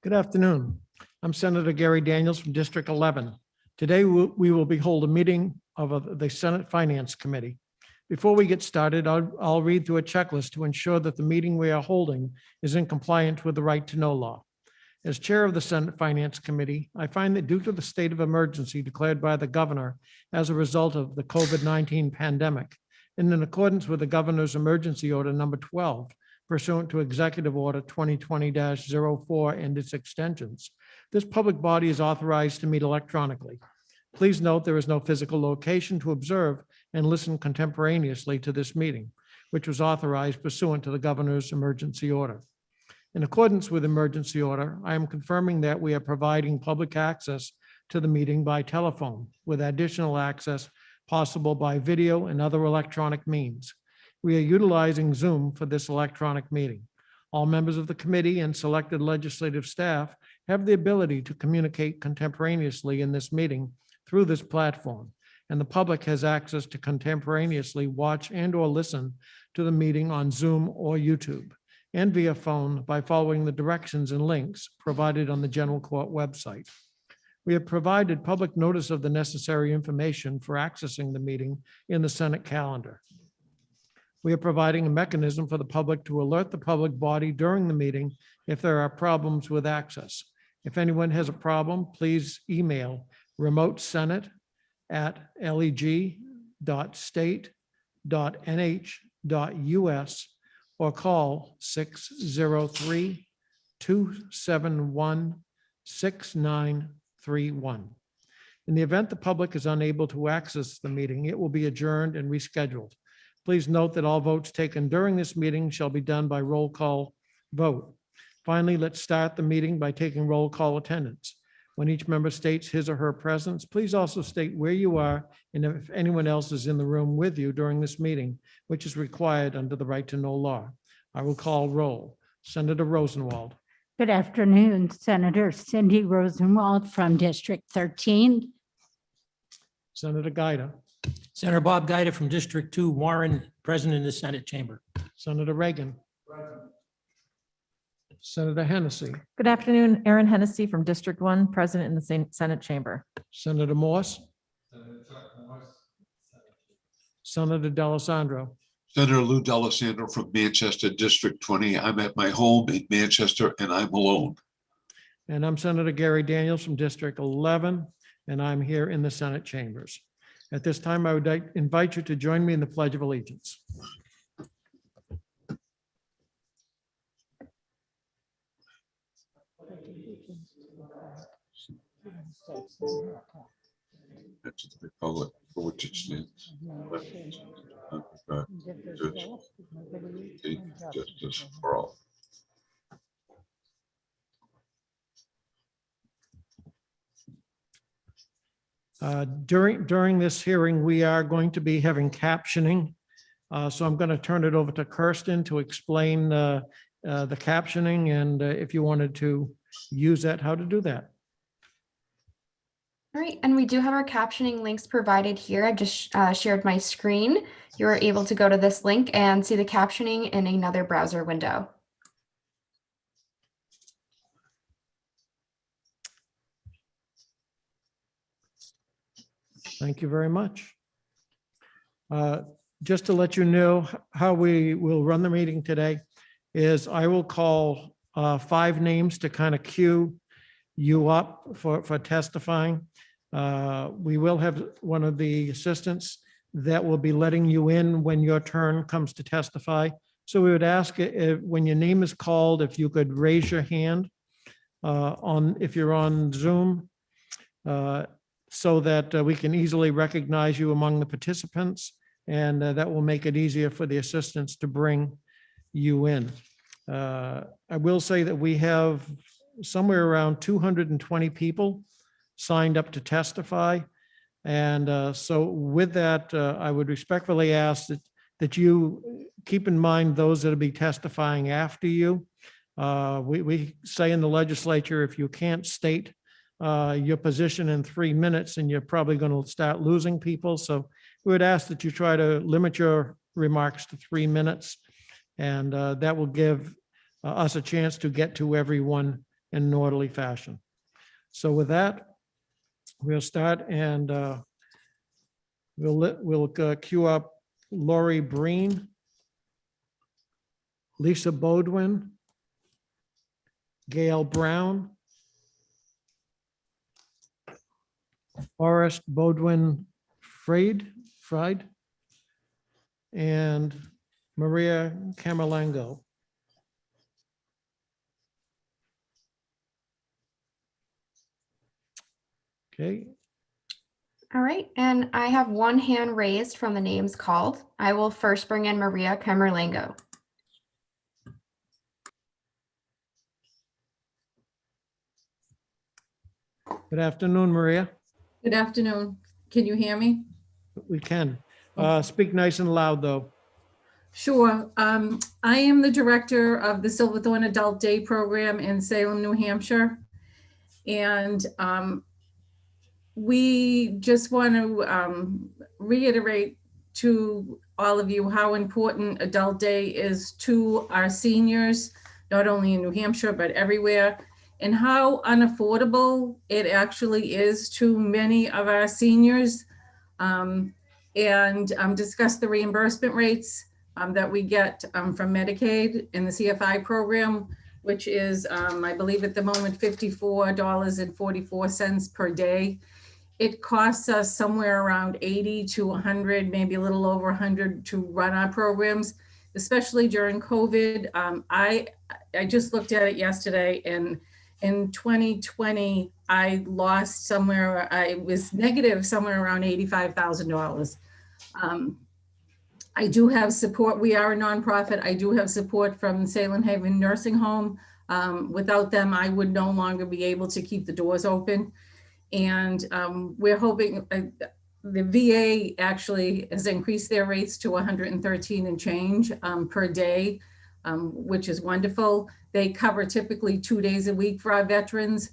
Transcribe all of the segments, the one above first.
Good afternoon. I'm Senator Gary Daniels from District 11. Today, we will be holding a meeting of the Senate Finance Committee. Before we get started, I'll read through a checklist to ensure that the meeting we are holding is in compliance with the right to know law. As chair of the Senate Finance Committee, I find that due to the state of emergency declared by the governor as a result of the COVID-19 pandemic, and in accordance with the governor's emergency order number 12, pursuant to Executive Order 2020-04 and its extensions, this public body is authorized to meet electronically. Please note there is no physical location to observe and listen contemporaneously to this meeting, which was authorized pursuant to the governor's emergency order. In accordance with emergency order, I am confirming that we are providing public access to the meeting by telephone, with additional access possible by video and other electronic means. We are utilizing Zoom for this electronic meeting. All members of the committee and selected legislative staff have the ability to communicate contemporaneously in this meeting through this platform, and the public has access to contemporaneously watch and/or listen to the meeting on Zoom or YouTube, and via phone by following the directions and links provided on the General Court website. We have provided public notice of the necessary information for accessing the meeting in the Senate calendar. We are providing a mechanism for the public to alert the public body during the meeting if there are problems with access. If anyone has a problem, please email remotesenate@leg.state.nh.us or call 603-271-6931. In the event the public is unable to access the meeting, it will be adjourned and rescheduled. Please note that all votes taken during this meeting shall be done by roll call vote. Finally, let's start the meeting by taking roll call attendance. When each member states his or her presence, please also state where you are and if anyone else is in the room with you during this meeting, which is required under the right to know law. I will call roll. Senator Rosenwald. Good afternoon, Senator Cindy Rosenwald from District 13. Senator Gaida. Senator Bob Guida from District 2, Warren, present in the Senate chamber. Senator Reagan. Senator Hennessy. Good afternoon, Erin Hennessy from District 1, present in the Senate chamber. Senator Morse. Senator D'Alessandro. Senator Lou D'Alessandro from Manchester, District 20. I'm at my home in Manchester and I'm alone. And I'm Senator Gary Daniels from District 11, and I'm here in the Senate chambers. At this time, I would invite you to join me in the Pledge of Allegiance. To the republic for which it stands, one nation, under God, indivisible, with justice for all. During this hearing, we are going to be having captioning. So I'm going to turn it over to Kirsten to explain the captioning and if you wanted to use that, how to do that. All right, and we do have our captioning links provided here. I've just shared my screen. You are able to go to this link and see the captioning in another browser window. Thank you very much. Just to let you know how we will run the meeting today is I will call 5 names to kind of queue you up for testifying. We will have one of the assistants that will be letting you in when your turn comes to testify. So we would ask when your name is called, if you could raise your hand if you're on Zoom, so that we can easily recognize you among the participants, and that will make it easier for the assistants to bring you in. I will say that we have somewhere around 220 people signed up to testify. And so with that, I would respectfully ask that you keep in mind those that will be testifying after you. We say in the legislature, if you can't state your position in 3 minutes, and you're probably going to start losing people. So we would ask that you try to limit your remarks to 3 minutes, and that will give us a chance to get to everyone in an orderly fashion. So with that, we'll start and we'll queue up Lori Breen, Lisa Bodwin, Gail Brown, Forrest Bodwin Fried, and Maria Camalango. Okay, All right, and I have one hand raised from the names called. I will first bring in Maria Camerlengo. good afternoon, Maria. Good afternoon. Can you hear me? We can. Speak nice and loud, though. Sure. I am the director of the Silverthorne Adult Day Program in Salem, New Hampshire. And we just want to reiterate to all of you how important Adult Day is to our seniors, not only in New Hampshire, but everywhere, and how unaffordable it actually is to many of our seniors. And discuss the reimbursement rates that we get from Medicaid in the CFI program, which is, I believe at the moment, $54.44 per day. It costs us somewhere around 80 to 100, maybe a little over 100 to run our programs, especially during COVID. I just looked at it yesterday, and in 2020, I lost somewhere, I was negative somewhere around $85,000. I do have support. We are a nonprofit. I do have support from Salem Haven Nursing Home. Without them, I would no longer be able to keep the doors open. And we're hoping, the VA actually has increased their rates to 113 and change per day, which is wonderful. They cover typically 2 days a week for our veterans.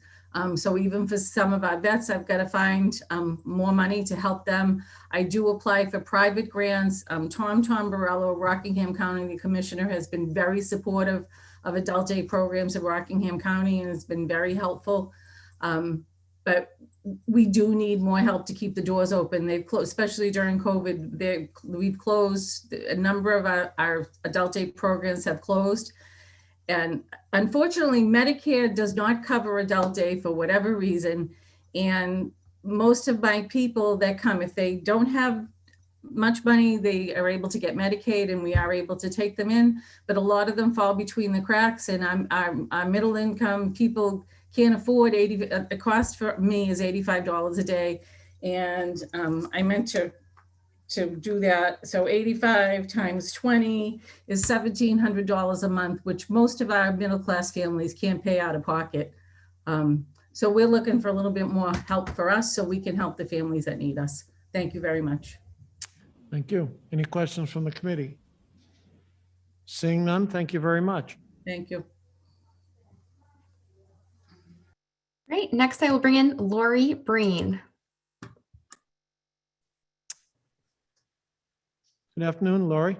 So even for some of our vets, I've got to find more money to help them. I do apply for private grants. Tom Tombarello, Rockingham County Commissioner, has been very supportive of adult day programs in Rockingham County and has been very helpful. But we do need more help to keep the doors open. They've closed, especially during COVID. We've closed, a number of our adult day programs have closed. And unfortunately, Medicare does not cover adult day for whatever reason. And most of my people that come, if they don't have much money, they are able to get Medicaid and we are able to take them in. But a lot of them fall between the cracks, and our middle income people can't afford the cost for me is $85 a day. And I meant to do that. So 85 times 20 is $1,700 a month, which most of our middle-class families can't pay out of pocket. So we're looking for a little bit more help for us so we can help the families that need us. Thank you very much. Thank you. Any questions from the committee? Seeing none, thank you very much. Thank you. Great. Next, I will bring in Lori Breen. Good afternoon, Lori.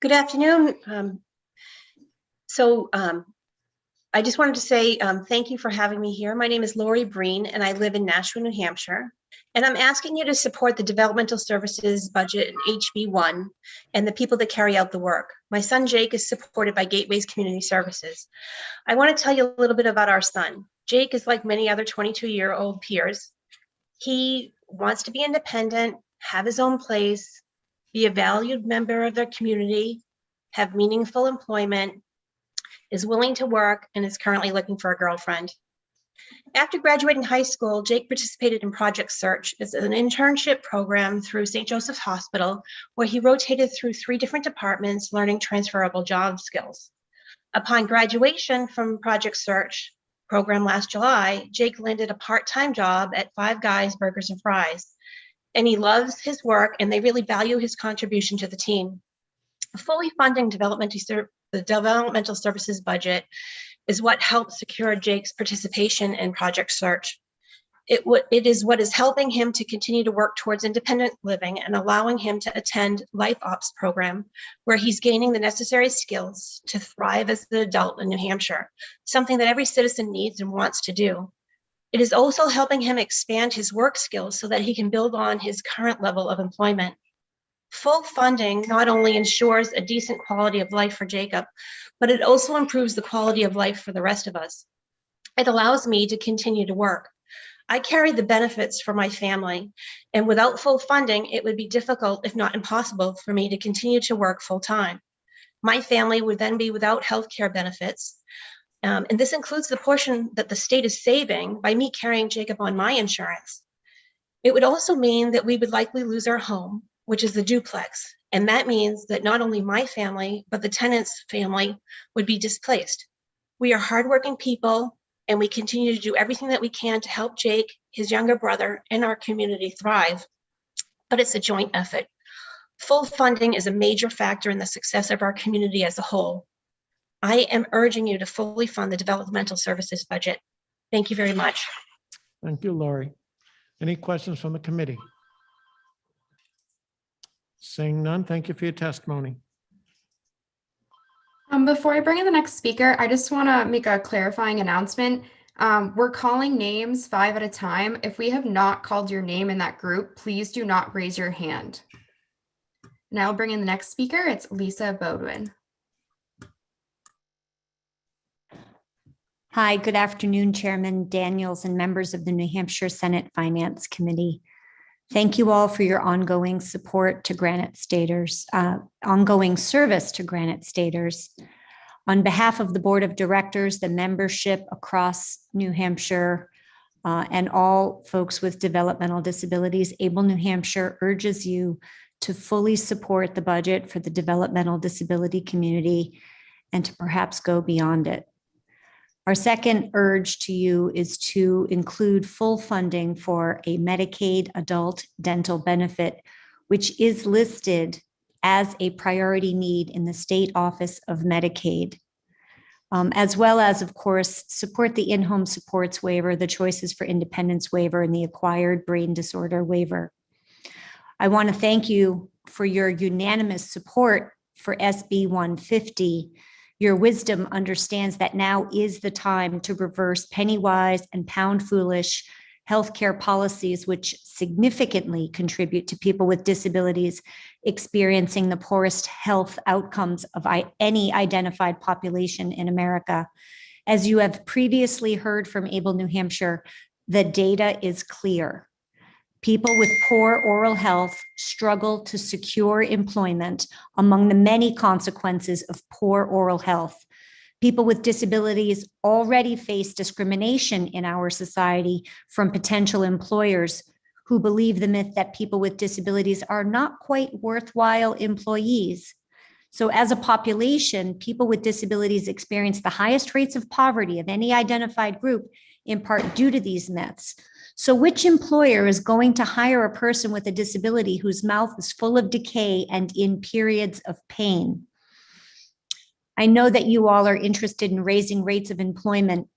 Good afternoon. I just wanted to say thank you for having me here. My name is Lori Breen, and I live in Nashua, New Hampshire. And I'm asking you to support the developmental services budget in HB1 and the people that carry out the work. My son, Jake, is supported by Gateways Community Services. I want to tell you a little bit about our son. Jake is like many other 22-year-old peers. He wants to be independent, have his own place, be a valued member of their community, have meaningful employment, is willing to work, and is currently looking for a girlfriend. After graduating high school, Jake participated in Project Search. It's an internship program through St. Joseph's Hospital, where he rotated through 3 different departments, learning transferable job skills. Upon graduation from Project Search program last July, Jake landed a part-time job at Five Guys Burgers and Fries. And he loves his work, and they really value his contribution to the team. Fully funding the developmental services budget is what helped secure Jake's participation in Project Search. It is what is helping him to continue to work towards independent living and allowing him to attend Life Ops program, where he's gaining the necessary skills to thrive as an adult in New Hampshire, something that every citizen needs and wants to do. It is also helping him expand his work skills so that he can build on his current level of employment. Full funding not only ensures a decent quality of life for Jacob, but it also improves the quality of life for the rest of us. It allows me to continue to work. I carry the benefits for my family, and without full funding, it would be difficult, if not impossible, for me to continue to work full time. My family would then be without health care benefits, and this includes the portion that the state is saving by me carrying Jacob on my insurance. It would also mean that we would likely lose our home, which is the duplex, and that means that not only my family, but the tenant's family would be displaced. We are hardworking people, and we continue to do everything that we can to help Jake, his younger brother, and our community thrive. But it's a joint effort. Full funding is a major factor in the success of our community as a whole. I am urging you to fully fund the developmental services budget. Thank you very much. Thank you, Lori. Any questions from the committee? Seeing none, thank you for your testimony. Before I bring in the next speaker, I just want to make a clarifying announcement. We're calling names 5 at a time. If we have not called your name in that group, please do not raise your hand. Now I'll bring in the next speaker. It's Lisa Bodwin. Hi, good afternoon, Chairman Daniels and members of the New Hampshire Senate Finance Committee. Thank you all for your ongoing support to Granite Staters, ongoing service to Granite Staters. On behalf of the Board of Directors, the membership across New Hampshire, and all folks with developmental disabilities, Able New Hampshire urges you to fully support the budget for the developmental disability community and to perhaps go beyond it. Our second urge to you is to include full funding for a Medicaid adult dental benefit, which is listed as a priority need in the State Office of Medicaid, as well as, of course, support the in-home supports waiver, the Choices for Independence waiver, and the acquired brain disorder waiver. I want to thank you for your unanimous support for SB 150. Your wisdom understands that now is the time to reverse penny-wise and pound-foolish healthcare policies, which significantly contribute to people with disabilities experiencing the poorest health outcomes of any identified population in America. As you have previously heard from Able New Hampshire, the data is clear. People with poor oral health struggle to secure employment among the many consequences of poor oral health. People with disabilities already face discrimination in our society from potential employers who believe the myth that people with disabilities are not quite worthwhile employees. So as a population, people with disabilities experience the highest rates of poverty of any identified group, in part due to these myths. So which employer is going to hire a person with a disability whose mouth is full of decay and in periods of pain? I know that you all are interested in raising rates of employment,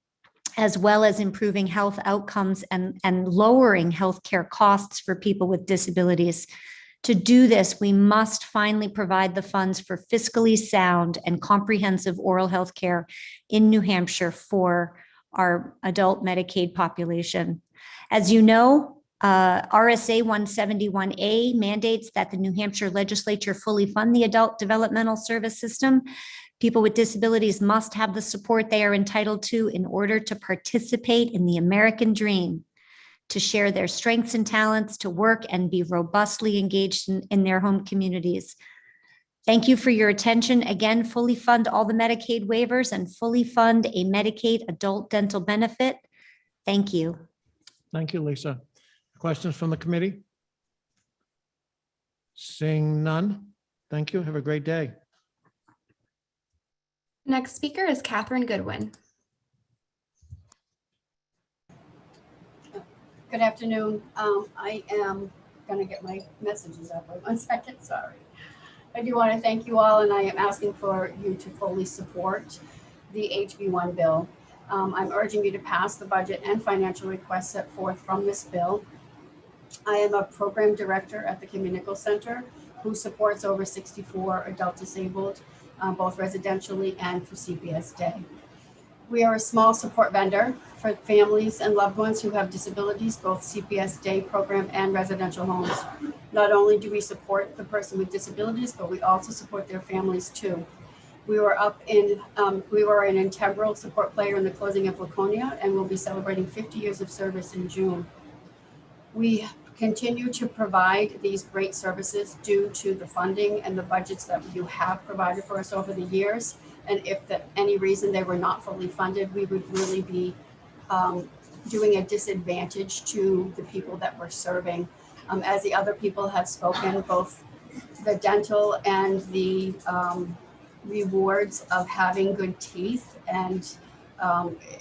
as well as improving health outcomes and lowering healthcare costs for people with disabilities. To do this, we must finally provide the funds for fiscally sound and comprehensive oral health care in New Hampshire for our adult Medicaid population. As you know, RSA 171A mandates that the New Hampshire legislature fully fund the adult developmental service system. People with disabilities must have the support they are entitled to in order to participate in the American dream, to share their strengths and talents, to work and be robustly engaged in their home communities. Thank you for your attention. Again, fully fund all the Medicaid waivers and fully fund a Medicaid adult dental benefit. Thank you. Thank you, Lisa. Questions from the committee? Seeing none, thank you. Have a great day. Next speaker is Catherine Goodwin. Good afternoon. I am going to get my messages up. Wait 1 second, sorry. I do want to thank you all, and I am asking for you to fully support the HB1 bill. I'm urging you to pass the budget and financial requests set forth from this bill. I am a program director at the Communical Center who supports over 64 adult disabled, both residentially and through CPS Day. We are a small support vendor for families and loved ones who have disabilities, both CPS Day program and residential homes. Not only do we support the person with disabilities, but we also support their families too. We were an integral support player in the closing of Laconia and will be celebrating 50 years of service in June. We continue to provide these great services due to the funding and the budgets that you have provided for us over the years. And if for any reason they were not fully funded, we would really be doing a disadvantage to the people that we're serving. As the other people have spoken, both the dental and the rewards of having good teeth. And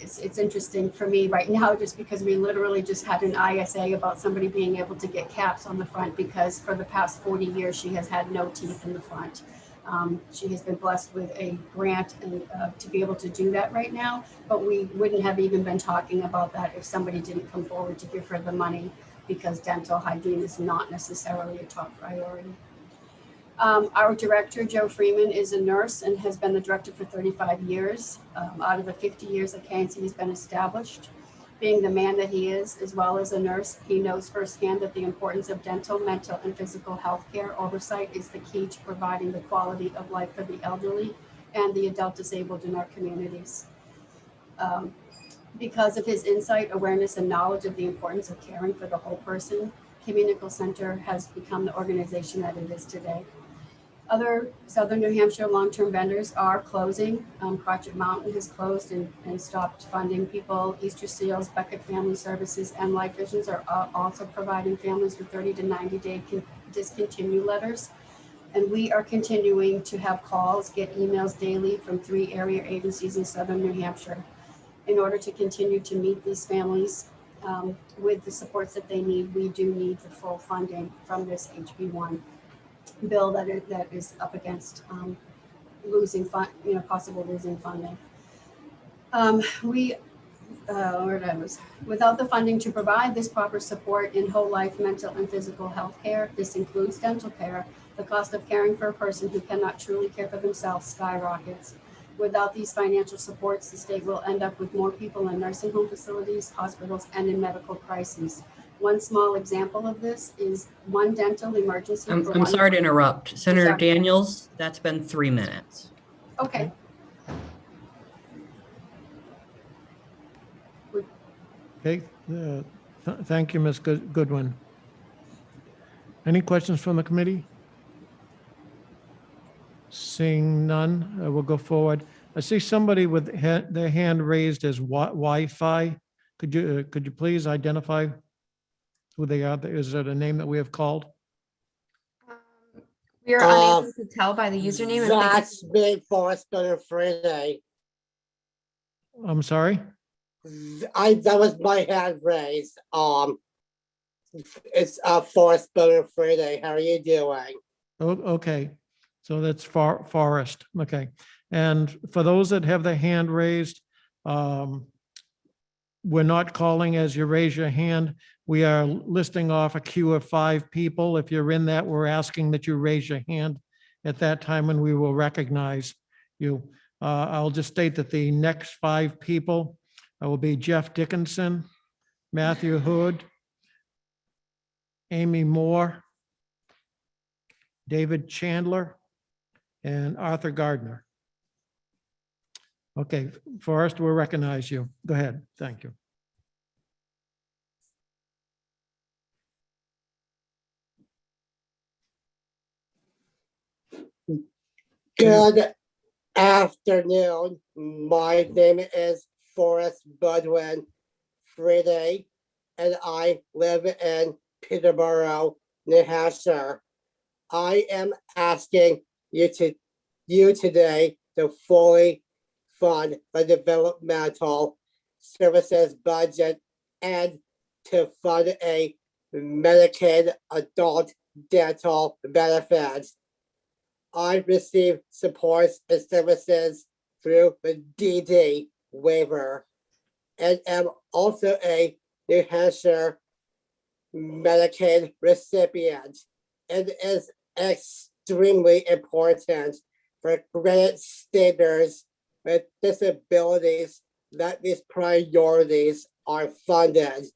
it's interesting for me right now, just because we literally just had an ISA about somebody being able to get caps on the front because for the past 40 years, she has had no teeth in the front. She has been blessed with a grant and to be able to do that right now, but we wouldn't have even been talking about that if somebody didn't come forward to give her the money, because dental hygiene is not necessarily a top priority. Our director, Joe Freeman, is a nurse and has been the director for 35 years. Out of the 50 years that KNC has been established. Being the man that he is, as well as a nurse, he knows firsthand that the importance of dental, mental, and physical health care oversight is the key to providing the quality of life for the elderly and the adult disabled in our communities. Because of his insight, awareness, and knowledge of the importance of caring for the whole person, Communical Center has become the organization that it is today. Other Southern New Hampshire long-term vendors are closing. Crotchet Mountain has closed and stopped funding people. Easter Seals, Beckett Family Services, and Life Visions are also providing families with 30 to 90-day discontinue letters. And we are continuing to have calls, get emails daily from 3 area agencies in Southern New Hampshire in order to continue to meet these families with the supports that they need. We do need the full funding from this HB1 bill that is up against losing possible losing funding. Without the funding to provide this proper support in whole life mental and physical health care, this includes dental care, the cost of caring for a person who cannot truly care for themselves skyrockets. Without these financial supports, the state will end up with more people in nursing home facilities, hospitals, and in medical crises. One small example of this is one dental emergency. I'm sorry to interrupt. Senator Sorry. Daniels, that's been 3 minutes. Okay. Okay, thank you, Ms. Goodwin. Any questions from the committee? Seeing none, we'll go forward. I see somebody with their hand raised as Wi-Fi. Could you please identify who they are? Is it a name that we have called? We are unable to tell by the username. That's me, Forrester Friday. I'm sorry? That was my hand raised. It's Forrester Friday. How are you doing? Oh, okay. So that's Forrest. Okay. And for those that have their hand raised, we're not calling as you raise your hand. We are listing off a queue of 5 people. If you're in that, we're asking that you raise your hand at that time and we will recognize you. I'll just state that the next 5 people will be Jeff Dickinson, Matthew Hood, Amy Moore, David Chandler, and Arthur Gardner. Okay, Forrest, we'll recognize you. Go ahead. Thank you. Good afternoon. My name is Forrest Budwin Friday, and I live in Peterborough, New Hampshire. I am asking you today to fully fund the developmental services budget and to fund a Medicaid adult dental benefits. I receive supports and services through the DD waiver. and am also a New Hampshire Medicaid recipient. It is extremely important for Granite Staters with disabilities that these priorities are funded.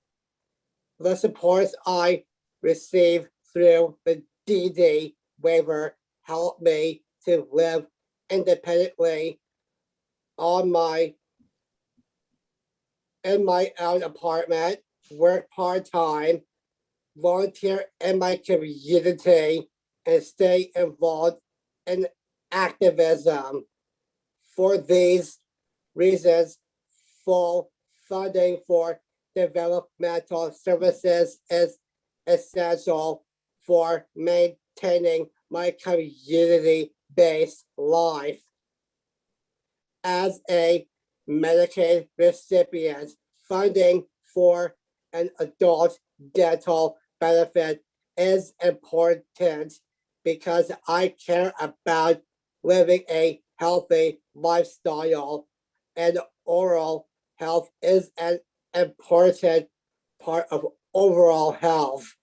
The supports I receive through the DD waiver help me to live independently in my own apartment, work part-time, volunteer in my community, and stay involved in activism. For these reasons, full funding for developmental services is essential for maintaining my community-based life. As a Medicaid recipient, funding for an adult dental benefit is important because I care about living a healthy lifestyle, and oral health is an important part of overall health.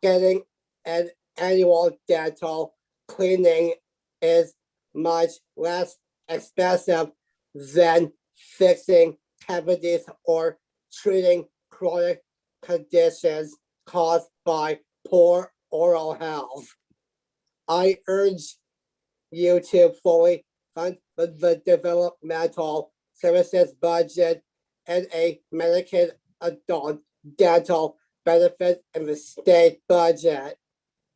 Getting an annual dental cleaning is much less expensive than fixing cavities or treating chronic conditions caused by poor oral health. I urge you to fully fund the developmental services budget and a Medicaid adult dental benefit in the state budget.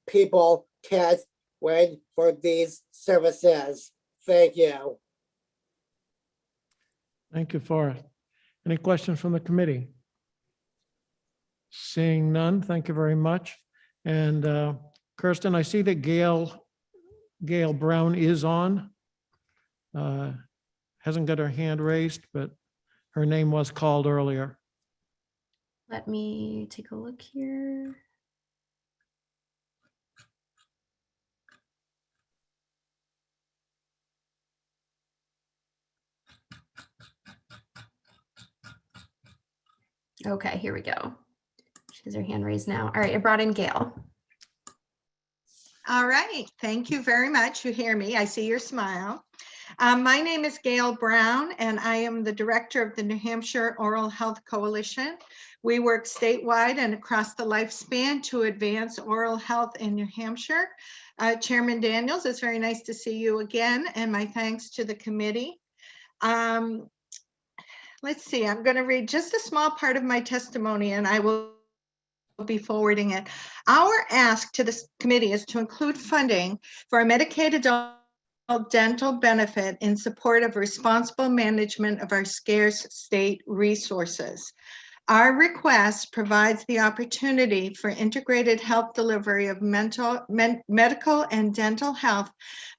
People can't wait for these services. Thank you. Thank you, Forrest. Any questions from the committee? Seeing none, thank you very much. And Kirsten, I see that Gail Brown is on. Hasn't got her hand raised, but her name was called earlier. Let me take a look here. Okay, here we go. She has her hand raised now. All right, I brought in Gail. All right, thank you very much. You hear me, I see your smile. My name is Gail Brown, and I am the director of the New Hampshire Oral Health Coalition. We work statewide and across the lifespan to advance oral health in New Hampshire. Chairman Daniels, it's very nice to see you again, and my thanks to the committee. Let's see, I'm going to read just a small part of my testimony, and I will be forwarding it. Our ask to this committee is to include funding for a Medicaid adult dental benefit in support of responsible management of our scarce state resources. Our request provides the opportunity for integrated health delivery of medical and dental health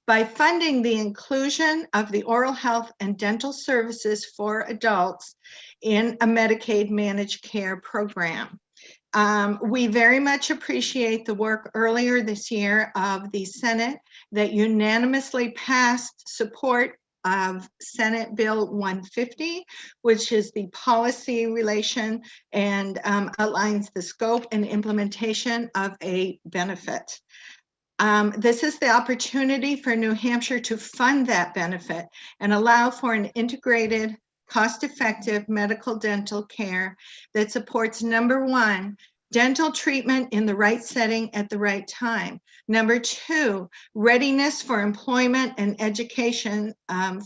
by funding the inclusion of the oral health and dental services for adults in a Medicaid managed care program. We very much appreciate the work earlier this year of the Senate that unanimously passed support of Senate Bill 150, which is the policy relation and outlines the scope and implementation of a benefit. This is the opportunity for New Hampshire to fund that benefit and allow for an integrated, cost-effective medical dental care that supports, number one, dental treatment in the right setting at the right time. Number two, readiness for employment and education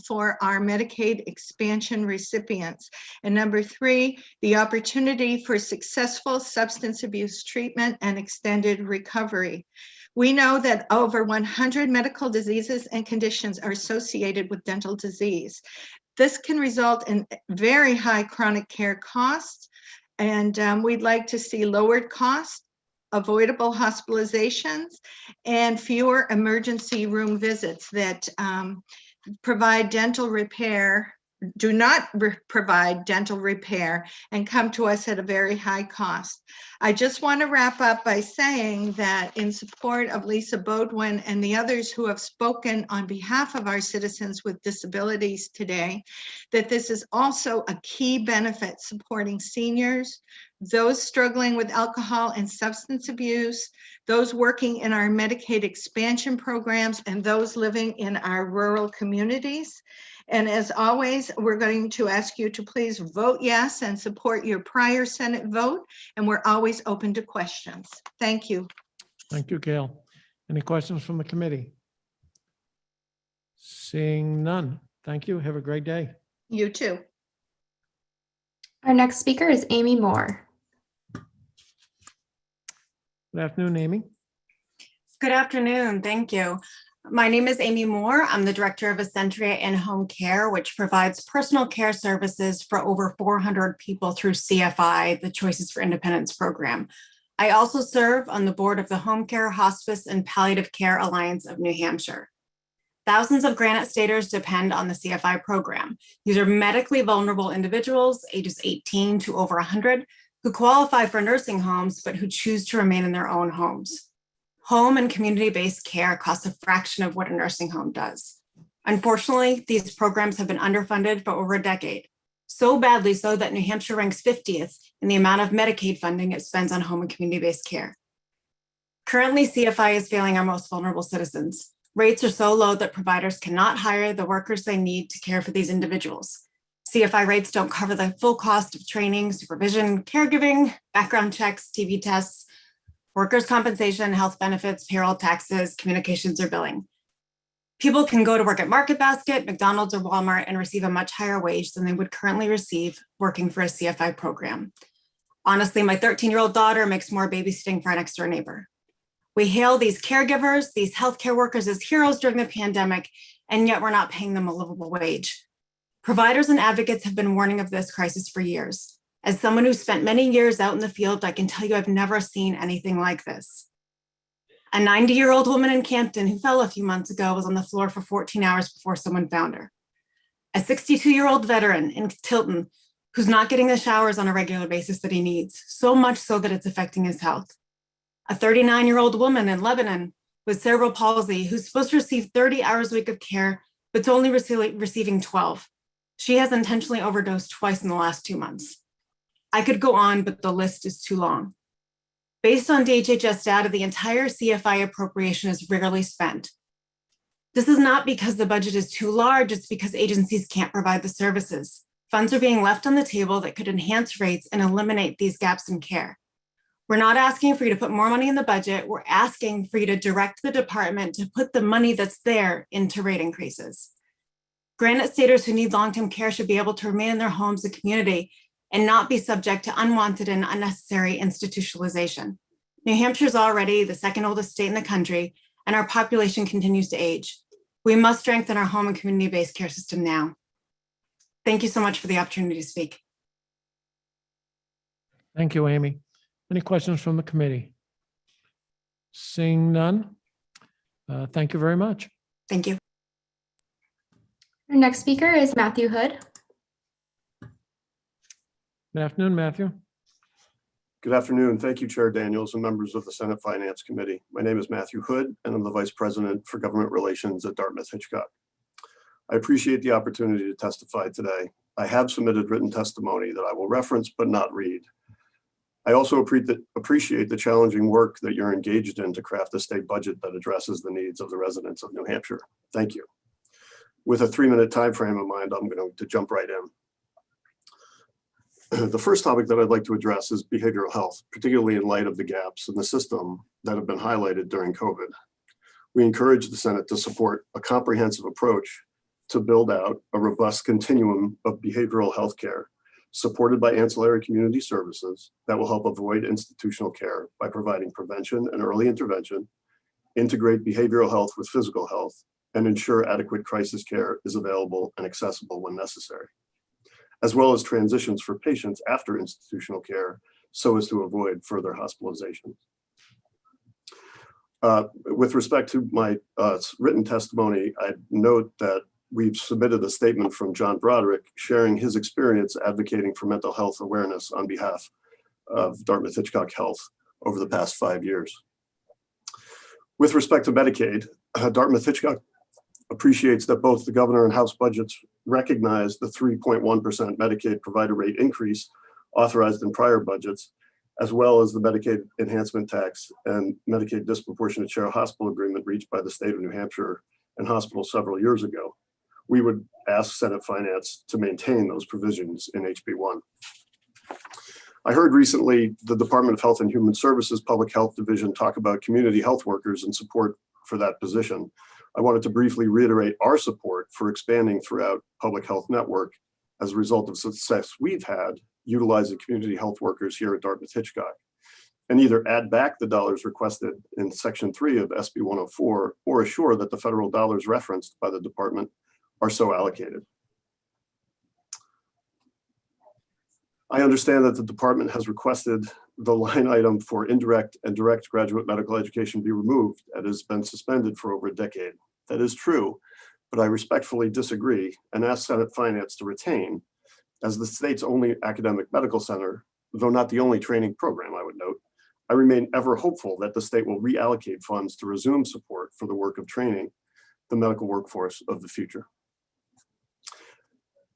for our Medicaid expansion recipients. And number three, the opportunity for successful substance abuse treatment and extended recovery. We know that over 100 medical diseases and conditions are associated with dental disease. This can result in very high chronic care costs, and we'd like to see lowered costs, avoidable hospitalizations, and fewer emergency room visits that provide dental repair provide dental repair and come to us at a very high cost. I just want to wrap up by saying that in support of Lisa Bodwin and the others who have spoken on behalf of our citizens with disabilities today, that this is also a key benefit supporting seniors, those struggling with alcohol and substance abuse, those working in our Medicaid expansion programs, and those living in our rural communities. And as always, we're going to ask you to please vote yes and support your prior Senate vote. And we're always open to questions. Thank you. Thank you, Gail. Any questions from the committee? Seeing none. Thank you. Have a great day. You too. Our next speaker is Amy Moore. Good afternoon, Amy. Good afternoon. Thank you. My name is Amy Moore. I'm the director of Essentia In-Home Care, which provides personal care services for over 400 people through CFI, the Choices for Independence program. I also serve on the board of the Home Care, Hospice, and Palliative Care Alliance of New Hampshire. Thousands of Granite Staters depend on the CFI program. These are medically vulnerable individuals, ages 18 to over 100, who qualify for nursing homes, but who choose to remain in their own homes. Home and community-based care costs a fraction of what a nursing home does. Unfortunately, these programs have been underfunded for over a decade, so badly so that New Hampshire ranks 50th in the amount of Medicaid funding it spends on home and community-based care. Currently, CFI is failing our most vulnerable citizens. Rates are so low that providers cannot hire the workers they need to care for these individuals. CFI rates don't cover the full cost of training, supervision, caregiving, background checks, TV tests, workers' compensation, health benefits, payroll taxes, communications, or billing. People can go to work at Market Basket, McDonald's, or Walmart and receive a much higher wage than they would currently receive working for a CFI program. Honestly, my 13-year-old daughter makes more babysitting for our next door neighbor. We hail these caregivers, these healthcare workers as heroes during the pandemic, and yet we're not paying them a livable wage. Providers and advocates have been warning of this crisis for years. As someone who spent many years out in the field, I can tell you I've never seen anything like this. A 90-year-old woman in Campton who fell a few months ago was on the floor for 14 hours before someone found her. A 62-year-old veteran in Tilton who's not getting the showers on a regular basis that he needs, so much so that it's affecting his health. A 39-year-old woman in Lebanon with cerebral palsy who's supposed to receive 30 hours a week of care, but's only receiving 12. She has intentionally overdosed twice in the last 2 months. I could go on, but the list is too long. Based on DHHS data, the entire CFI appropriation is rarely spent. This is not because the budget is too large, it's because agencies can't provide the services. Funds are being left on the table that could enhance rates and eliminate these gaps in care. We're not asking for you to put more money in the budget, we're asking for you to direct the department to put the money that's there into rate increases. Granite Staters who need long-term care should be able to remain in their homes and community and not be subject to unwanted and unnecessary institutionalization. New Hampshire is already the second oldest state in the country, and our population continues to age. We must strengthen our home and community-based care system now. Thank you so much for the opportunity to speak. Thank you, Amy. Any questions from the committee? Seeing none. Thank you very much. Thank you. Our next speaker is Matthew Hood. Good afternoon, Matthew. Good afternoon. Thank you, Chair Daniels and members of the Senate Finance Committee. My name is Matthew Hood, and I'm the Vice President for Government Relations at Dartmouth-Hitchcock. I appreciate the opportunity to testify today. I have submitted written testimony that I will reference but not read. I also appreciate the challenging work that you're engaged in to craft a state budget that addresses the needs of the residents of New Hampshire. Thank you. With a 3-minute time frame in mind, I'm going to jump right in. The first topic that I'd like to address is behavioral health, particularly in light of the gaps in the system that have been highlighted during COVID. We encourage the Senate to support a comprehensive approach to build out a robust continuum of behavioral health care, supported by ancillary community services that will help avoid institutional care by providing prevention and early intervention, integrate behavioral health with physical health, and ensure adequate crisis care is available and accessible when necessary, as well as transitions for patients after institutional care so as to avoid further hospitalization. With respect to my written testimony, I note that we've submitted a statement from John Broderick sharing his experience advocating for mental health awareness on behalf of Dartmouth Hitchcock Health over the past 5 years. With respect to Medicaid, Dartmouth Hitchcock appreciates that both the governor and House budgets recognize the 3.1% Medicaid provider rate increase authorized in prior budgets, as well as the Medicaid enhancement tax and Medicaid disproportionate share hospital agreement reached by the state of New Hampshire and hospitals several years ago. We would ask Senate Finance to maintain those provisions in HB1. I heard recently the Department of Health and Human Services Public Health Division talk about community health workers and support for that position. I wanted to briefly reiterate our support for expanding throughout public health network as a result of success we've had utilizing community health workers here at Dartmouth Hitchcock, and either add back the dollars requested in Section 3 of SB 104 or assure that the federal dollars referenced by the department are so allocated. I understand that the department has requested the line item for indirect and direct graduate medical education be removed. That has been suspended for over a decade. That is true, but I respectfully disagree and ask Senate Finance to retain, as the state's only academic medical center, though not the only training program, I would note. I remain ever hopeful that the state will reallocate funds to resume support for the work of training the medical workforce of the future.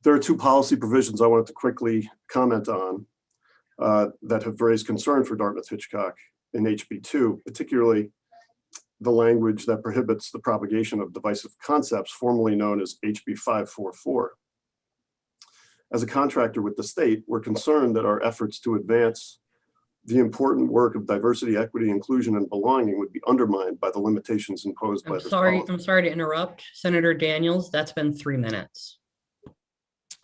There are two policy provisions I wanted to quickly comment on that have raised concern for Dartmouth Hitchcock in HB2, particularly the language that prohibits the propagation of divisive concepts, formerly known as HB 544. As a contractor with the state, we're concerned that our efforts to advance the important work of diversity, equity, inclusion, and belonging would be undermined by the limitations imposed by this policy. I'm sorry to interrupt. Senator Daniels, that's been 3 minutes.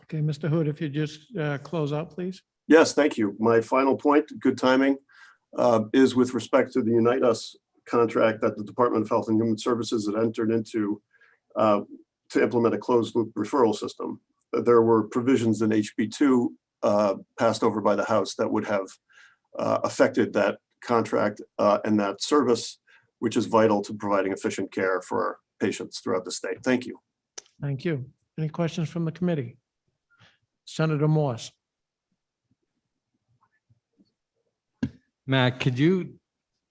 Okay, Mr. Hood, if you just close out, please. Yes, thank you. My final point, good timing, is with respect to the Unite Us contract that the Department of Health and Human Services had entered into to implement a closed loop referral system. There were provisions in HB2 passed over by the House that would have affected that contract and that service, which is vital to providing efficient care for our patients throughout the state. Thank you. Thank you. Any questions from the committee? Senator Morse. Matt,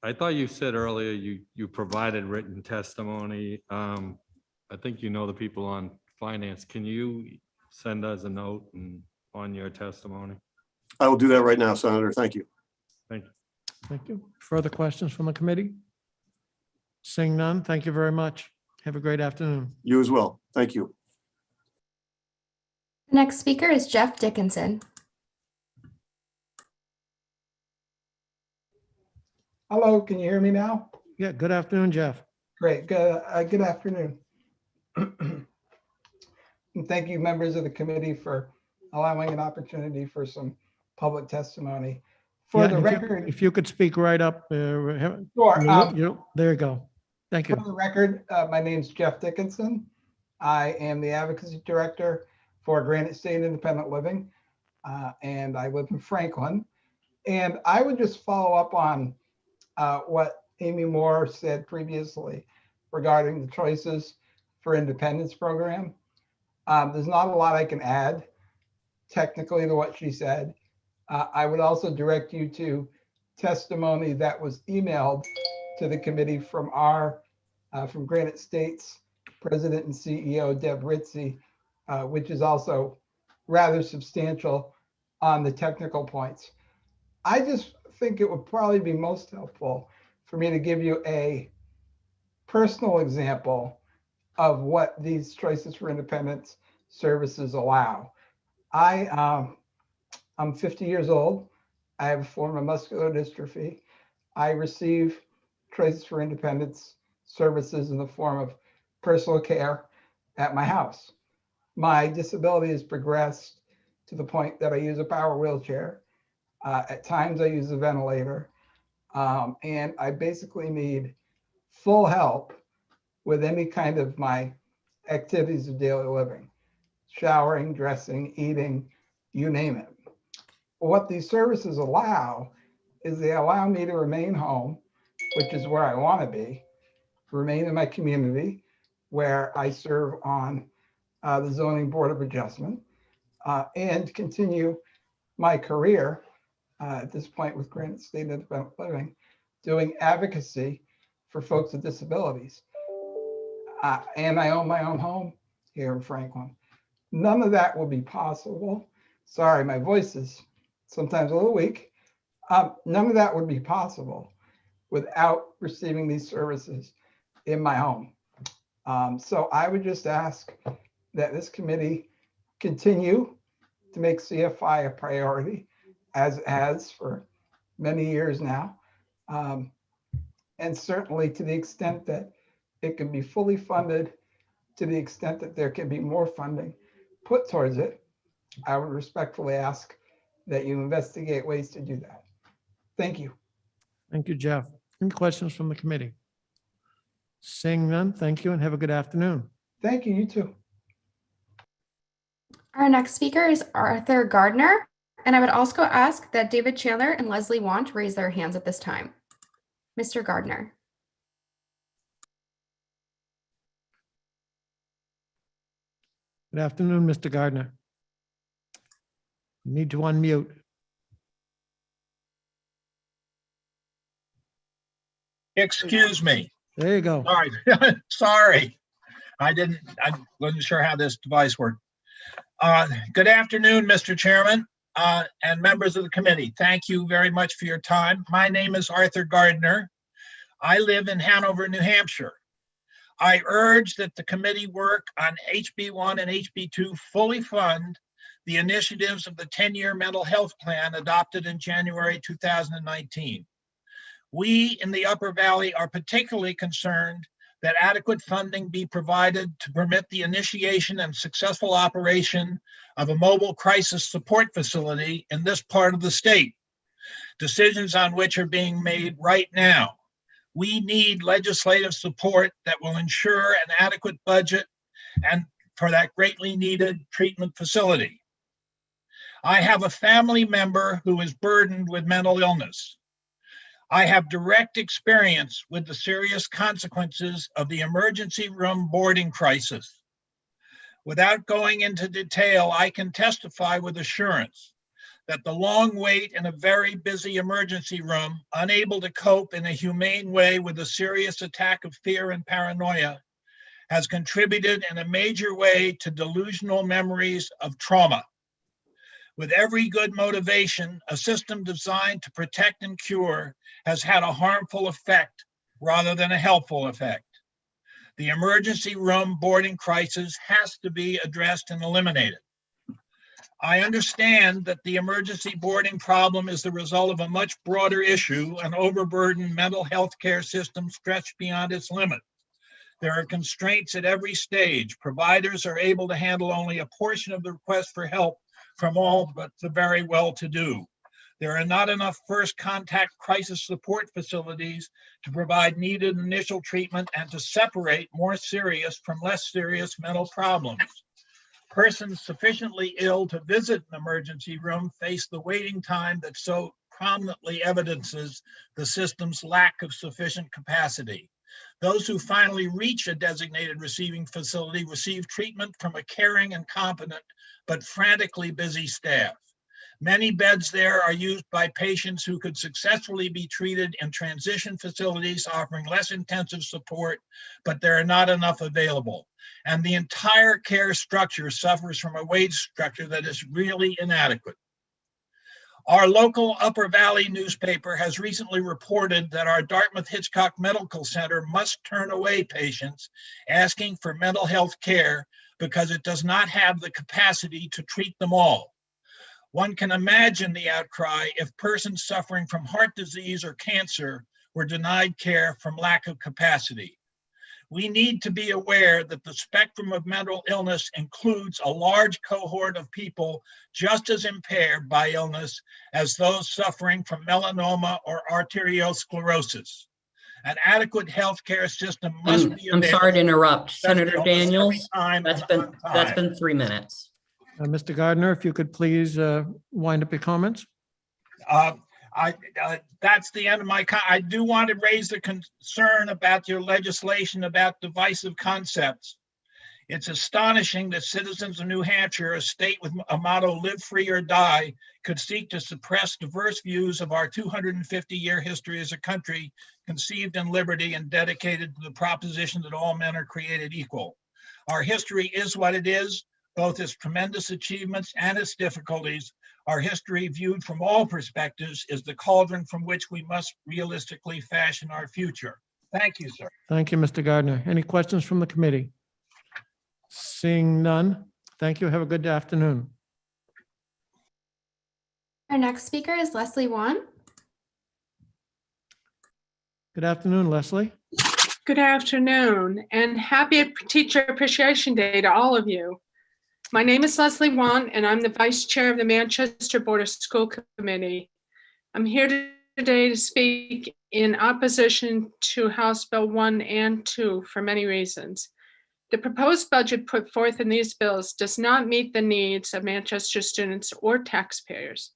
I thought you said earlier you provided written testimony. I think you know the people on finance. Can you send us a note on your testimony? I will do that right now, Senator. Thank you. Thank you. Thank you. Further questions from the committee? Seeing none, thank you very much. Have a great afternoon. You as well. Thank you. The next speaker is Jeff Dickinson. Hello, can you hear me now? Yeah, good afternoon, Jeff. Great, good afternoon. And thank you, members of the committee, for allowing an opportunity for some public testimony. For Yeah, the record, if you could speak right up. sure. There you go. Thank you. For the record, my name's Jeff Dickinson. I am the advocacy director for Granite State Independent Living, and I live in Franklin. And I would just follow up on what Amy Moore said previously regarding the Choices for Independence program. There's not a lot I can add technically to what she said. I would also direct you to testimony that was emailed to the committee from from Granite State's President and CEO, Deb Ritzy, which is also rather substantial on the technical points. I just think it would probably be most helpful for me to give you a personal example of what these Choices for Independence services allow. I'm 50 years old. I have a form of muscular dystrophy. I receive Choices for Independence services in the form of personal care at my house. My disability has progressed to the point that I use a power wheelchair. At times I use a ventilator, and I basically need full help with any kind of my activities of daily living, showering, dressing, eating, you name it. What these services allow is they allow me to remain home, which is where I want to be, remain in my community where I serve on the Zoning Board of Adjustment, and continue my career at this point with Granite State Independent Living, doing advocacy for folks with disabilities. And I own my own home here in Franklin. None of that will be possible. Sorry, my voice is sometimes a little weak. None of that would be possible without receiving these services in my home. So I would just ask that this committee continue to make CFI a priority, as it has for many years now. And certainly to the extent that it can be fully funded, to the extent that there can be more funding put towards it, I would respectfully ask that you investigate ways to do that. Thank you. Thank you, Jeff. Any questions from the committee? Seeing none, thank you and have a good afternoon. Thank you, you too. Our next speaker is Arthur Gardner, and I would also ask that David Chandler and Leslie Want raise their hands at this time. Mr. Gardner. Good afternoon, Mr. Gardner. You need to unmute. Excuse me. There you go. All right. Sorry. I wasn't sure how this device worked. Good afternoon, Mr. Chairman, and members of the committee. Thank you very much for your time. My name is Arthur Gardner. I live in Hanover, New Hampshire. I urge that the committee work on HB1 and HB2 fully fund the initiatives of the 10-year mental health plan adopted in January 2019. We in the Upper Valley are particularly concerned that adequate funding be provided to permit the initiation and successful operation of a mobile crisis support facility in this part of the state, decisions on which are being made right now. We need legislative support that will ensure an adequate budget and for that greatly needed treatment facility. I have a family member who is burdened with mental illness. I have direct experience with the serious consequences of the emergency room boarding crisis. Without going into detail, I can testify with assurance that the long wait in a very busy emergency room, unable to cope in a humane way with a serious attack of fear and paranoia, has contributed in a major way to delusional memories of trauma. With every good motivation, a system designed to protect and cure has had a harmful effect rather than a helpful effect. The emergency room boarding crisis has to be addressed and eliminated. I understand that the emergency boarding problem is the result of a much broader issue, an overburdened mental health care system stretched beyond its limit. There are constraints at every stage. Providers are able to handle only a portion of the request for help from all but the very well-to-do. There are not enough first contact crisis support facilities to provide needed initial treatment and to separate more serious from less serious mental problems. Persons sufficiently ill to visit an emergency room face the waiting time that so prominently evidences the system's lack of sufficient capacity. Those who finally reach a designated receiving facility receive treatment from a caring and competent but frantically busy staff. Many beds there are used by patients who could successfully be treated in transition facilities offering less intensive support, but there are not enough available. And the entire care structure suffers from a wage structure that is really inadequate. Our local Upper Valley newspaper has recently reported that our Dartmouth-Hitchcock Medical Center must turn away patients asking for mental health care because it does not have the capacity to treat them all. One can imagine the outcry if persons suffering from heart disease or cancer were denied care from lack of capacity. We need to be aware that the spectrum of mental illness includes a large cohort of people just as impaired by illness as those suffering from melanoma or arteriosclerosis. An adequate healthcare system must be I'm available. sorry to interrupt. Senator almost every Daniels, time that's and on time. been 3 minutes. Mr. Gardner, if you could please wind up your comments. That's the end of my I do want to raise the concern about your legislation about divisive concepts. It's astonishing that citizens of New Hampshire, a state with a motto, live free or die, could seek to suppress diverse views of our 250-year history as a country conceived in liberty and dedicated to the proposition that all men are created equal. Our history is what it is, both its tremendous achievements and its difficulties. Our history, viewed from all perspectives, is the cauldron from which we must realistically fashion our future. Thank you, sir. Thank you, Mr. Gardner. Any questions from the committee? Seeing none, thank you. Have a good afternoon. Our next speaker is Leslie Wan. Good afternoon, Leslie. Good afternoon and happy Teacher Appreciation Day to all of you. My name is Leslie Wan and I'm the Vice Chair of the Manchester Board of School Committee. I'm here today to speak in opposition to House Bill 1 and 2 for many reasons. The proposed budget put forth in these bills does not meet the needs of Manchester students or taxpayers.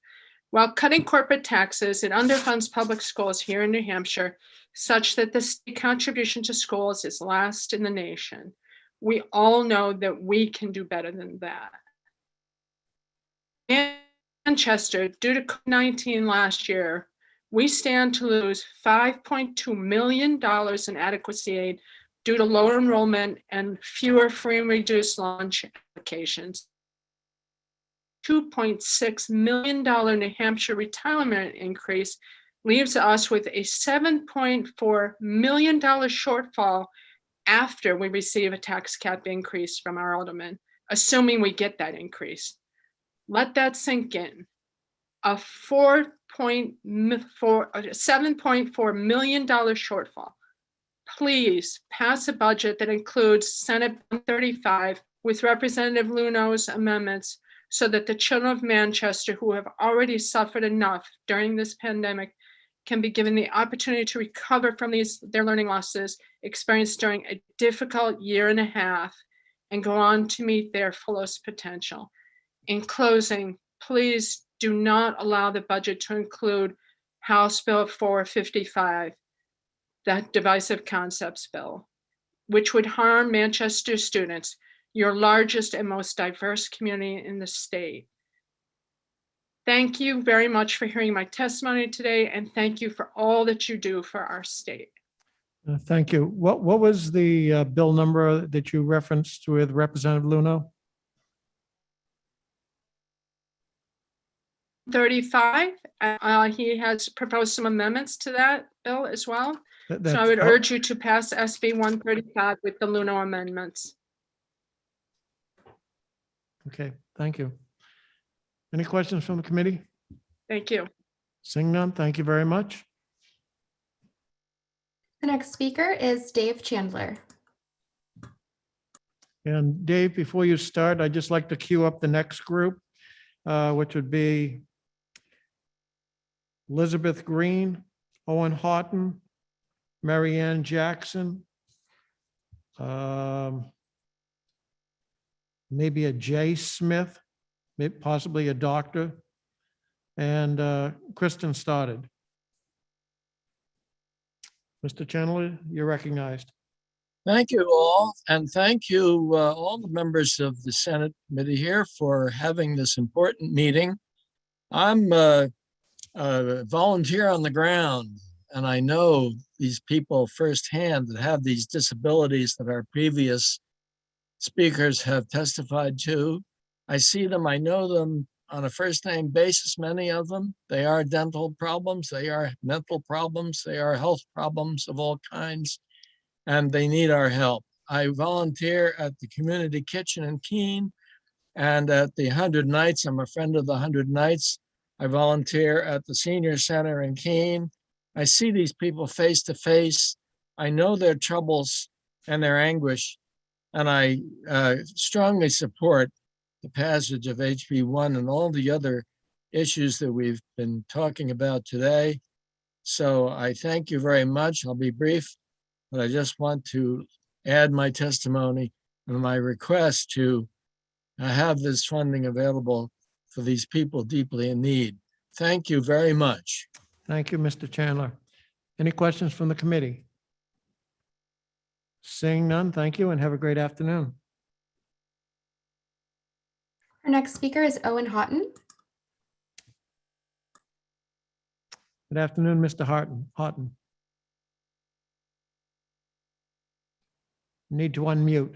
While cutting corporate taxes, it underfunds public schools here in New Hampshire such that the state contribution to schools is last in the nation. We all know that we can do better than that. Manchester, due to COVID-19 last year, we stand to lose $5.2 million in adequacy aid due to lower enrollment and fewer free and reduced lunch applications. $2.6 million New Hampshire retirement increase leaves us with a $7.4 million shortfall after we receive a tax cap increase from our aldermen, assuming we get that increase. Let that sink in. A $7.4 million shortfall. Please pass a budget that includes Senate 135 with Representative Luno's amendments so that the children of Manchester who have already suffered enough during this pandemic can be given the opportunity to recover from their learning losses experienced during a difficult year and a half and go on to meet their fullest potential. In closing, please do not allow the budget to include House Bill 455, that divisive concepts bill, which would harm Manchester students, your largest and most diverse community in the state. Thank you very much for hearing my testimony today, and thank you for all that you do for our state. Thank you. What was the bill number that you referenced with Representative Luno? 35. He has proposed some amendments to that bill as well. So I That's- would urge you to pass SB 135 with the Luno amendments. Okay, thank you. Any questions from the committee? Thank you. Seeing none, thank you very much. The next speaker is Dave Chandler. And Dave, before you start, I'd just like to queue up the next group, which would be Elizabeth Green, Owen Houghton, Marianne Jackson, maybe a Jay Smith, maybe possibly a doctor, and Kristen Stoddard. Mr. Chandler, you're recognized. Thank you all, and thank you all the members of the Senate committee here for having this important meeting. I'm a volunteer on the ground, and I know these people firsthand that have these disabilities that our previous speakers have testified to. I see them, I know them on a first name basis, many of them. They are dental problems, they are mental problems, they are health problems of all kinds, and they need our help. I volunteer at the community kitchen in Keene and at the 100 Nights. I'm a friend of the 100 Nights. I volunteer at the senior center in Keene. I see these people face to face. I know their troubles and their anguish, and I strongly support the passage of HB 1 and all the other issues that we've been talking about today. So I thank you very much. I'll be brief, but I just want to add my testimony and my request to have this funding available for these people deeply in need. Thank you very much. Thank you, Mr. Chandler. Any questions from the committee? Seeing none, thank you and have a great afternoon. Our next speaker is Owen Houghton. Good afternoon, Mr. Houghton. Need to unmute.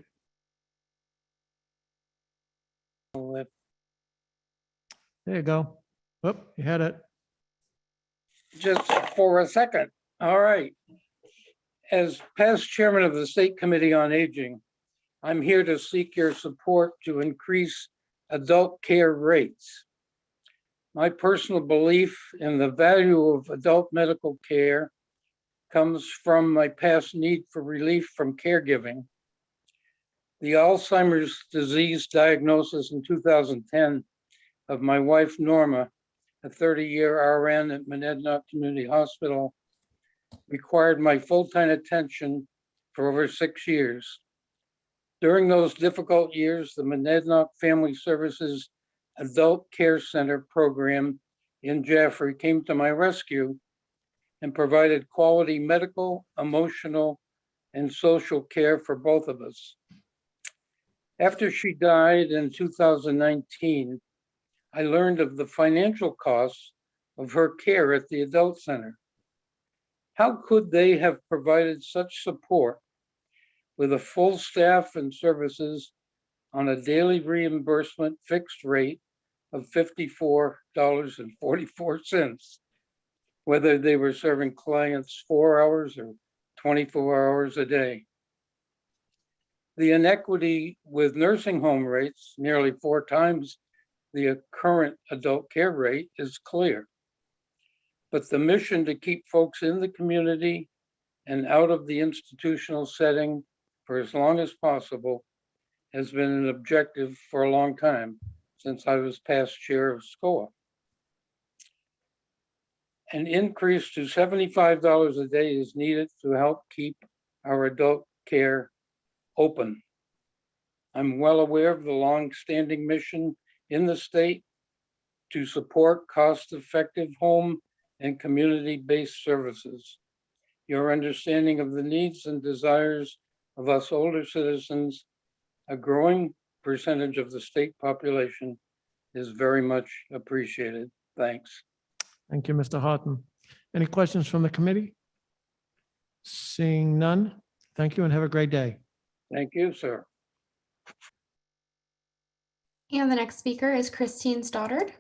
There you go. Whoop, you had it. Just for a second. All right. As past chairman of the State Committee on Aging, I'm here to seek your support to increase adult care rates. My personal belief in the value of adult medical care comes from my past need for relief from caregiving. The Alzheimer's disease diagnosis in 2010 of my wife, Norma, a 30-year RN at Monadnock Community Hospital, required my full-time attention for over 6 years. During those difficult years, the Monadnock Family Services Adult Care Center program in Jaffrey came to my rescue and provided quality medical, emotional, and social care for both of us. After she died in 2019, I learned of the financial costs of her care at the adult center. How could they have provided such support with a full staff and services on a daily reimbursement fixed rate of $54.44, whether they were serving clients 4 hours or 24 hours a day? The inequity with nursing home rates, nearly 4 times the current adult care rate, is clear. But the mission to keep folks in the community and out of the institutional setting for as long as possible has been an objective for a long time, since I was past chair of SCOA. An increase to $75 a day is needed to help keep our adult care open. I'm well aware of the long-standing mission in the state to support cost-effective home and community-based services. Your understanding of the needs and desires of us older citizens, a growing percentage of the state population, is very much appreciated. Thanks. Thank you, Mr. Houghton. Any questions from the committee? Seeing none, thank you and have a great day. Thank you, sir. And the next speaker is Christine Stoddard.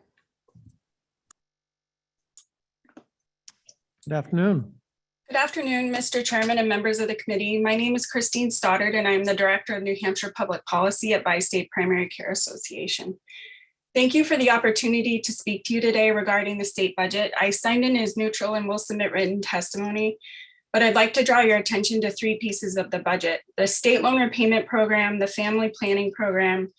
Good afternoon. Good afternoon, Mr. Chairman and members of the committee. My name is Christine Stoddard, and I'm the Director of New Hampshire Public Policy at Bi-State Primary Care Association. Thank you for the opportunity to speak to you today regarding the state budget. I signed in as neutral and will submit written testimony, but I'd like to draw your attention to 3 pieces of the budget: the state loan repayment program, the family planning program,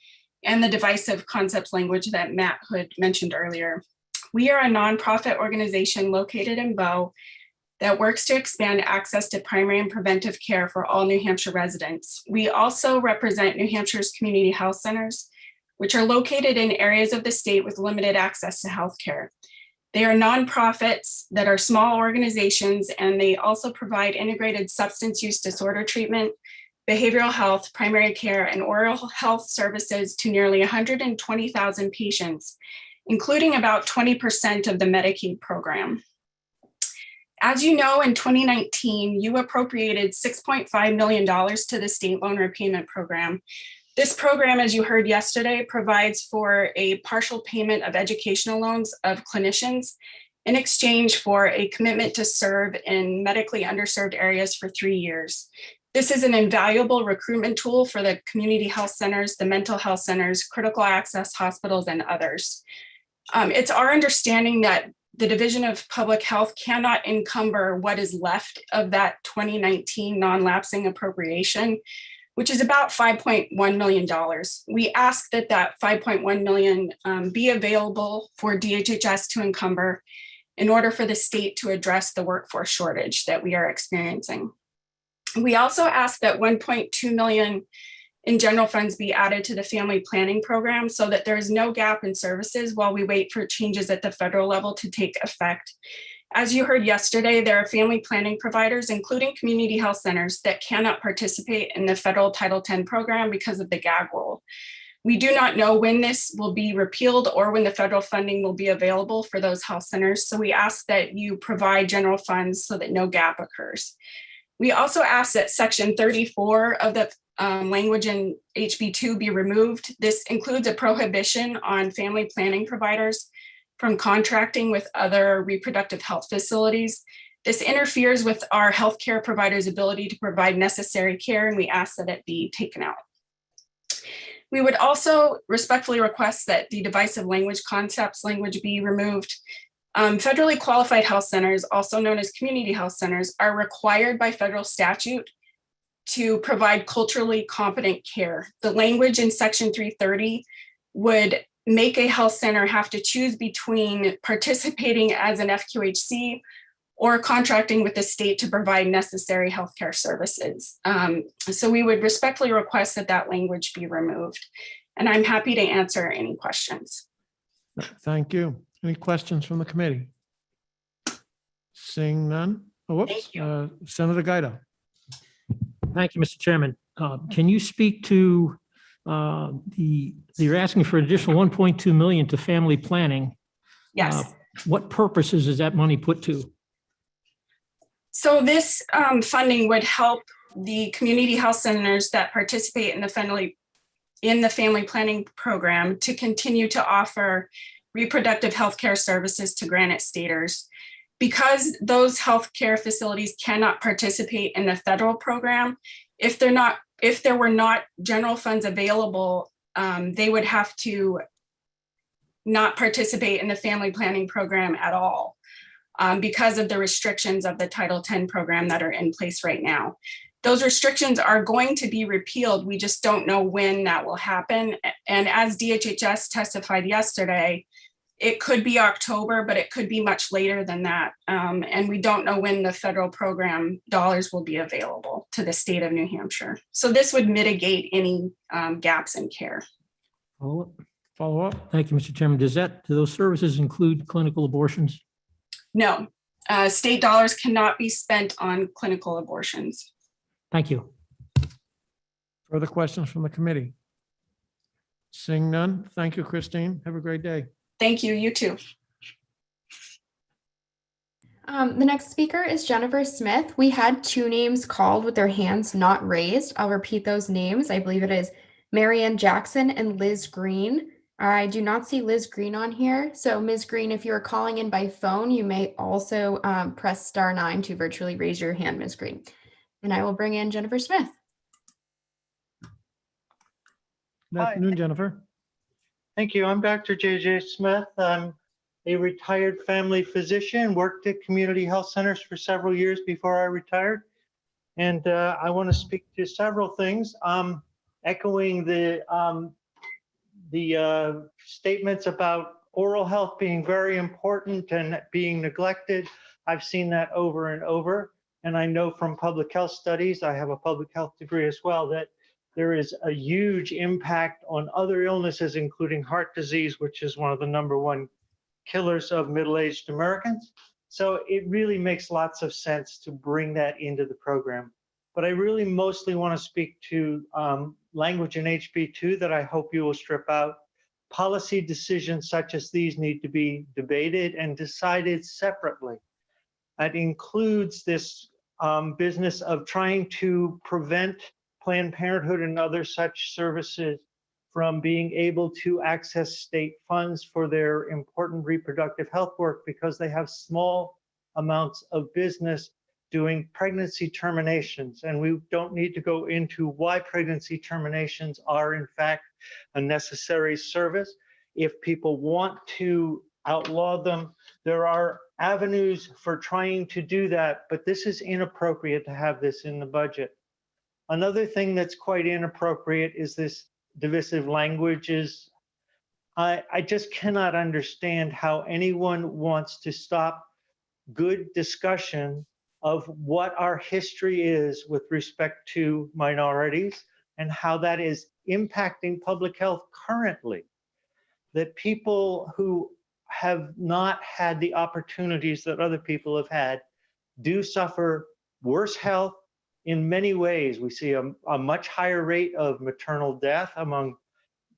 and the divisive concepts language that Matt Hood mentioned earlier. We are a nonprofit organization located in Bow that works to expand access to primary and preventive care for all New Hampshire residents. We also represent New Hampshire's community health centers, which are located in areas of the state with limited access to healthcare. They are nonprofits that are small organizations, and they also provide integrated substance use disorder treatment, behavioral health, primary care, and oral health services to nearly 120,000 patients, including about 20% of the Medicaid program. As you know, in 2019, you appropriated $6.5 million to the state loan repayment program. This program, as you heard yesterday, provides for a partial payment of educational loans of clinicians in exchange for a commitment to serve in medically underserved areas for 3 years. This is an invaluable recruitment tool for the community health centers, the mental health centers, critical access hospitals, and others. It's our understanding that the Division of Public Health cannot encumber what is left of that 2019 non-lapsing appropriation, which is about $5.1 million. We ask that that $5.1 million be available for DHHS to encumber in order for the state to address the workforce shortage that we are experiencing. We also ask that $1.2 million in general funds be added to the family planning program so that there is no gap in services while we wait for changes at the federal level to take effect. As you heard yesterday, there are family planning providers, including community health centers, that cannot participate in the federal Title X program because of the gag rule. We do not know when this will be repealed or when the federal funding will be available for those health centers. So we ask that you provide general funds so that no gap occurs. We also ask that section 34 of the language in HB2 be removed. This includes a prohibition on family planning providers from contracting with other reproductive health facilities. This interferes with our healthcare providers' ability to provide necessary care, and we ask that it be taken out. We would also respectfully request that the divisive language concepts language be removed. Federally qualified health centers, also known as community health centers, are required by federal statute to provide culturally competent care. The language in section 330 would make a health center have to choose between participating as an FQHC or contracting with the state to provide necessary healthcare services. So we would respectfully request that that language be removed. And I'm happy to answer any questions. Thank you. Any questions from the committee? Seeing none. Oh, whoops, Senator Gaida. Thank you, Mr. Chairman. Can you speak to you're asking for an additional 1.2 million to family planning? Yes. What purposes is that money put to? So this funding would help the community health centers that participate in the family planning program to continue to offer reproductive healthcare services to Granite Staters. Because those healthcare facilities cannot participate in the federal program, if there were not general funds available, they would have to not participate in the family planning program at all. Because of the restrictions of the Title X program that are in place right now. Those restrictions are going to be repealed. We just don't know when that will happen. And as DHHS testified yesterday, it could be October, but it could be much later than that. And we don't know when the federal program dollars will be available to the state of New Hampshire. So this would mitigate any gaps in care. Follow up. Thank you, Mr. Chairman. Do those services include clinical abortions? No, state dollars cannot be spent on clinical abortions. Thank you. Further questions from the committee? Seeing none. Thank you, Christine. Have a great day. Thank you. You too. The next speaker is Jennifer Smith. We had 2 names called with their hands not raised. I'll repeat those names. I believe it is Marianne Jackson and Liz Green. I do not see Liz Green on here. So Ms. Green, if you're calling in by phone, you may also press *9 to virtually raise your hand, Ms. Green. And I will bring in Jennifer Smith. Good afternoon, Jennifer. Thank you. I'm Dr. JJ Smith. I'm a retired family physician, worked at community health centers for several years before I retired. And I want to speak to several things. Echoing the statements about oral health being very important and being neglected. I've seen that over and over. And I know from public health studies, I have a public health degree as well, that there is a huge impact on other illnesses, including heart disease, which is one of the #1 killers of middle-aged Americans. So it really makes lots of sense to bring that into the program. But I really mostly want to speak to language in HB2 that I hope you will strip out. Policy decisions such as these need to be debated and decided separately. That includes this business of trying to prevent Planned Parenthood and other such services from being able to access state funds for their important reproductive health work because they have small amounts of business doing pregnancy terminations. And we don't need to go into why pregnancy terminations are in fact a necessary service. If people want to outlaw them, there are avenues for trying to do that, but this is inappropriate to have this in the budget. Another thing that's quite inappropriate is this divisive languages. I just cannot understand how anyone wants to stop good discussion of what our history is with respect to minorities and how that is impacting public health currently. That people who have not had the opportunities that other people have had do suffer worse health in many ways. We see a much higher rate of maternal death among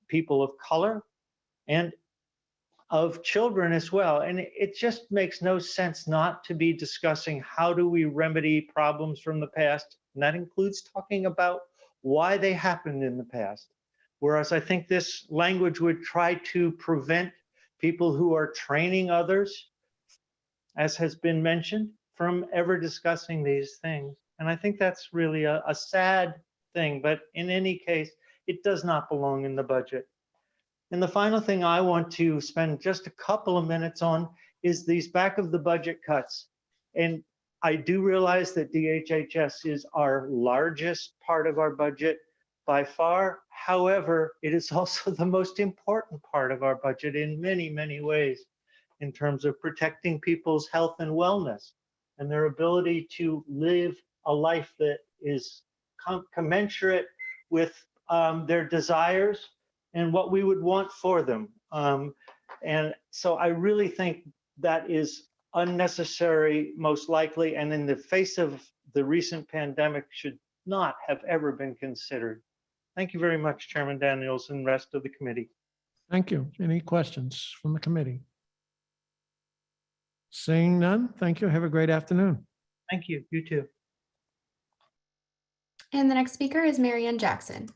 people of color and of children as well. And it just makes no sense not to be discussing how do we remedy problems from the past. And that includes talking about why they happened in the past. Whereas I think this language would try to prevent people who are training others, as has been mentioned, from ever discussing these things. And I think that's really a sad thing, but in any case, it does not belong in the budget. And the final thing I want to spend just a couple of minutes on is these back of the budget cuts. And I do realize that DHHS is our largest part of our budget by far. However, it is also the most important part of our budget in many, many ways in terms of protecting people's health and wellness and their ability to live a life that is commensurate with their desires and what we would want for them. And so I really think that is unnecessary, most likely, and in the face of the recent pandemic should not have ever been considered. Thank you very much, Chairman Daniels and rest of the committee. Thank you. Any questions from the committee? Seeing none, thank you. Have a great afternoon. Thank you. You too. And the next speaker is Marianne Jackson.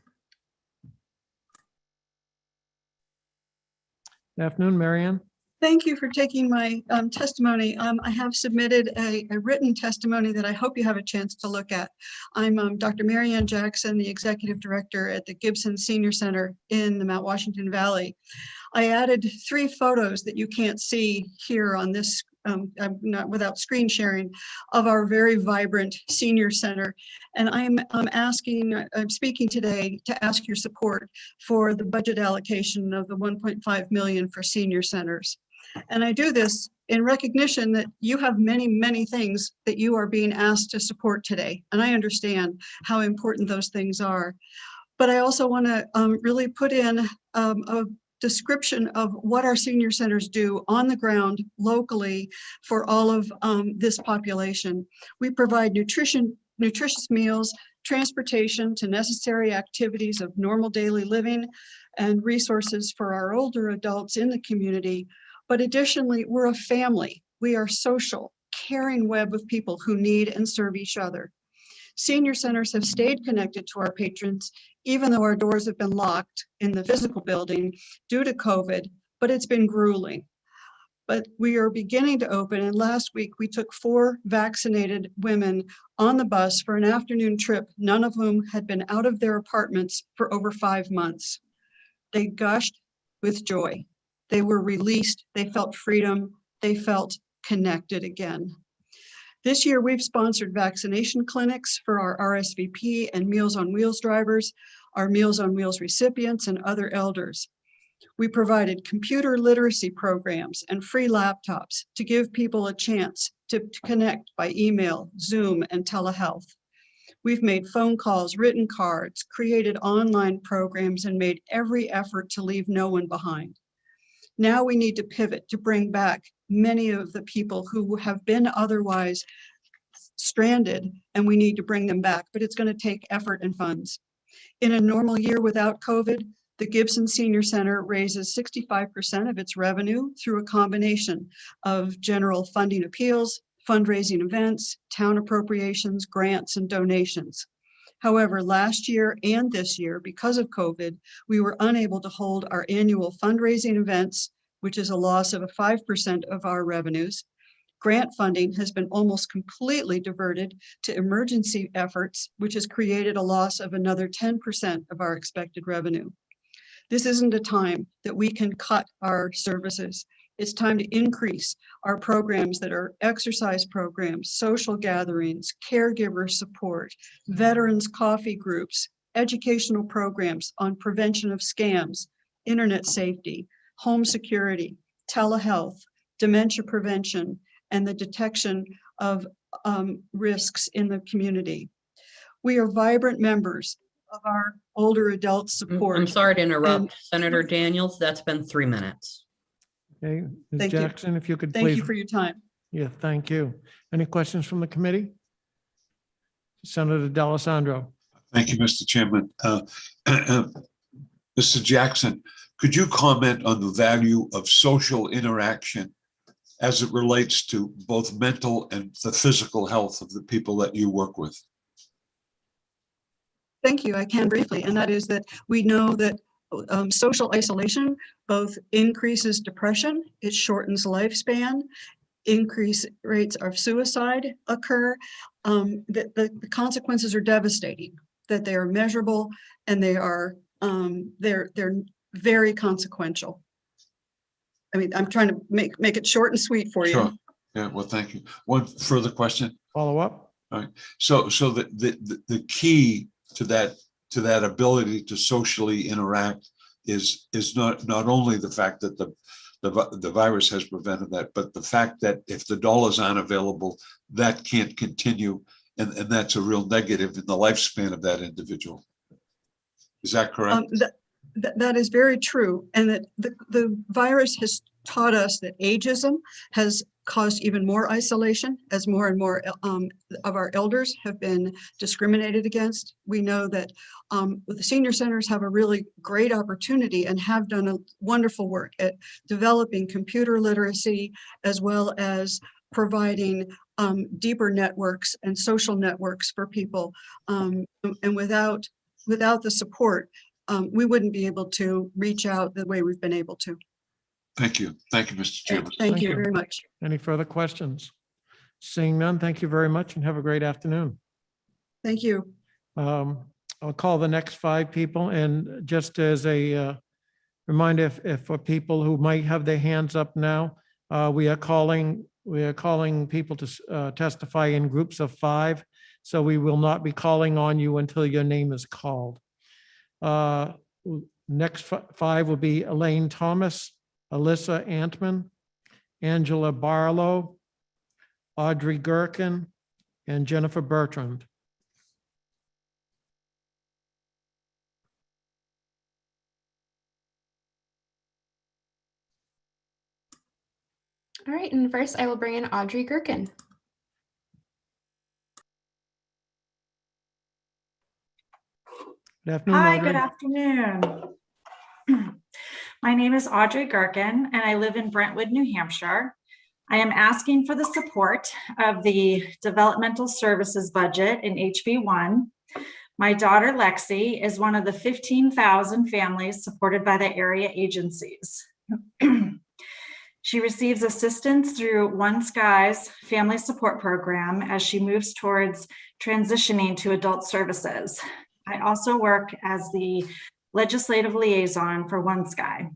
Good afternoon, Marianne. Thank you for taking my testimony. I have submitted a written testimony that I hope you have a chance to look at. I'm Dr. Marianne Jackson, the Executive Director at the Gibson Senior Center in the Mount Washington Valley. I added 3 photos that you can't see here on this, not without screen sharing, of our very vibrant senior center. And I'm speaking today to ask your support for the budget allocation of the 1.5 million for senior centers. And I do this in recognition that you have many, many things that you are being asked to support today. And I understand how important those things are. But I also want to really put in a description of what our senior centers do on the ground locally for all of this population. We provide nutritious meals, transportation to necessary activities of normal daily living, and resources for our older adults in the community. But additionally, we're a family. We are social, caring web of people who need and serve each other. Senior centers have stayed connected to our patrons, even though our doors have been locked in the physical building due to COVID, but it's been grueling. But we are beginning to open, and last week we took 4 vaccinated women on the bus for an afternoon trip, none of whom had been out of their apartments for over 5 months. They gushed with joy. They were released, they felt freedom, they felt connected again. This year, we've sponsored vaccination clinics for our RSVP and Meals on Wheels drivers, our Meals on Wheels recipients, and other elders. We provided computer literacy programs and free laptops to give people a chance to connect by email, Zoom, and telehealth. We've made phone calls, written cards, created online programs, and made every effort to leave no one behind. Now we need to pivot to bring back many of the people who have been otherwise stranded, and we need to bring them back, but it's going to take effort and funds. In a normal year without COVID, the Gibson Senior Center raises 65% of its revenue through a combination of general funding appeals, fundraising events, town appropriations, grants, and donations. However, last year and this year, because of COVID, we were unable to hold our annual fundraising events, which is a loss of 5% of our revenues. Grant funding has been almost completely diverted to emergency efforts, which has created a loss of another 10% of our expected revenue. This isn't a time that we can cut our services. It's time to increase our programs that are exercise programs, social gatherings, caregiver support, veterans coffee groups, educational programs on prevention of scams, internet safety, home security, telehealth, dementia prevention, and the detection of risks in the community. We are vibrant members of our older adult support. I'm sorry to interrupt, Senator Daniels, that's been 3 minutes. Okay, Ms. Thank you. Jackson, if you could Thank please. you for your time. Yeah, thank you. Any questions from the committee? Senator D'Alessandro. Thank you, Mr. Chairman. Mr. Jackson, could you comment on the value of social interaction as it relates to both mental and the physical health of the people that you work with? Thank you. I can briefly, and that is that we know that social isolation both increases depression, it shortens lifespan, increased rates of suicide occur. The consequences are devastating, that they are measurable and they are they're very consequential. I mean, I'm trying to make it short and sweet for you. Sure. Yeah, well, thank you. One further question. Follow up. All right. So the key to that ability to socially interact is not only the fact that the virus has prevented that, but the fact that if the dollars aren't available, that can't continue, and that's a real negative in the lifespan of that individual. Is that correct? That is very true, and that the virus has taught us that ageism has caused even more isolation as more and more of our elders have been discriminated against. We know that the senior centers have a really great opportunity and have done a wonderful work at developing computer literacy, as well as providing deeper networks and social networks for people. And without the support, we wouldn't be able to reach out the way we've been able to. Thank you. Thank you, Mr. Chairman. Thank you very much. Any further questions? Seeing none, thank you very much and have a great afternoon. Thank you. I'll call the next 5 people, and just as a reminder, if for people who might have their hands up now, we are calling people to testify in groups of 5. So we will not be calling on you until your name is called. Next 5 will be Elaine Thomas, Alyssa Antman, Angela Barlow, Audrey Gerken, and Jennifer Bertrand. All right, and first I will bring in Audrey Gerken. Good afternoon, Hi, Audrey. good afternoon. My name is Audrey Gerken, and I live in Brentwood, New Hampshire. I am asking for the support of the developmental services budget in HB1. My daughter Lexi is one of the 15,000 families supported by the area agencies. She receives assistance through One Sky's Family Support Program as she moves towards transitioning to adult services. I also work as the legislative liaison for One Sky.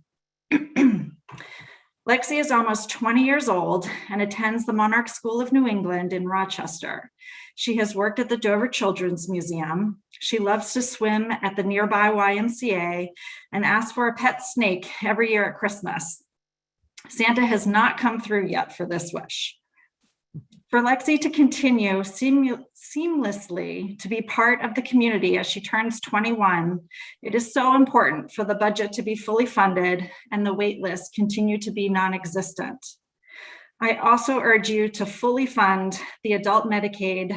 Lexi is almost 20 years old and attends the Monarch School of New England in Rochester. She has worked at the Dover Children's Museum. She loves to swim at the nearby YMCA and asks for a pet snake every year at Christmas. Santa has not come through yet for this wish. For Lexi to continue seamlessly to be part of the community as she turns 21, it is so important for the budget to be fully funded and the wait list continue to be non-existent. I also urge you to fully fund the adult Medicaid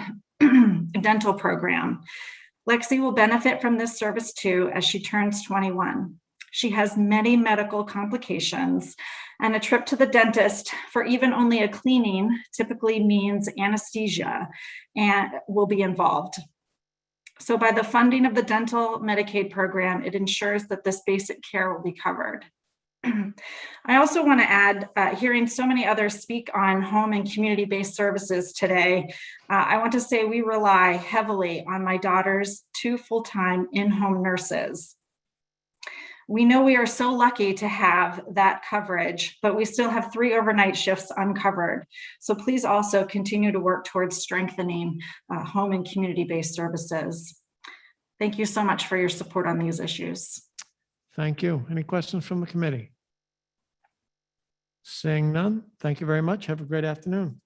dental program. Lexi will benefit from this service too as she turns 21. She has many medical complications, and a trip to the dentist for even only a cleaning typically means anesthesia and will be involved. So by the funding of the dental Medicaid program, it ensures that this basic care will be covered. I also want to add, hearing so many others speak on home and community-based services today, I want to say we rely heavily on my daughter's 2 full-time in-home nurses. We know we are so lucky to have that coverage, but we still have 3 overnight shifts uncovered. So please also continue to work towards strengthening home and community-based services. Thank you so much for your support on these issues. Thank you. Any questions from the committee? Seeing none, thank you very much. Have a great afternoon.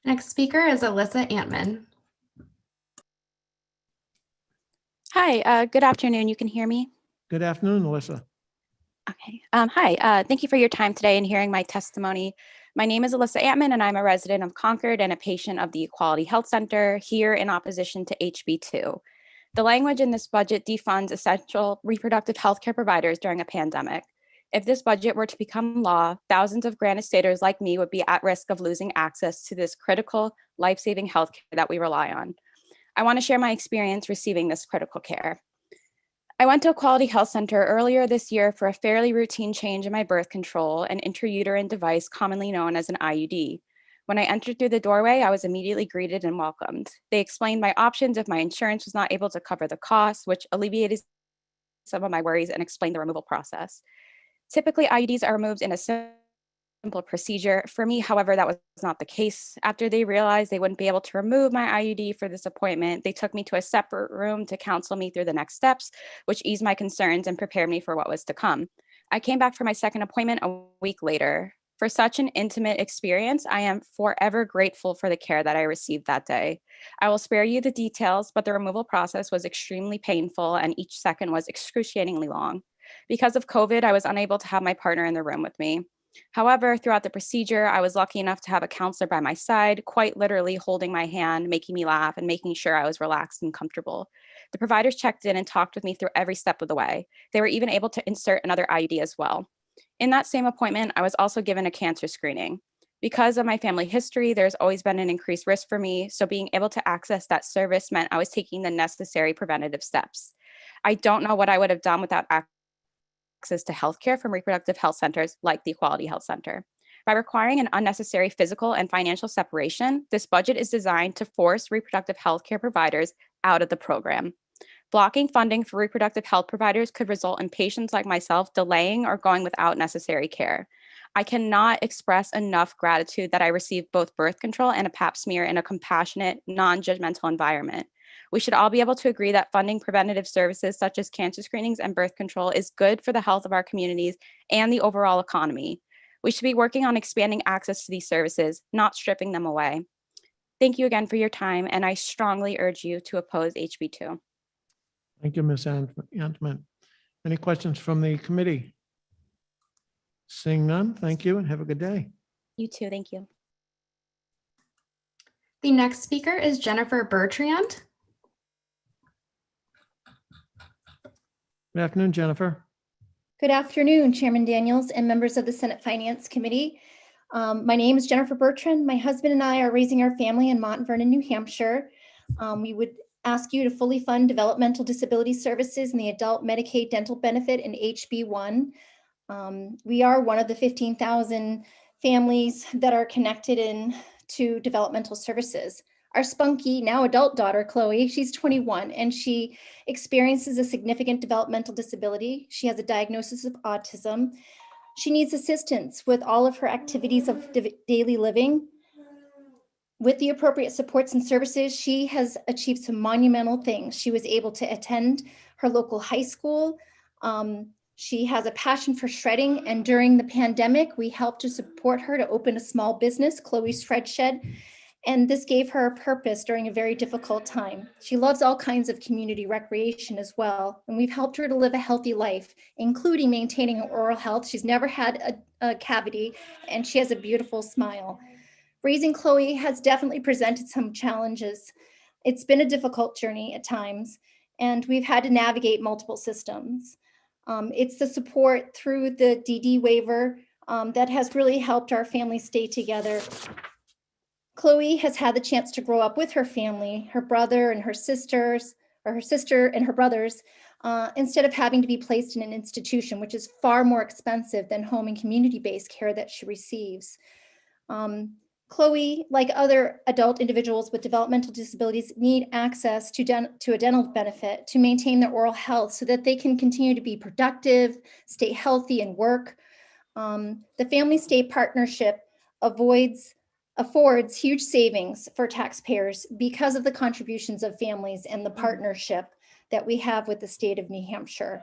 Next speaker is Alyssa Antman. Hi, good afternoon. You can hear me? Good afternoon, Alyssa. Okay. Hi, thank you for your time today and hearing my testimony. My name is Alyssa Antman, and I'm a resident of Concord and a patient of the Equality Health Center here in opposition to HB2. The language in this budget defunds essential reproductive health care providers during a pandemic. If this budget were to become law, thousands of Granite Staters like me would be at risk of losing access to this critical, life-saving health care that we rely on. I want to share my experience receiving this critical care. I went to a Quality Health Center earlier this year for a fairly routine change in my birth control, an intrauterine device commonly known as an IUD. When I entered through the doorway, I was immediately greeted and welcomed. They explained my options if my insurance was not able to cover the cost, which alleviated some of my worries, and explained the removal process. Typically, IUDs are removed in a simple procedure. For me, however, that was not the case. After they realized they wouldn't be able to remove my IUD for this appointment, they took me to a separate room to counsel me through the next steps, which eased my concerns and prepared me for what was to come. I came back for my second appointment a week later. For such an intimate experience, I am forever grateful for the care that I received that day. I will spare you the details, but the removal process was extremely painful and each second was excruciatingly long. Because of COVID, I was unable to have my partner in the room with me. However, throughout the procedure, I was lucky enough to have a counselor by my side, quite literally holding my hand, making me laugh, and making sure I was relaxed and comfortable. The providers checked in and talked with me through every step of the way. They were even able to insert another IUD as well. In that same appointment, I was also given a cancer screening. Because of my family history, there's always been an increased risk for me, so being able to access that service meant I was taking the necessary preventative steps. I don't know what I would have done without access to healthcare from reproductive health centers like the Equality Health Center. By requiring an unnecessary physical and financial separation, this budget is designed to force reproductive healthcare providers out of the program. Blocking funding for reproductive health providers could result in patients like myself delaying or going without necessary care. I cannot express enough gratitude that I received both birth control and a pap smear in a compassionate, non-judgmental environment. We should all be able to agree that funding preventative services such as cancer screenings and birth control is good for the health of our communities and the overall economy. We should be working on expanding access to these services, not stripping them away. Thank you again for your time, and I strongly urge you to oppose HB 2. Thank you, Ms. Antman. Any questions from the committee? Seeing none, thank you and have a good day. You too, thank you. The next speaker is Jennifer Bertrand. Good afternoon, Jennifer. Good afternoon, Chairman Daniels and members of the Senate Finance Committee. My name is Jennifer Bertrand. My husband and I are raising our family in Mount Vernon, New Hampshire. We would ask you to fully fund developmental disability services and the adult Medicaid dental benefit in HB 1. We are one of the 15,000 families that are connected in to developmental services. Our spunky, now adult daughter, Chloe, she's 21, and she experiences a significant developmental disability. She has a diagnosis of autism. She needs assistance with all of her activities of daily living. With the appropriate supports and services, she has achieved some monumental things. She was able to attend her local high school. She has a passion for shredding, and during the pandemic, we helped to support her to open a small business, Chloe's Shred Shed, and this gave her a purpose during a very difficult time. She loves all kinds of community recreation as well, and we've helped her to live a healthy life, including maintaining her oral health. She's never had a cavity, and she has a beautiful smile. Raising Chloe has definitely presented some challenges. It's been a difficult journey at times, and we've had to navigate multiple systems. It's the support through the DD waiver that has really helped our family stay together. Chloe has had the chance to grow up with her family, her brother and her sisters, or her sister and her brothers, instead of having to be placed in an institution, which is far more expensive than home and community-based care that she receives. Chloe, like other adult individuals with developmental disabilities, need access to a dental benefit to maintain their oral health so that they can continue to be productive, stay healthy, and work. The Family State Partnership affords huge savings for taxpayers because of the contributions of families and the partnership that we have with the state of New Hampshire.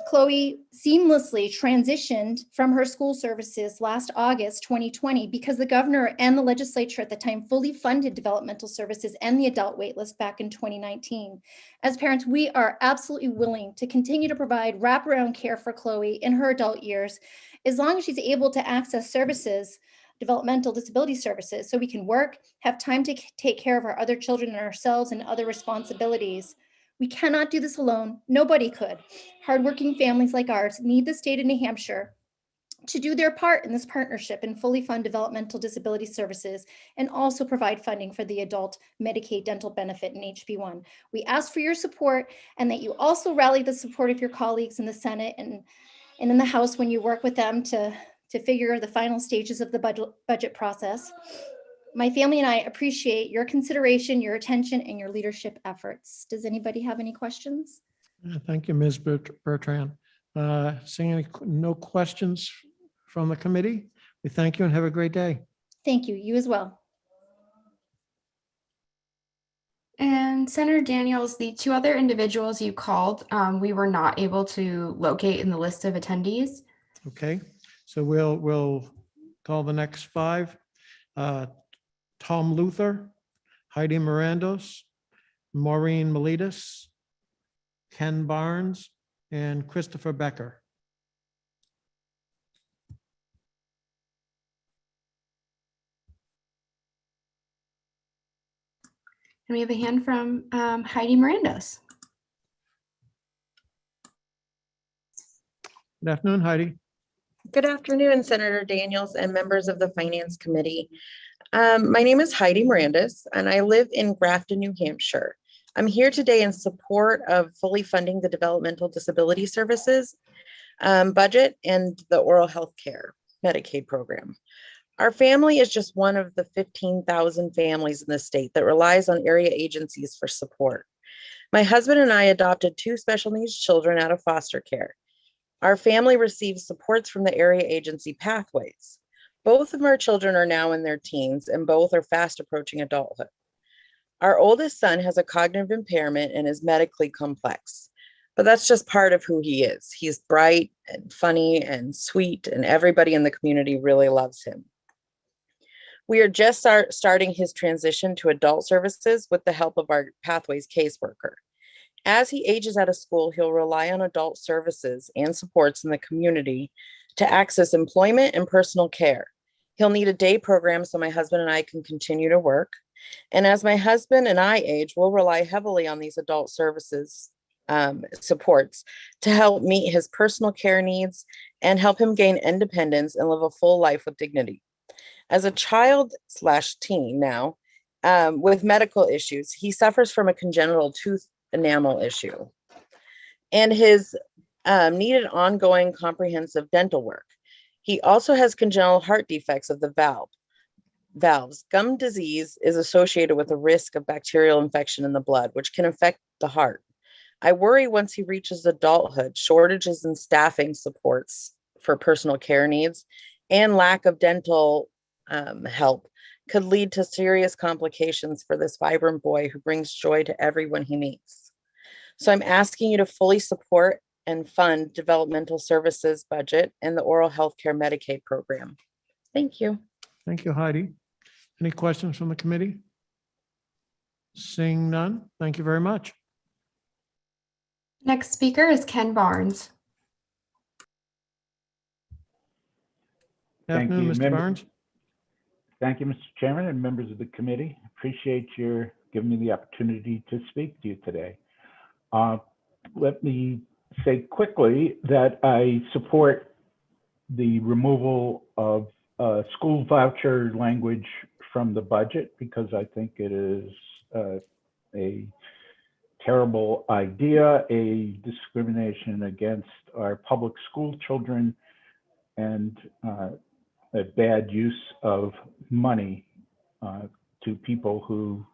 Chloe seamlessly transitioned from her school services last August 2020 because the governor and the legislature at the time fully funded developmental services and the adult waitlist back in 2019. As parents, we are absolutely willing to continue to provide wraparound care for Chloe in her adult years, as long as she's able to access services, developmental disability services, so we can work, have time to take care of our other children and ourselves and other responsibilities. We cannot do this alone. Nobody could. Hardworking families like ours need the state of New Hampshire to do their part in this partnership and fully fund developmental disability services and also provide funding for the adult Medicaid dental benefit in HB1. We ask for your support and that you also rally the support of your colleagues in the Senate and in the House when you work with them to figure the final stages of the budget process. My family and I appreciate your consideration, your attention, and your leadership efforts. Does anybody have any questions? Thank you, Ms. Bertrand. Seeing no questions from the committee, we thank you and have a great day. Thank you. You as well. And Senator Daniels, the two other individuals you called, we were not able to locate in the list of attendees. Okay, so we'll call the next five. Tom Luther, Heidi Mirandos, Maureen Miletus, Ken Barnes, and Christopher Becker. And we have a hand from Heidi Mirandos. Good afternoon, Heidi. Good afternoon, Senator Daniels and members of the Finance Committee. My name is Heidi Mirandos, and I live in Grafton, New Hampshire. I'm here today in support of fully funding the Developmental Disability Services budget and the Oral Health Care Medicaid program. Our family is just one of the 15,000 families in the state that relies on area agencies for support. My husband and I adopted 2 special needs children out of foster care. Our family receives supports from the area agency Pathways. Both of our children are now in their teens and both are fast approaching adulthood. Our oldest son has a cognitive impairment and is medically complex, but that's just part of who he is. He's bright and funny and sweet, and everybody in the community really loves him. We are just starting his transition to adult services with the help of our Pathways caseworker. As he ages out of school, he'll rely on adult services and supports in the community to access employment and personal care. He'll need a day program so my husband and I can continue to work. And as my husband and I age, we'll rely heavily on these adult services supports to help meet his personal care needs and help him gain independence and live a full life with dignity. As a child/teen now with medical issues, he suffers from a congenital tooth enamel issue and his needed ongoing comprehensive dental work. He also has congenital heart defects of the valves. Gum disease is associated with a risk of bacterial infection in the blood, which can affect the heart. I worry once he reaches adulthood, shortages in staffing supports for personal care needs and lack of dental help could lead to serious complications for this vibrant boy who brings joy to everyone he meets. So I'm asking you to fully support and fund developmental services budget and the oral health care Medicaid program. Thank you. Thank you, Heidi. Any questions from the committee? Seeing none, thank you very much. Next speaker is Ken Barnes. Good Thank afternoon, you, Mr. members. Barnes. Thank you, Mr. Chairman and members of the committee. Appreciate your giving me the opportunity to speak to you today. Let me say quickly that I support the removal of school voucher language from the budget because I think it is a terrible idea, a discrimination against our public school children, and a bad use of money to people who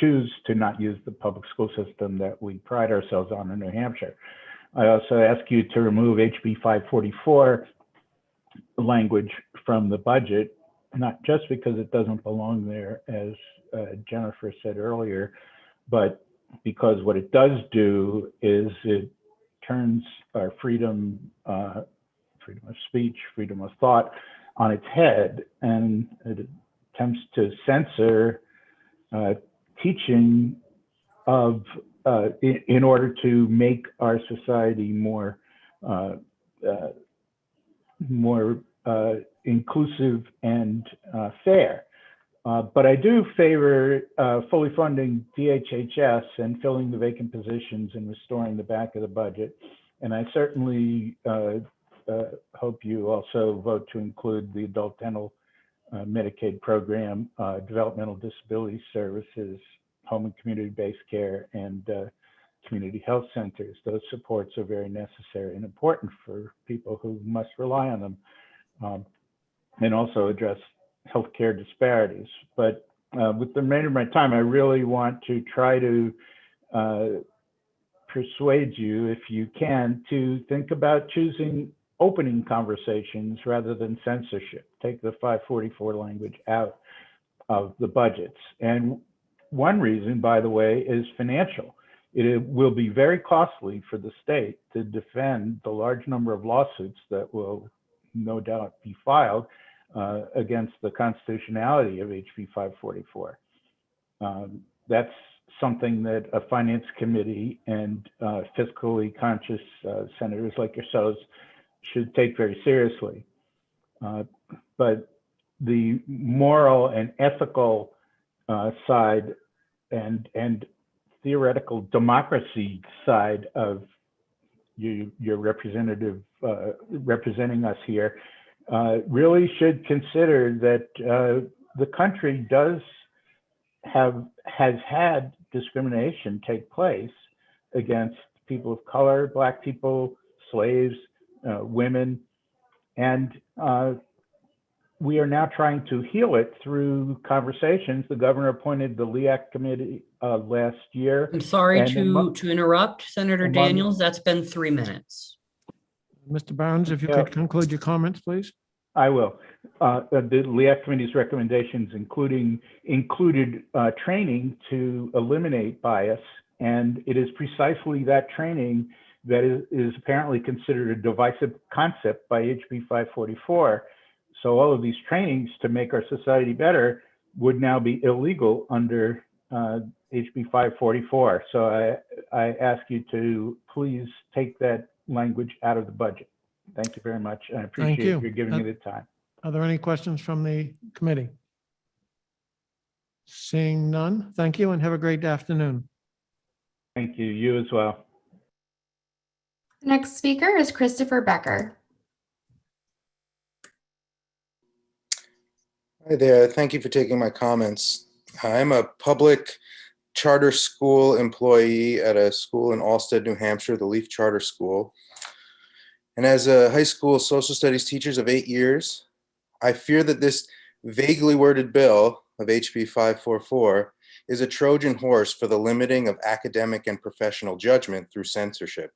choose to not use the public school system that we pride ourselves on in New Hampshire. I also ask you to remove HB 544 language from the budget, not just because it doesn't belong there, as Jennifer said earlier, but because what it does do is it turns our freedom of speech, freedom of thought on its head, and it attempts to censor teaching of in order to make our society more inclusive and fair. But I do favor fully funding DHHS and filling the vacant positions and restoring the back of the budget. And I certainly hope you also vote to include the adult dental Medicaid program, developmental disability services, home and community-based care, and community health centers. Those supports are very necessary and important for people who must rely on them, and also address healthcare disparities. But with the remainder of my time, I really want to try to persuade you, if you can, to think about choosing opening conversations rather than censorship. Take the 544 language out of the budgets. And one reason, by the way, is financial. It will be very costly for the state to defend the large number of lawsuits that will no doubt be filed against the constitutionality of HB 544. That's something that a finance committee and fiscally conscious senators like yourselves should take very seriously. But the moral and ethical side and theoretical democracy side of your representative representing us here really should consider that the country has had discrimination take place against people of color, Black people, slaves, women, and we are now trying to heal it through conversations. The governor appointed the LEAC committee last year. I'm sorry to interrupt, Senator Daniels. That's been 3 minutes. Mr. Barnes, if you could conclude your comments, please. I will. The LEAC committee's recommendations included training to eliminate bias, and it is precisely that training that is apparently considered a divisive concept by HB 544. So all of these trainings to make our society better would now be illegal under HB 544. So I ask you to please take that language out of the budget. Thank you very much. I appreciate you giving me the time. Are there any questions from the committee? Seeing none, thank you and have a great afternoon. Thank you. You as well. Next speaker is Christopher Becker. Hi there. Thank you for taking my comments. I'm a public charter school employee at a school in Alstead, New Hampshire, the Leaf Charter School. And as a high school social studies teacher of 8 years, I fear that this vaguely worded bill of HB 544 is a Trojan horse for the limiting of academic and professional judgment through censorship.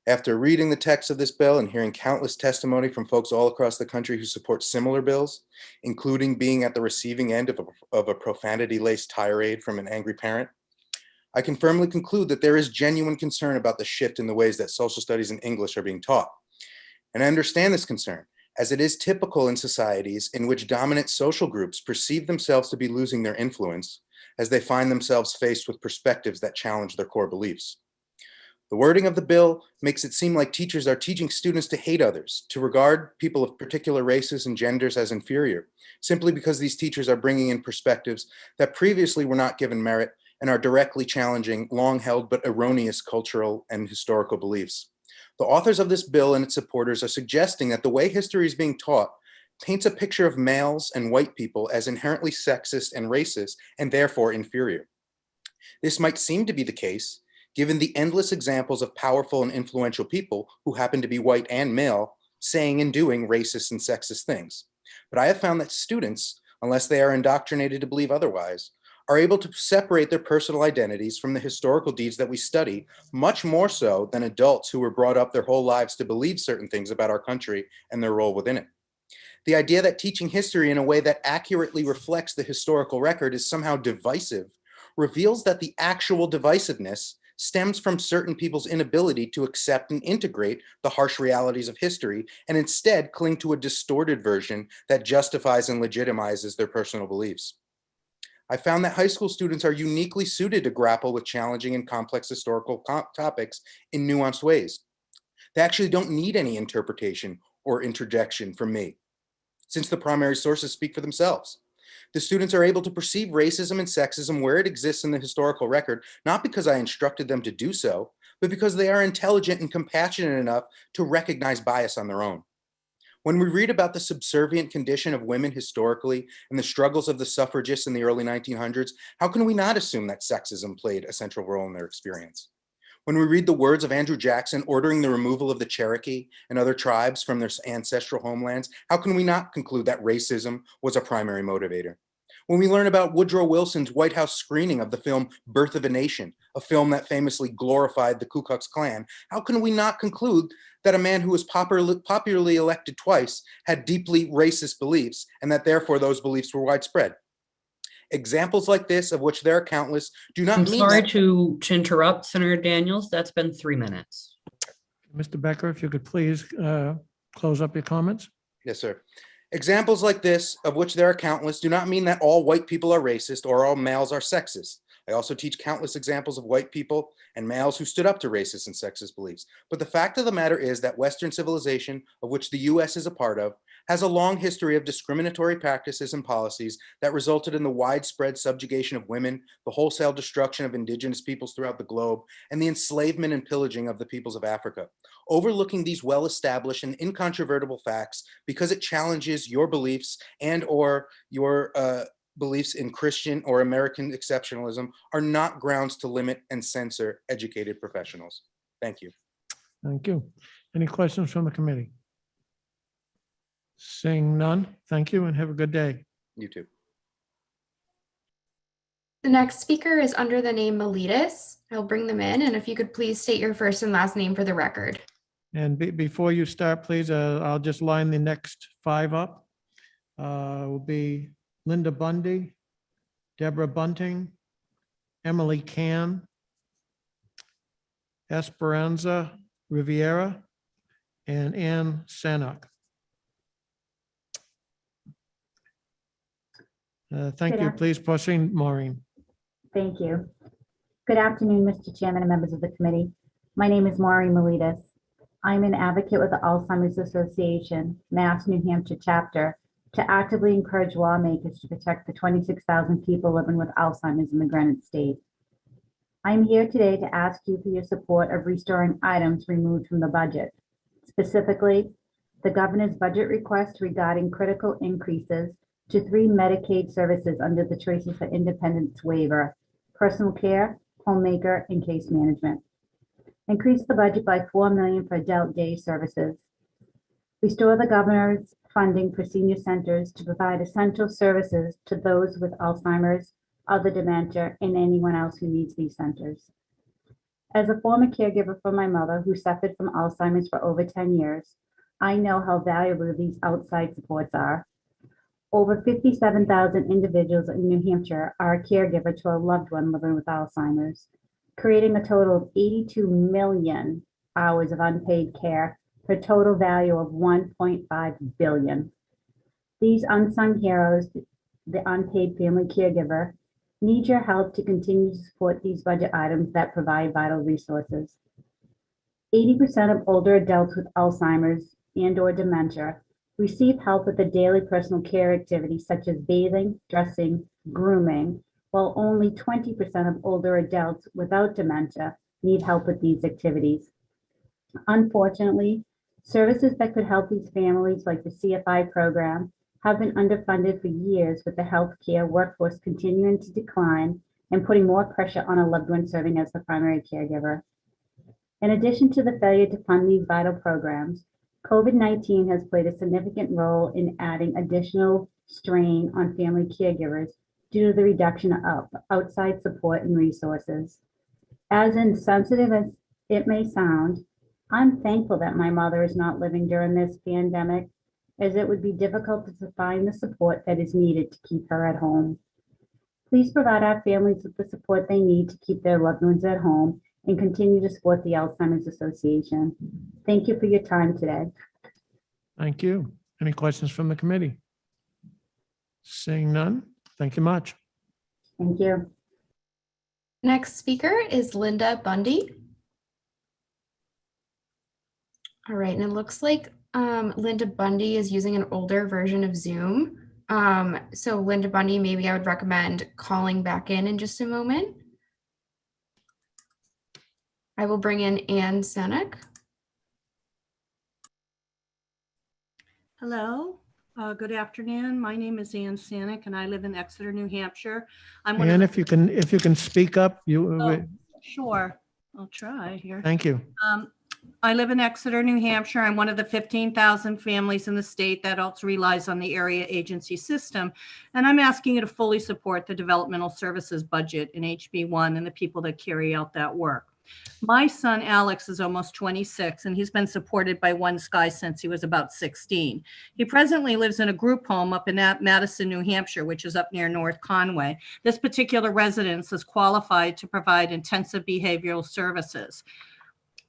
After reading the text of this bill and hearing countless testimony from folks all across the country who support similar bills, including being at the receiving end of a profanity-laced tirade from an angry parent, I can firmly conclude that there is genuine concern about the shift in the ways that social studies and English are being taught. And I understand this concern, as it is typical in societies in which dominant social groups perceive themselves to be losing their influence as they find themselves faced with perspectives that challenge their core beliefs. The wording of the bill makes it seem like teachers are teaching students to hate others, to regard people of particular races and genders as inferior, simply because these teachers are bringing in perspectives that previously were not given merit and are directly challenging long-held but erroneous cultural and historical beliefs. The authors of this bill and its supporters are suggesting that the way history is being taught paints a picture of males and white people as inherently sexist and racist and therefore inferior. This might seem to be the case, given the endless examples of powerful and influential people who happen to be white and male saying and doing racist and sexist things. But I have found that students, unless they are indoctrinated to believe otherwise, are able to separate their personal identities from the historical deeds that we study, much more so than adults who were brought up their whole lives to believe certain things about our country and their role within it. The idea that teaching history in a way that accurately reflects the historical record is somehow divisive reveals that the actual divisiveness stems from certain people's inability to accept and integrate the harsh realities of history and instead cling to a distorted version that justifies and legitimizes their personal beliefs. I found that high school students are uniquely suited to grapple with challenging and complex historical topics in nuanced ways. They actually don't need any interpretation or interjection from me, since the primary sources speak for themselves. The students are able to perceive racism and sexism where it exists in the historical record, not because I instructed them to do so, but because they are intelligent and compassionate enough to recognize bias on their own. When we read about the subservient condition of women historically and the struggles of the suffragists in the early 1900s, how can we not assume that sexism played a central role in their experience? When we read the words of Andrew Jackson ordering the removal of the Cherokee and other tribes from their ancestral homelands, how can we not conclude that racism was a primary motivator? When we learn about Woodrow Wilson's White House screening of the film Birth of a Nation, a film that famously glorified the Ku Klux Klan, how can we not conclude that a man who was popularly elected twice had deeply racist beliefs and that therefore those beliefs were widespread? Examples like this, of which there are countless, do not I'm mean sorry that- to interrupt, Senator Daniels. That's been 3 minutes. Mr. Becker, if you could please close up your comments. Yes, sir. Examples like this, of which there are countless, do not mean that all white people are racist or all males are sexist. I also teach countless examples of white people and males who stood up to racist and sexist beliefs. But the fact of the matter is that Western civilization, of which the US is a part of, has a long history of discriminatory practices and policies that resulted in the widespread subjugation of women, the wholesale destruction of indigenous peoples throughout the globe, and the enslavement and pillaging of the peoples of Africa. Overlooking these well-established and incontrovertible facts because it challenges your beliefs and or your beliefs in Christian or American exceptionalism are not grounds to limit and censor educated professionals. Thank you. Thank you. Any questions from the committee? Seeing none, thank you and have a good day. You too. The next speaker is under the name Miletus. I'll bring them in, and if you could please state your first and last name for the record. And before you start, please, I'll just line the next 5 up. Will be Linda Bundy, Deborah Bunting, Emily Can, Esperanza Riviera, and Ann Sanok. Thank Good you. af- Please proceed, Maureen. Thank you. Good afternoon, Mr. Chairman and members of the committee. My name is Maureen Miletus. I'm an advocate with the Alzheimer's Association, Mass New Hampshire chapter, to actively encourage lawmakers to protect the 26,000 people living with Alzheimer's in the Granite State. I'm here today to ask you for your support of restoring items removed from the budget. Specifically, the governor's budget request regarding critical increases to 3 Medicaid services under the Choices for Independence waiver: personal care, homemaker, and case management. Increase the budget by $4 million for adult day services. Restore the governor's funding for senior centers to provide essential services to those with Alzheimer's, other dementia, and anyone else who needs these centers. As a former caregiver for my mother who suffered from Alzheimer's for over 10 years, I know how valuable these outside supports are. Over 57,000 individuals in New Hampshire are a caregiver to a loved one living with Alzheimer's, creating a total of 82 million hours of unpaid care for a total value of $1.5 billion. These unsung heroes, the unpaid family caregiver, need your help to continue to support these budget items that provide vital resources. 80% of older adults with Alzheimer's and/or dementia receive help with the daily personal care activities such as bathing, dressing, grooming, while only 20% of older adults without dementia need help with these activities. Unfortunately, services that could help these families, like the CFI program, have been underfunded for years, with the healthcare workforce continuing to decline and putting more pressure on a loved one serving as the primary caregiver. In addition to the failure to fund these vital programs, COVID-19 has played a significant role in adding additional strain on family caregivers due to the reduction of outside support and resources. As insensitive as it may sound, I'm thankful that my mother is not living during this pandemic, as it would be difficult to find the support that is needed to keep her at home. Please provide our families with the support they need to keep their loved ones at home and continue to support the Alzheimer's Association. Thank you for your time today. Thank you. Any questions from the committee? Seeing none, thank you much. Thank you. Next speaker is Linda Bundy. All right, and it looks like Linda Bundy is using an older version of Zoom. So Linda Bundy, maybe I would recommend calling back in just a moment. I will bring in Ann Senek. Hello, good afternoon. My name is Ann Sanick and I live in Exeter, New Hampshire. I'm one of And the- if you can speak up, Oh, sure, I'll try here. thank you. I live in Exeter, New Hampshire. I'm one of the 15,000 families in the state that also relies on the area agency system. And I'm asking you to fully support the developmental services budget in HB1 and the people that carry out that work. My son Alex is almost 26 and he's been supported by One Sky since he was about 16. He presently lives in a group home up in Madison, New Hampshire, which is up near North Conway. This particular residence is qualified to provide intensive behavioral services.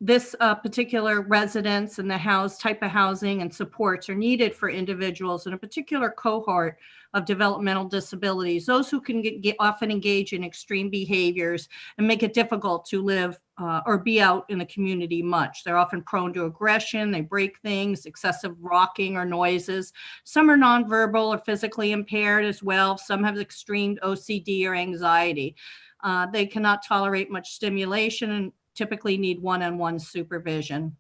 This particular residence and the type of housing and supports are needed for individuals in a particular cohort of developmental disabilities, those who can often engage in extreme behaviors and make it difficult to live or be out in the community much. They're often prone to aggression, they break things, excessive rocking or noises. Some are nonverbal or physically impaired as well. Some have extreme OCD or anxiety. They cannot tolerate much stimulation and typically need one-on-one supervision.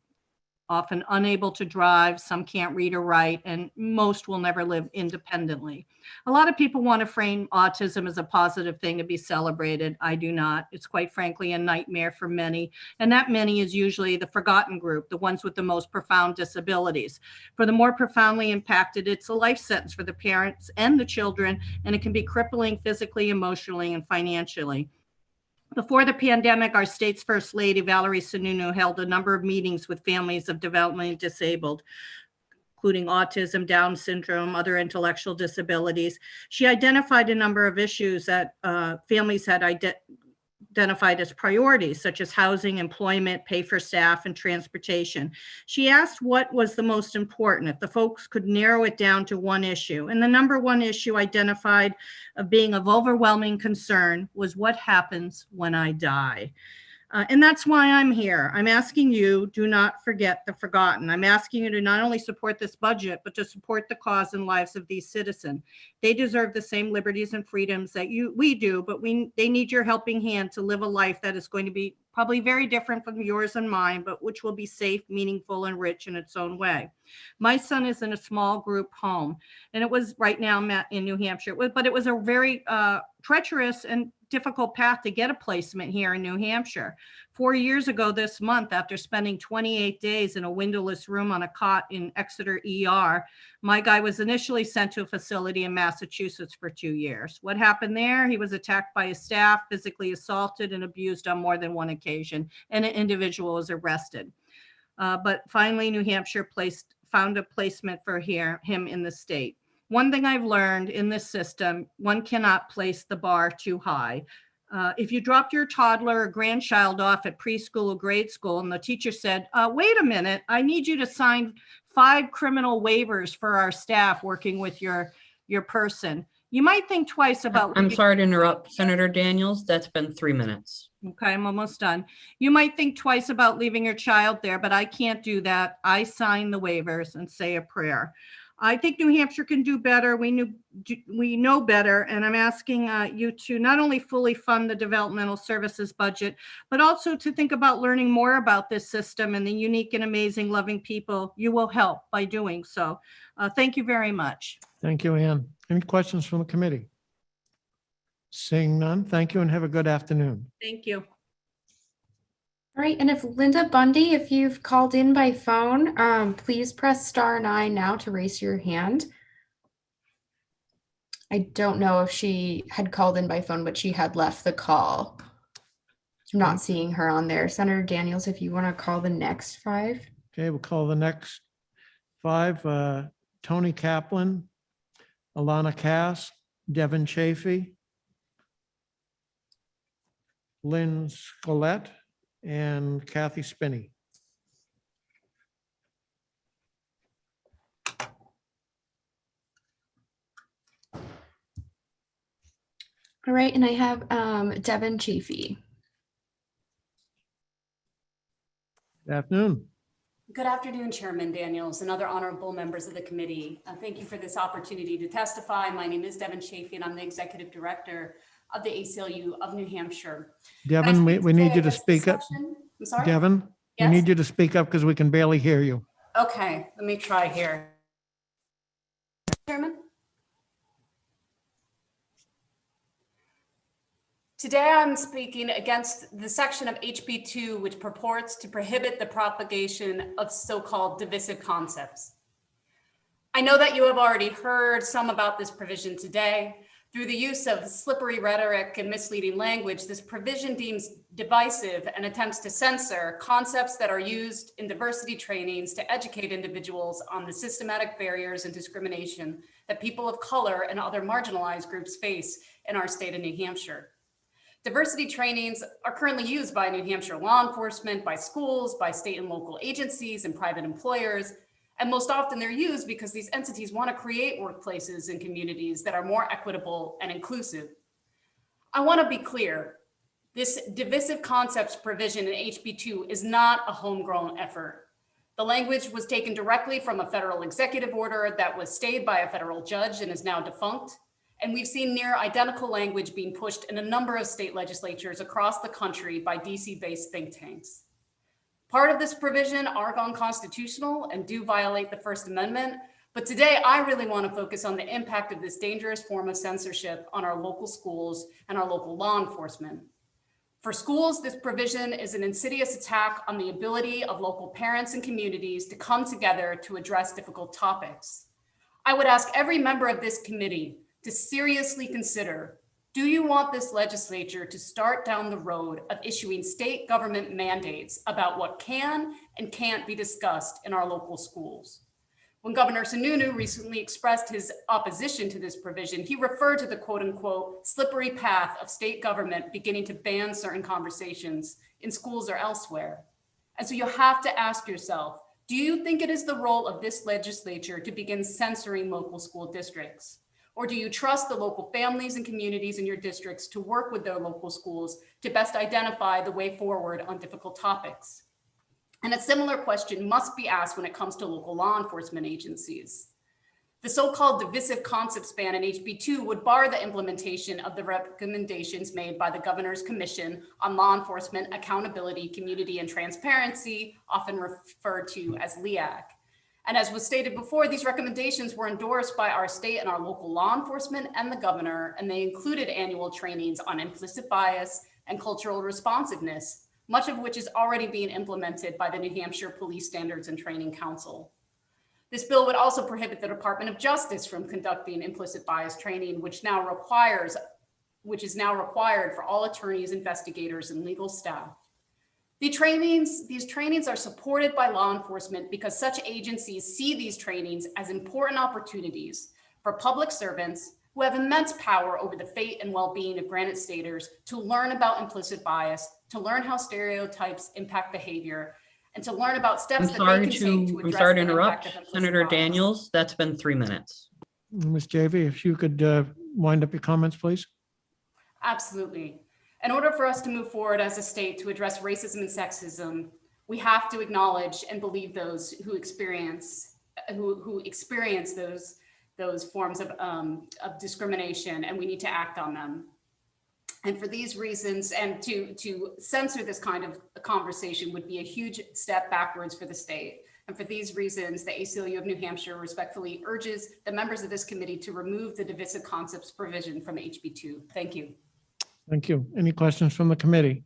Often unable to drive, some can't read or write, and most will never live independently. A lot of people want to frame autism as a positive thing to be celebrated. I do not. It's quite frankly a nightmare for many, and that many is usually the forgotten group, the ones with the most profound disabilities. For the more profoundly impacted, it's a life sentence for the parents and the children, and it can be crippling physically, emotionally, and financially. Before the pandemic, our state's First Lady, Valerie Sununu, held a number of meetings with families of developmentally disabled, including autism, Down syndrome, other intellectual disabilities. She identified a number of issues that families had identified as priorities, such as housing, employment, pay for staff, and transportation. She asked what was the most important, if the folks could narrow it down to one issue. And the number one issue identified of being of overwhelming concern was what happens when I die. And that's why I'm here. I'm asking you, do not forget the forgotten. I'm asking you to not only support this budget, but to support the cause and lives of these citizens. They deserve the same liberties and freedoms that we do, but they need your helping hand to live a life that is going to be probably very different from yours and mine, but which will be safe, meaningful, and rich in its own way. My son is in a small group home, and it was right now in New Hampshire, but it was a very treacherous and difficult path to get a placement here in New Hampshire. 4 years ago this month, after spending 28 days in a windowless room on a cot in Exeter ER, my guy was initially sent to a facility in Massachusetts for 2 years. What happened there? He was attacked by his staff, physically assaulted and abused on more than one occasion, and an individual was arrested. But finally, New Hampshire found a placement for him in the state. One thing I've learned in this system, one cannot place the bar too high. If you dropped your toddler or grandchild off at preschool or grade school and the teacher said, wait a minute, I need you to sign 5 criminal waivers for our staff working with your person, you might think twice about. I'm sorry to interrupt, Senator Daniels. That's been 3 minutes. Okay, I'm almost done. You might think twice about leaving your child there, but I can't do that. I sign the waivers and say a prayer. I think New Hampshire can do better. We know better, and I'm asking you to not only fully fund the developmental services budget, but also to think about learning more about this system and the unique and amazing loving people you will help by doing so. Thank you very much. Thank you, Ann. Any questions from the committee? Seeing none, thank you and have a good afternoon. Thank you. All right, and if Linda Bundy, if you've called in by phone, please press *9 now to raise your hand. I don't know if she had called in by phone, but she had left the call. I'm not seeing her on there. Senator Daniels, if you want to call the next 5. Okay, we'll call the next 5. Tony Kaplan, Alana Cass, Devin Chafee, Lynn Scollett, and Kathy Spinney. All right, and I have Devin Chafee. Good afternoon. Good afternoon, Chairman Daniels and other honorable members of the committee. Thank you for this opportunity to testify. My name is Devin Chafee, and I'm the Executive Director of the ACLU of New Hampshire. Devin, we need you to speak up. I'm sorry? Devin, we Yes? need you to speak up because we can barely hear you. Okay, let me try here. Chairman? Today I'm speaking against the section of HB 2 which purports to prohibit the propagation of so-called divisive concepts. I know that you have already heard some about this provision today. Through the use of slippery rhetoric and misleading language, this provision deems divisive and attempts to censor concepts that are used in diversity trainings to educate individuals on the systematic barriers and discrimination that people of color and other marginalized groups face in our state of New Hampshire. Diversity trainings are currently used by New Hampshire law enforcement, by schools, by state and local agencies and private employers. And most often they're used because these entities want to create workplaces and communities that are more equitable and inclusive. I want to be clear, this divisive concepts provision in HB 2 is not a homegrown effort. The language was taken directly from a federal executive order that was stayed by a federal judge and is now defunct. And we've seen near identical language being pushed in a number of state legislatures across the country by DC-based think tanks. Part of this provision are unconstitutional and do violate the First Amendment, but today I really want to focus on the impact of this dangerous form of censorship on our local schools and our local law enforcement. For schools, this provision is an insidious attack on the ability of local parents and communities to come together to address difficult topics. I would ask every member of this committee to seriously consider, do you want this legislature to start down the road of issuing state government mandates about what can and can't be discussed in our local schools? When Governor Sununu recently expressed his opposition to this provision, he referred to the quote unquote slippery path of state government beginning to ban certain conversations in schools or elsewhere. And so you have to ask yourself, do you think it is the role of this legislature to begin censoring local school districts? Or do you trust the local families and communities in your districts to work with their local schools to best identify the way forward on difficult topics? And a similar question must be asked when it comes to local law enforcement agencies. The so-called divisive concepts ban in HB 2 would bar the implementation of the recommendations made by the Governor's Commission on Law Enforcement Accountability, Community, and Transparency, often referred to as LEAC. And as was stated before, these recommendations were endorsed by our state and our local law enforcement and the governor, and they included annual trainings on implicit bias and cultural responsiveness, much of which is already being implemented by the New Hampshire Police Standards and Training Council. This bill would also prohibit the Department of Justice from conducting implicit bias training, which is now required for all attorneys, investigators, and legal staff. These trainings are supported by law enforcement because such agencies see these trainings as important opportunities for public servants who have immense power over the fate and well-being of Granite Staters to learn about implicit bias, to learn how stereotypes impact behavior, and to learn about steps that they can take to I'm address sorry to the impact interrupt, of implicit Senator bias. Daniels, that's been 3 minutes. Ms. Javy, if you could wind up your comments, please. Absolutely. In order for us to move forward as a state to address racism and sexism, we have to acknowledge and believe those who experience those forms of discrimination, and we need to act on them. And for these reasons, and to censor this kind of conversation would be a huge step backwards for the state. And for these reasons, the ACLU of New Hampshire respectfully urges the members of this committee to remove the divisive concepts provision from HB 2. Thank you. Thank you. Any questions from the committee?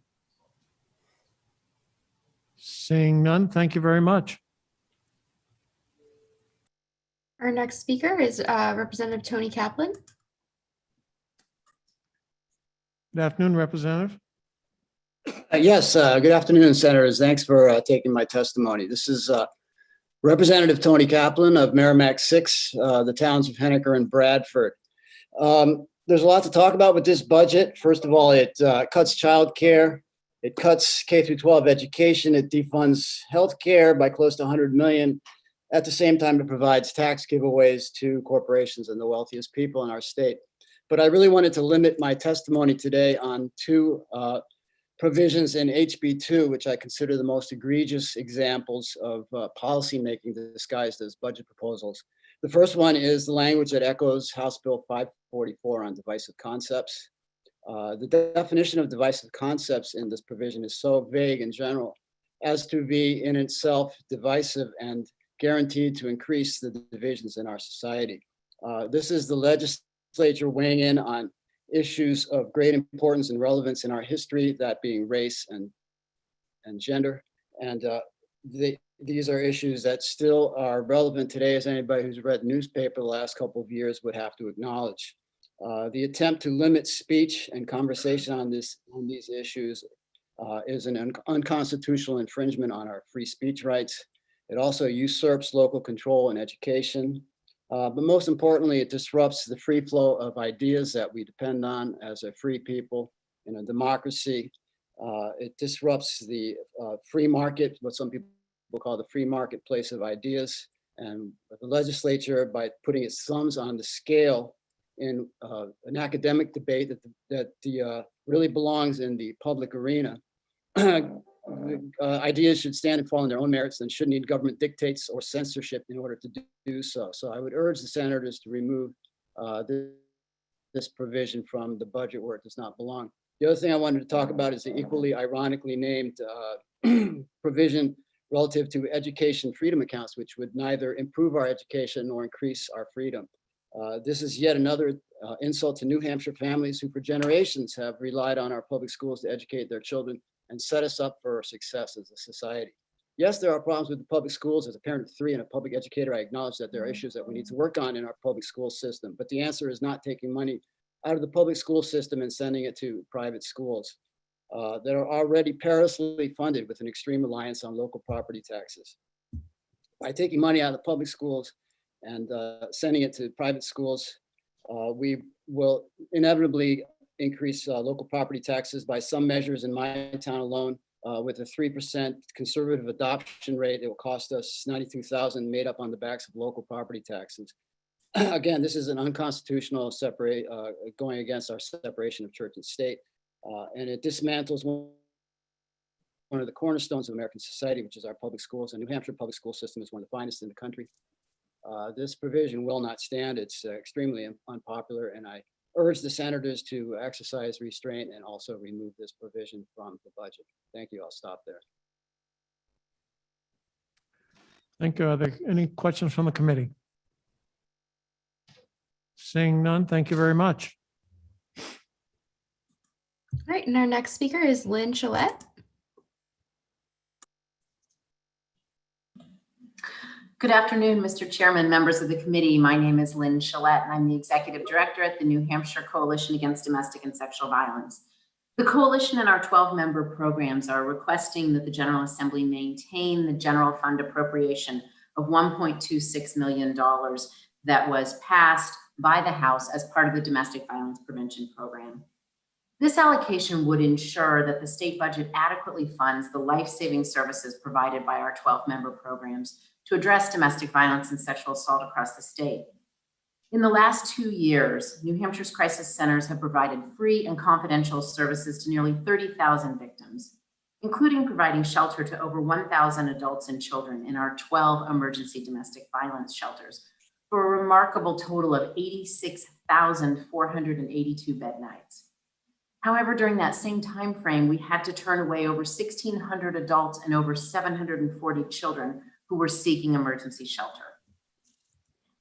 Seeing none, thank you very much. Our next speaker is Representative Tony Kaplan. Good afternoon, Representative. Yes, good afternoon, Senators. Thanks for taking my testimony. This is Representative Tony Kaplan of Merrimack 6, the towns of Henniker and Bradford. There's a lot to talk about with this budget. First of all, it cuts childcare, it cuts K through 12 education, it defunds healthcare by close to $100 million. At the same time, it provides tax giveaways to corporations and the wealthiest people in our state. But I really wanted to limit my testimony today on two provisions in HB2, which I consider the most egregious examples of policymaking disguised as budget proposals. The first one is the language that echoes House Bill 544 on divisive concepts. The definition of divisive concepts in this provision is so vague in general as to be in itself divisive and guaranteed to increase the divisions in our society. This is the legislature weighing in on issues of great importance and relevance in our history, that being race and gender. And these are issues that still are relevant today, as anybody who's read the newspaper the last couple of years would have to acknowledge. The attempt to limit speech and conversation on these issues is an unconstitutional infringement on our free speech rights. It also usurps local control in education. But most importantly, it disrupts the free flow of ideas that we depend on as a free people in a democracy. It disrupts the free market, what some people call the free marketplace of ideas. And the legislature, by putting its thumbs on the scale in an academic debate that really belongs in the public arena, ideas should stand and fall on their own merits and shouldn't need government dictates or censorship in order to do so. So I would urge the senators to remove this provision from the budget where it does not belong. The other thing I wanted to talk about is the equally ironically named provision relative to education freedom accounts, which would neither improve our education nor increase our freedom. This is yet another insult to New Hampshire families who for generations have relied on our public schools to educate their children and set us up for success as a society. Yes, there are problems with the public schools. As a parent of 3 and a public educator, I acknowledge that there are issues that we need to work on in our public school system, but the answer is not taking money out of the public school system and sending it to private schools that are already perilously funded with an extreme reliance on local property taxes. By taking money out of the public schools and sending it to private schools, we will inevitably increase local property taxes. By some measures in my town alone, with a 3% conservative adoption rate, it will cost us $92,000 made up on the backs of local property taxes. Again, this is an unconstitutional going against our separation of church and state, and it dismantles one of the cornerstones of American society, which is our public schools. And New Hampshire public school system is one of the finest in the country. This provision will not stand. It's extremely unpopular, and I urge the senators to exercise restraint and also remove this provision from the budget. Thank you. I'll stop there. Thank you. Are there any questions from the committee? Seeing none, thank you very much. All right, and our next speaker is Lynn Cholette. Good afternoon, Mr. Chairman, members of the committee. My name is Lynn Cholette, and I'm the Executive Director at the New Hampshire Coalition Against Domestic and Sexual Violence. The coalition and our 12-member programs are requesting that the General Assembly maintain the general fund appropriation of $1.26 million that was passed by the House as part of the Domestic Violence Prevention Program. This allocation would ensure that the state budget adequately funds the life-saving services provided by our 12-member programs to address domestic violence and sexual assault across the state. In the last 2 years, New Hampshire's crisis centers have provided free and confidential services to nearly 30,000 victims, including providing shelter to over 1,000 adults and children in our 12 emergency domestic violence shelters for a remarkable total of 86,482 bed nights. However, during that same time frame, we had to turn away over 1,600 adults and over 740 children who were seeking emergency shelter.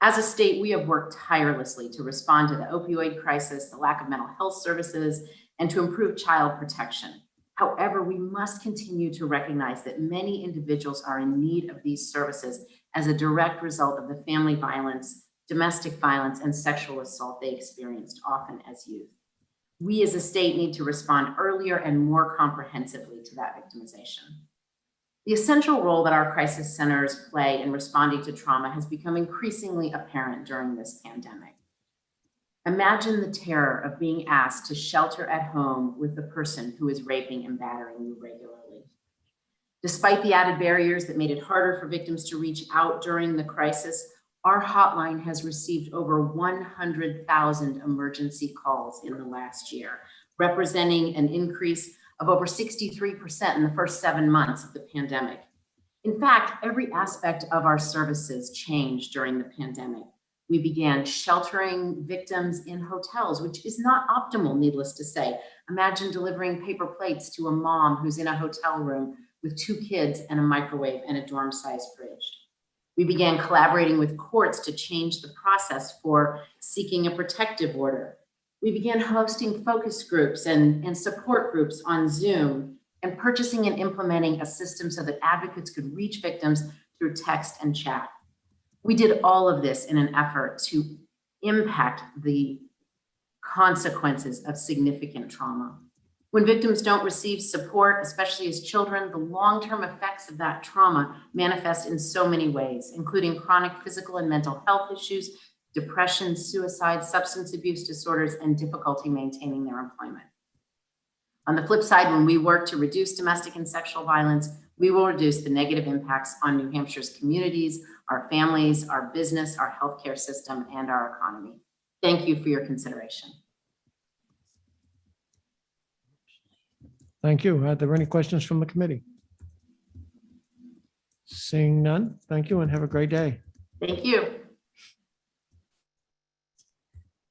As a state, we have worked tirelessly to respond to the opioid crisis, the lack of mental health services, and to improve child protection. However, we must continue to recognize that many individuals are in need of these services as a direct result of the family violence, domestic violence, and sexual assault they experienced, often as youth. We as a state need to respond earlier and more comprehensively to that victimization. The essential role that our crisis centers play in responding to trauma has become increasingly apparent during this pandemic. Imagine the terror of being asked to shelter at home with the person who is raping and battering you regularly. Despite the added barriers that made it harder for victims to reach out during the crisis, our hotline has received over 100,000 emergency calls in the last year, representing an increase of over 63% in the first 7 months of the pandemic. In fact, every aspect of our services changed during the pandemic. We began sheltering victims in hotels, which is not optimal, needless to say. Imagine delivering paper plates to a mom who's in a hotel room with 2 kids and a microwave and a dorm-sized fridge. We began collaborating with courts to change the process for seeking a protective order. We began hosting focus groups and support groups on Zoom and purchasing and implementing a system so that advocates could reach victims through text and chat. We did all of this in an effort to impact the consequences of significant trauma. When victims don't receive support, especially as children, the long-term effects of that trauma manifest in so many ways, including chronic physical and mental health issues, depression, suicide, substance abuse disorders, and difficulty maintaining their employment. On the flip side, when we work to reduce domestic and sexual violence, we will reduce the negative impacts on New Hampshire's communities, our families, our business, our healthcare system, and our economy. Thank you for your consideration. Thank you. Are there any questions from the committee? Seeing none, thank you and have a great day. Thank you.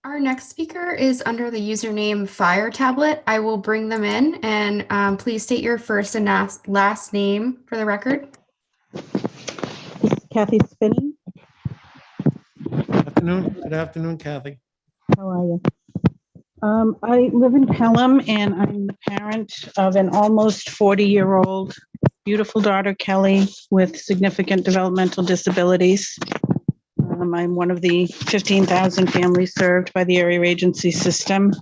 Our next speaker is under the username Fire Tablet. I will bring them in and please state your first and last name for the record. Kathy Spinney. Good afternoon, Kathy. How are you? I live in Pelham and I'm the parent of an almost 40-year-old beautiful daughter, Kelly, with significant developmental disabilities. I'm one of the 15,000 families served by the area agency system.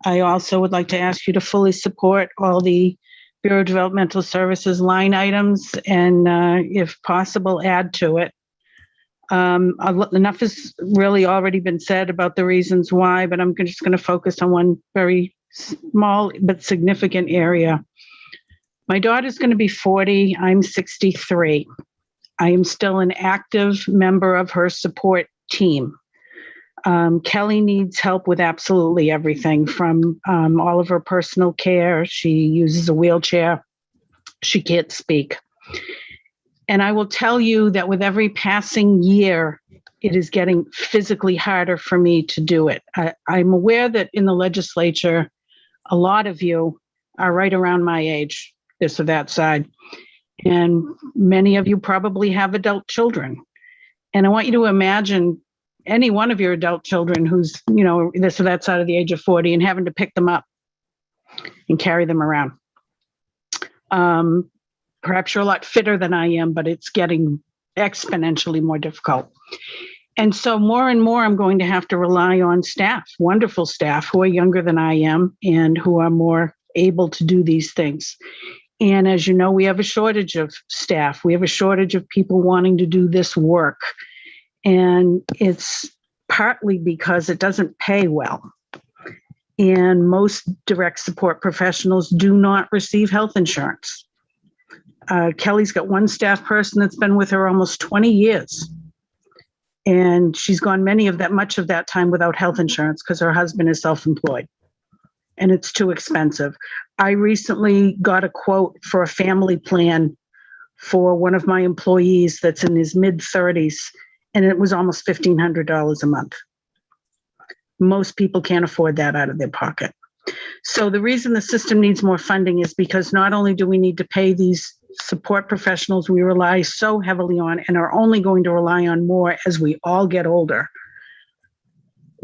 I also would like to ask you to fully support all the Bureau of Developmental Services line items and if possible, add to it. Enough has really already been said about the reasons why, but I'm just going to focus on one very small but significant area. My daughter's going to be 40. I'm 63. I am still an active member of her support team. Kelly needs help with absolutely everything from all of her personal care. She uses a wheelchair. She can't speak. And I will tell you that with every passing year, it is getting physically harder for me to do it. I'm aware that in the legislature, a lot of you are right around my age, this or that side. And many of you probably have adult children. And I want you to imagine any one of your adult children who's, this or that side of the age of 40 and having to pick them up and carry them around. Perhaps you're a lot fitter than I am, but it's getting exponentially more difficult. And so more and more, I'm going to have to rely on staff, wonderful staff who are younger than I am and who are more able to do these things. And as you know, we have a shortage of staff. We have a shortage of people wanting to do this work. And it's partly because it doesn't pay well. And most direct support professionals do not receive health insurance. Kelly's got one staff person that's been with her almost 20 years. And she's gone much of that time without health insurance because her husband is self-employed. And it's too expensive. I recently got a quote for a family plan for one of my employees that's in his mid-30s, and it was almost $1,500 a month. Most people can't afford that out of their pocket. So the reason the system needs more funding is because not only do we need to pay these support professionals we rely so heavily on and are only going to rely on more as we all get older,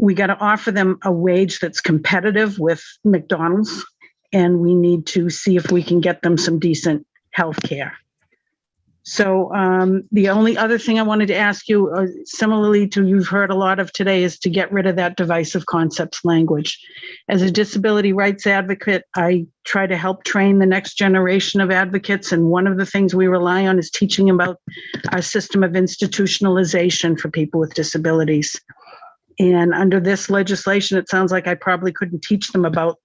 we got to offer them a wage that's competitive with McDonald's, and we need to see if we can get them some decent health care. So the only other thing I wanted to ask you, similarly to you've heard a lot of today, is to get rid of that divisive concepts language. As a disability rights advocate, I try to help train the next generation of advocates. And one of the things we rely on is teaching about our system of institutionalization for people with disabilities. And under this legislation, it sounds like I probably couldn't teach them about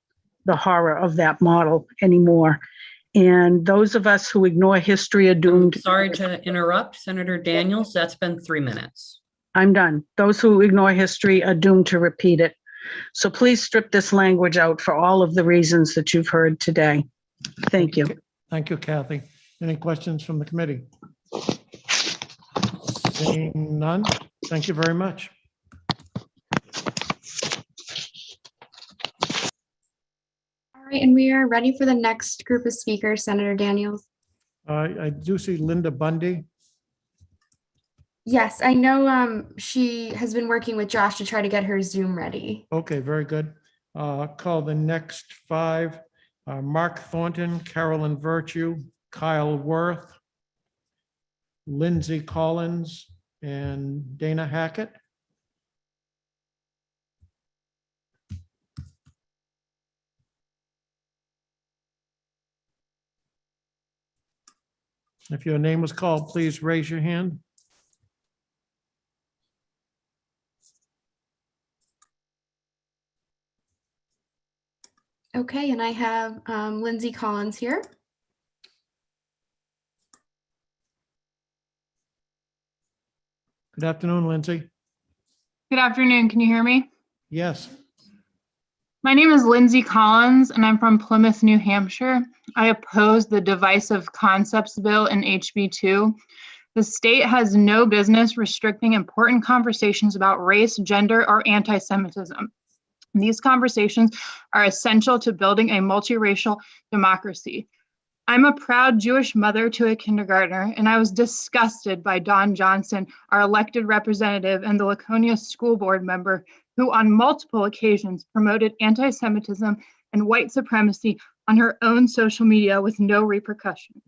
the horror of that model anymore. And those of us who ignore history are doomed. Sorry to interrupt, Senator Daniels. That's been 3 minutes. I'm done. Those who ignore history are doomed to repeat it. So please strip this language out for all of the reasons that you've heard today. Thank you. Thank you, Kathy. Any questions from the committee? Seeing none, thank you very much. All right, and we are ready for the next group of speakers, Senator Daniels. I do see Linda Bundy. Yes, I know she has been working with Josh to try to get her Zoom ready. Okay, very good. Call the next five. Mark Thornton, Carolyn Virtue, Kyle Worth, Lindsay Collins, and Dana Hackett. If your name was called, please raise your hand. Okay, and I have Lindsay Collins here. Good afternoon, Lindsay. Good afternoon. Can you hear me? Yes. My name is Lindsay Collins, and I'm from Plymouth, New Hampshire. I oppose the Divisive Concepts Bill in HB2. The state has no business restricting important conversations about race, gender, or anti-Semitism. These conversations are essential to building a multiracial democracy. I'm a proud Jewish mother to a kindergartner, and I was disgusted by Dawn Johnson, our elected representative and the Laconia School Board member, who on multiple occasions promoted anti-Semitism and white supremacy on her own social media with no repercussion.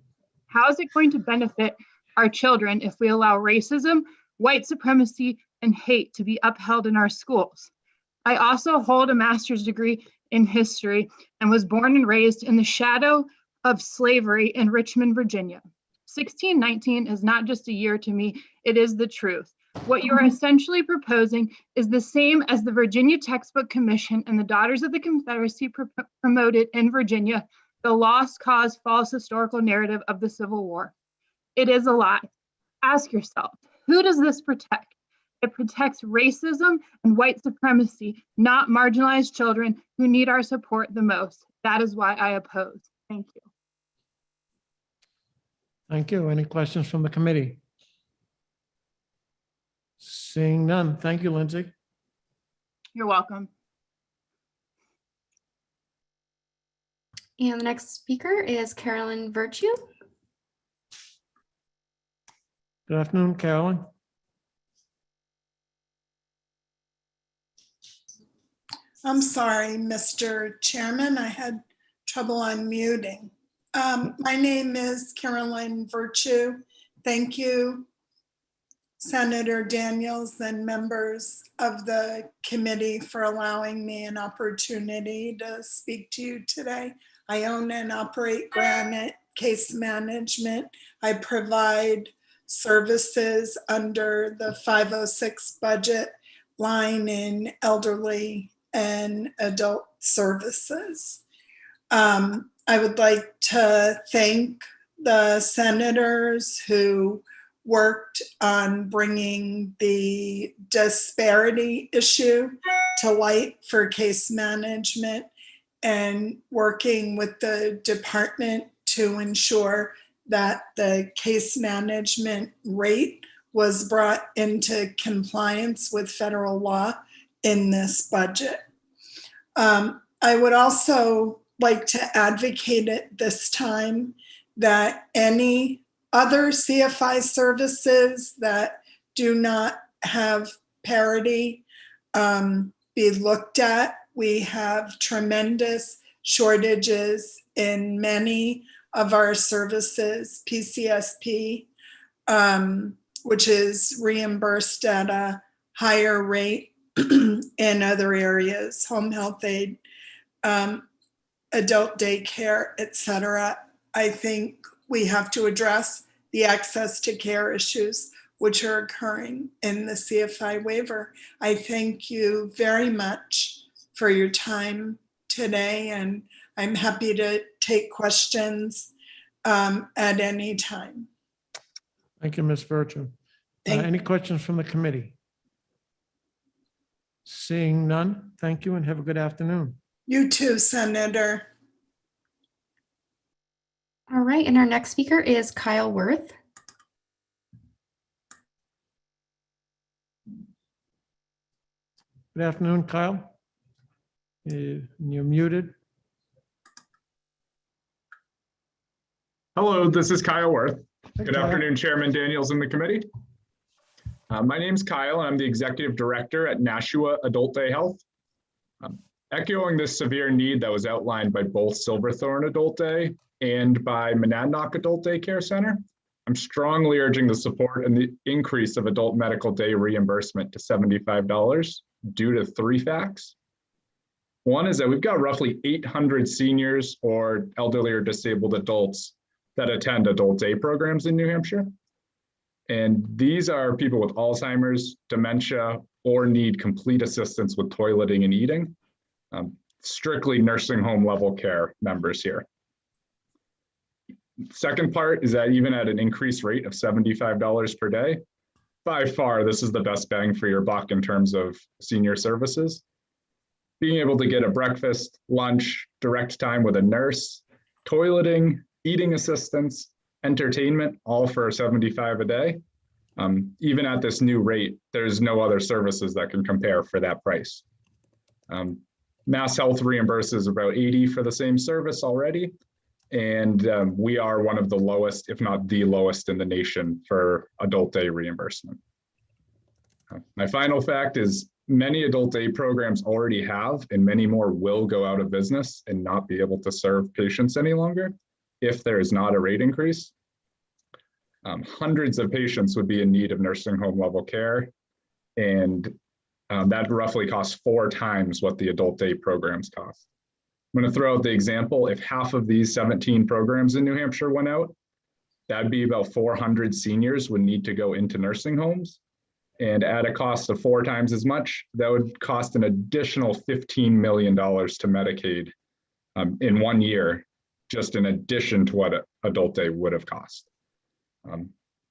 How is it going to benefit our children if we allow racism, white supremacy, and hate to be upheld in our schools? I also hold a master's degree in history and was born and raised in the shadow of slavery in Richmond, Virginia. 1619 is not just a year to me, it is the truth. What you are essentially proposing is the same as the Virginia Textbook Commission and the Daughters of the Confederacy promoted in Virginia, the lost cause false historical narrative of the Civil War. It is a lie. Ask yourself, who does this protect? It protects racism and white supremacy, not marginalized children who need our support the most. That is why I oppose. Thank you. Thank you. Any questions from the committee? Seeing none. Thank you, Lindsay. You're welcome. And the next speaker is Carolyn Virtue. Good afternoon, Carolyn. I'm sorry, Mr. Chairman, I had trouble unmuting. My name is Carolyn Virtue. Thank you, Senator Daniels and members of the committee for allowing me an opportunity to speak to you today. I own and operate Granite Case Management. I provide services under the 506 budget line in elderly and adult services. I would like to thank the senators who worked on bringing the disparity issue to light for case management and working with the department to ensure that the case management rate was brought into compliance with federal law in this budget. I would also like to advocate at this time that any other CFI services that do not have parity be looked at. We have tremendous shortages in many of our services, PCSP, which is reimbursed at a higher rate in other areas, home health aid, adult daycare, et cetera. I think we have to address the access to care issues which are occurring in the CFI waiver. I thank you very much for your time today, and I'm happy to take questions at any time. Thank you, Ms. Virtue. Any questions from the committee? Seeing none, thank you and have a good afternoon. You too, Senator. All right, and our next speaker is Kyle Worth. Good afternoon, Kyle. You're muted. Hello, this is Kyle Worth. Hey, Good Kyle. afternoon, Chairman Daniels and the committee. My name's Kyle, and I'm the Executive Director at Nashua Adult Day Health. Echoing this severe need that was outlined by both Silverthorne Adult Day and by Monadnock Adult Day Care Center, I'm strongly urging the support and the increase of adult medical day reimbursement to $75 due to 3 facts. One is that we've got roughly 800 seniors or elderly or disabled adults that attend adult day programs in New Hampshire. And these are people with Alzheimer's, dementia, or need complete assistance with toileting and eating. Strictly nursing home level care members here. Second part is that even at an increased rate of $75 per day, by far, this is the best bang for your buck in terms of senior services. Being able to get a breakfast, lunch, direct time with a nurse, toileting, eating assistance, entertainment, all for $75 a day. Even at this new rate, there's no other services that can compare for that price. Mass Health reimburses about $80 for the same service already. And we are one of the lowest, if not the lowest in the nation for adult day reimbursement. My final fact is many adult day programs already have, and many more will go out of business and not be able to serve patients any longer if there is not a rate increase. Hundreds of patients would be in need of nursing home level care, and that roughly costs 4 times what the adult day programs cost. I'm going to throw out the example. If half of these 17 programs in New Hampshire went out, that'd be about 400 seniors would need to go into nursing homes. And at a cost of 4 times as much, that would cost an additional $15 million to Medicaid in 1 year, just in addition to what adult day would have cost.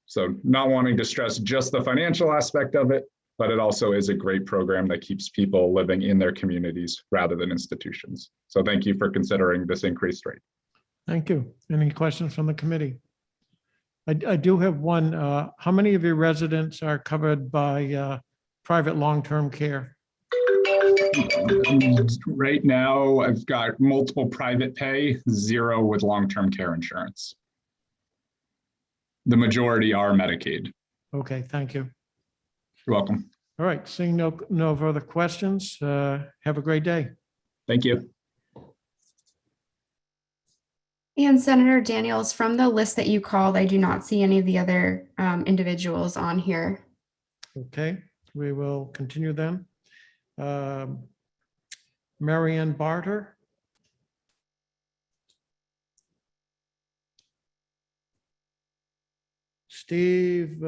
So not wanting to stress just the financial aspect of it, but it also is a great program that keeps people living in their communities rather than institutions. So thank you for considering this increased rate. Thank you. Any questions from the committee? I do have one. How many of your residents are covered by private long-term care? Right now, I've got multiple private pay, 0 with long-term care insurance. The majority are Medicaid. Okay, thank you. You're welcome. All right, seeing no further questions, have a great day. Thank you. And Senator Daniels, from the list that you called, I do not see any of the other individuals on here. Okay, we will continue then. Marianne Barter. Steve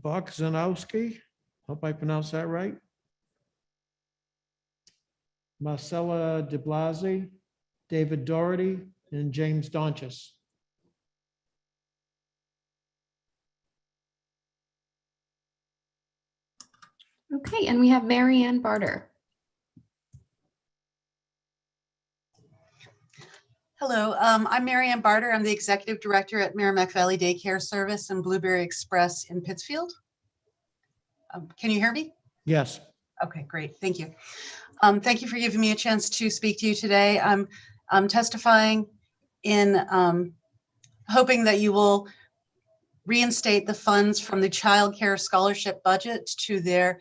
Bokzanowski, hope I pronounced that right. Marcella de Blasi, David Doherty, and James Donchis. Okay, and we have Marianne Barter. Hello, I'm Marianne Barter. I'm the Executive Director at Merrimack Valley Daycare Service and Blueberry Express in Pittsfield. Can you hear me? Yes. Okay, great. Thank you. Thank you for giving me a chance to speak to you today. I'm testifying in hoping that you will reinstate the funds from the Child Care Scholarship budget to their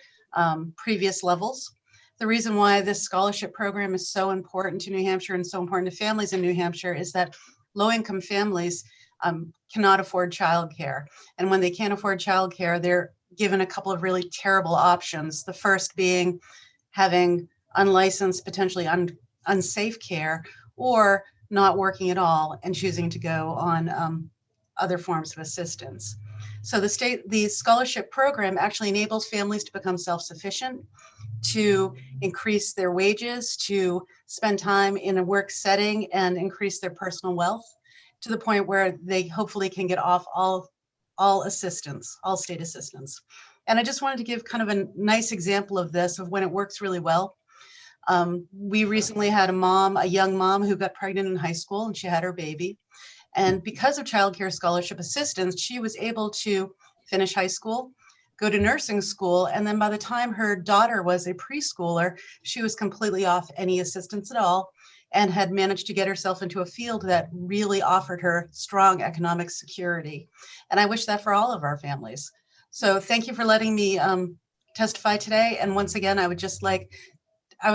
previous levels. The reason why this scholarship program is so important to New Hampshire and so important to families in New Hampshire is that low-income families cannot afford childcare. And when they can't afford childcare, they're given a couple of really terrible options. The first being having unlicensed, potentially unsafe care, or not working at all and choosing to go on other forms of assistance. So the scholarship program actually enables families to become self-sufficient, to increase their wages, to spend time in a work setting and increase their personal wealth to the point where they hopefully can get off all assistance, all state assistance. And I just wanted to give kind of a nice example of this, of when it works really well. We recently had a young mom who got pregnant in high school and she had her baby. And because of Child Care Scholarship Assistance, she was able to finish high school, go to nursing school, and then by the time her daughter was a preschooler, she was completely off any assistance at all and had managed to get herself into a field that really offered her strong economic security. And I wish that for all of our families. So thank you for letting me testify today. And once again, I would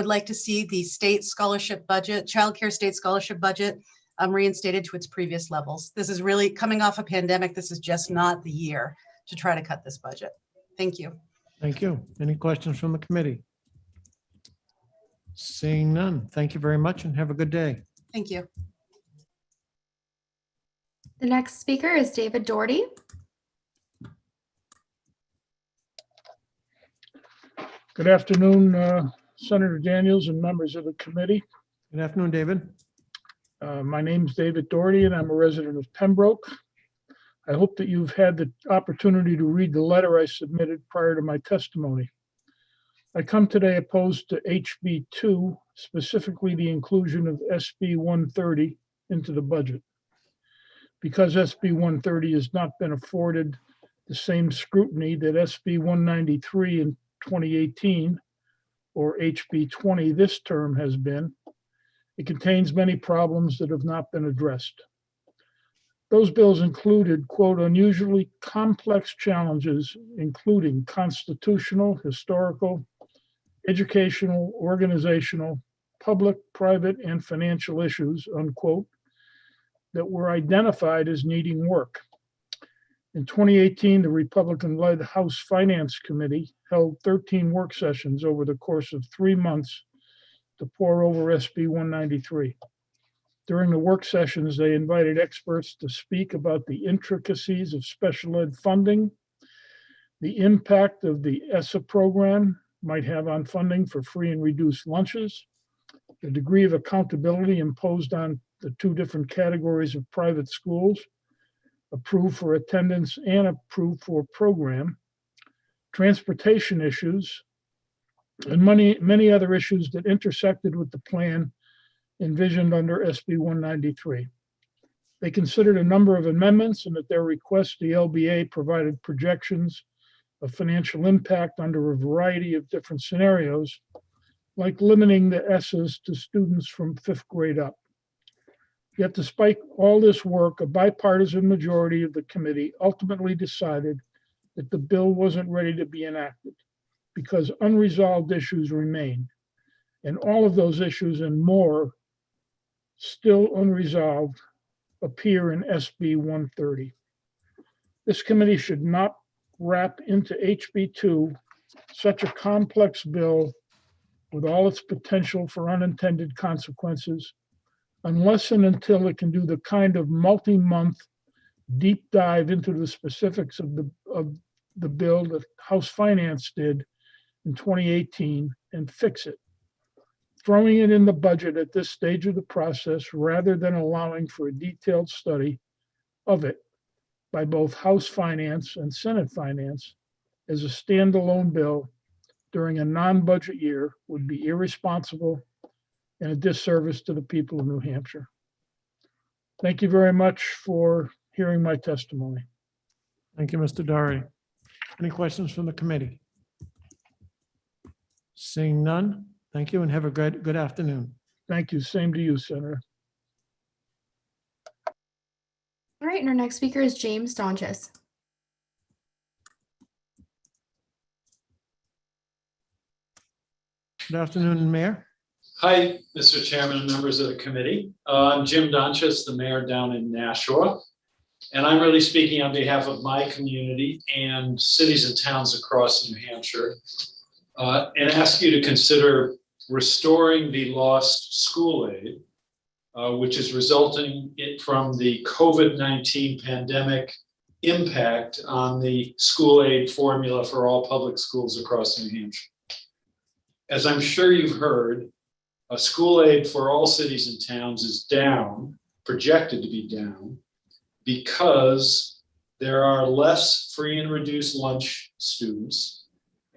like to see the state scholarship budget, child care state scholarship budget reinstated to its previous levels. This is really coming off a pandemic. This is just not the year to try to cut this budget. Thank you. Thank you. Any questions from the committee? Seeing none. Thank you very much and have a good day. Thank you. The next speaker is David Doherty. Good afternoon, Senator Daniels and members of the committee. Good afternoon, David. My name's David Doherty and I'm a resident of Pembroke. I hope that you've had the opportunity to read the letter I submitted prior to my testimony. I come today opposed to HB 2, specifically the inclusion of SB 130 into the budget. Because SB 130 has not been afforded the same scrutiny that SB 193 in 2018 or HB 20 this term has been, it contains many problems that have not been addressed. Those bills included, quote, unusually complex challenges, including constitutional, historical, educational, organizational, public, private, and financial issues, unquote, that were identified as needing work. In 2018, the Republican-led House Finance Committee held 13 work sessions over the course of 3 months to pore over SB 193. During the work sessions, they invited experts to speak about the intricacies of special ed funding, the impact of the ESSA program might have on funding for free and reduced lunches, the degree of accountability imposed on the 2 different categories of private schools, approved for attendance and approved for program, transportation issues, and many other issues that intersected with the plan envisioned under SB 193. They considered a number of amendments, and at their request, the LBA provided projections of financial impact under a variety of different scenarios, like limiting the ESSAs to students from 5th grade up. Yet despite all this work, a bipartisan majority of the committee ultimately decided that the bill wasn't ready to be enacted because unresolved issues remained. And all of those issues and more still unresolved appear in SB 130. This committee should not wrap into HB 2 such a complex bill with all its potential for unintended consequences unless and until it can do the kind of multi-month deep dive into the specifics of the bill that House Finance did in 2018 and fix it. Throwing it in the budget at this stage of the process rather than allowing for a detailed study of it by both House Finance and Senate Finance as a standalone bill during a non-budget year would be irresponsible and a disservice to the people of New Hampshire. Thank you very much for hearing my testimony. Thank you, Mr. Doherty. Any questions from the committee? Seeing none, thank you and have a good afternoon. Thank you. Same to you, Senator. All right, and our next speaker is James Donchis. Good afternoon, Mayor. Hi, Mr. Chairman and members of the committee. I'm Jim Donchis, the mayor down in Nashua. And I'm really speaking on behalf of my community and cities and towns across New Hampshire and ask you to consider restoring the lost school aid, which is resulting from the COVID-19 pandemic impact on the school aid formula for all public schools across New Hampshire. As I'm sure you've heard, school aid for all cities and towns is down, projected to be down, because there are less free and reduced lunch students,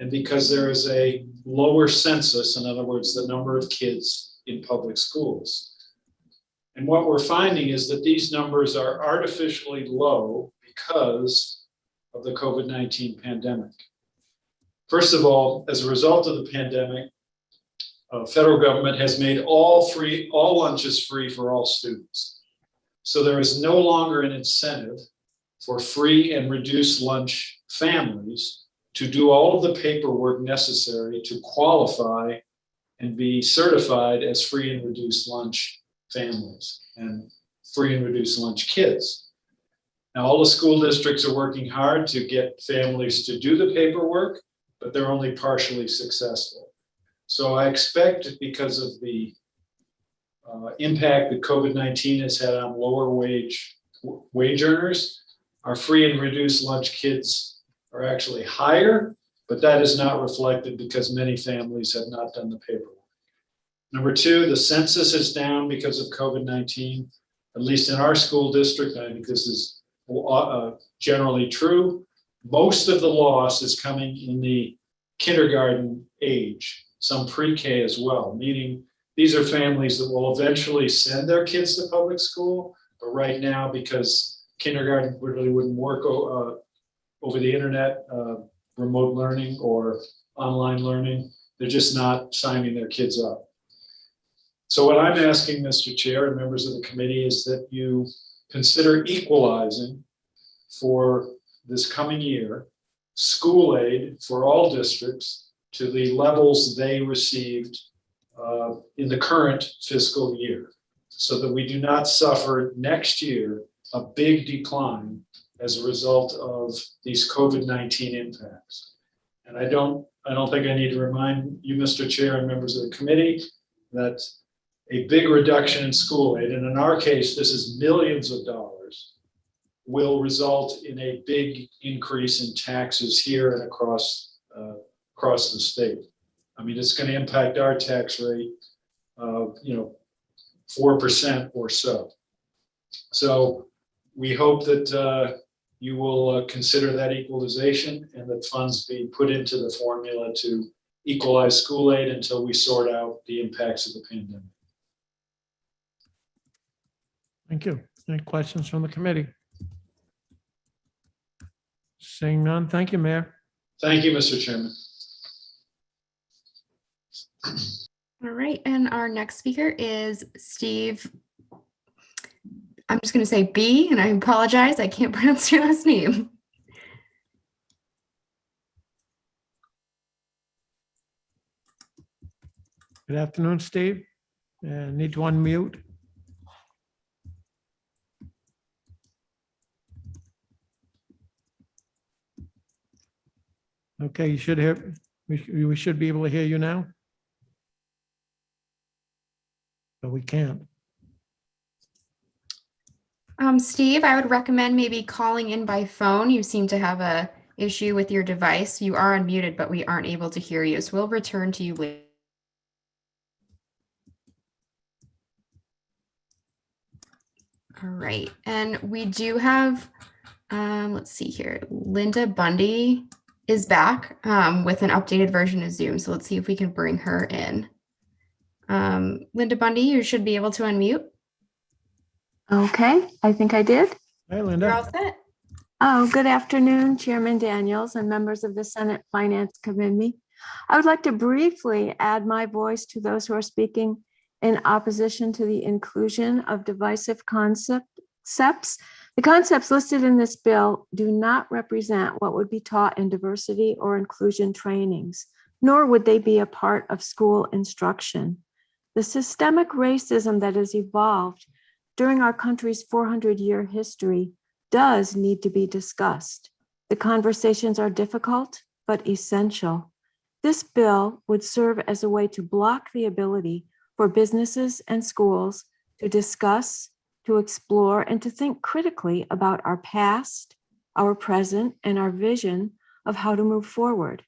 and because there is a lower census, in other words, the number of kids in public schools. And what we're finding is that these numbers are artificially low because of the COVID-19 pandemic. First of all, as a result of the pandemic, federal government has made all lunches free for all students. So there is no longer an incentive for free and reduced lunch families to do all of the paperwork necessary to qualify and be certified as free and reduced lunch families and free and reduced lunch kids. Now, all the school districts are working hard to get families to do the paperwork, but they're only partially successful. So I expect, because of the impact that COVID-19 has had on lower wage earners, our free and reduced lunch kids are actually higher, but that is not reflected because many families have not done the paperwork. Number two, the census is down because of COVID-19, at least in our school district. I think this is generally true. Most of the loss is coming in the kindergarten age, some pre-K as well, meaning these are families that will eventually send their kids to public school, but right now, because kindergarten really wouldn't work over the internet, remote learning or online learning, they're just not signing their kids up. So what I'm asking, Mr. Chair and members of the committee, is that you consider equalizing for this coming year school aid for all districts to the levels they received in the current fiscal year, so that we do not suffer next year a big decline as a result of these COVID-19 impacts. And I don't think I need to remind you, Mr. Chair and members of the committee, that a big reduction in school aid, and in our case, this is millions of dollars, will result in a big increase in taxes here and across the state. I mean, it's going to impact our tax rate, 4% or so. So we hope that you will consider that equalization and that funds be put into the formula to equalize school aid until we sort out the impacts of the pandemic. Thank you. Any questions from the committee? Seeing none, thank you, Mayor. Thank you, Mr. Chairman. All right, and our next speaker is Steve. I'm just going to say B, and I apologize, I can't pronounce your last name. Good afternoon, Steve. Need to unmute. Okay, you should hear, we should be able to hear you now. But we can't. Steve, I would recommend maybe calling in by phone. You seem to have a issue with your device. You are unmuted, but we aren't able to hear you. So we'll return to you later. All right, and we do have, let's see here, Linda Bundy is back with an updated version of Zoom. So let's see if we can bring her in. Linda Bundy, you should be able to unmute. Okay, I think I did. Hi, Linda. You're all set. Oh, good afternoon, Chairman Daniels and members of the Senate Finance Committee. I would like to briefly add my voice to those who are speaking in opposition to the inclusion of divisive concepts. The concepts listed in this bill do not represent what would be taught in diversity or inclusion trainings, nor would they be a part of school instruction. The systemic racism that has evolved during our country's 400-year history does need to be discussed. The conversations are difficult, but essential. This bill would serve as a way to block the ability for businesses and schools to discuss, to explore, and to think critically about our past, our present, and our vision of how to move forward.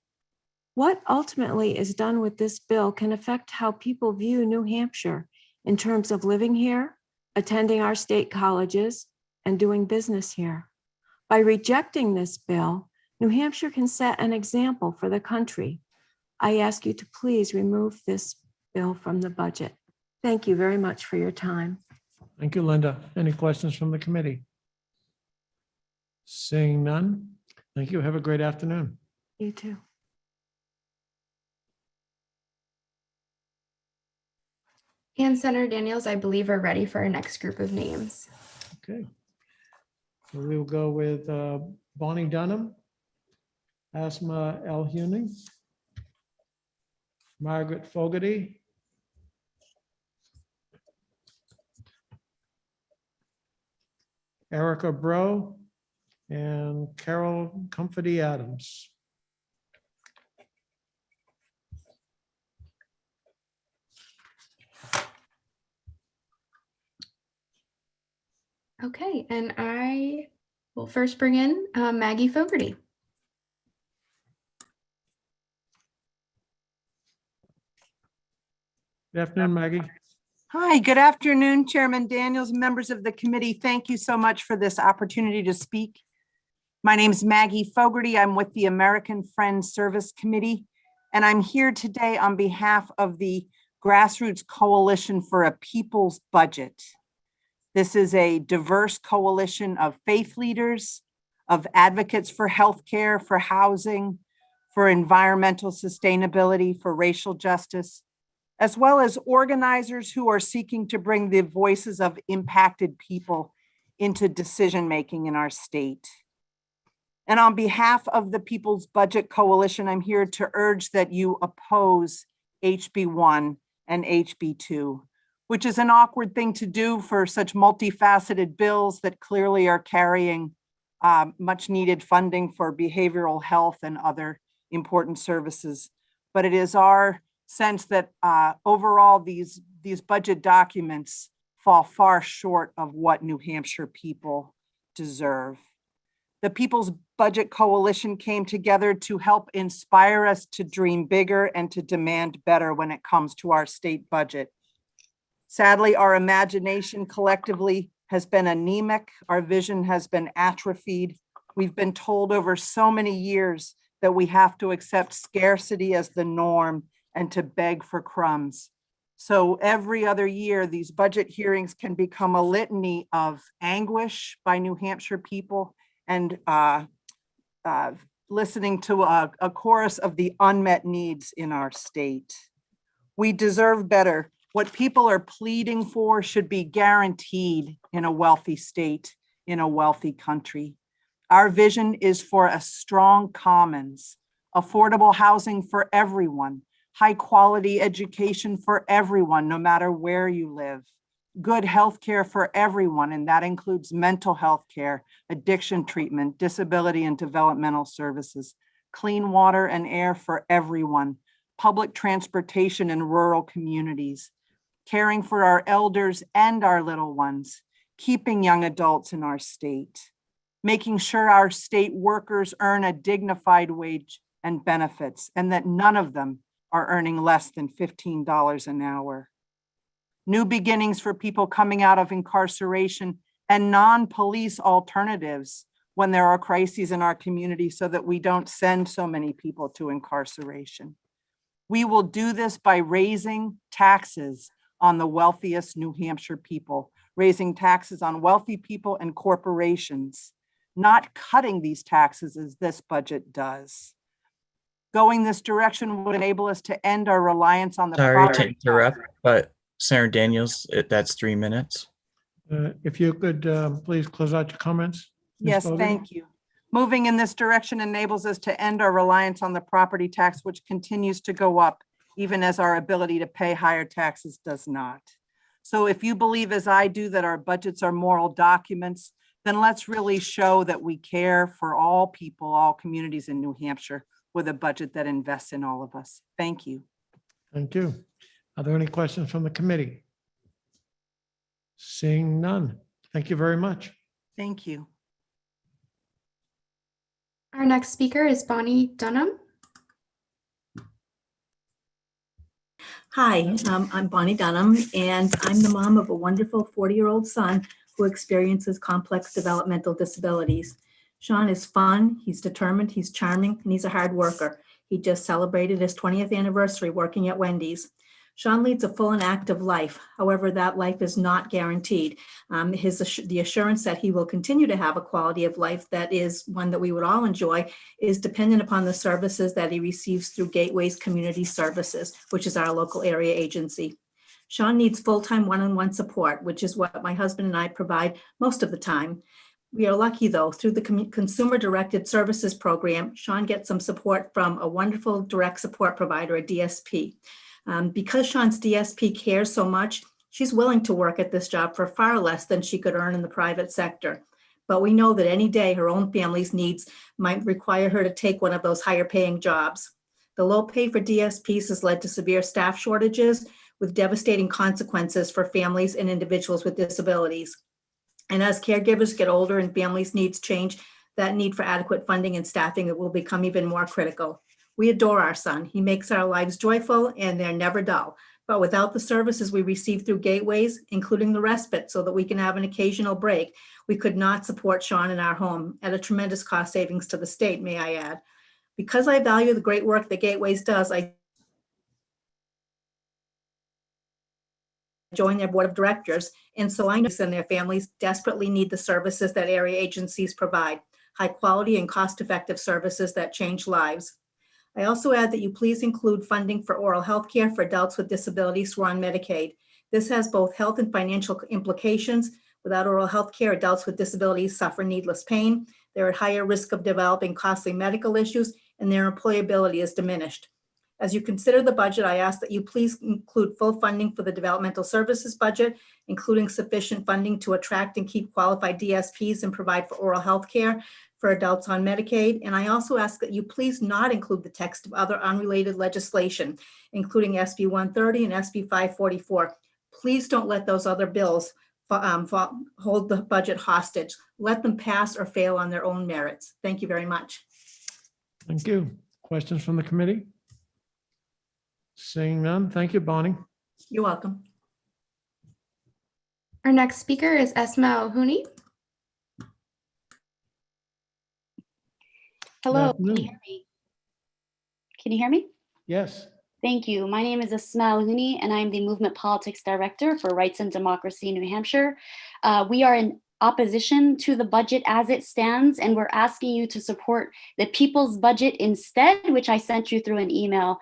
What ultimately is done with this bill can affect how people view New Hampshire in terms of living here, attending our state colleges, and doing business here. By rejecting this bill, New Hampshire can set an example for the country. I ask you to please remove this bill from the budget. Thank you very much for your time. Thank you, Linda. Any questions from the committee? Seeing none. Thank you. Have a great afternoon. You too. And Senator Daniels, I believe we're ready for our next group of names. Okay. So we'll go with Bonnie Dunham, Asma El-Huning, Margaret Fogarty, Erica Bro, and Carol Comforty Adams. Okay, and I will first bring in Maggie Fogarty. Good afternoon, Maggie. Hi, good afternoon, Chairman Daniels, members of the committee. Thank you so much for this opportunity to speak. My name is Maggie Fogarty. I'm with the American Friends Service Committee, and I'm here today on behalf of the Grassroots Coalition for a People's Budget. This is a diverse coalition of faith leaders, of advocates for healthcare, for housing, for environmental sustainability, for racial justice, as well as organizers who are seeking to bring the voices of impacted people into decision-making in our state. And on behalf of the People's Budget Coalition, I'm here to urge that you oppose HB1 and HB2, which is an awkward thing to do for such multifaceted bills that clearly are carrying much needed funding for behavioral health and other important services. But it is our sense that overall these budget documents fall far short of what New Hampshire people deserve. The People's Budget Coalition came together to help inspire us to dream bigger and to demand better when it comes to our state budget. Sadly, our imagination collectively has been anemic. Our vision has been atrophied. We've been told over so many years that we have to accept scarcity as the norm and to beg for crumbs. So every other year, these budget hearings can become a litany of anguish by New Hampshire people and listening to a chorus of the unmet needs in our state. We deserve better. What people are pleading for should be guaranteed in a wealthy state, in a wealthy country. Our vision is for a strong commons, affordable housing for everyone, high quality education for everyone, no matter where you live, good health care for everyone, and that includes mental health care, addiction treatment, disability and developmental services, clean water and air for everyone, public transportation in rural communities, caring for our elders and our little ones, keeping young adults in our state, making sure our state workers earn a dignified wage and benefits, and that none of them are earning less than $15 an hour. New beginnings for people coming out of incarceration and non-police alternatives when there are crises in our community so that we don't send so many people to incarceration. We will do this by raising taxes on the wealthiest New Hampshire people, raising taxes on wealthy people and corporations, not cutting these taxes as this budget does. Going this direction would enable us to end our reliance on the Sorry to property interrupt, but Senator Daniels, that's 3 minutes. If you could please close out your comments. Ms. Yes, Fogarty. thank you. Moving in this direction enables us to end our reliance on the property tax, which continues to go up, even as our ability to pay higher taxes does not. So if you believe, as I do, that our budgets are moral documents, then let's really show that we care for all people, all communities in New Hampshire with a budget that invests in all of us. Thank you. Thank you. Are there any questions from the committee? Seeing none. Thank you very much. Thank you. Our next speaker is Bonnie Dunham. Hi, I'm Bonnie Dunham, and I'm the mom of a wonderful 40-year-old son who experiences complex developmental disabilities. Sean is fun, he's determined, he's charming, and he's a hard worker. He just celebrated his 20th anniversary working at Wendy's. Sean leads a full and active life. However, that life is not guaranteed. The assurance that he will continue to have a quality of life that is one that we would all enjoy is dependent upon the services that he receives through Gateways Community Services, which is our local area agency. Sean needs full-time one-on-one support, which is what my husband and I provide most of the time. We are lucky, though, through the Consumer Directed Services Program, Sean gets some support from a wonderful direct support provider, a DSP. Because Sean's DSP cares so much, she's willing to work at this job for far less than she could earn in the private sector. But we know that any day her own family's needs might require her to take one of those higher paying jobs. The low pay for DSPs has led to severe staff shortages with devastating consequences for families and individuals with disabilities. And as caregivers get older and families' needs change, that need for adequate funding and staffing will become even more critical. We adore our son. He makes our lives joyful and they're never dull. But without the services we receive through Gateways, including the respite so that we can have an occasional break, we could not support Sean in our home at a tremendous cost savings to the state, may I add. Because I value the great work that Gateways does, I join their board of directors. And so I know and their families desperately need the services that area agencies provide, high quality and cost-effective services that change lives. I also add that you please include funding for oral health care for adults with disabilities who are on Medicaid. This has both health and financial implications. Without oral health care, adults with disabilities suffer needless pain. They're at higher risk of developing costly medical issues, and their employability is diminished. As you consider the budget, I ask that you please include full funding for the developmental services budget, including sufficient funding to attract and keep qualified DSPs and provide for oral health care for adults on Medicaid. And I also ask that you please not include the text of other unrelated legislation, including SB 130 and SB 544. Please don't let those other bills hold the budget hostage. Let them pass or fail on their own merits. Thank you very much. Thank you. Questions from the committee? Seeing none. Thank you, Bonnie. You're welcome. Our next speaker is Esma O'Hooney. Hello, Good can you afternoon. hear me? Can you hear me? Yes. Thank you. My name is Esma O'Hooney, and I'm the Movement Politics Director for Rights and Democracy New Hampshire. We are in opposition to the budget as it stands, and we're asking you to support the people's budget instead, which I sent you through an email.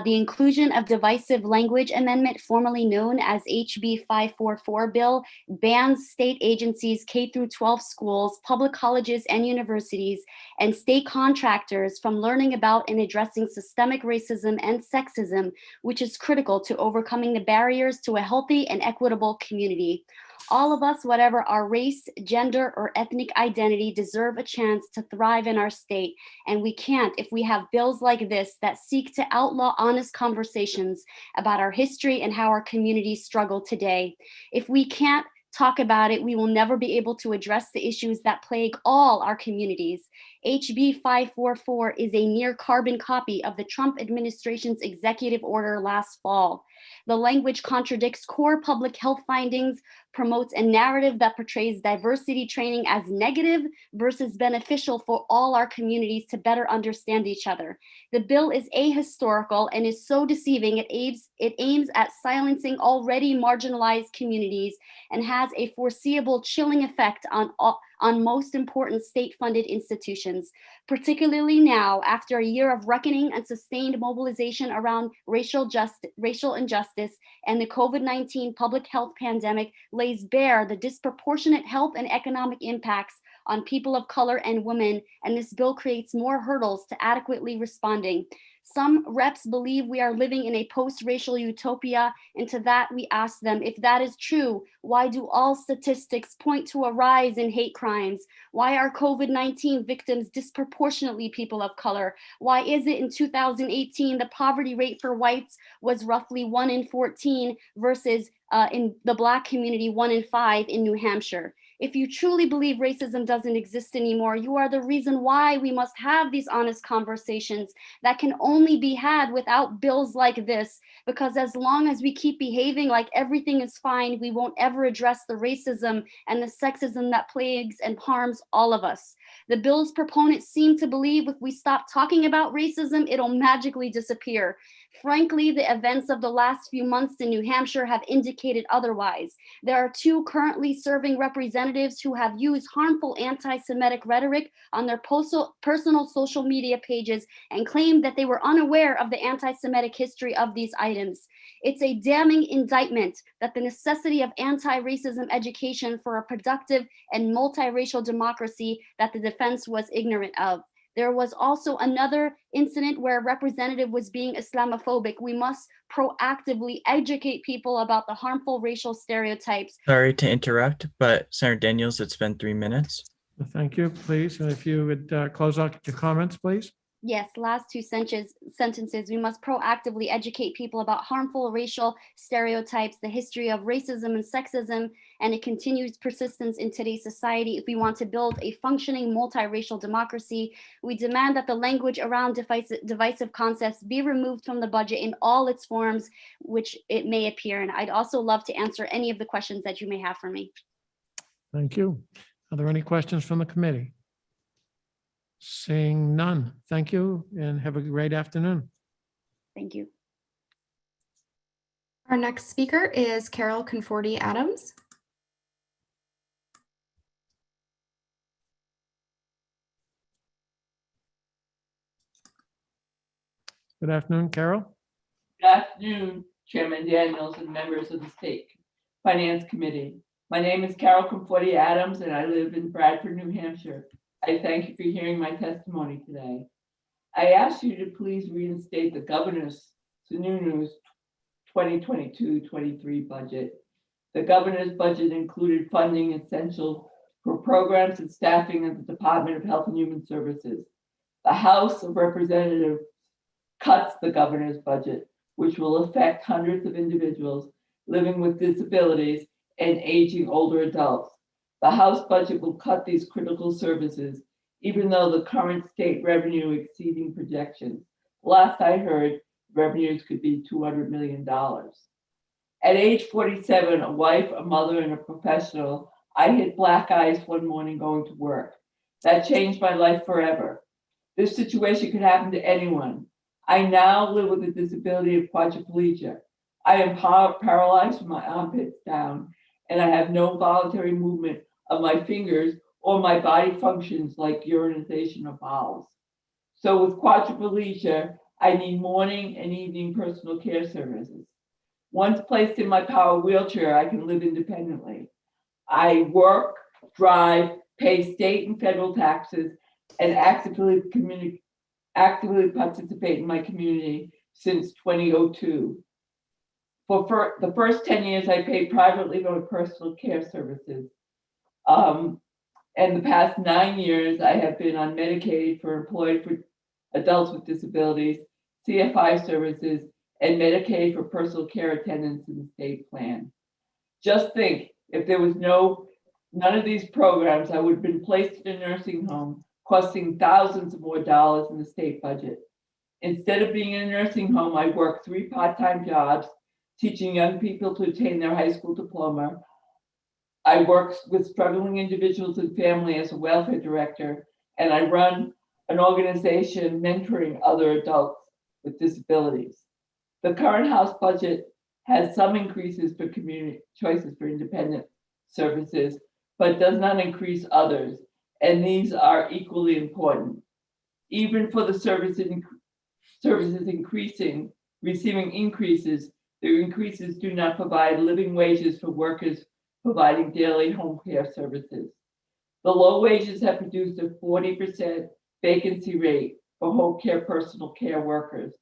The inclusion of divisive language amendment, formerly known as HB 544 bill, bans state agencies, K through 12 schools, public colleges and universities, and state contractors from learning about and addressing systemic racism and sexism, which is critical to overcoming the barriers to a healthy and equitable community. All of us, whatever our race, gender, or ethnic identity, deserve a chance to thrive in our state. And we can't if we have bills like this that seek to outlaw honest conversations about our history and how our communities struggle today. If we can't talk about it, we will never be able to address the issues that plague all our communities. HB 544 is a near carbon copy of the Trump administration's executive order last fall. The language contradicts core public health findings, promotes a narrative that portrays diversity training as negative versus beneficial for all our communities to better understand each other. The bill is ahistorical and is so deceiving it aims at silencing already marginalized communities and has a foreseeable chilling effect on most important state-funded institutions, particularly now after a year of reckoning and sustained mobilization around racial injustice, and the COVID-19 public health pandemic lays bare the disproportionate health and economic impacts on people of color and women, and this bill creates more hurdles to adequately responding. Some reps believe we are living in a post-racial utopia, and to that we ask them, if that is true, why do all statistics point to a rise in hate crimes? Why are COVID-19 victims disproportionately people of color? Why is it in 2018 the poverty rate for whites was roughly 1 in 14 versus in the Black community 1 in 5 in New Hampshire? If you truly believe racism doesn't exist anymore, you are the reason why we must have these honest conversations that can only be had without bills like this, because as long as we keep behaving like everything is fine, we won't ever address the racism and the sexism that plagues and harms all of us. The bill's proponents seem to believe if we stop talking about racism, it'll magically disappear. Frankly, the events of the last few months in New Hampshire have indicated otherwise. There are 2 currently serving representatives who have used harmful anti-Semitic rhetoric on their personal social media pages and claimed that they were unaware of the anti-Semitic history of these items. It's a damning indictment that the necessity of anti-racism education for a productive and multiracial democracy that the defense was ignorant of. There was also another incident where a representative was being Islamophobic. We must proactively educate people about the harmful racial stereotypes. Sorry to interrupt, but Senator Daniels, it's been 3 minutes. Thank you, please. And if you would close out your comments, please. Yes, last 2 sentences. We must proactively educate people about harmful racial stereotypes, the history of racism and sexism, and a continued persistence in today's society. If we want to build a functioning multiracial democracy, we demand that the language around divisive concepts be removed from the budget in all its forms, which it may appear. And I'd also love to answer any of the questions that you may have for me. Thank you. Are there any questions from the committee? Seeing none. Thank you and have a great afternoon. Thank you. Our next speaker is Carol Conforti Adams. Good afternoon, Carol. Good afternoon, Chairman Daniels and members of the State Finance Committee. My name is Carol Conforti Adams and I live in Bradford, New Hampshire. I thank you for hearing my testimony today. I ask you to please reinstate the Governor's Sununu's 2022-23 budget. The Governor's budget included funding essential for programs and staffing of the Department of Health and Human Services. The House of Representatives cuts the Governor's budget, which will affect hundreds of individuals living with disabilities and aging older adults. The House budget will cut these critical services, even though the current state revenue exceeding projections. Last I heard, revenues could be $200 million. At age 47, a wife, a mother, and a professional, I hit black ice one morning going to work. That changed my life forever. This situation could happen to anyone. I now live with a disability of quadriplegia. I am paralyzed from my armpits down, and I have no voluntary movement of my fingers or my body functions like urination or bowels. So with quadriplegia, I need morning and evening personal care services. Once placed in my power wheelchair, I can live independently. I work, drive, pay state and federal taxes, and actively participate in my community since 2002. For the first 10 years, I paid privately for personal care services. And the past 9 years, I have been on Medicaid for employed for adults with disabilities, CFI services, and Medicaid for personal care attendants in the state plan. Just think, if there was none of these programs, I would have been placed in a nursing home, costing thousands of more dollars in the state budget. Instead of being in a nursing home, I worked 3 part-time jobs, teaching young people to attain their high school diploma. I work with struggling individuals and family as a welfare director, and I run an organization mentoring other adults with disabilities. The current House budget has some increases for community choices for independent services, but does not increase others, and these are equally important. Even for the services receiving increases, the increases do not provide living wages for workers providing daily home care services. The low wages have produced a 40% vacancy rate for home care personal care workers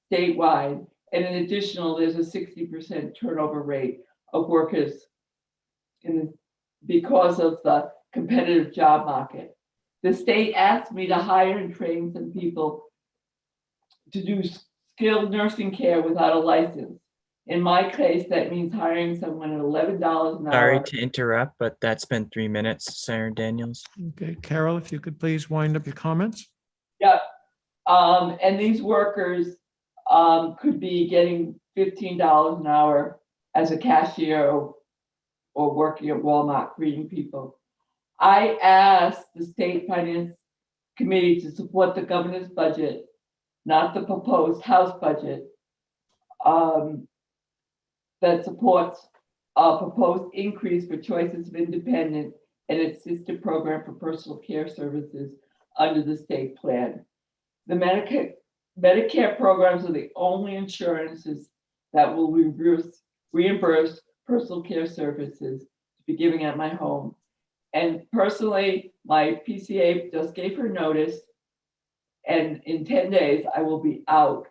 statewide, and in addition, there's a 60% turnover rate of workers because of the competitive job market. The state asked me to hire and train some people to do skilled nursing care without a license. In my case, that means hiring someone at $11 an hour. Sorry to interrupt, but that's been 3 minutes, Senator Daniels. Okay, Carol, if you could please wind up your comments. Yep. And these workers could be getting $15 an hour as a cashier or working at Walmart greeting people. I asked the State Finance Committee to support the governor's budget, not the proposed House budget, that supports a proposed increase for Choices of Independent and its sister program for personal care services under the state plan. The Medicare programs are the only insurances that will reimburse personal care services to be giving at my home. And personally, my PCA just gave her notice, and in 10 days, I will be out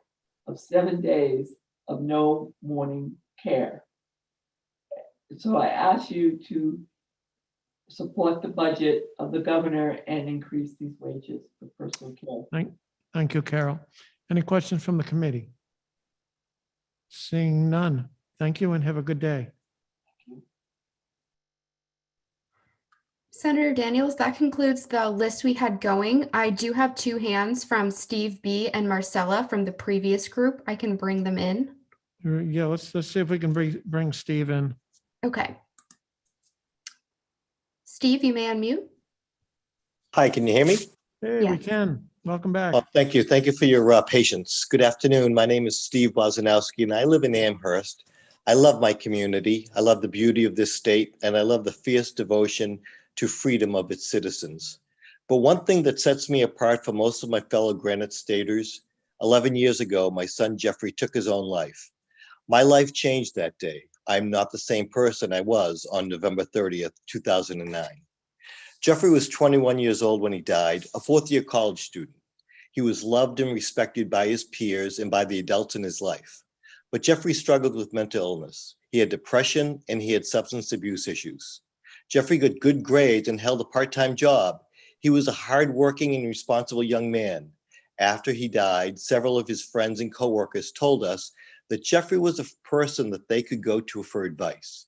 of 7 days of no morning care. So I ask you to support the budget of the governor and increase these wages for personal care. Thank you, Carol. Any questions from the committee? Seeing none. Thank you and have a good day. Senator Daniels, that concludes the list we had going. I do have 2 hands from Steve B. and Marcella from the previous group. I can bring them in. Yeah, let's see if we can bring Steve in. Okay. Steve, you may unmute. Hi, can you hear me? Hey, we Yes. can. Welcome back. Oh, thank you. Thank you for your patience. Good afternoon. My name is Steve Wozanowski, and I live in Amherst. I love my community. I love the beauty of this state, and I love the fierce devotion to freedom of its citizens. But one thing that sets me apart from most of my fellow Granite Staters, 11 years ago, my son Jeffrey took his own life. My life changed that day. I'm not the same person I was on November 30th, 2009. Jeffrey was 21 years old when he died, a fourth-year college student. He was loved and respected by his peers and by the adults in his life. But Jeffrey struggled with mental illness. He had depression and he had substance abuse issues. Jeffrey got good grades and held a part-time job. He was a hardworking and responsible young man. After he died, several of his friends and coworkers told us that Jeffrey was a person that they could go to for advice.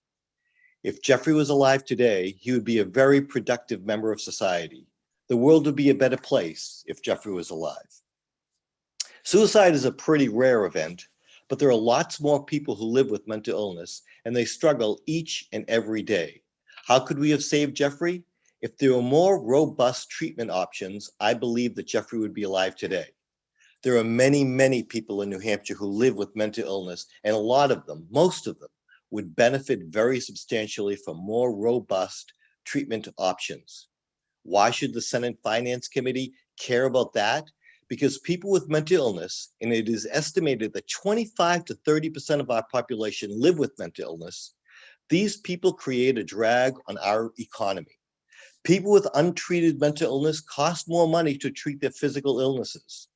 If Jeffrey was alive today, he would be a very productive member of society. The world would be a better place if Jeffrey was alive. Suicide is a pretty rare event, but there are lots more people who live with mental illness, and they struggle each and every day. How could we have saved Jeffrey? If there were more robust treatment options, I believe that Jeffrey would be alive today. There are many, many people in New Hampshire who live with mental illness, and a lot of them, most of them, would benefit very substantially from more robust treatment options. Why should the Senate Finance Committee care about that? Because people with mental illness, and it is estimated that 25 to 30% of our population live with mental illness, these people create a drag on our economy. People with untreated mental illness cost more money to treat their physical illnesses.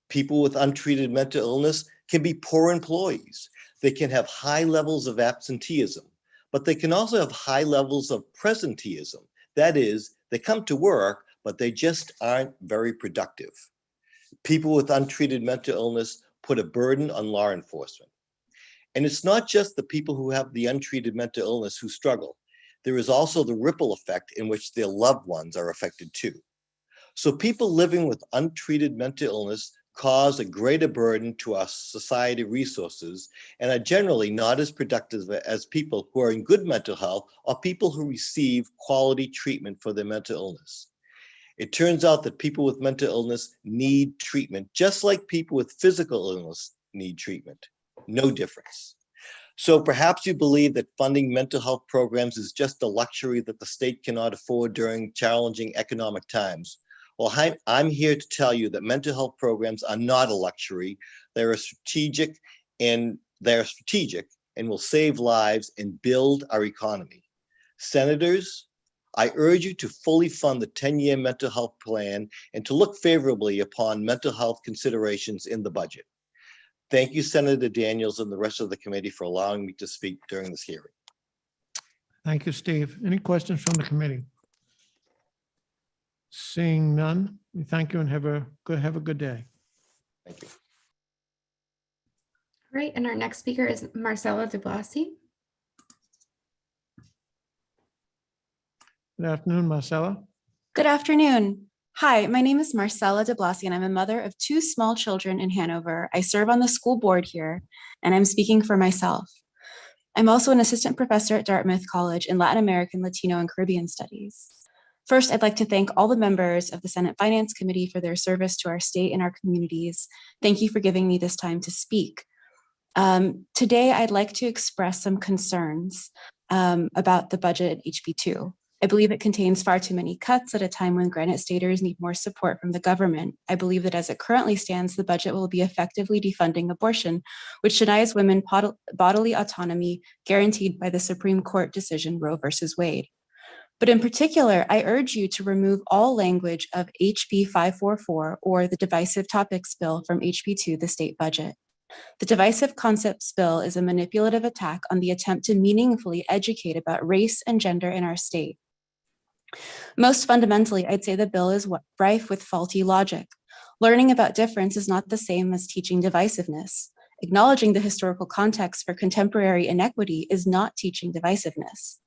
People with untreated mental illness can be poor employees. They can have high levels of absenteeism, but they can also have high levels of presenteeism. That is, they come to work, but they just aren't very productive. People with untreated mental illness put a burden on law enforcement. And it's not just the people who have the untreated mental illness who struggle. There is also the ripple effect in which their loved ones are affected too. So people living with untreated mental illness cause a greater burden to our society resources and are generally not as productive as people who are in good mental health or people who receive quality treatment for their mental illness. It turns out that people with mental illness need treatment, just like people with physical illness need treatment. No difference. So perhaps you believe that funding mental health programs is just a luxury that the state cannot afford during challenging economic times. Well, I'm here to tell you that mental health programs are not a luxury. They're strategic and will save lives and build our economy. Senators, I urge you to fully fund the 10-year mental health plan and to look favorably upon mental health considerations in the budget. Thank you, Senator Daniels and the rest of the committee for allowing me to speak during this hearing. Thank you, Steve. Any questions from the committee? Seeing none, we thank you and have a good day. Thank you. Great, and our next speaker is Marcella de Blasi. Good afternoon, Marcella. Good afternoon. Hi, my name is Marcella de Blasi, and I'm a mother of 2 small children in Hanover. I serve on the school board here, and I'm speaking for myself. I'm also an assistant professor at Dartmouth College in Latin American, Latino, and Caribbean Studies. First, I'd like to thank all the members of the Senate Finance Committee for their service to our state and our communities. Thank you for giving me this time to speak. Today, I'd like to express some concerns about the budget at HB2. I believe it contains far too many cuts at a time when Granite Staters need more support from the government. I believe that as it currently stands, the budget will be effectively defunding abortion, which denies women bodily autonomy guaranteed by the Supreme Court decision Roe versus Wade. But in particular, I urge you to remove all language of HB 544 or the Divisive Topics Bill from HB2, the state budget. The Divisive Concepts Bill is a manipulative attack on the attempt to meaningfully educate about race and gender in our state. Most fundamentally, I'd say the bill is rife with faulty logic. Learning about difference is not the same as teaching divisiveness. Acknowledging the historical context for contemporary inequity is not teaching divisiveness.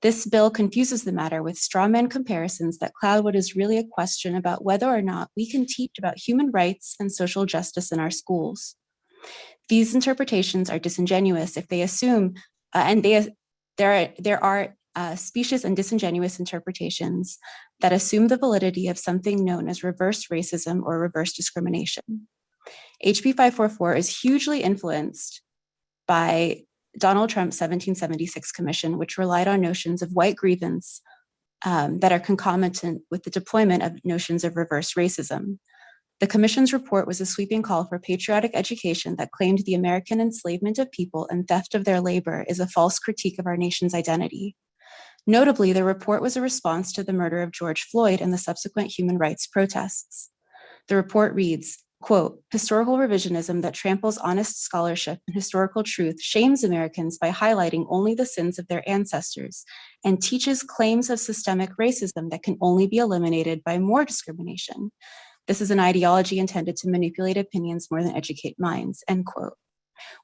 This bill confuses the matter with strawman comparisons that cloud what is really a question about whether or not we can teach about human rights and social justice in our schools. These interpretations are disingenuous if they assume, there are specious and disingenuous interpretations that assume the validity of something known as reverse racism or reverse discrimination. HB 544 is hugely influenced by Donald Trump's 1776 commission, which relied on notions of white grievance that are concomitant with the deployment of notions of reverse racism. The commission's report was a sweeping call for patriotic education that claimed the American enslavement of people and theft of their labor is a false critique of our nation's identity. Notably, the report was a response to the murder of George Floyd and the subsequent human rights protests. The report reads, quote, historical revisionism that tramples honest scholarship and historical truth shames Americans by highlighting only the sins of their ancestors and teaches claims of systemic racism that can only be eliminated by more discrimination. This is an ideology intended to manipulate opinions more than educate minds, end quote.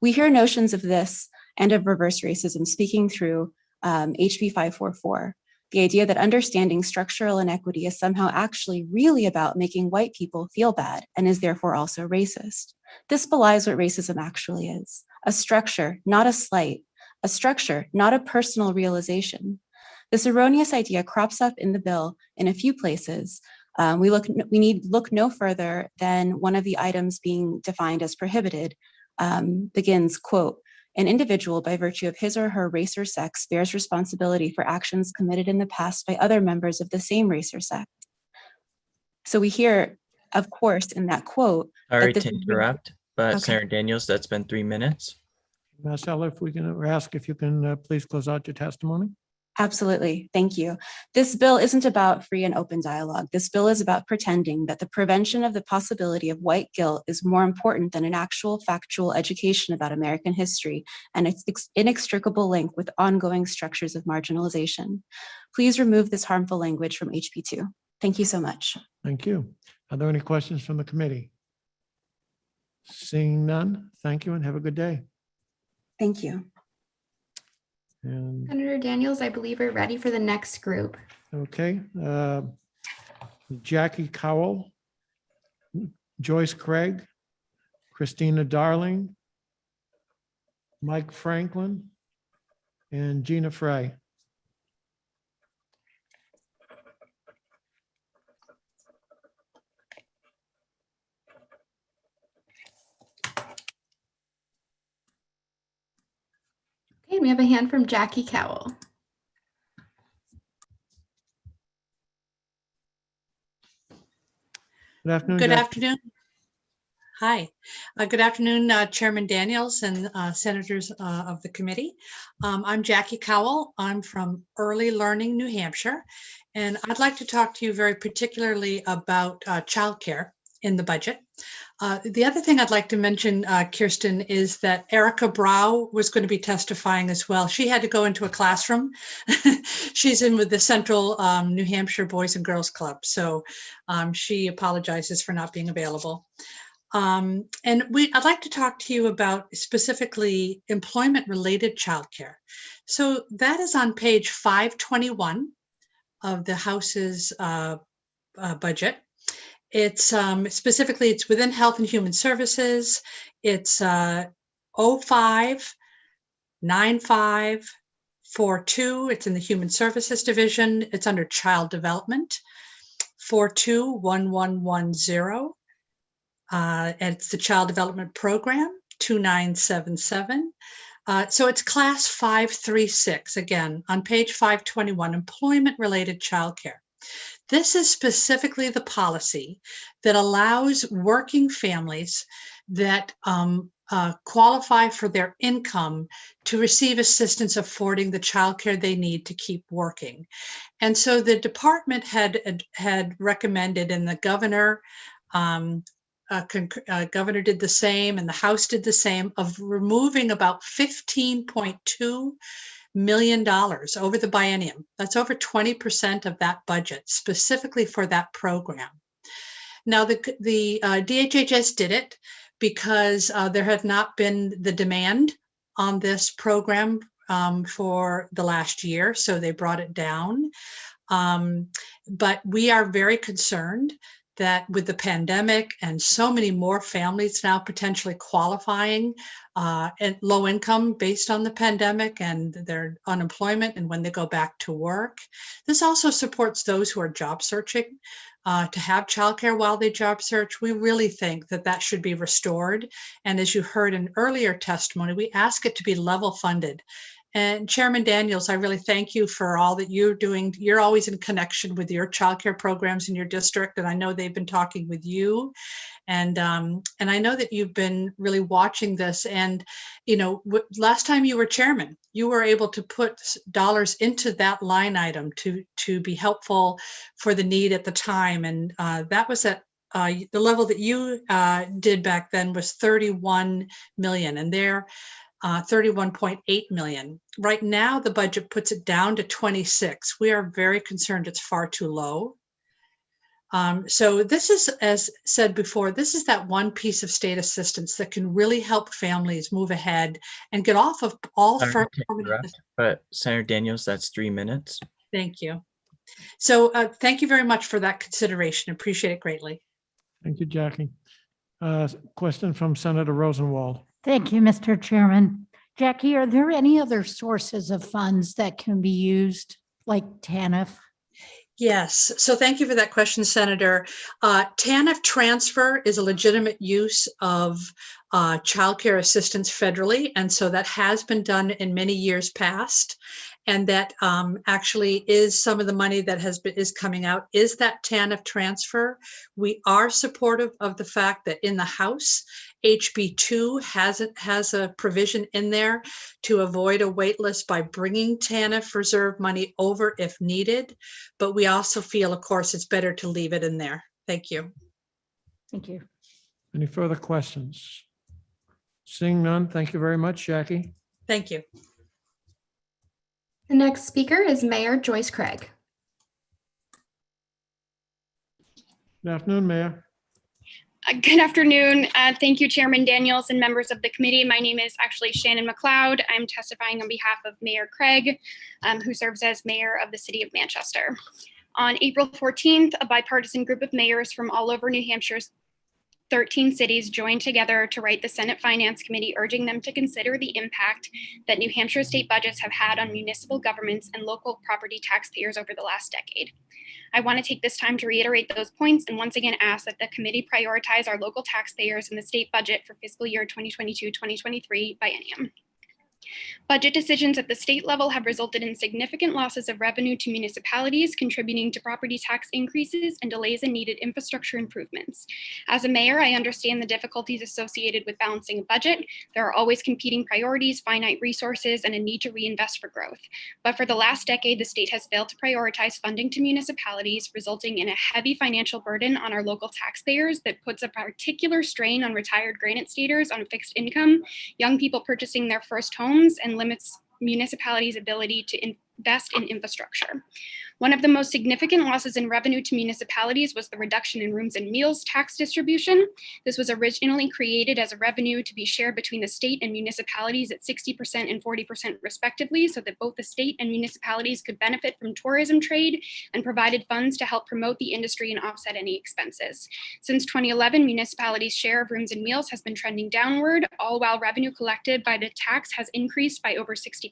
We hear notions of this and of reverse racism speaking through HB 544, the idea that understanding structural inequity is somehow actually really about making white people feel bad and is therefore also racist. This belies what racism actually is, a structure, not a slight, a structure, not a personal realization. This erroneous idea crops up in the bill in a few places. We need look no further than one of the items being defined as prohibited begins, quote, an individual by virtue of his or her race or sex bears responsibility for actions committed in the past by other members of the same race or sex. So we hear, of course, in that quote. Sorry to interrupt, but Okay. Senator Daniels, that's been 3 minutes. Marcella, if we can ask if you can please close out your testimony. Absolutely. Thank you. This bill isn't about free and open dialogue. This bill is about pretending that the prevention of the possibility of white guilt is more important than an actual factual education about American history and its inextricable link with ongoing structures of marginalization. Please remove this harmful language from HB2. Thank you so much. Thank you. Are there any questions from the committee? Seeing none, thank you and have a good day. Thank you. And Senator Daniels, I believe we're ready for the next group. okay, Jackie Cowell, Joyce Craig, Christina Darling, Mike Franklin, and Gina Frey. Okay, we have a hand from Jackie Cowell. Good afternoon. Good Jackie. afternoon. Hi. Good afternoon, Chairman Daniels and senators of the committee. I'm Jackie Cowell. I'm from Early Learning, New Hampshire, and I'd like to talk to you very particularly about childcare in the budget. The other thing I'd like to mention, Kirsten, is that Erica Brow was going to be testifying as well. She had to go into a classroom. She's in with the Central New Hampshire Boys and Girls Club, so she apologizes for not being available. And I'd like to talk to you about specifically employment-related childcare. So that is on page 521 of the House's budget. It's specifically, it's within Health and Human Services. It's 059542. It's in the Human Services Division. It's under Child Development. 421110. And it's the Child Development Program. 2977. So it's class 536, again, on page 521, employment-related childcare. This is specifically the policy that allows working families that qualify for their income to receive assistance affording the childcare they need to keep working. And so the department had recommended, and the governor governor did the same, and the House did the same, of removing about $15.2 million over the biennium. That's over 20% of that budget, specifically for that program. Now, the DHHS did it because there had not been the demand on this program for the last year, so they brought it down. But we are very concerned that with the pandemic and so many more families now potentially qualifying at low income based on the pandemic and their unemployment and when they go back to work. This also supports those who are job searching to have childcare while they job search. We really think that that should be restored. And as you heard in earlier testimony, we ask it to be level funded. And Chairman Daniels, I really thank you for all that you're doing. You're always in connection with your childcare programs in your district, and I know they've been talking with you. And I know that you've been really watching this. And you know, last time you were chairman, you were able to put dollars into that line item to be helpful for the need at the time, and that was at the level that you did back then was 31 million, and they're 31.8 million. Right now, the budget puts it down to 26. We are very concerned it's far too low. So this is, as said before, this is that one piece of state assistance that can really help families move ahead and get off of all Sorry to interrupt, but Senator Daniels, that's 3 minutes. Thank you. So thank you very much for that consideration. Appreciate it greatly. Thank you, Jackie. Question from Senator Rosenwald. Thank you, Mr. Chairman. Jackie, are there any other sources of funds that can be used like TANF? Yes, so thank you for that question, Senator. TANF transfer is a legitimate use of childcare assistance federally, and so that has been done in many years past. And that actually is some of the money that is coming out is that TANF transfer. We are supportive of the fact that in the House, HB 2 has a provision in there to avoid a wait list by bringing TANF reserve money over if needed. But we also feel, of course, it's better to leave it in there. Thank you. Thank you. Any further questions? Seeing none, thank you very much, Jackie. Thank you. The next speaker is Mayor Joyce Craig. Good afternoon, Mayor. Good afternoon. Thank you, Chairman Daniels and members of the committee. My name is actually Shannon McLeod. I'm testifying on behalf of Mayor Craig, who serves as mayor of the city of Manchester. On April 14th, a bipartisan group of mayors from all over New Hampshire's 13 cities joined together to write the Senate Finance Committee, urging them to consider the impact that New Hampshire state budgets have had on municipal governments and local property taxpayers over the last decade. I want to take this time to reiterate those points and once again ask that the committee prioritize our local taxpayers in the state budget for fiscal year 2022-2023 biennium. Budget decisions at the state level have resulted in significant losses of revenue to municipalities, contributing to property tax increases and delays in needed infrastructure improvements. As a mayor, I understand the difficulties associated with balancing a budget. There are always competing priorities, finite resources, and a need to reinvest for growth. But for the last decade, the state has failed to prioritize funding to municipalities, resulting in a heavy financial burden on our local taxpayers that puts a particular strain on retired Granite Staters on fixed income, young people purchasing their first homes, and limits municipalities' ability to invest in infrastructure. One of the most significant losses in revenue to municipalities was the reduction in rooms and meals tax distribution. This was originally created as a revenue to be shared between the state and municipalities at 60% and 40% respectively, so that both the state and municipalities could benefit from tourism trade and provided funds to help promote the industry and offset any expenses. Since 2011, municipalities' share of rooms and meals has been trending downward, all while revenue collected by the tax has increased by over 60%.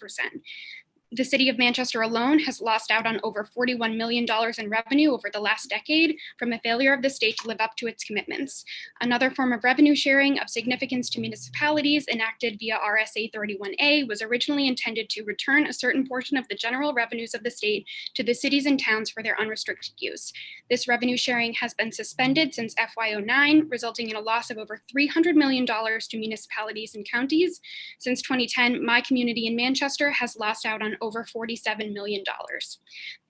The city of Manchester alone has lost out on over $41 million in revenue over the last decade from a failure of the state to live up to its commitments. Another form of revenue sharing of significance to municipalities enacted via RSA 31A was originally intended to return a certain portion of the general revenues of the state to the cities and towns for their unrestricted use. This revenue sharing has been suspended since FY09, resulting in a loss of over $300 million to municipalities and counties. Since 2010, my community in Manchester has lost out on over $47 million.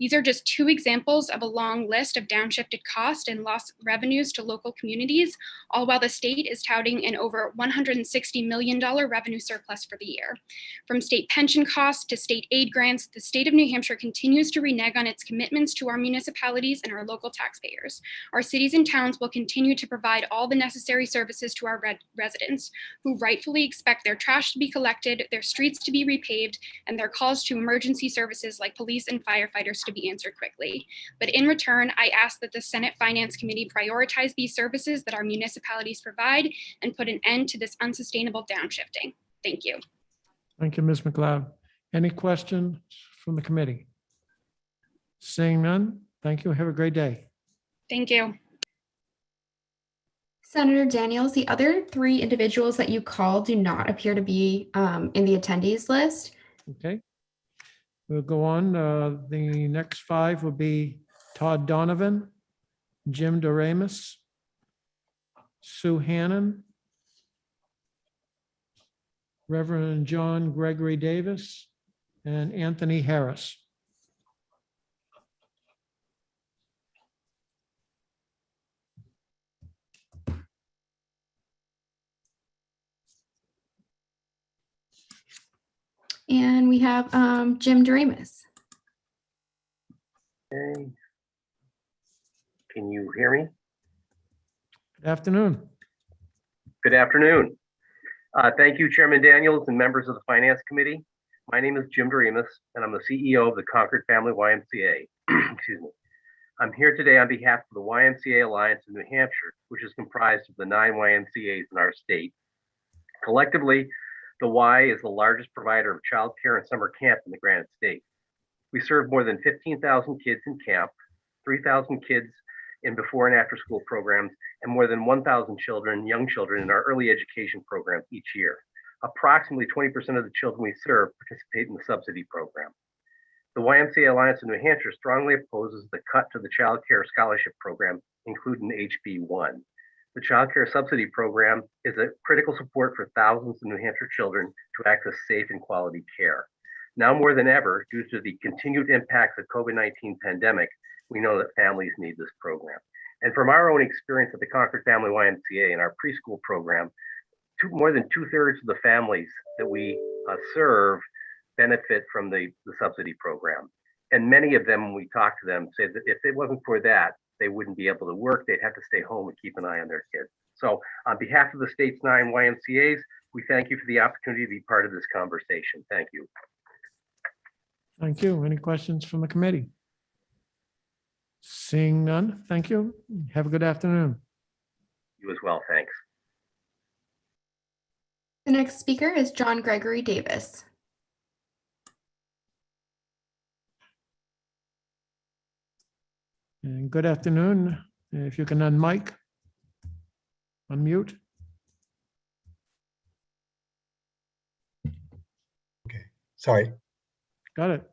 These are just two examples of a long list of downshifted cost and lost revenues to local communities, all while the state is touting an over $160 million revenue surplus for the year. From state pension costs to state aid grants, the state of New Hampshire continues to renege on its commitments to our municipalities and our local taxpayers. Our cities and towns will continue to provide all the necessary services to our residents, who rightfully expect their trash to be collected, their streets to be repaved, and their calls to emergency services like police and firefighters to be answered quickly. But in return, I ask that the Senate Finance Committee prioritize these services that our municipalities provide and put an end to this unsustainable downshifting. Thank you. Thank you, Ms. McLeod. Any questions from the committee? Seeing none, thank you. Have a great day. Thank you. Senator Daniels, the other three individuals that you called do not appear to be in the attendees list. Okay. We'll go on. The next five will be Todd Donovan, Jim Doremus, Sue Hannon, Reverend John Gregory Davis, and Anthony Harris. And we have Jim Doremus. Okay. Can you hear me? Good afternoon. Good afternoon. Thank you, Chairman Daniels and members of the Finance Committee. My name is Jim Doremus, and I'm the CEO of the Concord Family YMCA. Excuse me. I'm here today on behalf of the YMCA Alliance of New Hampshire, which is comprised of the 9 YMCAs in our state. Collectively, the Y is the largest provider of childcare and summer camp in the Granite State. We serve more than 15,000 kids in camp, 3,000 kids in before and after school programs, and more than 1,000 children, young children in our early education programs each year. Approximately 20% of the children we serve participate in the subsidy program. The YMCA Alliance of New Hampshire strongly opposes the cut to the Child Care Scholarship Program, including HB 1. The Child Care Subsidy Program is a critical support for thousands of New Hampshire children to access safe and quality care. Now more than ever, due to the continued impacts of COVID-19 pandemic, we know that families need this program. And from our own experience at the Concord Family YMCA and our preschool program, more than 2/3 of the families that we serve benefit from the subsidy program. And many of them, when we talk to them, say that if it wasn't for that, they wouldn't be able to work. They'd have to stay home and keep an eye on their kids. So on behalf of the state's 9 YMCAs, we thank you for the opportunity to be part of this conversation. Thank you. Thank you. Any questions from the committee? Seeing none, thank you. Have a good afternoon. You as well, thanks. The next speaker is John Gregory Davis. And good afternoon. If you can unmic, unmute. Sorry. Got it.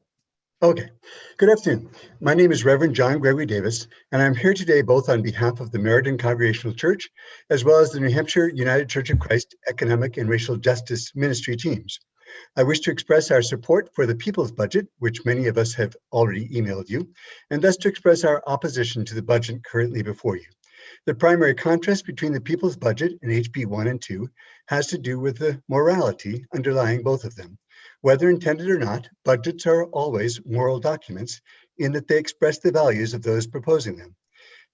Okay. Good afternoon. My name is Reverend John Gregory Davis, and I'm here today both on behalf of the Meriden Congregational Church, as well as the New Hampshire United Church of Christ Economic and Racial Justice Ministry teams. I wish to express our support for the people's budget, which many of us have already emailed you, and thus to express our opposition to the budget currently before you. The primary contrast between the people's budget and HB 1 and 2 has to do with the morality underlying both of them. Whether intended or not, budgets are always moral documents in that they express the values of those proposing them.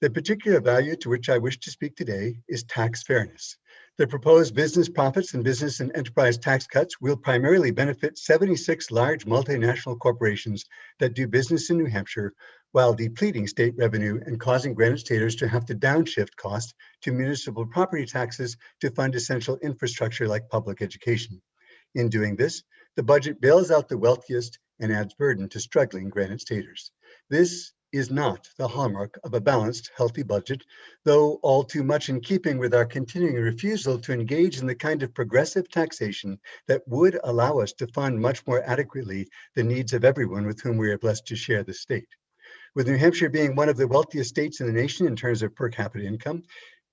The particular value to which I wish to speak today is tax fairness. The proposed business profits and business and enterprise tax cuts will primarily benefit 76 large multinational corporations that do business in New Hampshire, while depleting state revenue and causing Granite Staters to have to downshift costs to municipal property taxes to fund essential infrastructure like public education. In doing this, the budget bails out the wealthiest and adds burden to struggling Granite Staters. This is not the hallmark of a balanced, healthy budget, though all too much in keeping with our continuing refusal to engage in the kind of progressive taxation that would allow us to fund much more adequately the needs of everyone with whom we are blessed to share the state. With New Hampshire being one of the wealthiest states in the nation in terms of per capita income,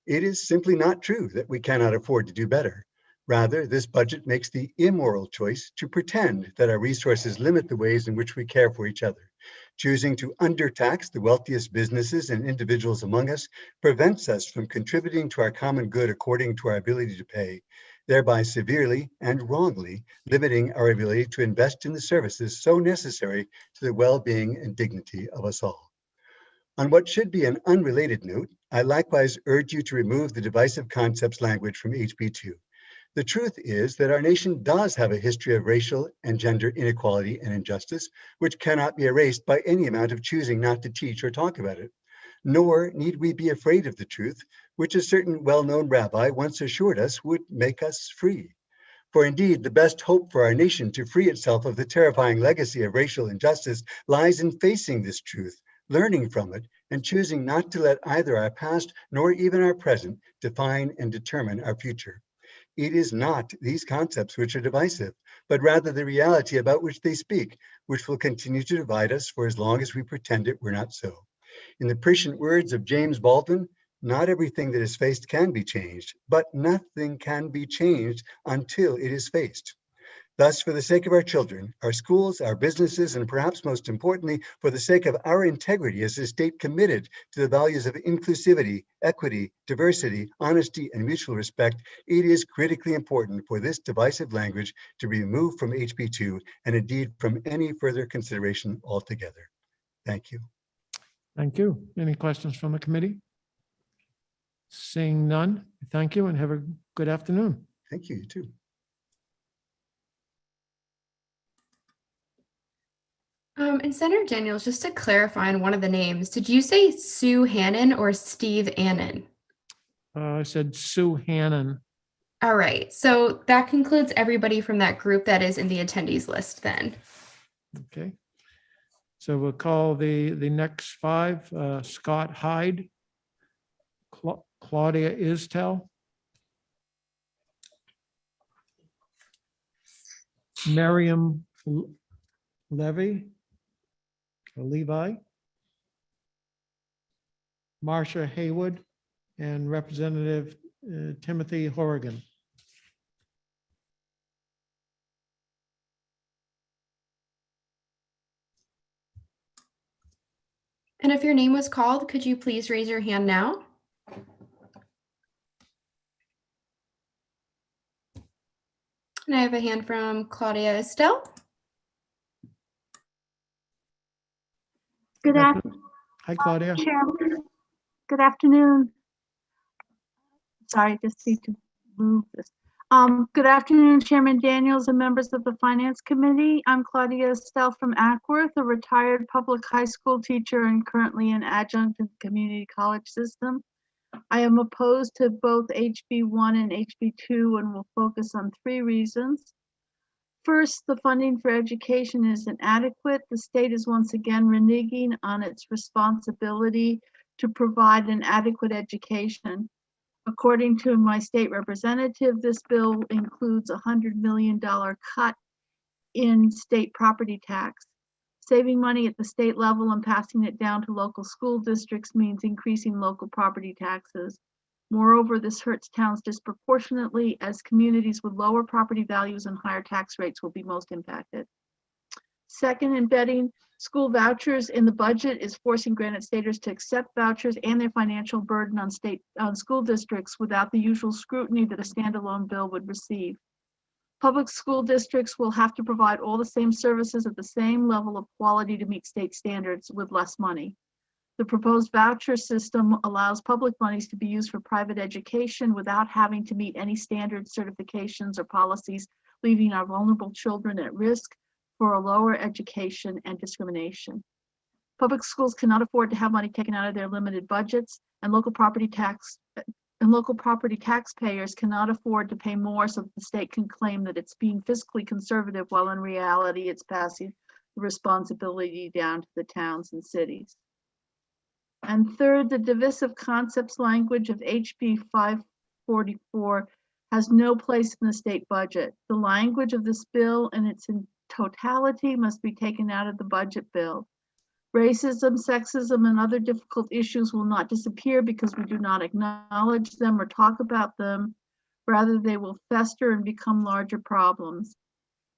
it is simply not true that we cannot afford to do better. Rather, this budget makes the immoral choice to pretend that our resources limit the ways in which we care for each other. Choosing to undertax the wealthiest businesses and individuals among us prevents us from contributing to our common good according to our ability to pay, thereby severely and wrongly limiting our ability to invest in the services so necessary to the well-being and dignity of us all. On what should be an unrelated note, I likewise urge you to remove the divisive concepts language from HB 2. The truth is that our nation does have a history of racial and gender inequality and injustice, which cannot be erased by any amount of choosing not to teach or talk about it. Nor need we be afraid of the truth, which a certain well-known rabbi once assured us would make us free. For indeed, the best hope for our nation to free itself of the terrifying legacy of racial injustice lies in facing this truth, learning from it, and choosing not to let either our past nor even our present define and determine our future. It is not these concepts which are divisive, but rather the reality about which they speak, which will continue to divide us for as long as we pretend it were not so. In the prescient words of James Baldwin, not everything that is faced can be changed, but nothing can be changed until it is faced. Thus, for the sake of our children, our schools, our businesses, and perhaps most importantly, for the sake of our integrity as a state committed to the values of inclusivity, equity, diversity, honesty, and mutual respect, it is critically important for this divisive language to be removed from HB 2 and indeed from any further consideration altogether. Thank you. Thank you. Any questions from the committee? Seeing none, thank you and have a good afternoon. Thank you, you too. And Senator Daniels, just to clarify on one of the names, did you say Sue Hannon or Steve Annan? I said Sue Hannon. All right, so that concludes everybody from that group that is in the attendees list then. Okay. So we'll call the next five, Scott Hyde, Claudia Istel, Miriam Levi, Marcia Haywood, and Representative Timothy Horrigan. And if your name was called, could you please raise your hand now? And I have a hand from Claudia Estelle. Good afternoon. Hi, Claudia. Chairman. Good afternoon. Sorry, just need to move this. Good afternoon, Chairman Daniels and members of the Finance Committee. I'm Claudia Estelle from Ackworth, a retired public high school teacher and currently an adjunct in the community college system. I am opposed to both HB 1 and HB 2 and will focus on 3 reasons. First, the funding for education is inadequate. The state is once again reneging on its responsibility to provide an adequate education. According to my state representative, this bill includes a $100 million cut in state property tax. Saving money at the state level and passing it down to local school districts means increasing local property taxes. Moreover, this hurts towns disproportionately as communities with lower property values and higher tax rates will be most impacted. Second, embedding school vouchers in the budget is forcing Granite Staters to accept vouchers and their financial burden on school districts without the usual scrutiny that a standalone bill would receive. Public school districts will have to provide all the same services at the same level of quality to meet state standards with less money. The proposed voucher system allows public monies to be used for private education without having to meet any standard certifications or policies, leaving our vulnerable children at risk for a lower education and discrimination. Public schools cannot afford to have money taken out of their limited budgets, and local property taxpayers cannot afford to pay more so that the state can claim that it's being fiscally conservative while in reality it's passing the responsibility down to the towns and cities. And third, the divisive concepts language of HB 544 has no place in the state budget. The language of this bill in its totality must be taken out of the budget bill. Racism, sexism, and other difficult issues will not disappear because we do not acknowledge them or talk about them. Rather, they will fester and become larger problems.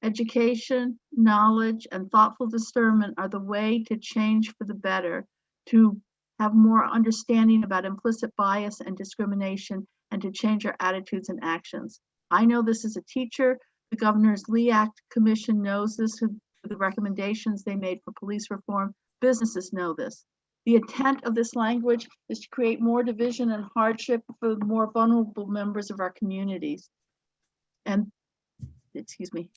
Education, knowledge, and thoughtful discernment are the way to change for the better, to have more understanding about implicit bias and discrimination, and to change our attitudes and actions. I know this as a teacher. The Governor's Lee Act Commission knows this with the recommendations they made for police reform. Businesses know this. The intent of this language is to create more division and hardship for the more vulnerable members of our communities. And, excuse me,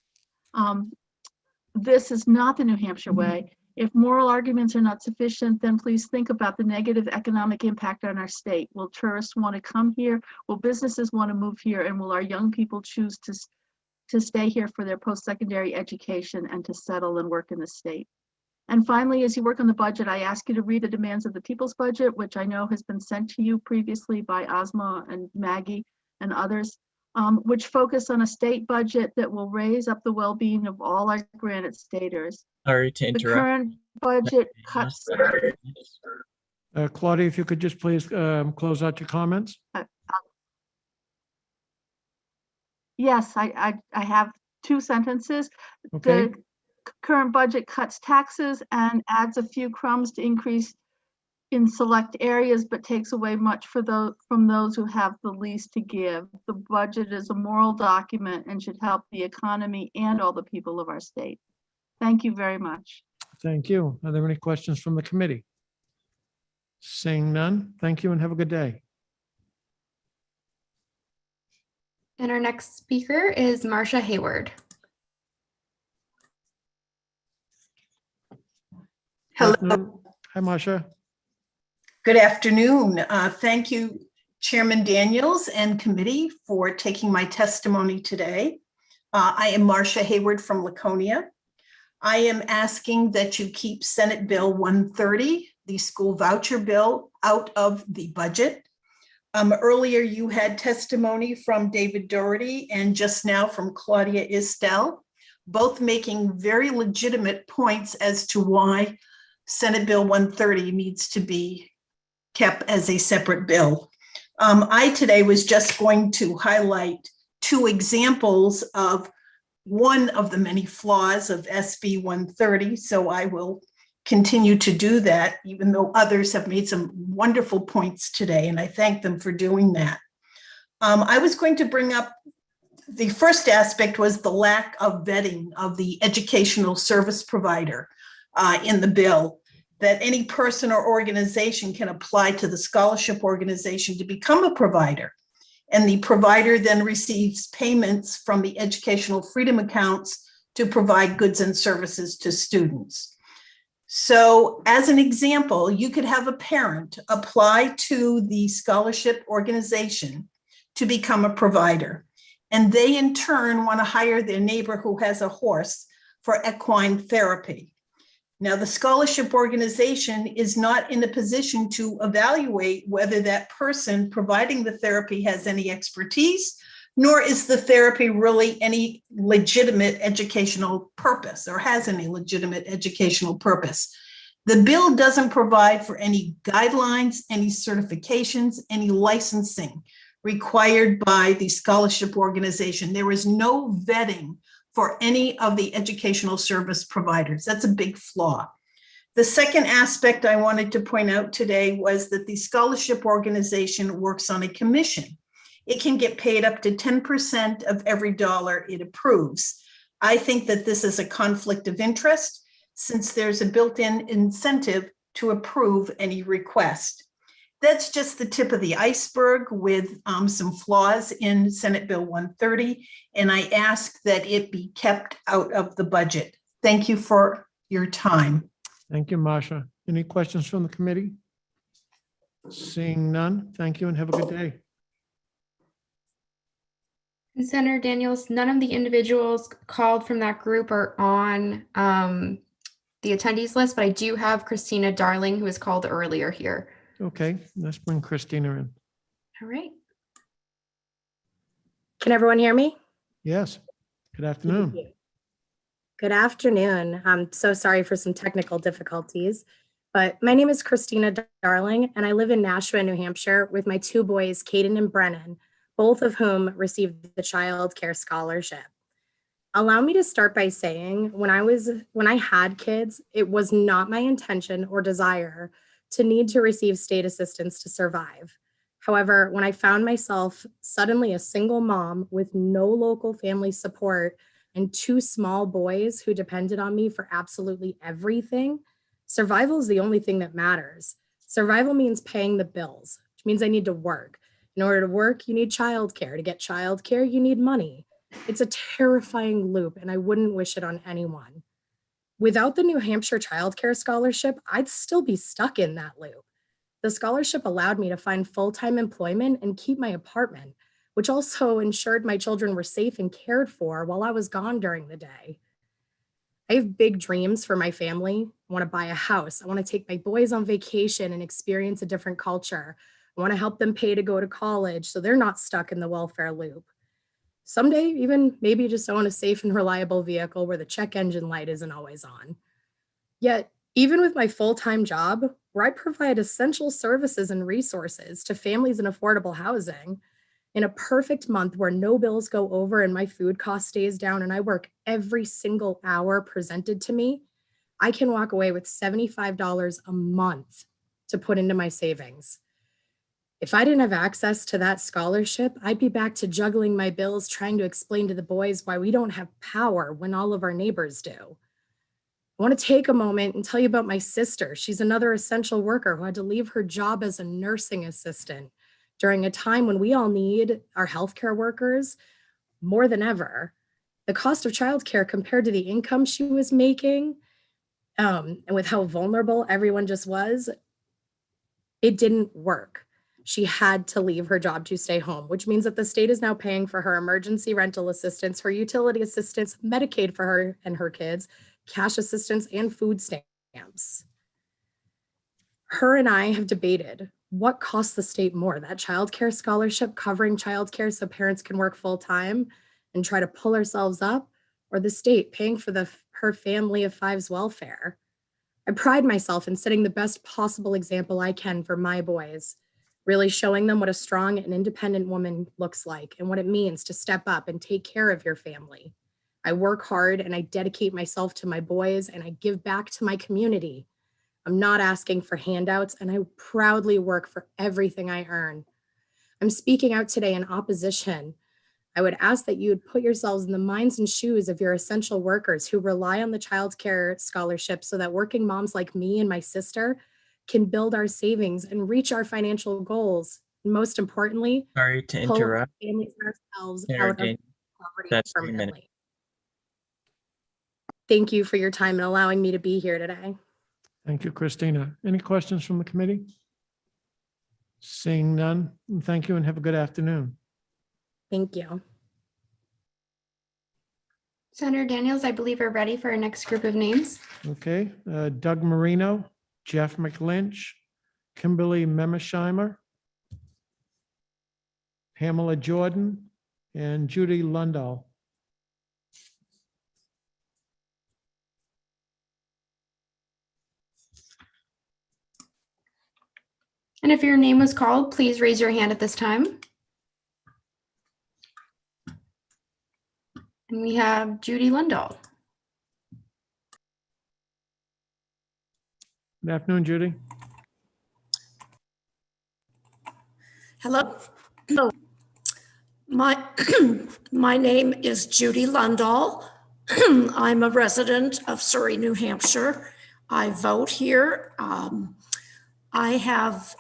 this is not the New Hampshire way. If moral arguments are not sufficient, then please think about the negative economic impact on our state. Will tourists want to come here? Will businesses want to move here? And will our young people choose to stay here for their post-secondary education and to settle and work in the state? And finally, as you work on the budget, I ask you to read the demands of the people's budget, which I know has been sent to you previously by Ozma and Maggie and others, which focus on a state budget that will raise up the well-being of all our Granite Staters. Sorry to The interrupt. current budget cuts. Claudia, if you could just please close out your comments. Yes, I have two sentences. Okay. The current budget cuts taxes and adds a few crumbs to increase in select areas, but takes away much from those who have the least to give. The budget is a moral document and should help the economy and all the people of our state. Thank you very much. Thank you. Are there any questions from the committee? Seeing none, thank you and have a good day. And our next speaker is Marcia Hayward. Hello. Hi, Marcia. Good afternoon. Thank you, Chairman Daniels and committee for taking my testimony today. I am Marcia Hayward from Laconia. I am asking that you keep Senate Bill 130, the school voucher bill, out of the budget. Earlier, you had testimony from David Doherty and just now from Claudia Istel, both making very legitimate points as to why Senate Bill 130 needs to be kept as a separate bill. I today was just going to highlight two examples of one of the many flaws of SB 130, so I will continue to do that, even though others have made some wonderful points today, and I thank them for doing that. I was going to bring up the first aspect was the lack of vetting of the educational service provider in the bill, that any person or organization can apply to the scholarship organization to become a provider. And the provider then receives payments from the educational freedom accounts to provide goods and services to students. So as an example, you could have a parent apply to the scholarship organization to become a provider. And they in turn want to hire their neighbor who has a horse for equine therapy. Now, the scholarship organization is not in a position to evaluate whether that person providing the therapy has any expertise, nor is the therapy really any legitimate educational purpose or has any legitimate educational purpose. The bill doesn't provide for any guidelines, any certifications, any licensing required by the scholarship organization. There is no vetting for any of the educational service providers. That's a big flaw. The second aspect I wanted to point out today was that the scholarship organization works on a commission. It can get paid up to 10% of every dollar it approves. I think that this is a conflict of interest since there's a built-in incentive to approve any request. That's just the tip of the iceberg with some flaws in Senate Bill 130, and I ask that it be kept out of the budget. Thank you for your time. Thank you, Marcia. Any questions from the committee? Seeing none, thank you and have a good day. And Senator Daniels, none of the individuals called from that group are on the attendees list, but I do have Christina Darling, who was called earlier here. Okay, let's bring Christina in. All right. Can everyone hear me? Yes, good afternoon. Good afternoon. I'm so sorry for some technical difficulties, but my name is Christina Darling, and I live in Nashua, New Hampshire, with my two boys, Caden and Brennan, both of whom received the Child Care Scholarship. Allow me to start by saying, when I had kids, it was not my intention or desire to need to receive state assistance to survive. However, when I found myself suddenly a single mom with no local family support and two small boys who depended on me for absolutely everything, survival is the only thing that matters. Survival means paying the bills, which means I need to work. In order to work, you need childcare. To get childcare, you need money. It's a terrifying loop, and I wouldn't wish it on anyone. Without the New Hampshire Child Care Scholarship, I'd still be stuck in that loop. The scholarship allowed me to find full-time employment and keep my apartment, which also ensured my children were safe and cared for while I was gone during the day. I have big dreams for my family. I want to buy a house. I want to take my boys on vacation and experience a different culture. I want to help them pay to go to college so they're not stuck in the welfare loop. Someday, even maybe just own a safe and reliable vehicle where the check engine light isn't always on. Yet, even with my full-time job, where I provide essential services and resources to families in affordable housing, in a perfect month where no bills go over and my food cost stays down and I work every single hour presented to me, I can walk away with $75 a month to put into my savings. If I didn't have access to that scholarship, I'd be back to juggling my bills, trying to explain to the boys why we don't have power when all of our neighbors do. I want to take a moment and tell you about my sister. She's another essential worker who had to leave her job as a nursing assistant during a time when we all need our healthcare workers more than ever. The cost of childcare compared to the income she was making, and with how vulnerable everyone just was, it didn't work. She had to leave her job to stay home, which means that the state is now paying for her emergency rental assistance, her utility assistance, Medicaid for her and her kids, cash assistance, and food stamps. Her and I have debated what costs the state more, that childcare scholarship covering childcare so parents can work full time and try to pull ourselves up, or the state paying for her family of five's welfare. I pride myself in setting the best possible example I can for my boys, really showing them what a strong and independent woman looks like and what it means to step up and take care of your family. I work hard and I dedicate myself to my boys and I give back to my community. I'm not asking for handouts and I proudly work for everything I earn. I'm speaking out today in opposition. I would ask that you would put yourselves in the minds and shoes of your essential workers who rely on the child care scholarship so that working moms like me and my sister can build our savings and reach our financial goals. And most importantly, Sorry to pull interrupt. families and ourselves Senator out of Daniels, poverty that's 3 minutes. permanently. Thank you for your time and allowing me to be here today. Thank you, Christina. Any questions from the committee? Seeing none, thank you and have a good afternoon. Thank you. Senator Daniels, I believe we're ready for our next group of names. Okay, Doug Marino, Jeff McLynch, Kimberly Memesheimer, Pamela Jordan, and Judy Lundahl. And if your name was called, please raise your hand at this time. And we have Judy Lundahl. Good afternoon, Judy. Hello. My name is Judy Lundahl. I'm a resident of Surrey, New Hampshire. I vote here. I have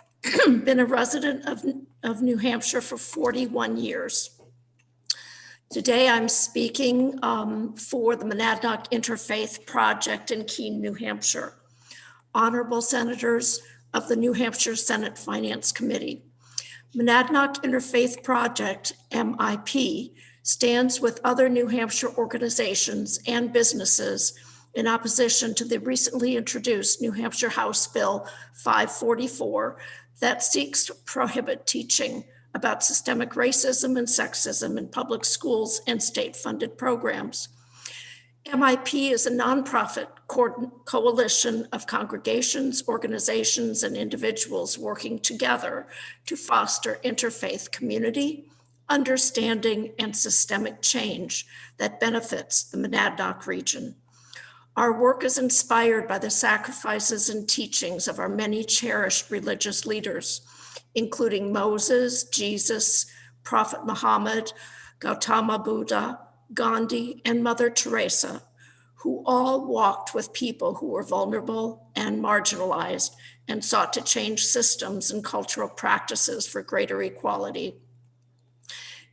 been a resident of New Hampshire for 41 years. Today I'm speaking for the Monadnock Interfaith Project in Keene, New Hampshire. Honorable Senators of the New Hampshire Senate Finance Committee. Monadnock Interfaith Project, MIP, stands with other New Hampshire organizations and businesses in opposition to the recently introduced New Hampshire House Bill 544 that seeks to prohibit teaching about systemic racism and sexism in public schools and state-funded programs. MIP is a nonprofit coalition of congregations, organizations, and individuals working together to foster interfaith community, understanding, and systemic change that benefits the Monadnock region. Our work is inspired by the sacrifices and teachings of our many cherished religious leaders, including Moses, Jesus, Prophet Muhammad, Gautama Buddha, Gandhi, and Mother Teresa, who all walked with people who were vulnerable and marginalized and sought to change systems and cultural practices for greater equality.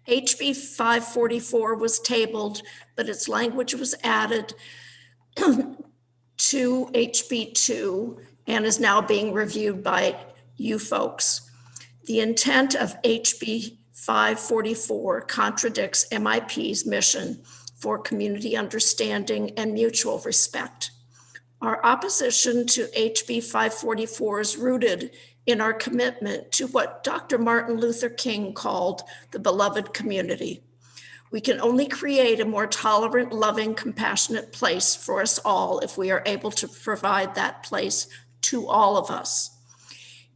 HB 544 was tabled, but its language was added to HB 2 and is now being reviewed by you folks. The intent of HB 544 contradicts MIP's mission for community understanding and mutual respect. Our opposition to HB 544 is rooted in our commitment to what Dr. Martin Luther King called the beloved community. We can only create a more tolerant, loving, compassionate place for us all if we are able to provide that place to all of us.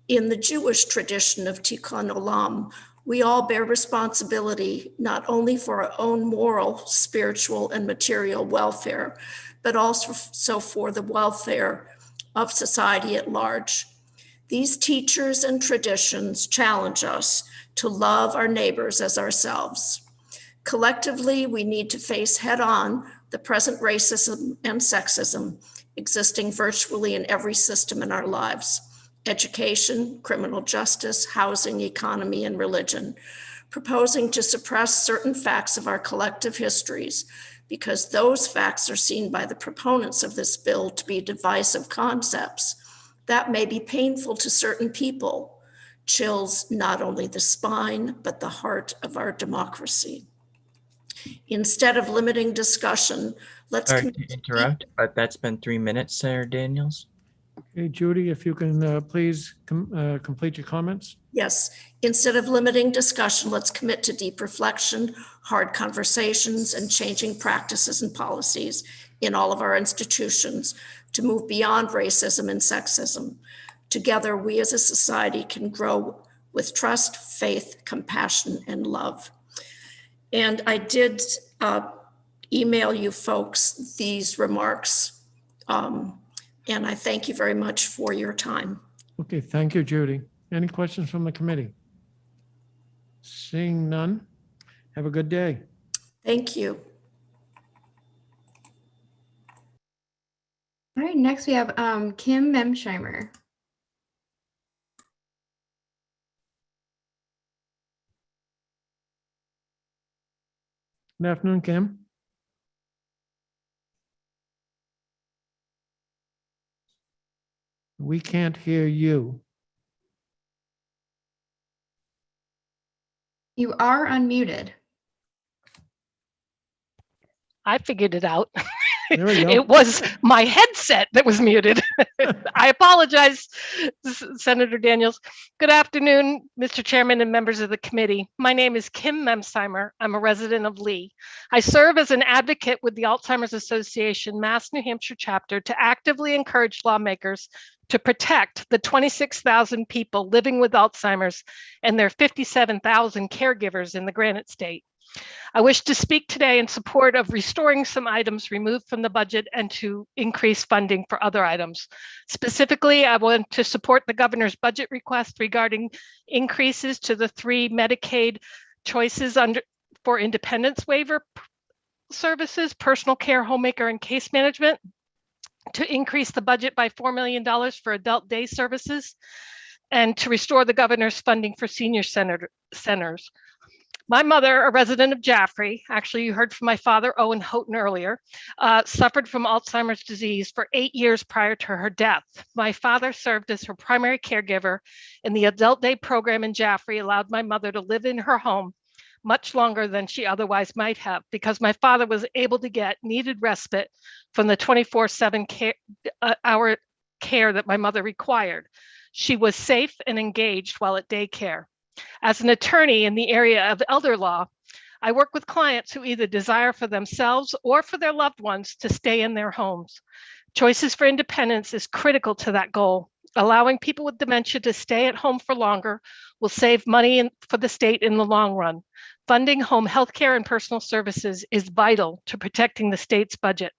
In the Jewish tradition of Tikkun Olam, we all bear responsibility not only for our own moral, spiritual, and material welfare, but also for the welfare of society at large. These teachers and traditions challenge us to love our neighbors as ourselves. Collectively, we need to face head-on the present racism and sexism existing virtually in every system in our lives: education, criminal justice, housing, economy, and religion, proposing to suppress certain facts of our collective histories because those facts are seen by the proponents of this bill to be divisive concepts that may be painful to certain people, chills not only the spine, but the heart of our democracy. Instead of limiting discussion, let's Sorry to interrupt, but that's been 3 minutes, Senator Daniels. Okay, Judy, if you can please complete your comments. Yes, instead of limiting discussion, let's commit to deep reflection, hard conversations, and changing practices and policies in all of our institutions to move beyond racism and sexism. Together, we as a society can grow with trust, faith, compassion, and love. And I did email you folks these remarks. And I thank you very much for your time. Okay, thank you, Judy. Any questions from the committee? Seeing none, have a good day. Thank you. All right, next we have Kim Memsheimer. Good afternoon, Kim. We can't hear you. You are unmuted. I figured it out. There we go. It was my headset that was muted. I apologize, Senator Daniels. Good afternoon, Mr. Chairman and members of the committee. My name is Kim Memsheimer. I'm a resident of Lee. I serve as an advocate with the Alzheimer's Association Mass New Hampshire chapter to actively encourage lawmakers to protect the 26,000 people living with Alzheimer's and their 57,000 caregivers in the Granite State. I wish to speak today in support of restoring some items removed from the budget and to increase funding for other items. Specifically, I want to support the governor's budget request regarding increases to the 3 Medicaid choices for independence waiver services, personal care, homemaker, and case management, to increase the budget by $4 million for adult day services, and to restore the governor's funding for senior centers. My mother, a resident of Jaffrey, actually you heard from my father, Owen Houghton, earlier, suffered from Alzheimer's disease for 8 years prior to her death. My father served as her primary caregiver, and the adult day program in Jaffrey allowed my mother to live in her home much longer than she otherwise might have, because my father was able to get needed respite from the 24/7 hour care that my mother required. She was safe and engaged while at daycare. As an attorney in the area of elder law, I work with clients who either desire for themselves or for their loved ones to stay in their homes. Choices for Independence is critical to that goal. Allowing people with dementia to stay at home for longer will save money for the state in the long run. Funding home health care and personal services is vital to protecting the state's budget.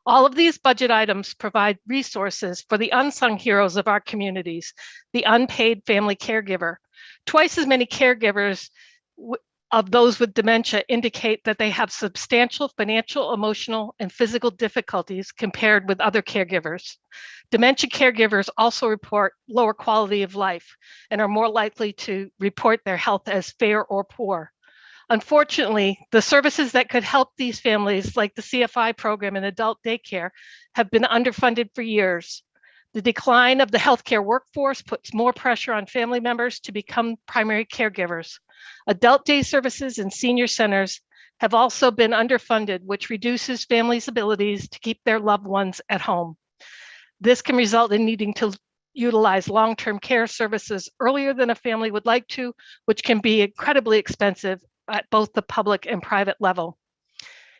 All of these budget items provide resources for the unsung heroes of our communities, the unpaid family caregiver. Twice as many caregivers of those with dementia indicate that they have substantial financial, emotional, and physical difficulties compared with other caregivers. Dementia caregivers also report lower quality of life and are more likely to report their health as fair or poor. Unfortunately, the services that could help these families, like the CFI program and adult daycare, have been underfunded for years. The decline of the healthcare workforce puts more pressure on family members to become primary caregivers. Adult day services and senior centers have also been underfunded, which reduces families' abilities to keep their loved ones at home. This can result in needing to utilize long-term care services earlier than a family would like to, which can be incredibly expensive at both the public and private level.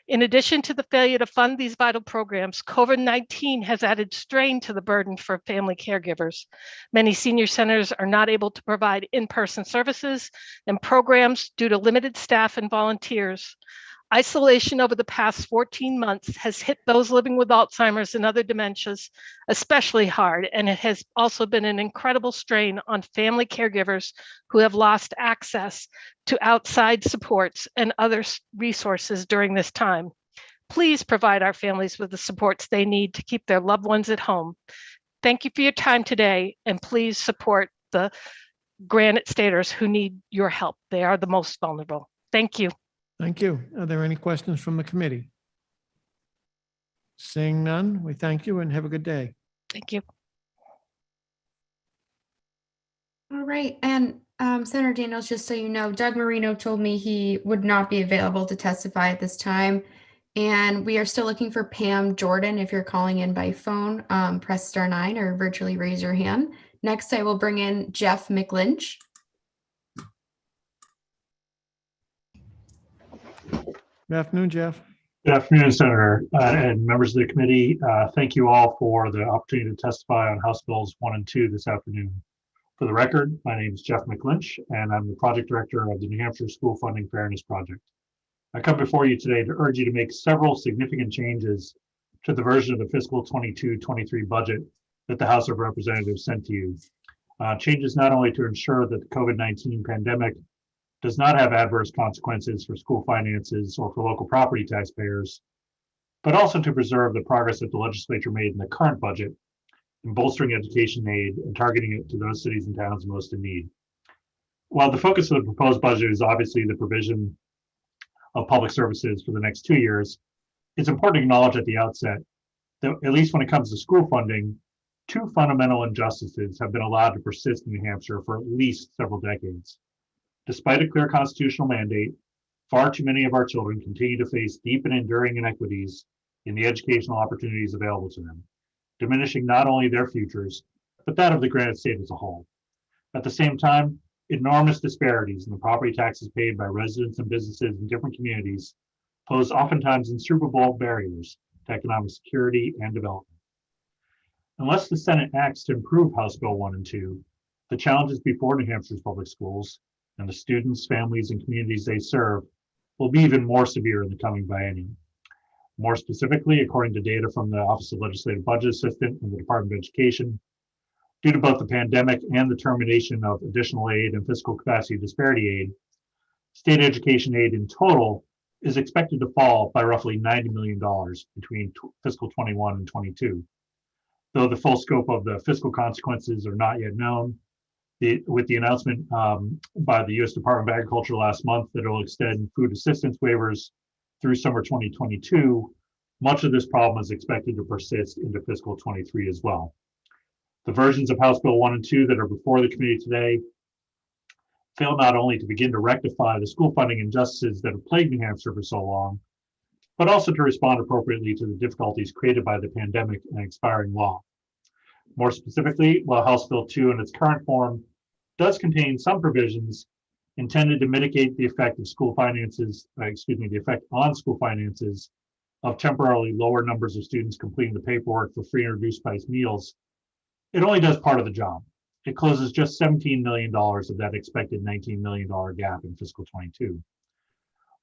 In addition to the failure to fund these vital programs, COVID-19 has added strain to the burden for family caregivers. Many senior centers are not able to provide in-person services and programs due to limited staff and volunteers. Isolation over the past 14 months has hit those living with Alzheimer's and other dementias especially hard, and it has also been an incredible strain on family caregivers who have lost access to outside supports and other resources during this time. Please provide our families with the supports they need to keep their loved ones at home. Thank you for your time today, and please support the Granite Staters who need your help. They are the most vulnerable. Thank you. Thank you. Are there any questions from the committee? Seeing none, we thank you and have a good day. Thank you. All right, and Senator Daniels, just so you know, Doug Marino told me he would not be available to testify at this time. And we are still looking for Pam Jordan. If you're calling in by phone, press *9 or virtually raise your hand. Next, I will bring in Jeff McLynch. Good afternoon, Jeff. Good afternoon, Senator and members of the committee. Thank you all for the opportunity to testify on House Bills 1 and 2 this afternoon. For the record, my name is Jeff McLynch, and I'm the project director of the New Hampshire School Funding Fairness Project. I come before you today to urge you to make several significant changes to the version of the fiscal 22-23 budget that the House of Representatives sent to you. Changes not only to ensure that the COVID-19 pandemic does not have adverse consequences for school finances or for local property taxpayers, but also to preserve the progress that the legislature made in the current budget in bolstering education aid and targeting it to those cities and towns most in need. While the focus of the proposed budget is obviously the provision of public services for the next 2 years, it's important to acknowledge at the outset that, at least when it comes to school funding, two fundamental injustices have been allowed to persist in New Hampshire for at least several decades. Despite a clear constitutional mandate, far too many of our children continue to face deep and enduring inequities in the educational opportunities available to them, diminishing not only their futures, but that of the Granite State as a whole. At the same time, enormous disparities in the property taxes paid by residents and businesses in different communities pose oftentimes insuperable barriers to economic security and development. Unless the Senate acts to improve House Bill 1 and 2, the challenges before New Hampshire's public schools and the students, families, and communities they serve will be even more severe in the coming biennium. More specifically, according to data from the Office of Legislative Budget Assistant and the Department of Education, due to both the pandemic and the termination of additional aid and fiscal capacity disparity aid, state education aid in total is expected to fall by roughly $90 million between fiscal 21 and 22. Though the full scope of the fiscal consequences are not yet known, with the announcement by the U.S. Department of Agriculture last month that it will extend food assistance waivers through summer 2022, much of this problem is expected to persist into fiscal 23 as well. The versions of House Bill 1 and 2 that are before the committee today failed not only to begin to rectify the school funding injustices that have plagued New Hampshire for so long, but also to respond appropriately to the difficulties created by the pandemic and expiring law. More specifically, while House Bill 2 in its current form does contain some provisions intended to mitigate the effect of school finances, the effect on school finances of temporarily lower numbers of students completing the paperwork for free and reduced price meals, it only does part of the job. It closes just $17 million of that expected $19 million gap in fiscal 22.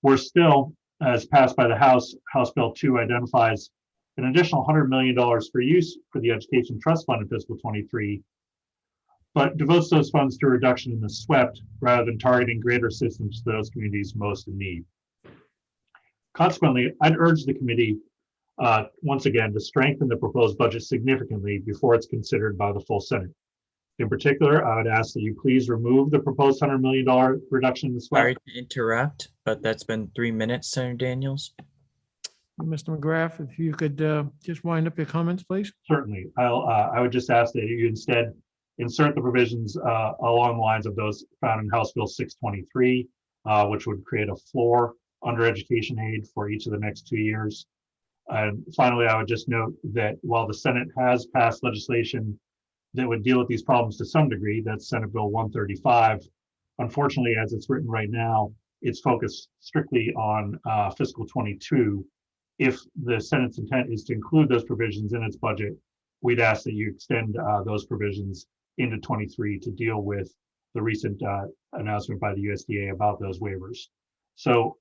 We're still, as passed by the House, House Bill 2 identifies an additional $100 million for use for the Education Trust Fund in fiscal 23, but devotes those funds to a reduction in the SWEPT rather than targeting greater assistance to those communities most in need. Consequently, I'd urge the committee once again to strengthen the proposed budget significantly before it's considered by the full Senate. In particular, I would ask that you please remove the proposed $100 million reduction in the SWEPT. Sorry to interrupt, but that's been 3 minutes, Senator Daniels. Mr. McGrath, if you could just wind up your comments, please. Certainly. I would just ask that you instead insert the provisions along the lines of those found in House Bill 623, which would create a floor under education aid for each of the next 2 years. And finally, I would just note that while the Senate has passed legislation that would deal with these problems to some degree, that's Senate Bill 135. Unfortunately, as it's written right now, it's focused strictly on fiscal 22. If the Senate's intent is to include those provisions in its budget, we'd ask that you extend those provisions into 23 to deal with the recent announcement by the USDA about those waivers. So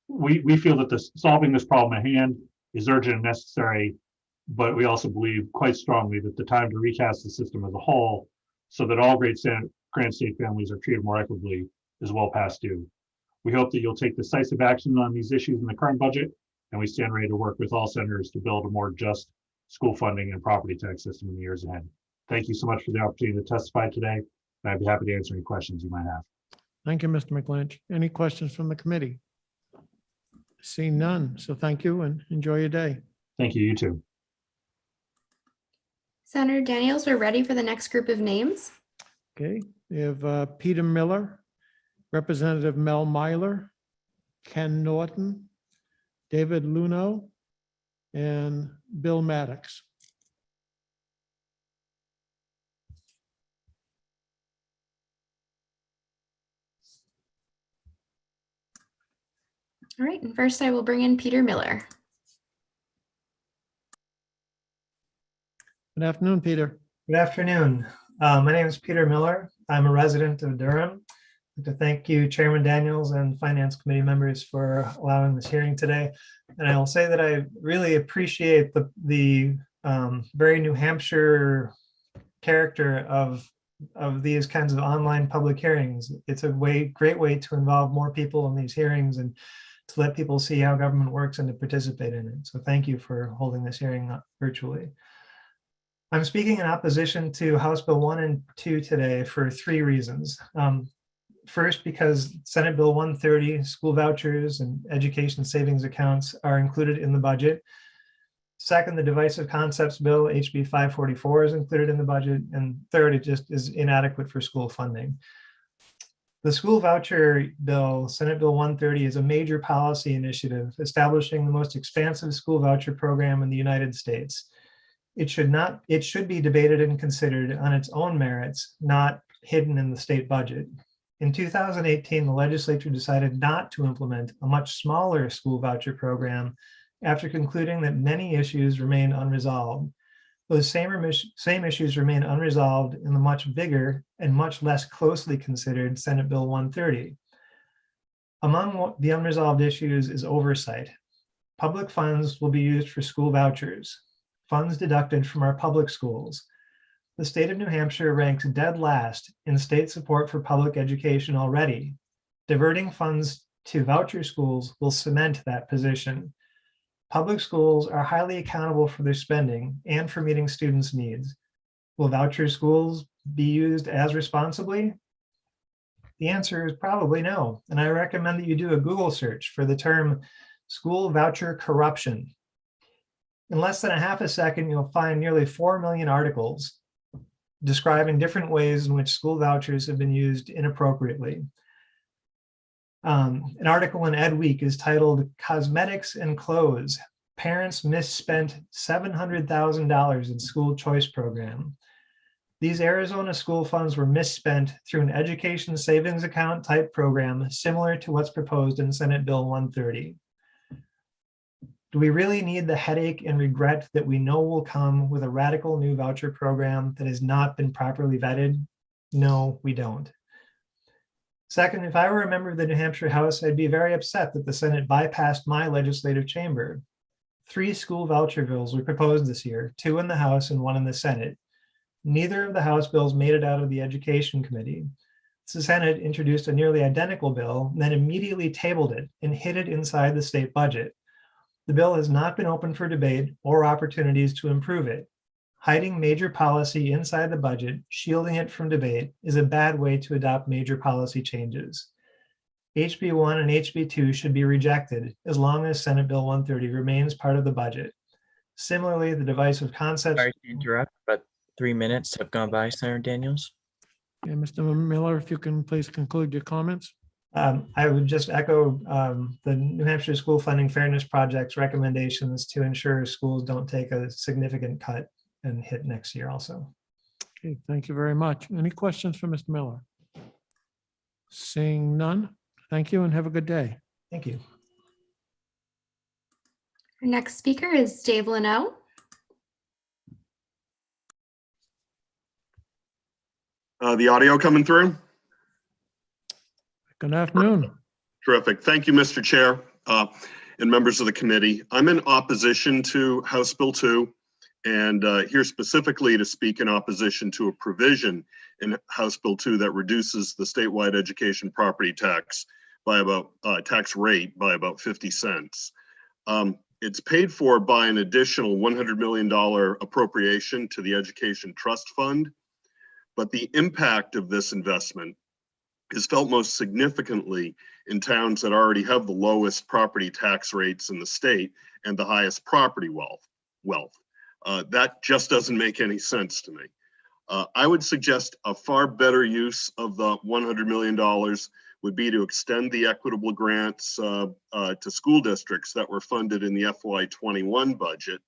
we feel that solving this problem at hand is urgent and necessary, but we also believe quite strongly that the time to recast the system as a whole so that all grant state families are treated more equitably is well past due. We hope that you'll take decisive action on these issues in the current budget, and we stand ready to work with all senators to build a more just school funding and property tax system in the years ahead. Thank you so much for the opportunity to testify today, and I'd be happy to answer any questions you might have. Thank you, Mr. McLynch. Any questions from the committee? Seeing none, so thank you and enjoy your day. Thank you, you too. Senator Daniels, we're ready for the next group of names. Okay, we have Peter Miller, Representative Mel Myler, Ken Norton, David Luno, and Bill Maddox. All right, and first I will bring in Peter Miller. Good afternoon, Peter. Good afternoon. My name is Peter Miller. I'm a resident of Durham. I'd like to thank you, Chairman Daniels and Finance Committee members for allowing this hearing today. And I will say that I really appreciate the very New Hampshire character of these kinds of online public hearings. It's a great way to involve more people in these hearings and to let people see how government works and to participate in it. So thank you for holding this hearing virtually. I'm speaking in opposition to House Bill 1 and 2 today for 3 reasons. First, because Senate Bill 130, school vouchers and education savings accounts are included in the budget. Second, the Divisive Concepts Bill, HB 544, is included in the budget. And third, it just is inadequate for school funding. The school voucher bill, Senate Bill 130, is a major policy initiative establishing the most expansive school voucher program in the United States. It should be debated and considered on its own merits, not hidden in the state budget. In 2018, the legislature decided not to implement a much smaller school voucher program after concluding that many issues remain unresolved. Those same issues remain unresolved in the much bigger and much less closely considered Senate Bill 130. Among the unresolved issues is oversight. Public funds will be used for school vouchers, funds deducted from our public schools. The state of New Hampshire ranks dead last in state support for public education already. Diverting funds to voucher schools will cement that position. Public schools are highly accountable for their spending and for meeting students' needs. Will voucher schools be used as responsibly? The answer is probably no, and I recommend that you do a Google search for the term school voucher corruption. In less than a half a second, you'll find nearly 4 million articles describing different ways in which school vouchers have been used inappropriately. An article in Ed Week is titled "Cosmetics and Clothes. Parents Misspent $700,000 in School Choice Program." These Arizona school funds were misspent through an education savings account type program similar to what's proposed in Senate Bill 130. Do we really need the headache and regret that we know will come with a radical new voucher program that has not been properly vetted? No, we don't. Second, if I were a member of the New Hampshire House, I'd be very upset that the Senate bypassed my legislative chamber. 3 school voucher bills were proposed this year, 2 in the House and 1 in the Senate. Neither of the House bills made it out of the Education Committee. The Senate introduced a nearly identical bill and then immediately tabled it and hid it inside the state budget. The bill has not been open for debate or opportunities to improve it. Hiding major policy inside the budget, shielding it from debate, is a bad way to adopt major policy changes. HB 1 and HB 2 should be rejected as long as Senate Bill 130 remains part of the budget. Similarly, the divisive concepts. Sorry to interrupt, but 3 minutes have gone by, Senator Daniels. Yeah, Mr. Miller, if you can please conclude your comments. I would just echo the New Hampshire School Funding Fairness Project's recommendations to ensure schools don't take a significant cut and hit next year also. Okay, thank you very much. Any questions for Mr. Miller? Seeing none, thank you and have a good day. Thank you. Our next speaker is Dave Leno. The audio coming through? Good afternoon. Terrific. Thank you, Mr. Chair, and members of the committee. I'm in opposition to House Bill 2 and here specifically to speak in opposition to a provision in House Bill 2 that reduces the statewide education property tax by about tax rate by about 50 cents. It's paid for by an additional $100 million appropriation to the Education Trust Fund, but the impact of this investment is felt most significantly in towns that already have the lowest property tax rates in the state and the highest property wealth. That just doesn't make any sense to me. I would suggest a far better use of the $100 million would be to extend the equitable grants to school districts that were funded in the FY21 budget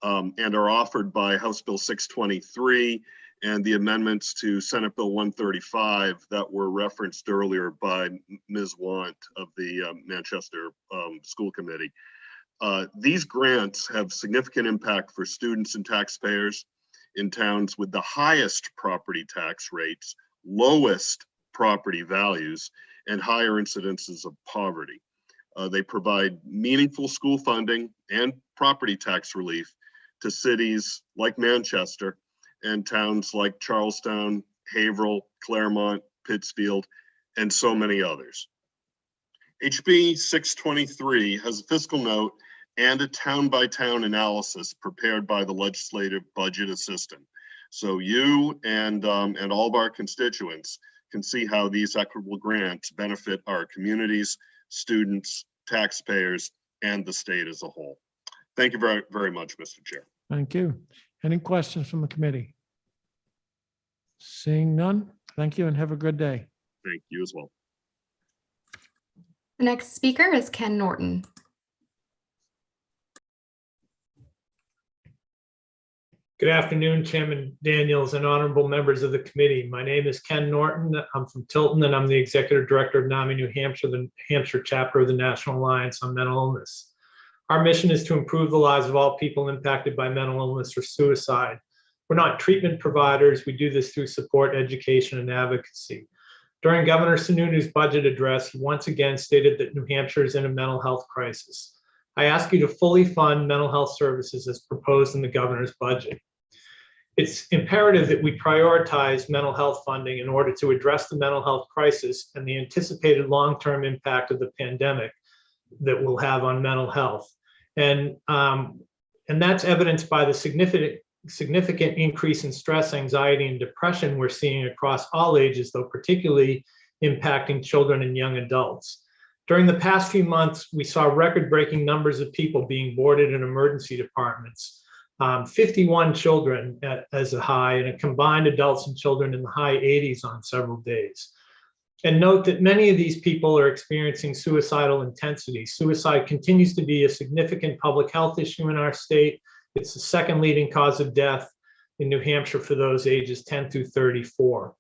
and are offered by House Bill 623 and the amendments to Senate Bill 135 that were referenced earlier by Ms. Want of the Manchester School Committee. These grants have significant impact for students and taxpayers in towns with the highest property tax rates, lowest property values, and higher incidences of poverty. They provide meaningful school funding and property tax relief to cities like Manchester and towns like Charlestown, Haverhill, Claremont, Pittsfield, and so many others. HB 623 has a fiscal note and a town-by-town analysis prepared by the legislative budget assistant. So you and all of our constituents can see how these equitable grants benefit our communities, students, taxpayers, and the state as a whole. Thank you very, very much, Mr. Chair. Thank you. Any questions from the committee? Seeing none, thank you and have a good day. Thank you as well. The next speaker is Ken Norton. Good afternoon, Chairman Daniels and honorable members of the committee. My name is Ken Norton. I'm from Tilton and I'm the Executive Director of NAMI New Hampshire, the Hampshire chapter of the National Alliance on Mental Illness. Our mission is to improve the lives of all people impacted by mental illness or suicide. We're not treatment providers. We do this through support, education, and advocacy. During Governor Sununu's budget address, he once again stated that New Hampshire is in a mental health crisis. I ask you to fully fund mental health services as proposed in the governor's budget. It's imperative that we prioritize mental health funding in order to address the mental health crisis and the anticipated long-term impact of the pandemic that we'll have on mental health. And that's evidenced by the significant increase in stress, anxiety, and depression we're seeing across all ages, though particularly impacting children and young adults. During the past few months, we saw record-breaking numbers of people being boarded in emergency departments. 51 children as a high, and a combined adults and children in the high 80s on several days. And note that many of these people are experiencing suicidal intensity. Suicide continues to be a significant public health issue in our state. It's the second leading cause of death in New Hampshire for those ages 10 through 34.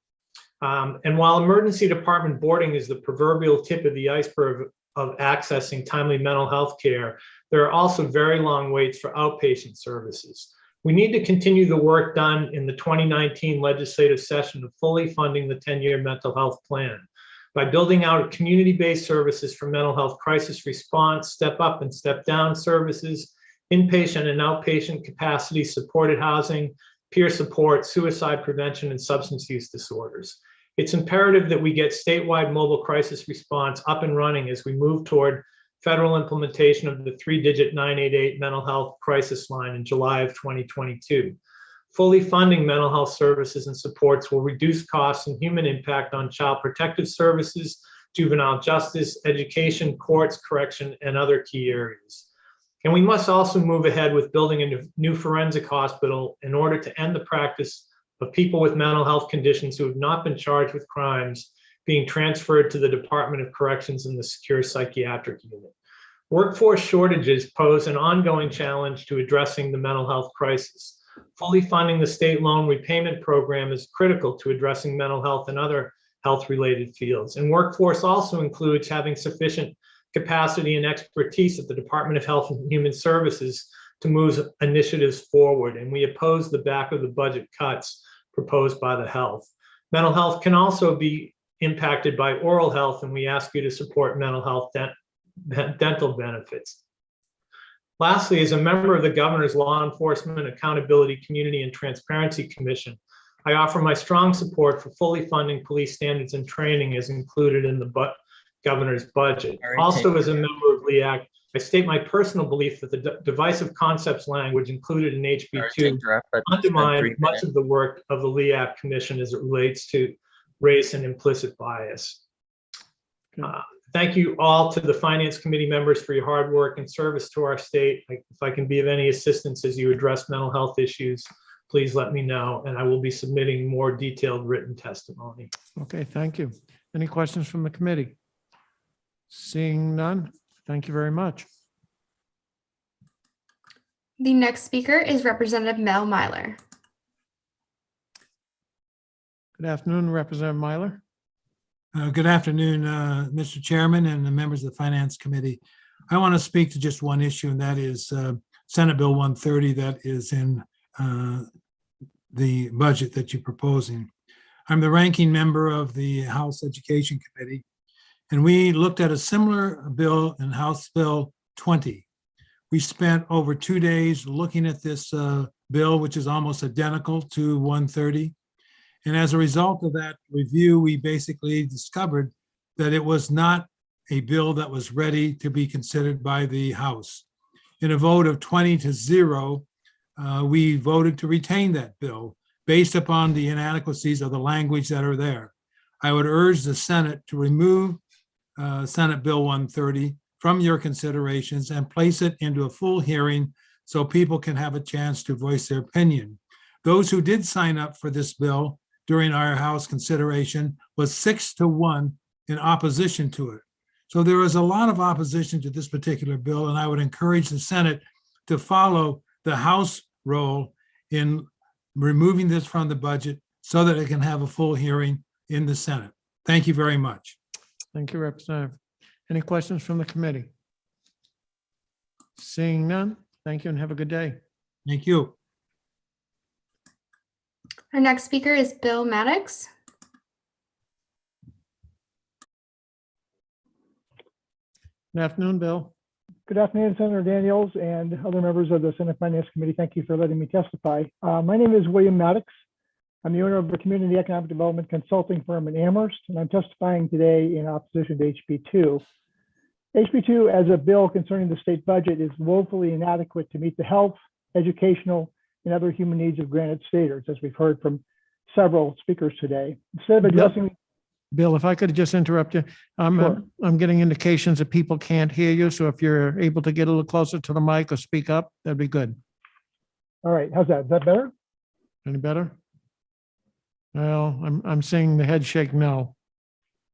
And while emergency department boarding is the proverbial tip of the iceberg of accessing timely mental health care, there are also very long waits for outpatient services. We need to continue the work done in the 2019 legislative session of fully funding the 10-year mental health plan. By building out community-based services for mental health crisis response, step up and step down services, inpatient and outpatient capacity supported housing, peer support, suicide prevention, and substance use disorders. It's imperative that we get statewide mobile crisis response up and running as we move toward federal implementation of the 3-digit 988 mental health crisis line in July of 2022. Fully funding mental health services and supports will reduce costs and human impact on child protective services, juvenile justice, education, courts, correction, and other key areas. And we must also move ahead with building a new forensic hospital in order to end the practice of people with mental health conditions who have not been charged with crimes being transferred to the Department of Corrections in the Secure Psychiatric Unit. Workforce shortages pose an ongoing challenge to addressing the mental health crisis. Fully funding the state loan repayment program is critical to addressing mental health and other health-related fields. And workforce also includes having sufficient capacity and expertise at the Department of Health and Human Services to move initiatives forward. And we oppose the back of the budget cuts proposed by the health. Mental health can also be impacted by oral health, and we ask you to support mental health dental benefits. Lastly, as a member of the Governor's Law Enforcement Accountability Community and Transparency Commission, I offer my strong support for fully funding police standards and training as included in the Governor's budget. Also, as a member of LEAC, I state my personal belief that the divisive concepts language included in HB2 undermine much of the work of the LEAC Commission as it relates to race and implicit bias. Thank you all to the Finance Committee members for your hard work and service to our state. If I can be of any assistance as you address mental health issues, please let me know, and I will be submitting more detailed written testimony. Okay, thank you. Any questions from the committee? Seeing none, thank you very much. The next speaker is Representative Mel Myler. Good afternoon, Representative Myler. Good afternoon, Mr. Chairman and the members of the Finance Committee. I want to speak to just one issue, and that is Senate Bill 130 that is in the budget that you're proposing. I'm the ranking member of the House Education Committee, and we looked at a similar bill in House Bill 20. We spent over 2 days looking at this bill, which is almost identical to 130. And as a result of that review, we basically discovered that it was not a bill that was ready to be considered by the House. In a vote of 20-0, we voted to retain that bill based upon the inadequacies of the language that are there. I would urge the Senate to remove Senate Bill 130 from your considerations and place it into a full hearing so people can have a chance to voice their opinion. Those who did sign up for this bill during our House consideration was 6-1 in opposition to it. So there is a lot of opposition to this particular bill, and I would encourage the Senate to follow the House role in removing this from the budget so that it can have a full hearing in the Senate. Thank you very much. Thank you, Representative. Any questions from the committee? Seeing none, thank you and have a good day. Thank you. Our next speaker is Bill Maddox. Good afternoon, Bill. Good afternoon, Senator Daniels and other members of the Senate Finance Committee. Thank you for letting me testify. My name is William Maddox. I'm the owner of the Community Economic Development Consulting Firm in Amherst, and I'm testifying today in opposition to HB2. HB2, as a bill concerning the state budget, is woefully inadequate to meet the health, educational, and other human needs of Granite Staters, as we've heard from several speakers today. Instead of addressing Bill, if I could just interrupt you, Sure. I'm getting indications that people can't hear you. So if you're able to get a little closer to the mic or speak up, that'd be good. All right, how's that? Is that better? Any better? Well, I'm seeing the head shake no.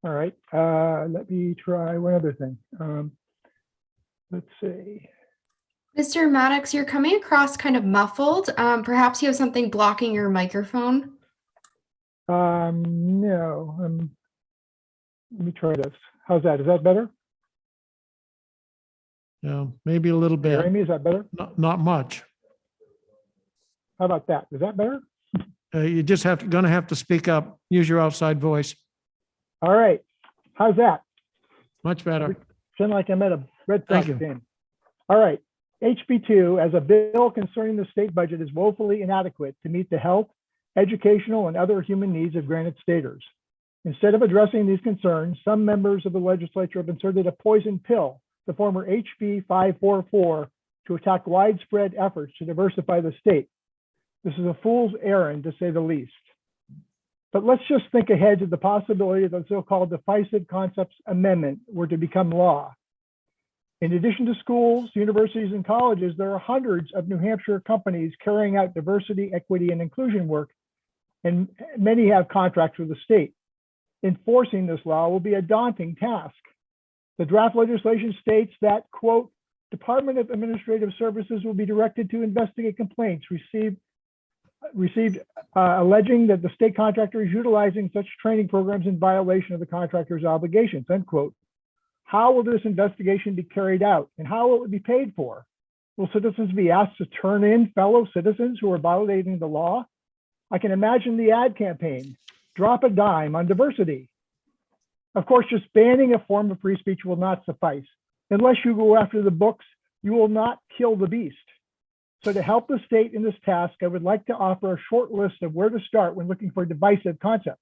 All right, let me try one other thing. Let's see. Mr. Maddox, you're coming across kind of muffled. Perhaps you have something blocking your microphone. No, let me try this. How's that? Is that better? Yeah, maybe a little Can you hear bit. me? Is that better? Not much. How about that? Is that better? You just gonna have to speak up. Use your outside voice. All right, how's that? Much better. Sound like I'm at a Red Thank Sox you. game. All right, HB2 as a bill concerning the state budget is woefully inadequate to meet the health, educational, and other human needs of Granite Staters. Instead of addressing these concerns, some members of the legislature have inserted a poison pill, the former HB 544, to attack widespread efforts to diversify the state. This is a fool's errand, to say the least. But let's just think ahead to the possibility that the so-called Divisive Concepts Amendment were to become law. In addition to schools, universities, and colleges, there are hundreds of New Hampshire companies carrying out diversity, equity, and inclusion work, and many have contracts with the state. Enforcing this law will be a daunting task. The draft legislation states that, quote, Department of Administrative Services will be directed to investigate complaints received alleging that the state contractor is utilizing such training programs in violation of the contractor's obligations, end quote. How will this investigation be carried out and how will it be paid for? Will citizens be asked to turn in fellow citizens who are violating the law? I can imagine the ad campaign, drop a dime on diversity. Of course, just banning a form of free speech will not suffice. Unless you go after the books, you will not kill the beast. So to help the state in this task, I would like to offer a short list of where to start when looking for divisive concepts.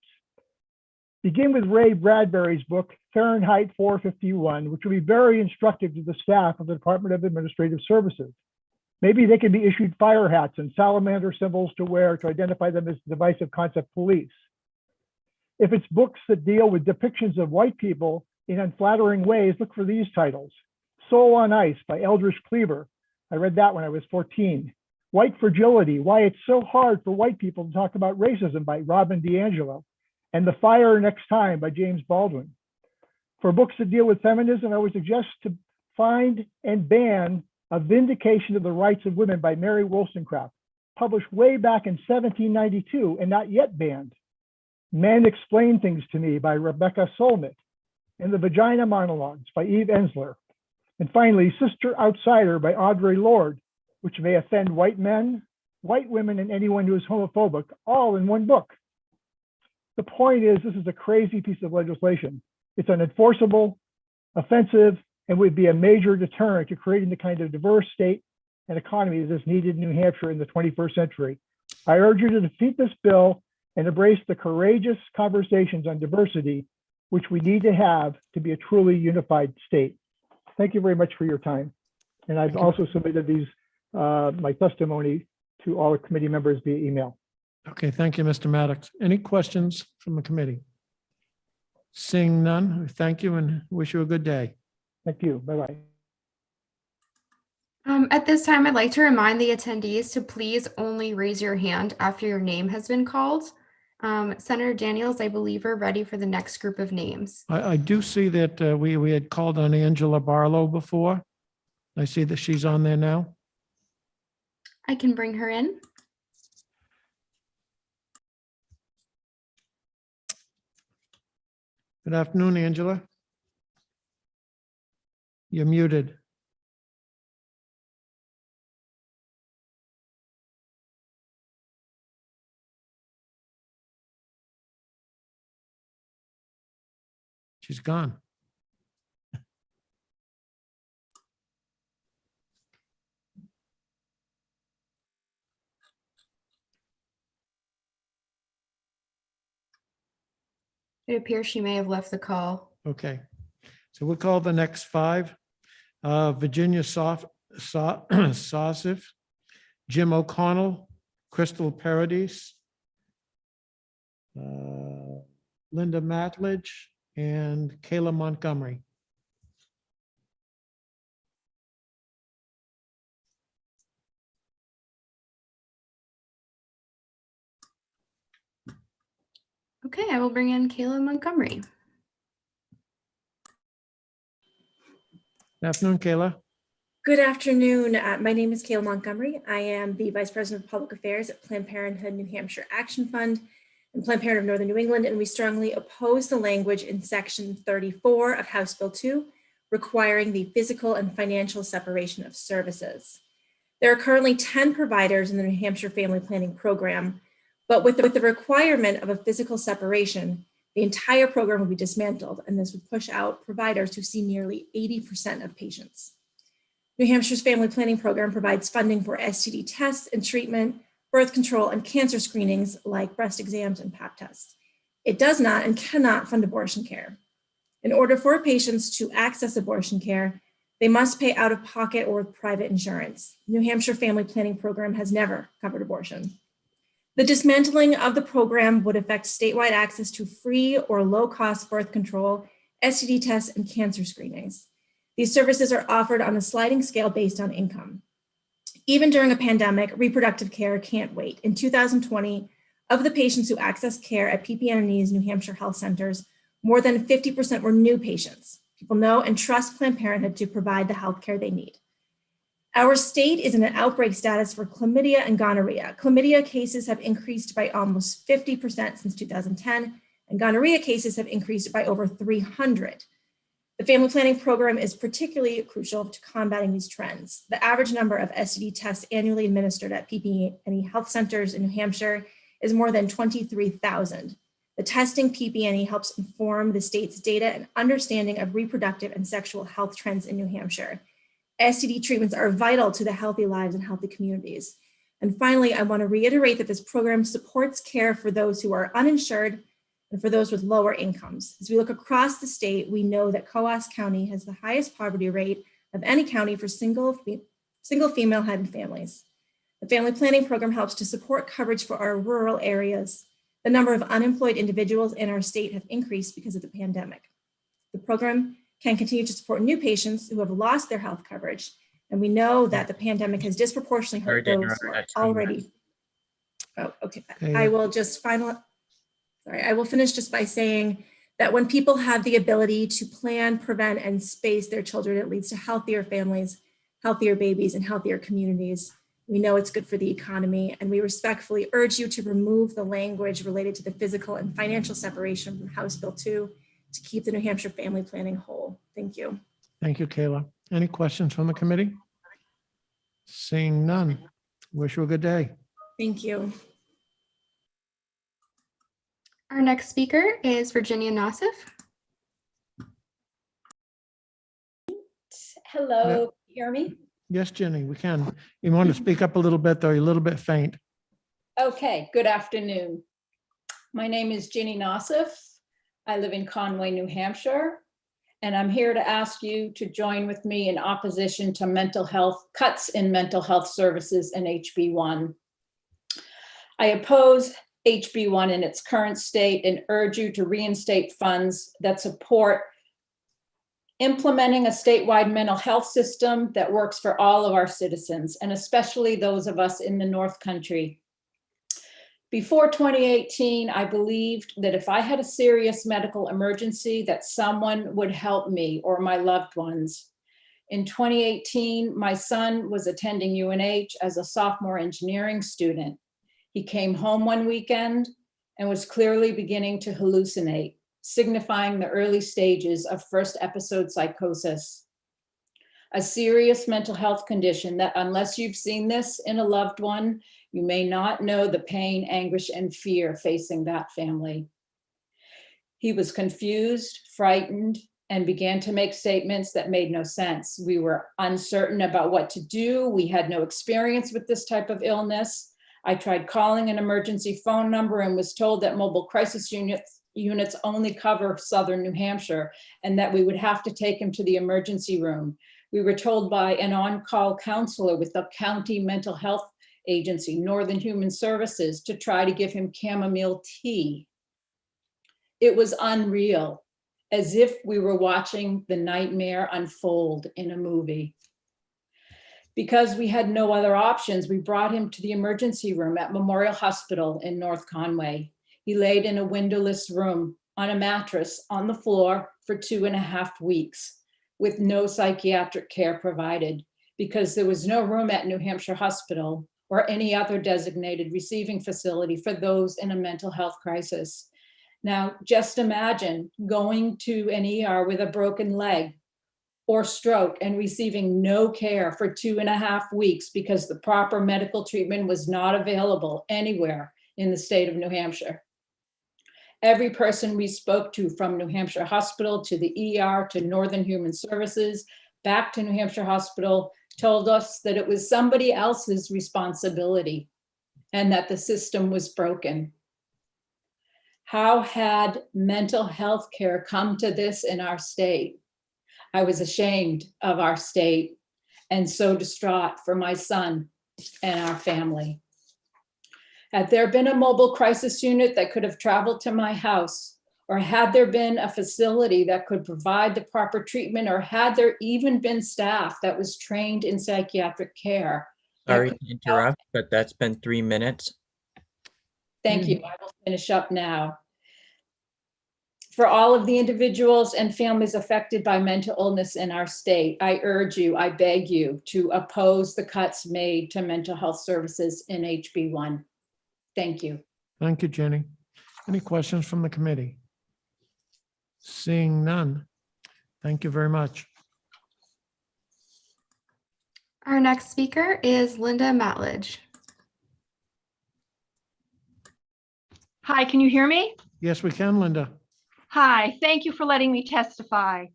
Begin with Ray Bradbury's book, Fahrenheit 451, which will be very instructive to the staff of the Department of Administrative Services. Maybe they can be issued fire hats and salamander symbols to wear to identify them as divisive concept police. If it's books that deal with depictions of white people in unflattering ways, look for these titles. Soul on Ice by Eldridge Cleaver. I read that when I was 14. White Fragility, Why It's So Hard for White People to Talk About Racism by Robin DiAngelo. And The Fire Next Time by James Baldwin. For books that deal with feminism, I would suggest to find and ban A Vindication of the Rights of Women by Mary Wollstonecraft, published way back in 1792 and not yet banned. Men Explain Things to Me by Rebecca Solnit, and The Vagina Monologues by Eve Ensler. And finally, Sister Outsider by Audre Lorde, which may offend white men, white women, and anyone who is homophobic, all in one book. The point is, this is a crazy piece of legislation. It's unenforceable, offensive, and would be a major deterrent to creating the kind of diverse state and economy that is needed in New Hampshire in the 21st century. I urge you to defeat this bill and embrace the courageous conversations on diversity, which we need to have to be a truly unified state. Thank you very much for your time. And I've also submitted these, my testimony to all the committee members via email. Okay, thank you, Mr. Maddox. Any questions from the committee? Seeing none, thank you and wish you a good day. Thank you. Bye-bye. At this time, I'd like to remind the attendees to please only raise your hand after your name has been called. Senator Daniels, I believe we're ready for the next group of names. I do see that we had called on Angela Barlow before. I see that she's on there now. I can bring her in. Good afternoon, Angela. You're muted. She's gone. It appears she may have left the call. Okay, so we'll call the next five. Virginia Sausif, Jim O'Connell, Crystal Paradis, Linda Matledge, and Kayla Montgomery. Okay, I will bring in Kayla Montgomery. Good afternoon, Kayla. Good afternoon. My name is Kayla Montgomery. I am the Vice President of Public Affairs at Planned Parenthood New Hampshire Action Fund and Planned Parenthood of Northern New England, and we strongly oppose the language in Section 34 of House Bill 2 requiring the physical and financial separation of services. There are currently 10 providers in the New Hampshire Family Planning Program, but with the requirement of a physical separation, the entire program would be dismantled, and this would push out providers who see nearly 80% of patients. New Hampshire's Family Planning Program provides funding for STD tests and treatment, birth control, and cancer screenings like breast exams and Pap tests. It does not and cannot fund abortion care. In order for patients to access abortion care, they must pay out of pocket or with private insurance. New Hampshire Family Planning Program has never covered abortion. The dismantling of the program would affect statewide access to free or low-cost birth control, STD tests, and cancer screenings. These services are offered on a sliding scale based on income. Even during a pandemic, reproductive care can't wait. In 2020, of the patients who access care at PP&E's New Hampshire Health Centers, more than 50% were new patients. People know and trust Planned Parenthood to provide the health care they need. Our state is in an outbreak status for chlamydia and gonorrhea. Chlamydia cases have increased by almost 50% since 2010, and gonorrhea cases have increased by over 300. The Family Planning Program is particularly crucial to combating these trends. The average number of STD tests annually administered at PP&E Health Centers in New Hampshire is more than 23,000. The testing PP&E helps inform the state's data and understanding of reproductive and sexual health trends in New Hampshire. STD treatments are vital to the healthy lives and healthy communities. And finally, I want to reiterate that this program supports care for those who are uninsured and for those with lower incomes. As we look across the state, we know that Coos County has the highest poverty rate of any county for single female-headed families. The Family Planning Program helps to support coverage for our rural areas. The number of unemployed individuals in our state have increased because of the pandemic. The program can continue to support new patients who have lost their health coverage. And we know that the pandemic has disproportionately hurt those who are already. Oh, okay. I will just I will finish just by saying that when people have the ability to plan, prevent, and space their children, it leads to healthier families, healthier babies, and healthier communities. We know it's good for the economy, and we respectfully urge you to remove the language related to the physical and financial separation from House Bill 2 to keep the New Hampshire family planning whole. Thank you. Thank you, Kayla. Any questions from the committee? Seeing none. Wish you a good day. Thank you. Our next speaker is Virginia Nassif. Hello, Yeah. can you hear me? Yes, Jenny, we can. You want to speak up a little bit, though? You're a little bit faint. Okay, good afternoon. My name is Ginny Nassif. I live in Conway, New Hampshire, and I'm here to ask you to join with me in opposition to mental health cuts in mental health services in HB1. I oppose HB1 in its current state and urge you to reinstate funds that support implementing a statewide mental health system that works for all of our citizens, and especially those of us in the North Country. Before 2018, I believed that if I had a serious medical emergency, that someone would help me or my loved ones. In 2018, my son was attending UNH as a sophomore engineering student. He came home one weekend and was clearly beginning to hallucinate, signifying the early stages of first episode psychosis. A serious mental health condition that, unless you've seen this in a loved one, you may not know the pain, anguish, and fear facing that family. He was confused, frightened, and began to make statements that made no sense. We were uncertain about what to do. We had no experience with this type of illness. I tried calling an emergency phone number and was told that mobile crisis units only cover southern New Hampshire and that we would have to take him to the emergency room. We were told by an on-call counselor with the county mental health agency, Northern Human Services, to try to give him chamomile tea. It was unreal, as if we were watching the nightmare unfold in a movie. Because we had no other options, we brought him to the emergency room at Memorial Hospital in North Conway. He laid in a windowless room on a mattress on the floor for 2.5 weeks with no psychiatric care provided because there was no room at New Hampshire Hospital or any other designated receiving facility for those in a mental health crisis. Now, just imagine going to an ER with a broken leg or stroke and receiving no care for 2.5 weeks because the proper medical treatment was not available anywhere in the state of New Hampshire. Every person we spoke to, from New Hampshire Hospital to the ER to Northern Human Services, back to New Hampshire Hospital, told us that it was somebody else's responsibility and that the system was broken. How had mental health care come to this in our state? I was ashamed of our state and so distraught for my son and our family. Had there been a mobile crisis unit that could have traveled to my house, or had there been a facility that could provide the proper treatment, or had there even been staff that was trained in psychiatric care? Sorry to interrupt, but that's been 3 minutes. Thank you. I will finish up now. For all of the individuals and families affected by mental illness in our state, I urge you, I beg you to oppose the cuts made to mental health services in HB1. Thank you. Thank you, Jenny. Any questions from the committee? Seeing none. Thank you very much. Our next speaker is Linda Matledge. Hi, can you hear me? Yes, we can, Linda. Hi, thank you for letting me testify.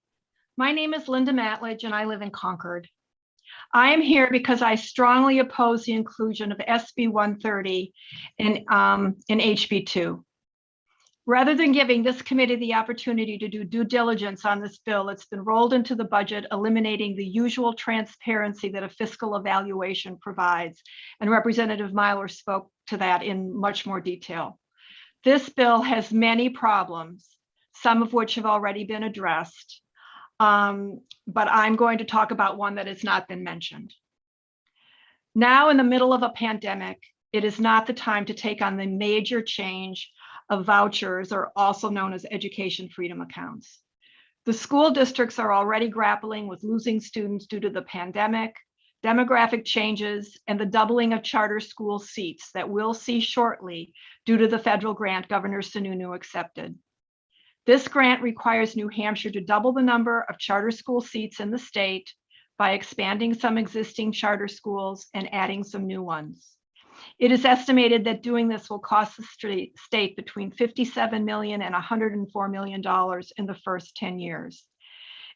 My name is Linda Matledge and I live in Concord. I am here because I strongly oppose the inclusion of SB 130 in HB 2. Rather than giving this committee the opportunity to do due diligence on this bill, it's been rolled into the budget, eliminating the usual transparency that a fiscal evaluation provides. And Representative Myler spoke to that in much more detail. This bill has many problems, some of which have already been addressed. But I'm going to talk about one that has not been mentioned. Now, in the middle of a pandemic, it is not the time to take on the major change of vouchers, or also known as education freedom accounts. The school districts are already grappling with losing students due to the pandemic, demographic changes, and the doubling of charter school seats that we'll see shortly due to the federal grant Governor Sununu accepted. This grant requires New Hampshire to double the number of charter school seats in the state by expanding some existing charter schools and adding some new ones. It is estimated that doing this will cost the state between $57 million and $104 million in the first 10 years.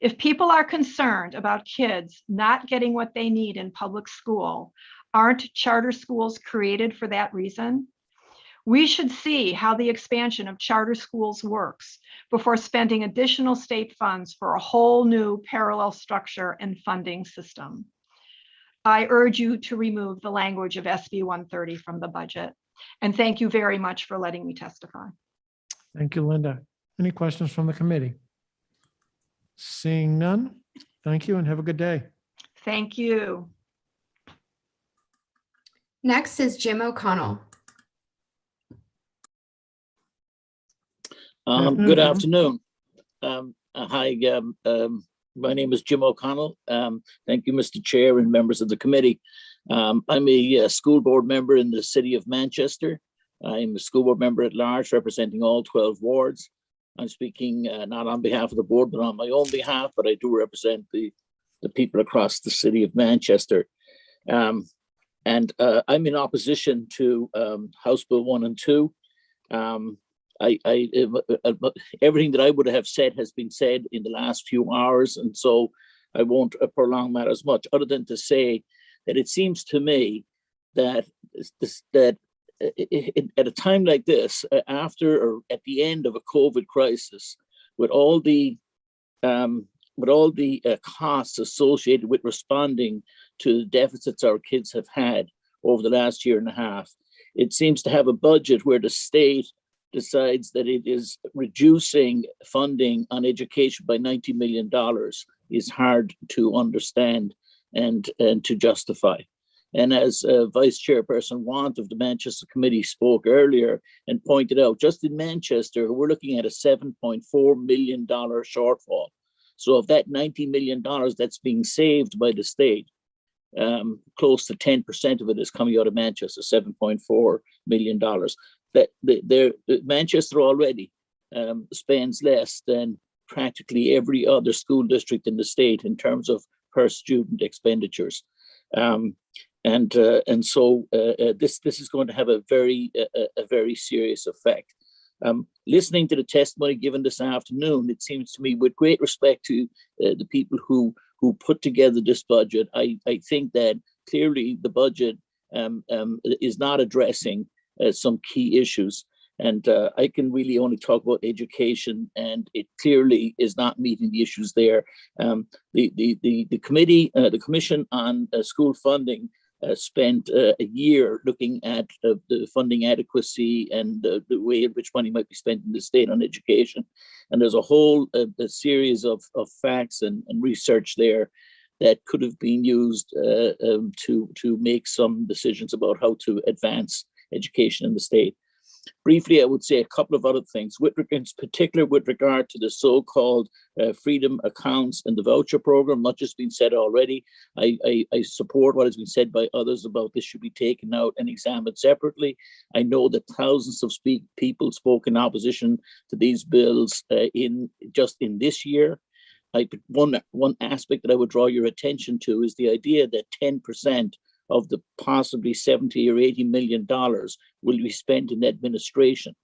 If people are concerned about kids not getting what they need in public school, aren't charter schools created for that reason? We should see how the expansion of charter schools works before spending additional state funds for a whole new parallel structure and funding system. I urge you to remove the language of SB 130 from the budget. And thank you very much for letting me testify. Thank you, Linda. Any questions from the committee? Seeing none, thank you and have a good day. Thank you. Next is Jim O'Connell. Good afternoon. Hi, my name is Jim O'Connell. Thank you, Mr. Chair and members of the committee. I'm a school board member in the city of Manchester. I'm a school board member at large representing all 12 wards. I'm speaking not on behalf of the board, but on my own behalf, but I do represent the people across the city of Manchester. And I'm in opposition to House Bill 1 and 2. Everything that I would have said has been said in the last few hours, and so I won't prolong matters much, other than to say that it seems to me that at a time like this, after or at the end of a COVID crisis, with all the costs associated with responding to the deficits our kids have had over the last year and a half, it seems to have a budget where the state decides that it is reducing funding on education by $90 million is hard to understand and to justify. And as Vice Chairperson Want of the Manchester Committee spoke earlier and pointed out, just in Manchester, we're looking at a $7.4 million shortfall. So of that $90 million that's being saved by the state, close to 10% of it is coming out of Manchester, $7.4 million. Manchester already spends less than practically every other school district in the state in terms of per student expenditures. So this is going to have a very serious effect. Listening to the testimony given this afternoon, it seems to me, with great respect to the people who put together this budget, I think that clearly the budget is not addressing some key issues. And I can really only talk about education, and it clearly is not meeting the issues there. The committee, the Commission on School Funding spent a year looking at the funding adequacy and the way in which money might be spent in the state on education. And there's a whole a series of facts and research there that could have been used to make some decisions about how to advance education in the state. Briefly, I would say a couple of other things, in particular with regard to the so-called freedom accounts and the voucher program. Much has been said already. I support what has been said by others about this should be taken out and examined separately. I know that thousands of people spoke in opposition to these bills in this year. One aspect that I would draw your attention to is the idea that 10% of the possibly 70 or 80 million dollars will be spent in administration.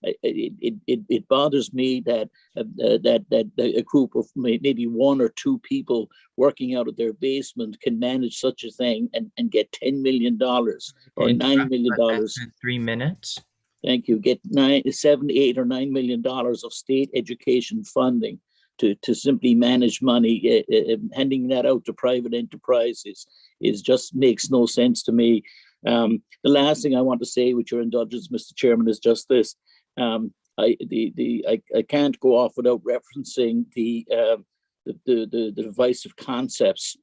It bothers me that a group of maybe one or two people working out of their basement can manage such a thing and get $10 million or $9 million. 3 minutes. Thank you. Get 7, 8, or $9 million of state education funding to simply manage money. Handing that out to private enterprises is just makes no sense to me. The last thing I want to say, with your indulgence, Mr. Chairman, is just this. I can't go off without referencing the divisive concepts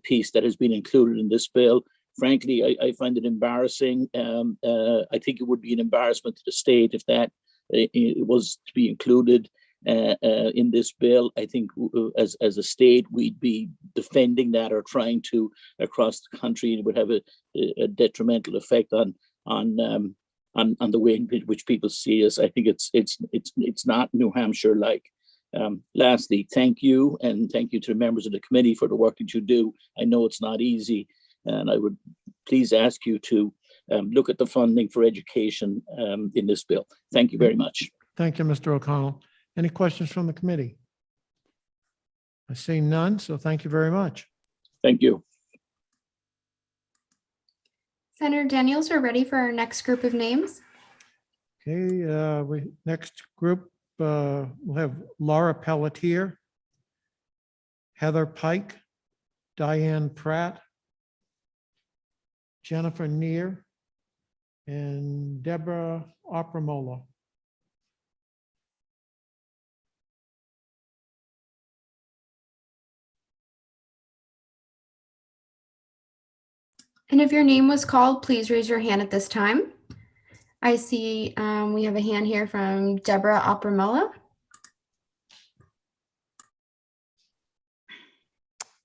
piece that has been included in this bill. Frankly, I find it embarrassing. I think it would be an embarrassment to the state if that it was to be included in this bill. I think as a state, we'd be defending that or trying to across the country, and it would have a detrimental effect on the way in which people see us. I think it's not New Hampshire like. Lastly, thank you, and thank you to the members of the committee for the work that you do. I know it's not easy, and I would please ask you to look at the funding for education in this bill. Thank you very much. Thank you, Mr. O'Connell. Any questions from the committee? I see none, so thank you very much. Thank you. Senator Daniels, we're ready for our next group of names. Okay, next group, we'll have Laura Pelletier, Heather Pike, Diane Pratt, Jennifer Neer, and Deborah Opramola. And if your name was called, please raise your hand at this time. I see we have a hand here from Deborah Opramola.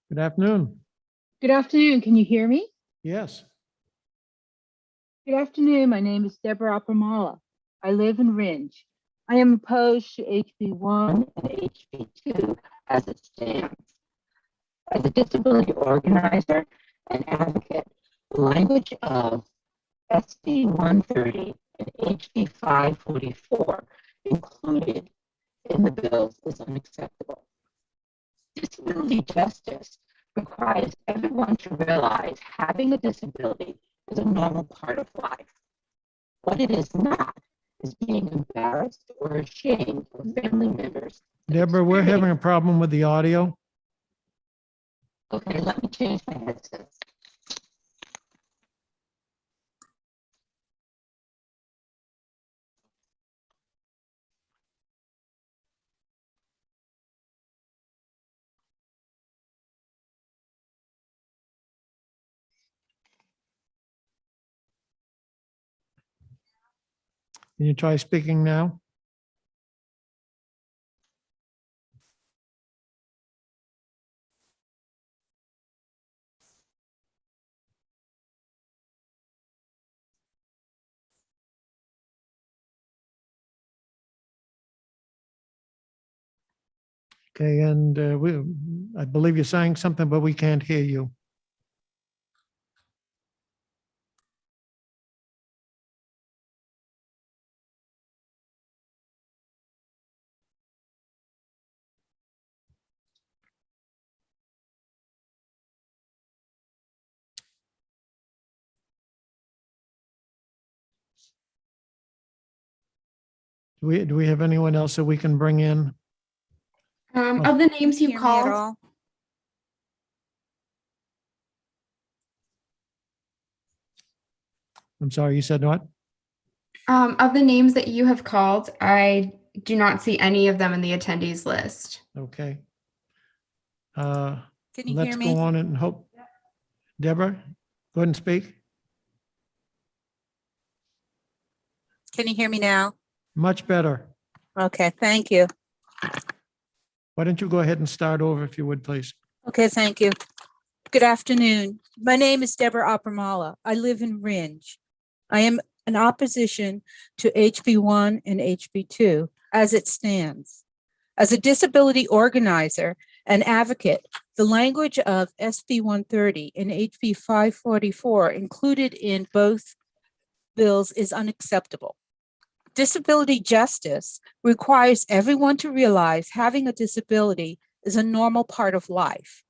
Good afternoon. Good afternoon. Can you hear me? Yes. Good afternoon. My name is Deborah Opramola. I live in Ringe. I am opposed to HB1 and HB2 as it stands. As a disability organizer and advocate, the language of SB 130 and HB 544 included in the bills is unacceptable. Disability justice requires everyone to realize having a disability is a normal part of life. What it is not is being embarrassed or ashamed of family members. Deborah, we're having a problem with the audio. Okay, let me change my headset. Can you try speaking now? Okay, and I believe you're saying something, but we can't hear you. Do we have anyone else that we can bring in? Of the names you Hear me at called, all? I'm sorry, you said what? of the names that you have called, I do not see any of them in the attendees list. Okay. Can you Let's hear go me? on and hope. Deborah, go ahead and speak. Can you hear me now? Much better. Okay, thank you. Why don't you go ahead and start over if you would, please? Okay, thank you. Good afternoon. My name is Deborah Oppermala. I live in Ringe. I am in opposition to HB1 and HB2 as it stands. As a disability organizer and advocate, the language of SB 130 and HB 544 included in both bills is unacceptable. Disability justice requires everyone to realize having a disability is a normal part of life.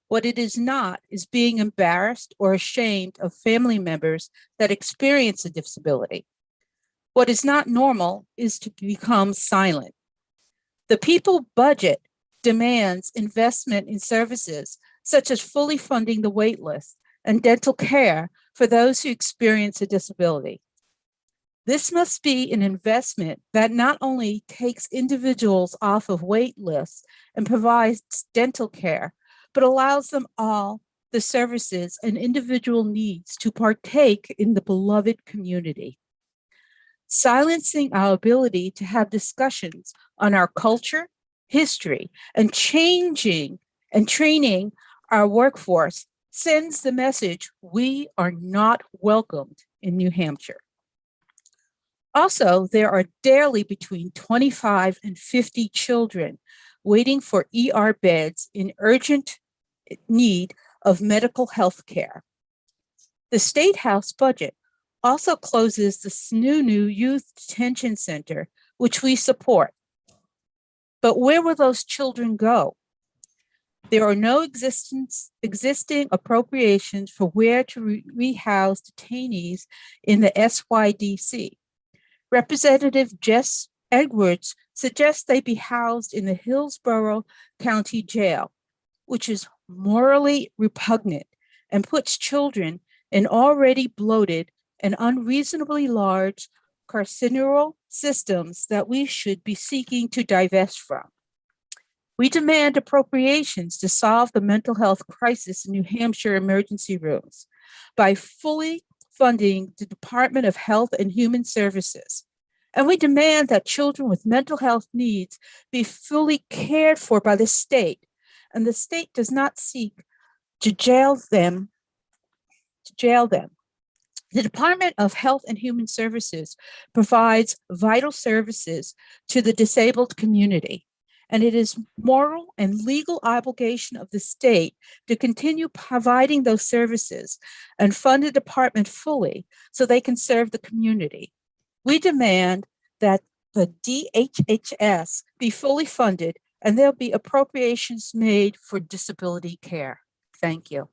What it is not is being embarrassed or ashamed of family members that experience a disability. What is not normal is to become silent. The people budget demands investment in services such as fully funding the wait list and dental care for those who experience a disability. This must be an investment that not only takes individuals off of wait lists and provides dental care, but allows them all the services and individual needs to partake in the beloved community. Silencing our ability to have discussions on our culture, history, and changing and training our workforce sends the message we are not welcomed in New Hampshire. Also, there are daily between 25 and 50 children waiting for ER beds in urgent need of medical health care. The State House budget also closes the Snoo Youth Detention Center, which we support. But where will those children go? There are no existing appropriations for where to rehouse detainees in the SYDC. Representative Jess Edwards suggests they be housed in the Hillsborough County Jail, which is morally repugnant and puts children in already bloated and unreasonably large carceral systems that we should be seeking to divest from. We demand appropriations to solve the mental health crisis in New Hampshire emergency rooms by fully funding the Department of Health and Human Services. And we demand that children with mental health needs be fully cared for by the state, and the state does not seek to jail them. The Department of Health and Human Services provides vital services to the disabled community, and it is moral and legal obligation of the state to continue providing those services and fund the department fully so they can serve the community. We demand that the DHHS be fully funded and there'll be appropriations made for disability care. Thank you.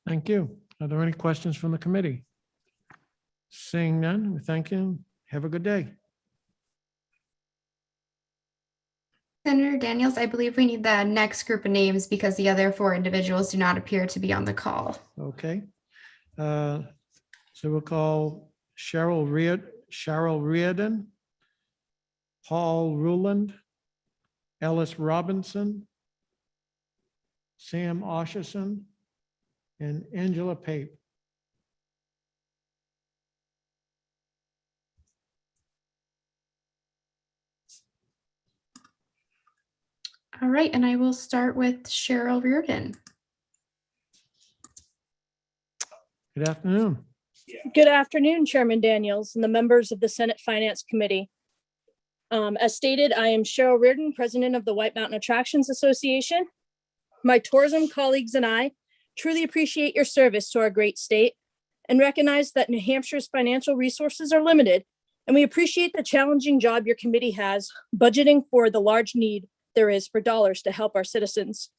Thank you. Are there any questions from the committee? Seeing none, we thank you. Have a good day. Senator Daniels, I believe we need the next group of names because the other 4 individuals do not appear to be on the call. Okay. So we'll call Cheryl Reardon, Paul Ruland, Ellis Robinson, Sam Osherson, and Angela Pape. All right, and I will start with Cheryl Reardon. Good afternoon. Good afternoon, Chairman Daniels and the members of the Senate Finance Committee. As stated, I am Cheryl Reardon, President of the White Mountain Attractions Association. My tourism colleagues and I truly appreciate your service to our great state and recognize that New Hampshire's financial resources are limited, and we appreciate the challenging job your committee has budgeting for the large need there is for dollars to help our citizens.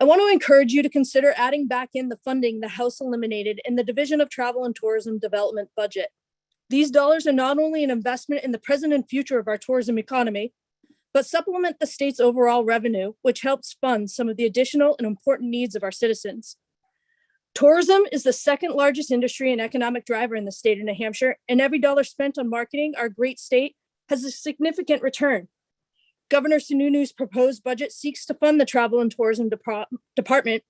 I want to encourage you to consider adding back in the funding the House eliminated in the Division of Travel and Tourism Development budget. These dollars are not only an investment in the present and future of our tourism economy, but supplement the state's overall revenue, which helps fund some of the additional and important needs of our citizens. Tourism is the second largest industry and economic driver in the state of New Hampshire, and every dollar spent on marketing our great state has a significant return. Governor Sununu's proposed budget seeks to fund the Travel and Tourism Department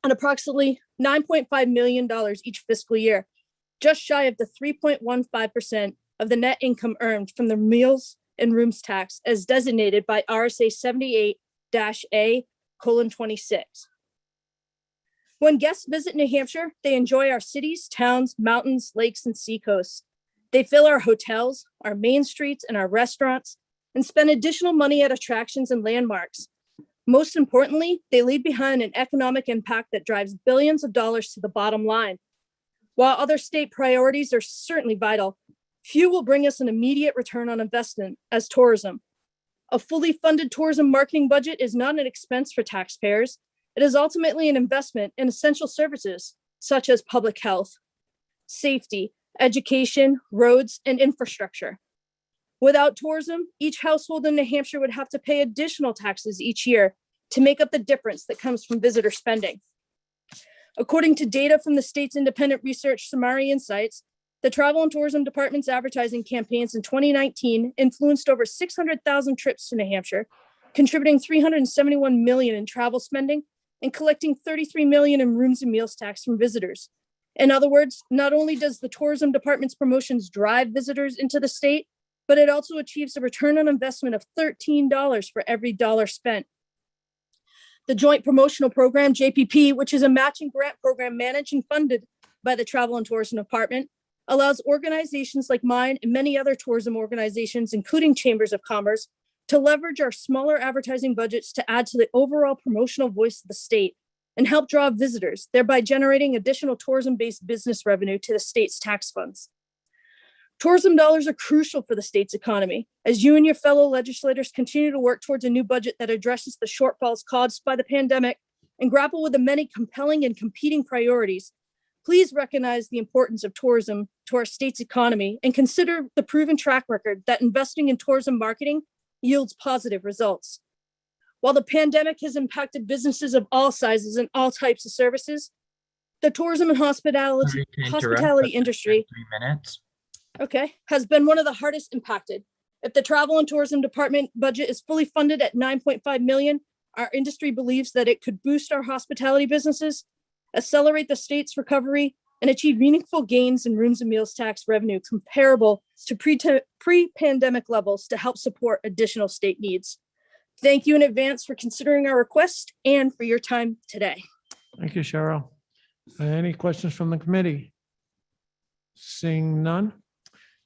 on approximately $9.5 million each fiscal year, just shy of the 3.15% of the net income earned from the meals and rooms tax as designated by RSA 78-A:26. When guests visit New Hampshire, they enjoy our cities, towns, mountains, lakes, and seacoasts. They fill our hotels, our main streets, and our restaurants, and spend additional money at attractions and landmarks. Most importantly, they leave behind an economic impact that drives billions of dollars to the bottom line. While other state priorities are certainly vital, few will bring us an immediate return on investment as tourism. A fully funded tourism marketing budget is not an expense for taxpayers. It is ultimately an investment in essential services such as public health, safety, education, roads, and infrastructure. Without tourism, each household in New Hampshire would have to pay additional taxes each year to make up the difference that comes from visitor spending. According to data from the state's independent research Samari Insights, the Travel and Tourism Department's advertising campaigns in 2019 influenced over 600,000 trips to New Hampshire, contributing $371 million in travel spending and collecting $33 million in rooms and meals tax from visitors. In other words, not only does the tourism department's promotions drive visitors into the state, but it also achieves a return on investment of $13 for every dollar spent. The Joint Promotional Program, JPP, which is a matching grant program managed and funded by the Travel and Tourism Department, allows organizations like mine and many other tourism organizations, including chambers of commerce, to leverage our smaller advertising budgets to add to the overall promotional voice of the state and help draw visitors, thereby generating additional tourism-based business revenue to the state's tax funds. Tourism dollars are crucial for the state's economy. As you and your fellow legislators continue to work towards a new budget that addresses the shortfalls caused by the pandemic and grapple with the many compelling and competing priorities, please recognize the importance of tourism to our state's economy and consider the proven track record that investing in tourism marketing yields positive results. While the pandemic has impacted businesses of all sizes and all types of services, the tourism and hospitality industry 3 minutes. has been one of the hardest impacted. If the Travel and Tourism Department budget is fully funded at $9.5 million, our industry believes that it could boost our hospitality businesses, accelerate the state's recovery, and achieve meaningful gains in rooms and meals tax revenue comparable to pre-pandemic levels to help support additional state needs. Thank you in advance for considering our request and for your time today. Thank you, Cheryl. Any questions from the committee? Seeing none?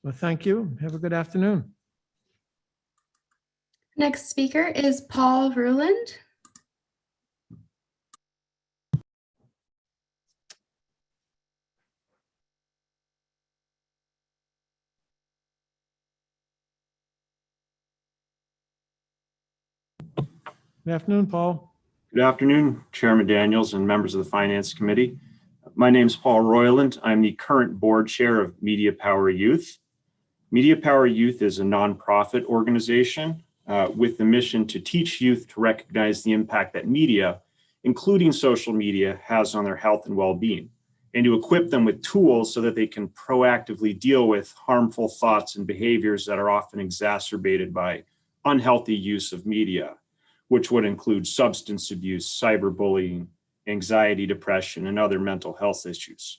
Well, thank you. Have a good afternoon. Next speaker is Paul Ruland. Good afternoon, Paul. Good afternoon, Chairman Daniels and members of the Finance Committee. My name is Paul Royland. I'm the current board chair of Media Power Youth. Media Power Youth is a nonprofit organization with the mission to teach youth to recognize the impact that media, including social media, has on their health and well-being, and to equip them with tools so that they can proactively deal with harmful thoughts and behaviors that are often exacerbated by unhealthy use of media, which would include substance abuse, cyberbullying, anxiety, depression, and other mental health issues.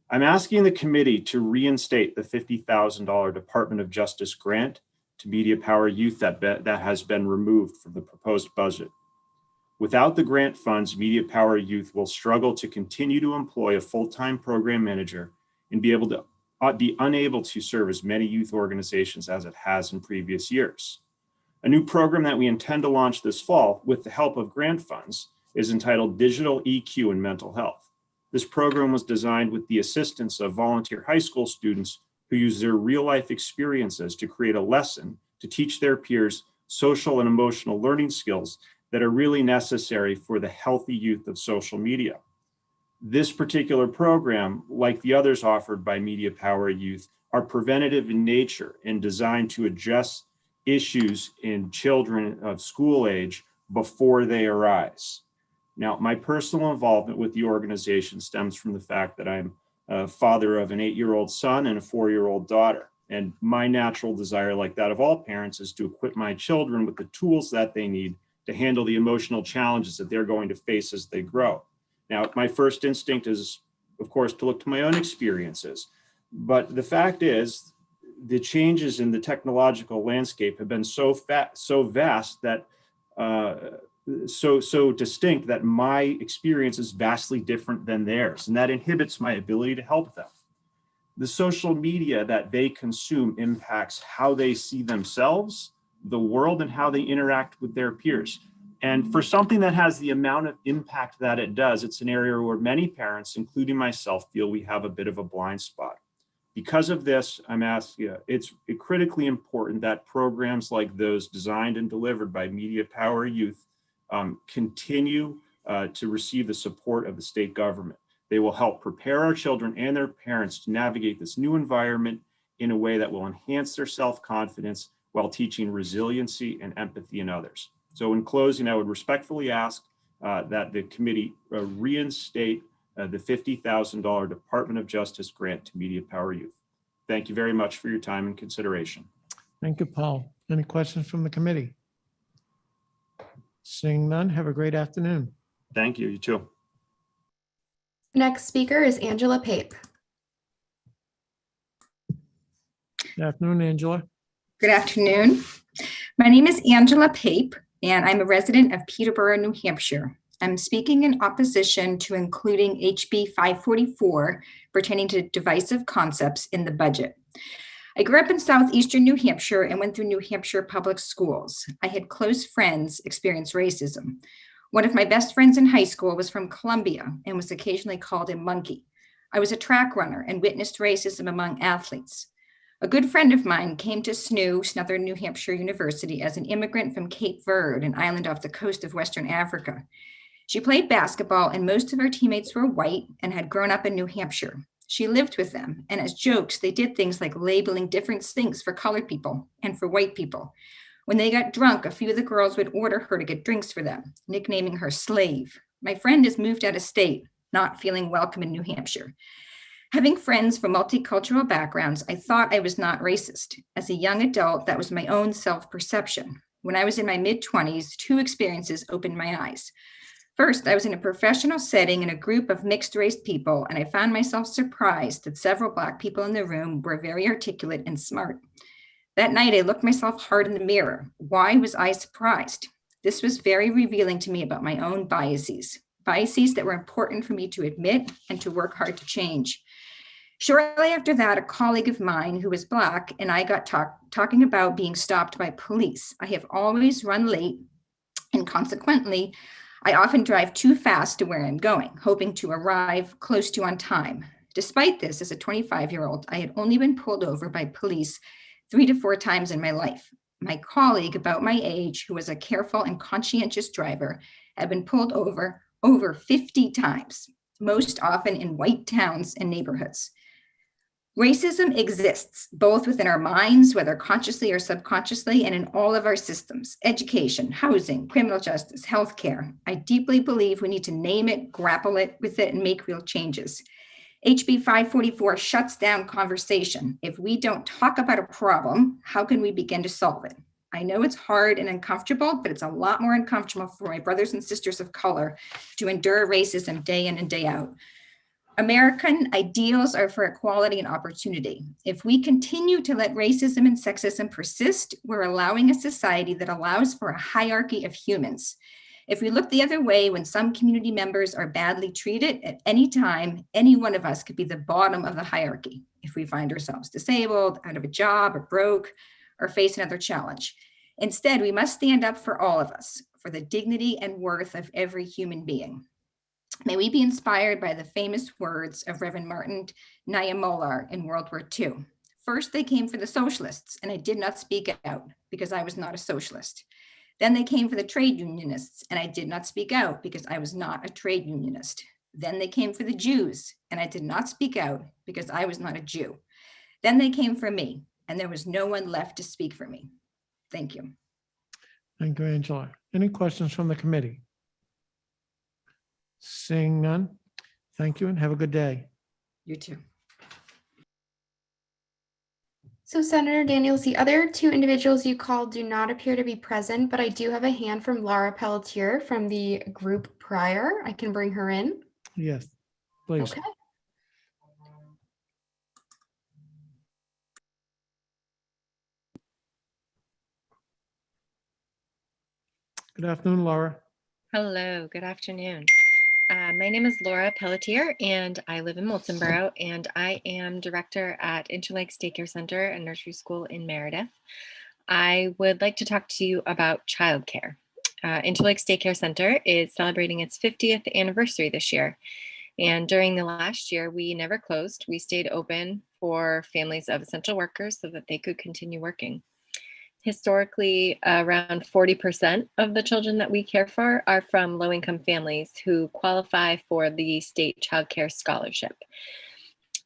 I'm asking the committee to reinstate the $50,000 Department of Justice grant to Media Power Youth that has been removed from the proposed budget. Without the grant funds, Media Power Youth will struggle to continue to employ a full-time program manager and be unable to serve as many youth organizations as it has in previous years. A new program that we intend to launch this fall with the help of grant funds is entitled Digital EQ in Mental Health. This program was designed with the assistance of volunteer high school students who use their real-life experiences to create a lesson to teach their peers social and emotional learning skills that are really necessary for the healthy youth of social media. This particular program, like the others offered by Media Power Youth, are preventative in nature and designed to address issues in children of school age before they arise. Now, my personal involvement with the organization stems from the fact that I'm a father of an 8-year-old son and a 4-year-old daughter. And my natural desire, like that of all parents, is to equip my children with the tools that they need to handle the emotional challenges that they're going to face as they grow. Now, my first instinct is, of course, to look to my own experiences. But the fact is, the changes in the technological landscape have been so vast that so distinct that my experience is vastly different than theirs, and that inhibits my ability to help them. The social media that they consume impacts how they see themselves, the world, and how they interact with their peers. And for something that has the amount of impact that it does, it's an area where many parents, including myself, feel we have a bit of a blind spot. Because of this, I'm asking you, it's critically important that programs like those designed and delivered by Media Power Youth continue to receive the support of the state government. They will help prepare our children and their parents to navigate this new environment in a way that will enhance their self-confidence while teaching resiliency and empathy in others. So in closing, I would respectfully ask that the committee reinstate the $50,000 Department of Justice grant to Media Power Youth. Thank you very much for your time and consideration. Thank you, Paul. Any questions from the committee? Seeing none, have a great afternoon. Thank you, you too. Next speaker is Angela Pape. Good afternoon, Angela. Good afternoon. My name is Angela Pape, and I'm a resident of Peterborough, New Hampshire. I'm speaking in opposition to including HB 544 pertaining to divisive concepts in the budget. I grew up in southeastern New Hampshire and went through New Hampshire public schools. I had close friends experience racism. One of my best friends in high school was from Columbia and was occasionally called a monkey. I was a track runner and witnessed racism among athletes. A good friend of mine came to SNU, Southern New Hampshire University, as an immigrant from Cape Verde, an island off the coast of Western Africa. She played basketball, and most of her teammates were white and had grown up in New Hampshire. She lived with them, and as jokes, they did things like labeling different things for colored people and for white people. When they got drunk, a few of the girls would order her to get drinks for them, nicknaming her slave. My friend has moved out of state, not feeling welcome in New Hampshire. Having friends from multicultural backgrounds, I thought I was not racist. As a young adult, that was my own self-perception. When I was in my mid-20s, two experiences opened my eyes. First, I was in a professional setting in a group of mixed-race people, and I found myself surprised that several Black people in the room were very articulate and smart. That night, I looked myself hard in the mirror. Why was I surprised? This was very revealing to me about my own biases that were important for me to admit and to work hard to change. Shortly after that, a colleague of mine who was Black and I got talking about being stopped by police. I have always run late, and consequently, I often drive too fast to where I'm going, hoping to arrive close to on time. Despite this, as a 25-year-old, I had only been pulled over by police 3 to 4 times in my life. My colleague, about my age, who was a careful and conscientious driver, had been pulled over 50 times, most often in white towns and neighborhoods. Racism exists both within our minds, whether consciously or subconsciously, and in all of our systems: education, housing, criminal justice, healthcare. I deeply believe we need to name it, grapple with it, and make real changes. HB 544 shuts down conversation. If we don't talk about a problem, how can we begin to solve it? I know it's hard and uncomfortable, but it's a lot more uncomfortable for my brothers and sisters of color to endure racism day in and day out. American ideals are for equality and opportunity. If we continue to let racism and sexism persist, we're allowing a society that allows for a hierarchy of humans. If we look the other way when some community members are badly treated, at any time, any one of us could be the bottom of the hierarchy if we find ourselves disabled, out of a job, or broke, or face another challenge. Instead, we must stand up for all of us, for the dignity and worth of every human being. May we be inspired by the famous words of Reverend Martin Niemöller in World War II. First, they came for the socialists, and I did not speak out because I was not a socialist. Then they came for the trade unionists, and I did not speak out because I was not a trade unionist. Then they came for the Jews, and I did not speak out because I was not a Jew. Then they came for me, and there was no one left to speak for me. Thank you. Thank you, Angela. Any questions from the committee? Seeing none, thank you and have a good day. You too. So Senator Daniels, the other two individuals you called do not appear to be present, but I do have a hand from Laura Pelletier from the group prior. I can bring her in. Yes, please. Okay. Good afternoon, Laura. Hello, good afternoon. My name is Laura Pelletier and I live in Moultonborough, and I am director at Interlakes Daycare Center and Nursery School in Meredith. I would like to talk to you about childcare. Interlakes Daycare Center is celebrating its 50th anniversary this year. And during the last year, we never closed. We stayed open for families of essential workers so that they could continue working. Historically, around 40% of the children that we care for are from low-income families who qualify for the state child care scholarship.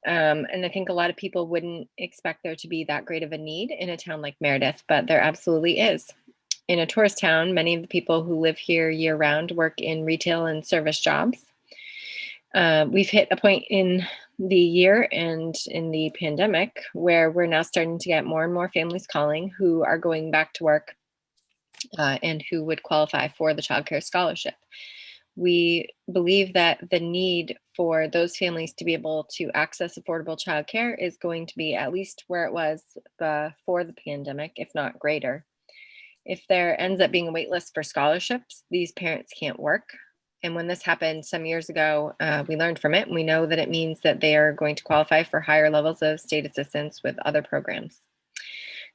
And I think a lot of people wouldn't expect there to be that great of a need in a town like Meredith, but there absolutely is. In a tourist town, many of the people who live here year-round work in retail and service jobs. We've hit a point in the year and in the pandemic where we're now starting to get more and more families calling who are going back to work and who would qualify for the child care scholarship. We believe that the need for those families to be able to access affordable childcare is going to be at least where it was before the pandemic, if not greater. If there ends up being a wait list for scholarships, these parents can't work. And when this happened some years ago, we learned from it. And we know that it means that they are going to qualify for higher levels of state assistance with other programs.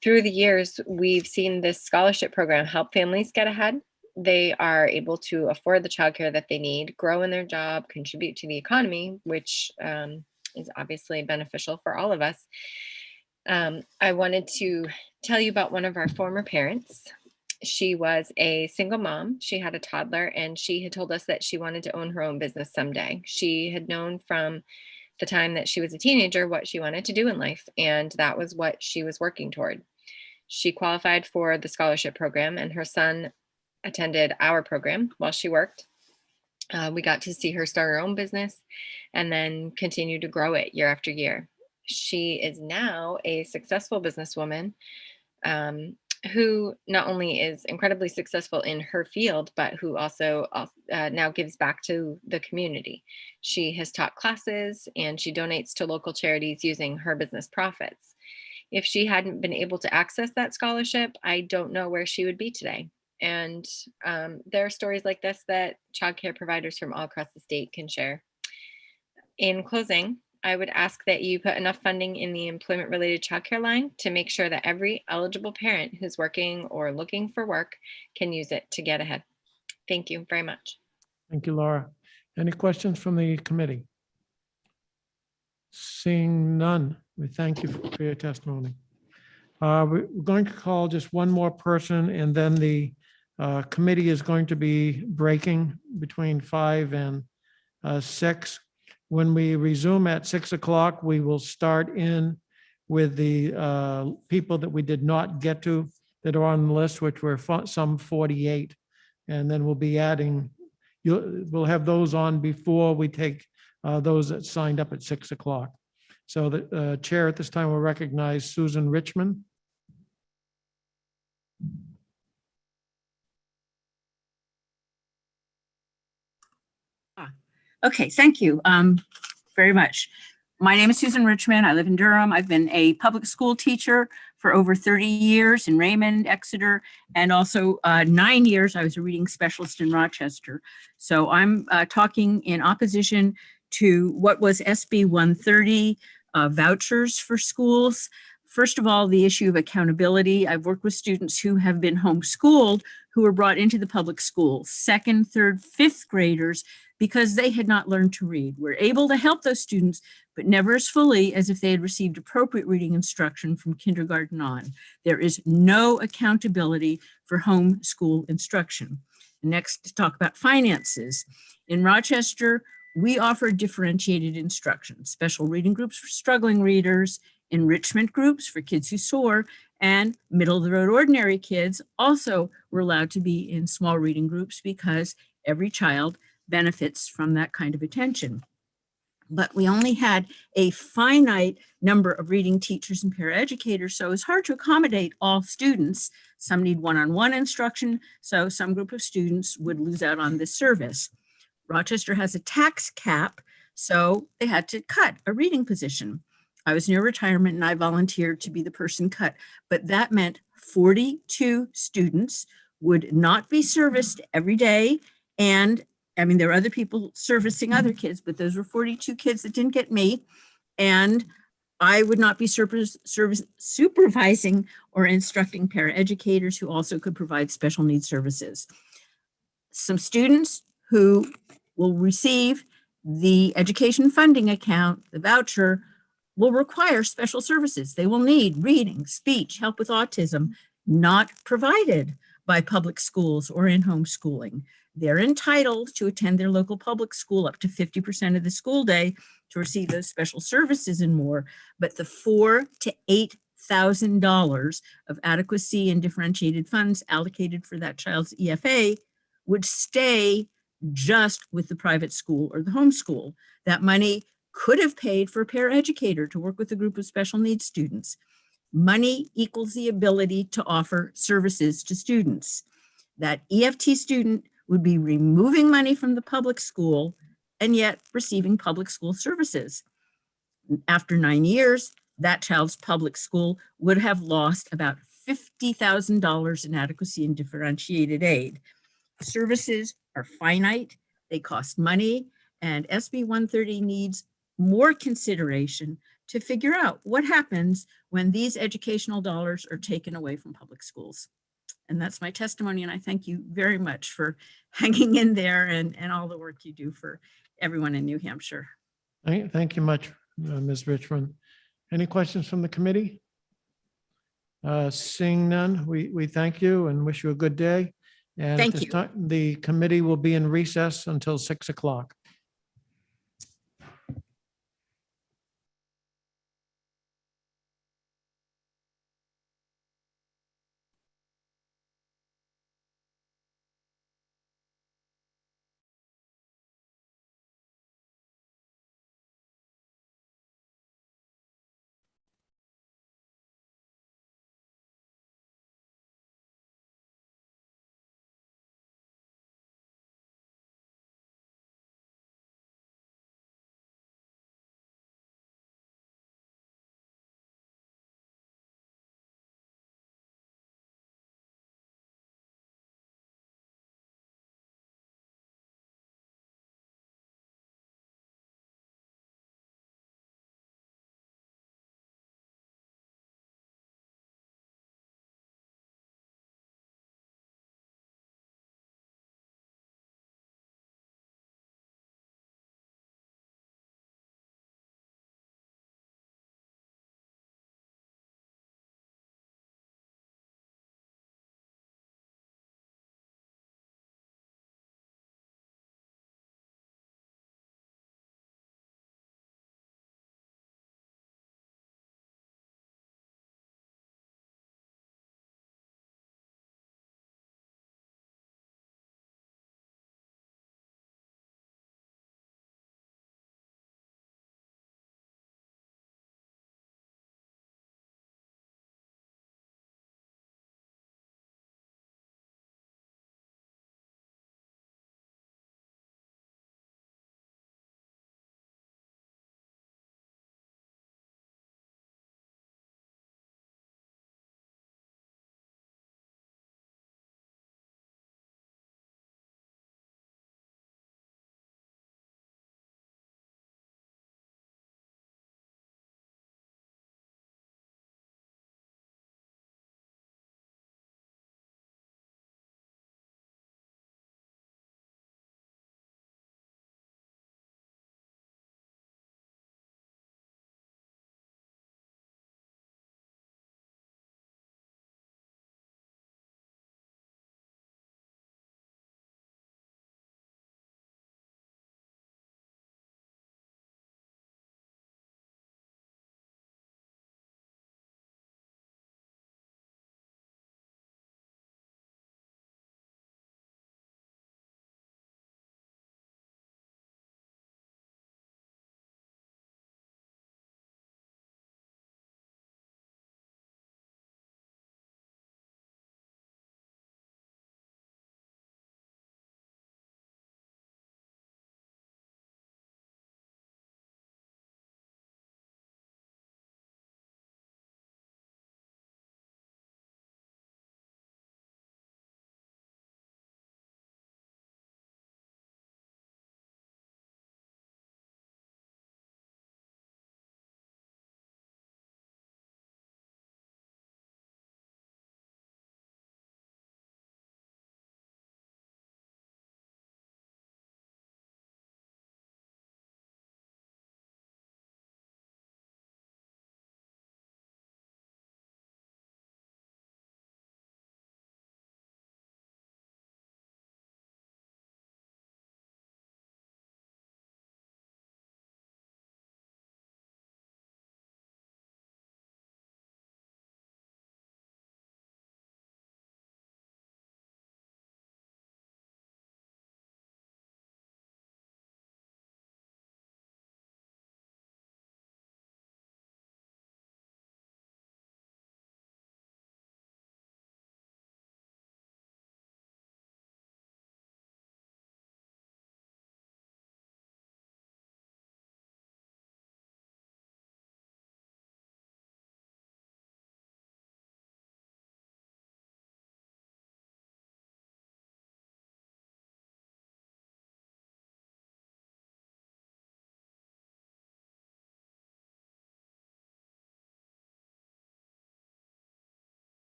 Through the years, we've seen this scholarship program help families get ahead. They are able to afford the childcare that they need, grow in their job, contribute to the economy, which is obviously beneficial for all of us. I wanted to tell you about one of our former parents. She was a single mom. She had a toddler, and she had told us that she wanted to own her own business someday. She had known from the time that she was a teenager what she wanted to do in life, and that was what she was working toward. She qualified for the scholarship program, and her son attended our program while she worked. We got to see her start her own business and then continue to grow it year after year. She is now a successful businesswoman who not only is incredibly successful in her field, but who also now gives back to the community. She has taught classes and she donates to local charities using her business profits. If she hadn't been able to access that scholarship, I don't know where she would be today. And there are stories like this that childcare providers from all across the state can share. In closing, I would ask that you put enough funding in the employment-related childcare line to make sure that every eligible parent who's working or looking for work can use it to get ahead. Thank you very much. Thank you, Laura. Any questions from the committee? Seeing none, we thank you for your testimony. We're going to call just one more person, and then the committee is going to be breaking between 5 and 6. When we resume at 6 o'clock, we will start in with the people that we did not get to that are on the list, which were some 48. And then we'll be adding, we'll have those on before we take those that signed up at 6 o'clock. So the chair at this time will recognize Susan Richmond. Okay, thank you. very much. My name is Susan Richmond. I live in Durham. I've been a public school teacher for over 30 years in Raymond, Exeter, and also 9 years I was a reading specialist in Rochester. So I'm talking in opposition to what was SB 130, vouchers for schools. First of all, the issue of accountability. I've worked with students who have been homeschooled who were brought into the public schools, second, third, fifth graders, because they had not learned to read. We're able to help those students, but never as fully as if they had received appropriate reading instruction from kindergarten on. There is no accountability for homeschool instruction. Next, to talk about finances. In Rochester, we offer differentiated instruction, special reading groups for struggling readers, enrichment groups for kids who soar, and middle of the road ordinary kids also were allowed to be in small reading groups because every child benefits from that kind of attention. But we only had a finite number of reading teachers and paraeducators, so it's hard to accommodate all students. Some need one-on-one instruction, so some group of students would lose out on this service. Rochester has a tax cap, so they had to cut a reading position. I was near retirement and I volunteered to be the person cut, but that meant 42 students would not be serviced every day. And I mean, there were other people servicing other kids, but those were 42 kids that didn't get me. And I would not be supervising or instructing paraeducators who also could provide special needs services. Some students who will receive the education funding account, the voucher, will require special services. They will need reading, speech, help with autism, not provided by public schools or in homeschooling. They're entitled to attend their local public school up to 50% of the school day to receive those special services and more, but the $4,000 to $8,000 of adequacy and differentiated funds allocated for that child's EFA would stay just with the private school or the homeschool. That money could have paid for a paraeducator to work with a group of special needs students. Money equals the ability to offer services to students. That EFT student would be removing money from the public school and yet receiving public school services. After 9 years, that child's public school would have lost about $50,000 in adequacy and differentiated aid. Services are finite, they cost money, and SB 130 needs more consideration to figure out what happens when these educational dollars are taken away from public schools. And that's my testimony, and I thank you very much for hanging in there and all the work you do for everyone in New Hampshire. Thank you much, Ms. Richmond. Any questions from the committee? Seeing none, we thank you and wish you a good day. And Thank at this you. time, the committee will be in recess until 6 o'clock.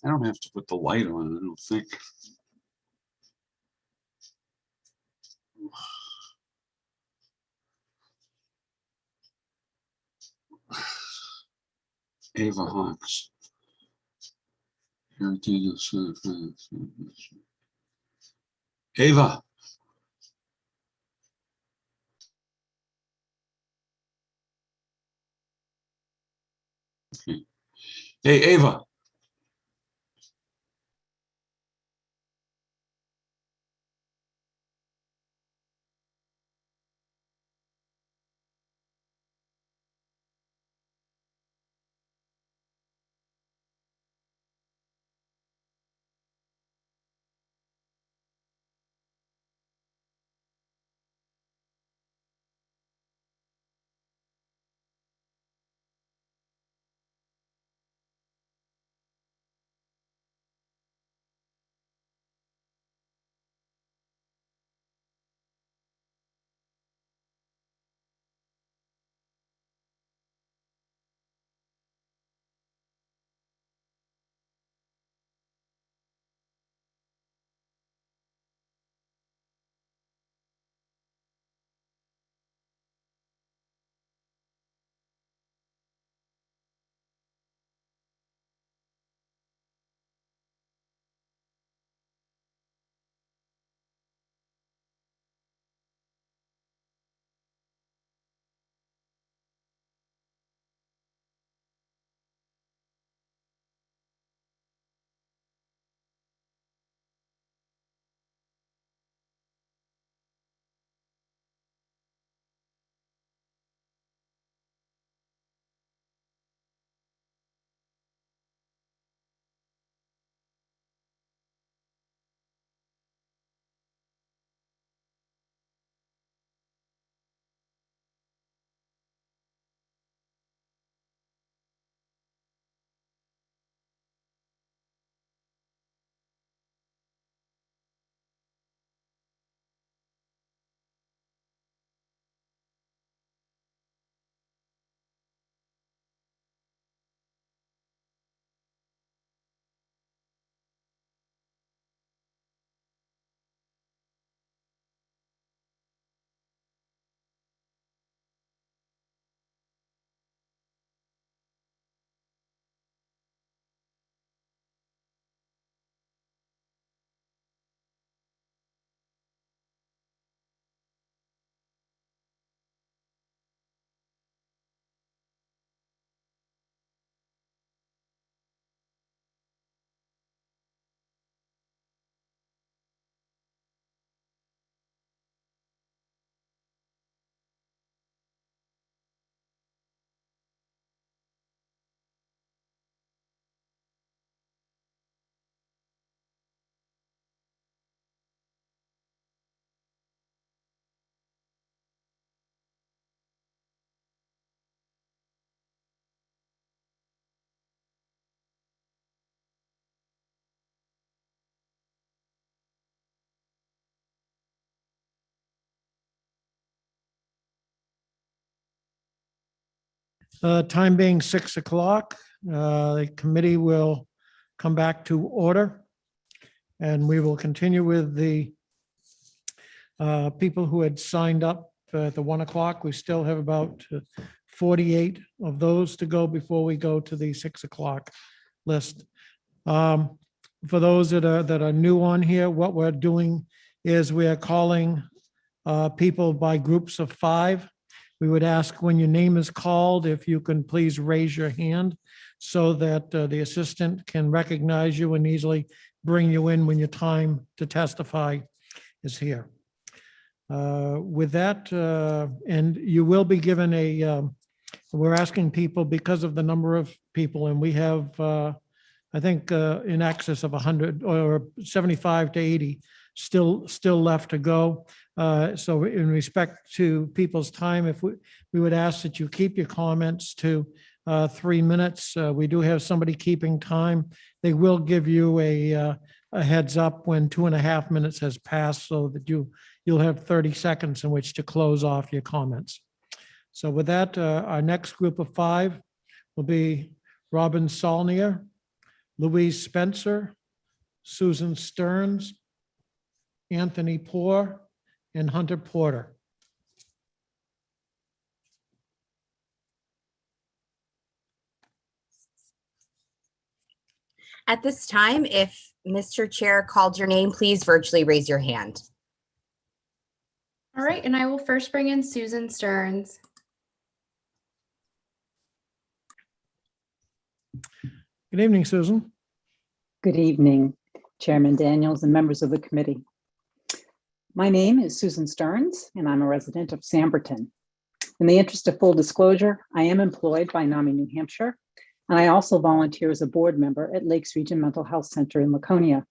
I don't have to put the light on, I don't think. Ava Hawks. Ava. Okay. Hey, Ava. Time being 6 o'clock, the committee will come back to order. And we will continue with the people who had signed up at the 1 o'clock. We still have about 48 of those to go before we go to the 6 o'clock list. For those that are new on here, what we're doing is we are calling people by groups of 5. We would ask when your name is called, if you can please raise your hand so that the assistant can recognize you and easily bring you in when your time to testify is here. With that, and you will be given we're asking people because of the number of people, and we have, I think, in excess of 100 or 75 to 80 still left to go. So in respect to people's time, if we would ask that you keep your comments to 3 minutes. We do have somebody keeping time. They will give you a heads up when 2.5 minutes has passed so that you'll have 30 seconds in which to close off your comments. So with that, our next group of 5 will be Robin Saulnier, Louise Spencer, Susan Stearns, Anthony Poor, and Hunter Porter. At this time, if Mr. Chair called your name, please virtually raise your hand. All right, and I will first bring in Susan Stearns. Good evening, Susan. Good evening, Chairman Daniels and members of the committee. My name is Susan Stearns, and I'm a resident of Samberton. In the interest of full disclosure, I am employed by NAMI New Hampshire, and I also volunteer as a board member at Lakes Region Mental Health Center in Laconia.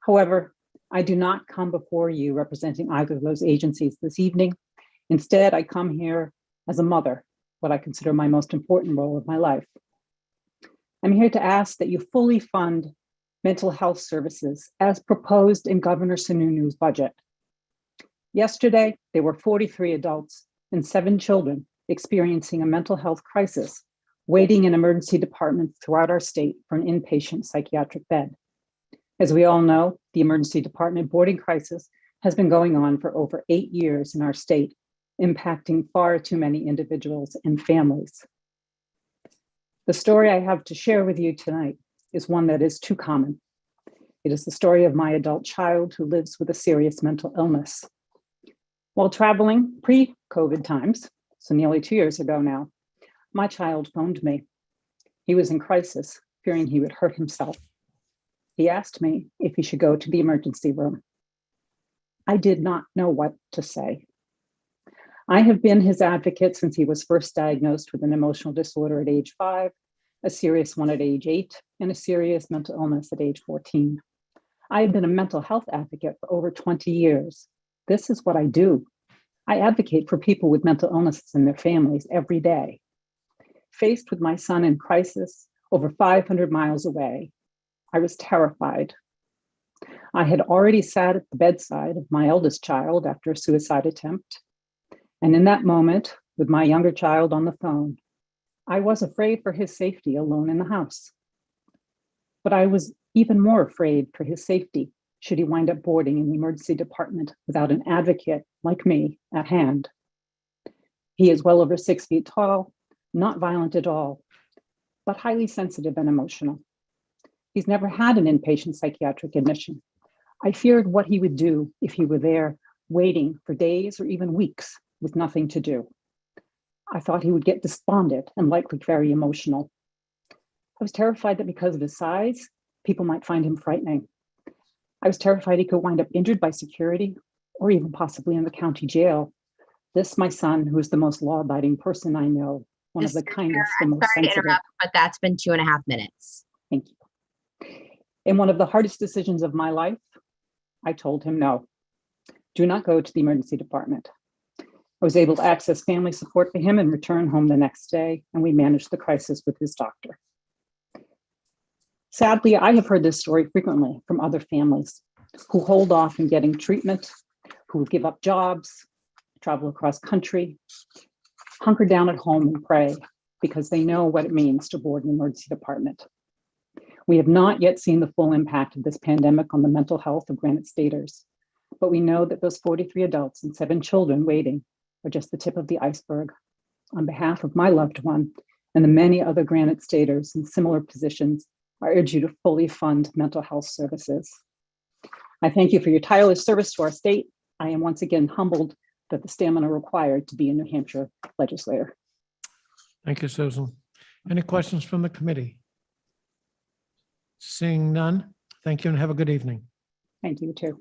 However, I do not come before you representing either of those agencies this evening. Instead, I come here as a mother, what I consider my most important role of my life. I'm here to ask that you fully fund mental health services as proposed in Governor Sununu's budget. Yesterday, there were 43 adults and 7 children experiencing a mental health crisis, waiting in emergency departments throughout our state for an inpatient psychiatric bed. As we all know, the emergency department boarding crisis has been going on for over 8 years in our state, impacting far too many individuals and families. The story I have to share with you tonight is one that is too common. It is the story of my adult child who lives with a serious mental illness. While traveling pre-COVID times, so nearly 2 years ago now, my child phoned me. He was in crisis, fearing he would hurt himself. He asked me if he should go to the emergency room. I did not know what to say. I have been his advocate since he was first diagnosed with an emotional disorder at age 5, a serious one at age 8, and a serious mental illness at age 14. I have been a mental health advocate for over 20 years. This is what I do. I advocate for people with mental illnesses and their families every day. Faced with my son in crisis over 500 miles away, I was terrified. I had already sat at the bedside of my eldest child after a suicide attempt. And in that moment, with my younger child on the phone, I was afraid for his safety alone in the house. But I was even more afraid for his safety should he wind up boarding in the emergency department without an advocate like me at hand. He is well over 6 feet tall, not violent at all, but highly sensitive and emotional. He's never had an inpatient psychiatric admission. I feared what he would do if he were there waiting for days or even weeks with nothing to do. I thought he would get despondent and likely very emotional. I was terrified that because of his size, people might find him frightening. I was terrified he could wind up injured by security or even possibly in the county jail. This, my son, who is the most law-abiding person I know, one of the kindest and most Sorry to sensitive. interrupt, but that's been 2.5 minutes. Thank you. In one of the hardest decisions of my life, I told him no. Do not go to the emergency department. I was able to access family support for him and return home the next day, and we managed the crisis with his doctor. Sadly, I have heard this story frequently from other families who hold off in getting treatment, who give up jobs, travel across country, hunker down at home and pray because they know what it means to board an emergency department. We have not yet seen the full impact of this pandemic on the mental health of Granite Staters, but we know that those 43 adults and 7 children waiting are just the tip of the iceberg. On behalf of my loved one and the many other Granite Staters in similar positions, I urge you to fully fund mental health services. I thank you for your tireless service to our state. I am once again humbled that the stamina required to be a New Hampshire legislator. Thank you, Susan. Any questions from the committee? Seeing none, thank you and have a good evening. Thank you too.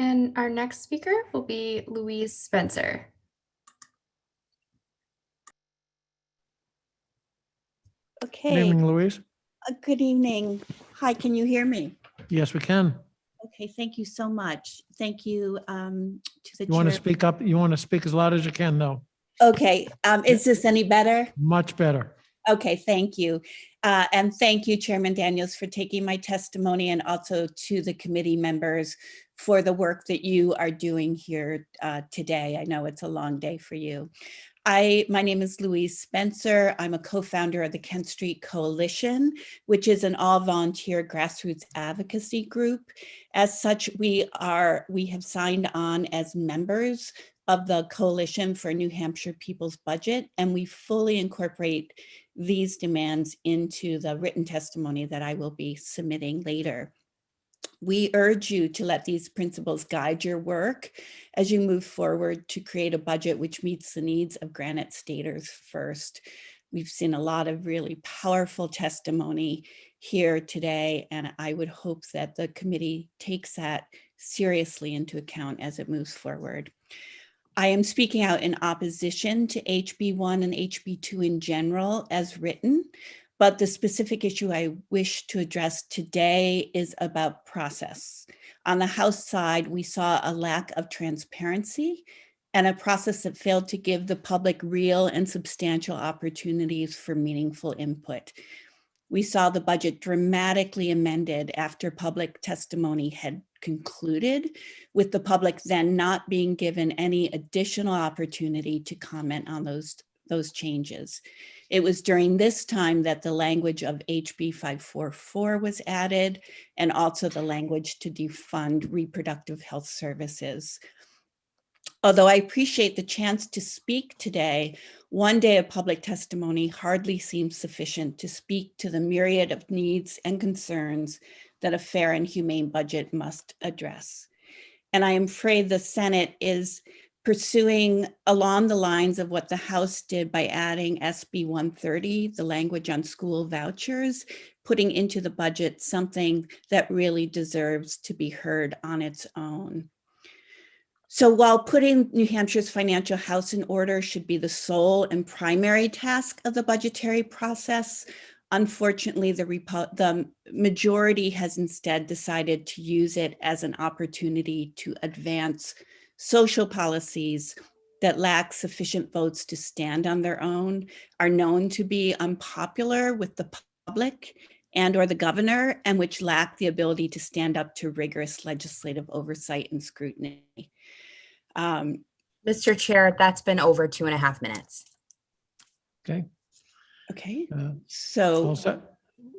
And our next speaker will be Louise Spencer. Good Okay, evening, Louise. good evening. Hi, can you hear me? Yes, we can. Okay, thank you so much. Thank you to the You want to chair. speak up? You want to speak as loud as you can, though. Okay, is this any better? Much better. Okay, thank you. And thank you, Chairman Daniels, for taking my testimony and also to the committee members for the work that you are doing here today. I know it's a long day for you. My name is Louise Spencer. I'm a co-founder of the Kent Street Coalition, which is an all-volunteer grassroots advocacy group. As such, we have signed on as members of the Coalition for New Hampshire People's Budget, and we fully incorporate these demands into the written testimony that I will be submitting later. We urge you to let these principles guide your work as you move forward to create a budget which meets the needs of Granite Staters first. We've seen a lot of really powerful testimony here today, and I would hope that the committee takes that seriously into account as it moves forward. I am speaking out in opposition to HB1 and HB2 in general as written, but the specific issue I wish to address today is about process. On the House side, we saw a lack of transparency and a process that failed to give the public real and substantial opportunities for meaningful input. We saw the budget dramatically amended after public testimony had concluded, with the public then not being given any additional opportunity to comment on those changes. It was during this time that the language of HB 544 was added, and also the language to defund reproductive health services. Although I appreciate the chance to speak today, one day of public testimony hardly seems sufficient to speak to the myriad of needs and concerns that a fair and humane budget must address. And I am afraid the Senate is pursuing along the lines of what the House did by adding SB 130, the language on school vouchers, putting into the budget something that really deserves to be heard on its own. So while putting New Hampshire's financial house in order should be the sole and primary task of the budgetary process, unfortunately, the majority has instead decided to use it as an opportunity to advance social policies that lack sufficient votes to stand on their own, are known to be unpopular with the public and or the governor, and which lack the ability to stand up to rigorous legislative oversight and scrutiny. Mr. Chair, that's been over 2.5 minutes. Okay. Okay, All so, set.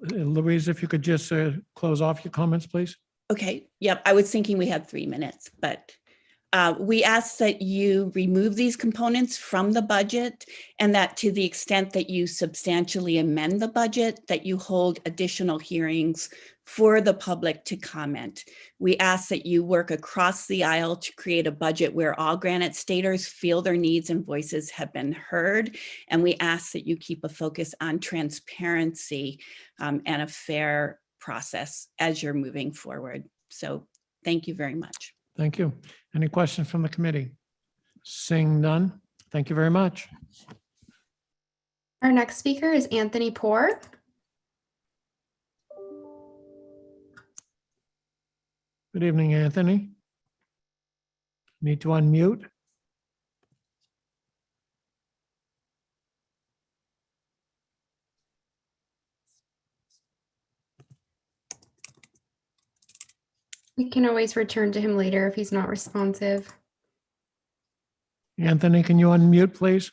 Louise, if you could just close off your comments, please. okay, yep, I was thinking we had 3 minutes, but we ask that you remove these components from the budget, and that to the extent that you substantially amend the budget, that you hold additional hearings for the public to comment. We ask that you work across the aisle to create a budget where all Granite Staters feel their needs and voices have been heard. And we ask that you keep a focus on transparency and a fair process as you're moving forward. So thank you very much. Thank you. Any questions from the committee? Seeing none, thank you very much. Our next speaker is Anthony Poor. Good evening, Anthony. Need to unmute. We can always return to him later if he's not responsive. Anthony, can you unmute, please?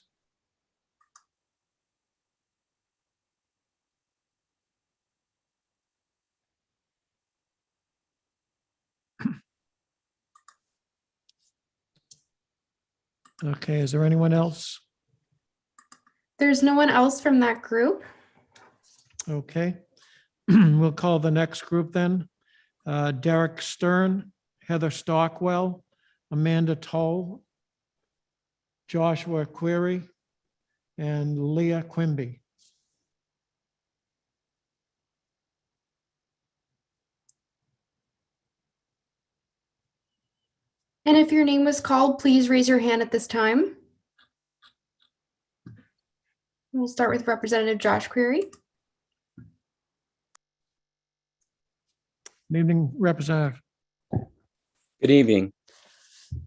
Okay, is there anyone else? There's no one else from that group. Okay, we'll call the next group then. Derek Stern, Heather Stockwell, Amanda Toll, Joshua Query, and Leah Quimby. And if your name was called, please raise your hand at this time. We'll start with Representative Josh Query. Good evening, Representative. Good evening.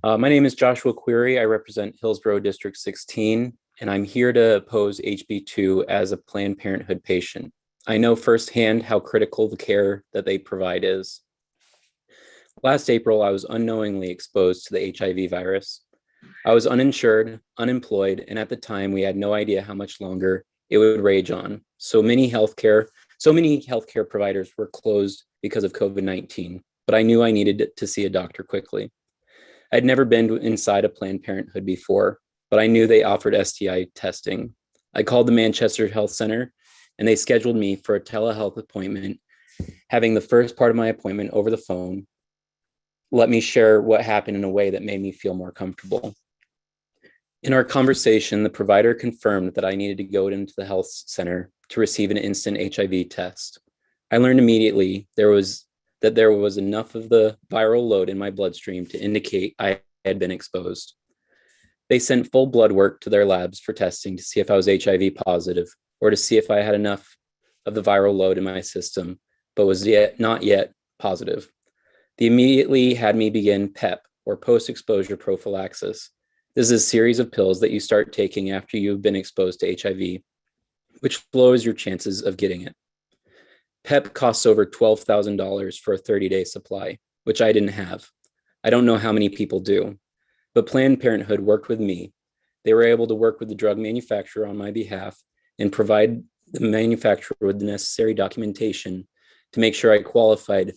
My name is Joshua Query. I represent Hillsborough District 16, and I'm here to oppose HB2 as a Planned Parenthood patient. I know firsthand how critical the care that they provide is. Last April, I was unknowingly exposed to the HIV virus. I was uninsured, unemployed, and at the time we had no idea how much longer it would rage on. So many healthcare providers were closed because of COVID-19, but I knew I needed to see a doctor quickly. I'd never been inside a Planned Parenthood before, but I knew they offered STI testing. I called the Manchester Health Center and they scheduled me for a telehealth appointment. Having the first part of my appointment over the phone, let me share what happened in a way that made me feel more comfortable. In our conversation, the provider confirmed that I needed to go into the health center to receive an instant HIV test. I learned immediately there was enough of the viral load in my bloodstream to indicate I had been exposed. They sent full blood work to their labs for testing to see if I was HIV positive or to see if I had enough of the viral load in my system, but was not yet positive. They immediately had me begin PEP, or post-exposure prophylaxis. This is a series of pills that you start taking after you've been exposed to HIV, which lowers your chances of getting it. PEP costs over $12,000 for a 30-day supply, which I didn't have. I don't know how many people do, but Planned Parenthood worked with me. They were able to work with the drug manufacturer on my behalf and provide the manufacturer with the necessary documentation to make sure I qualified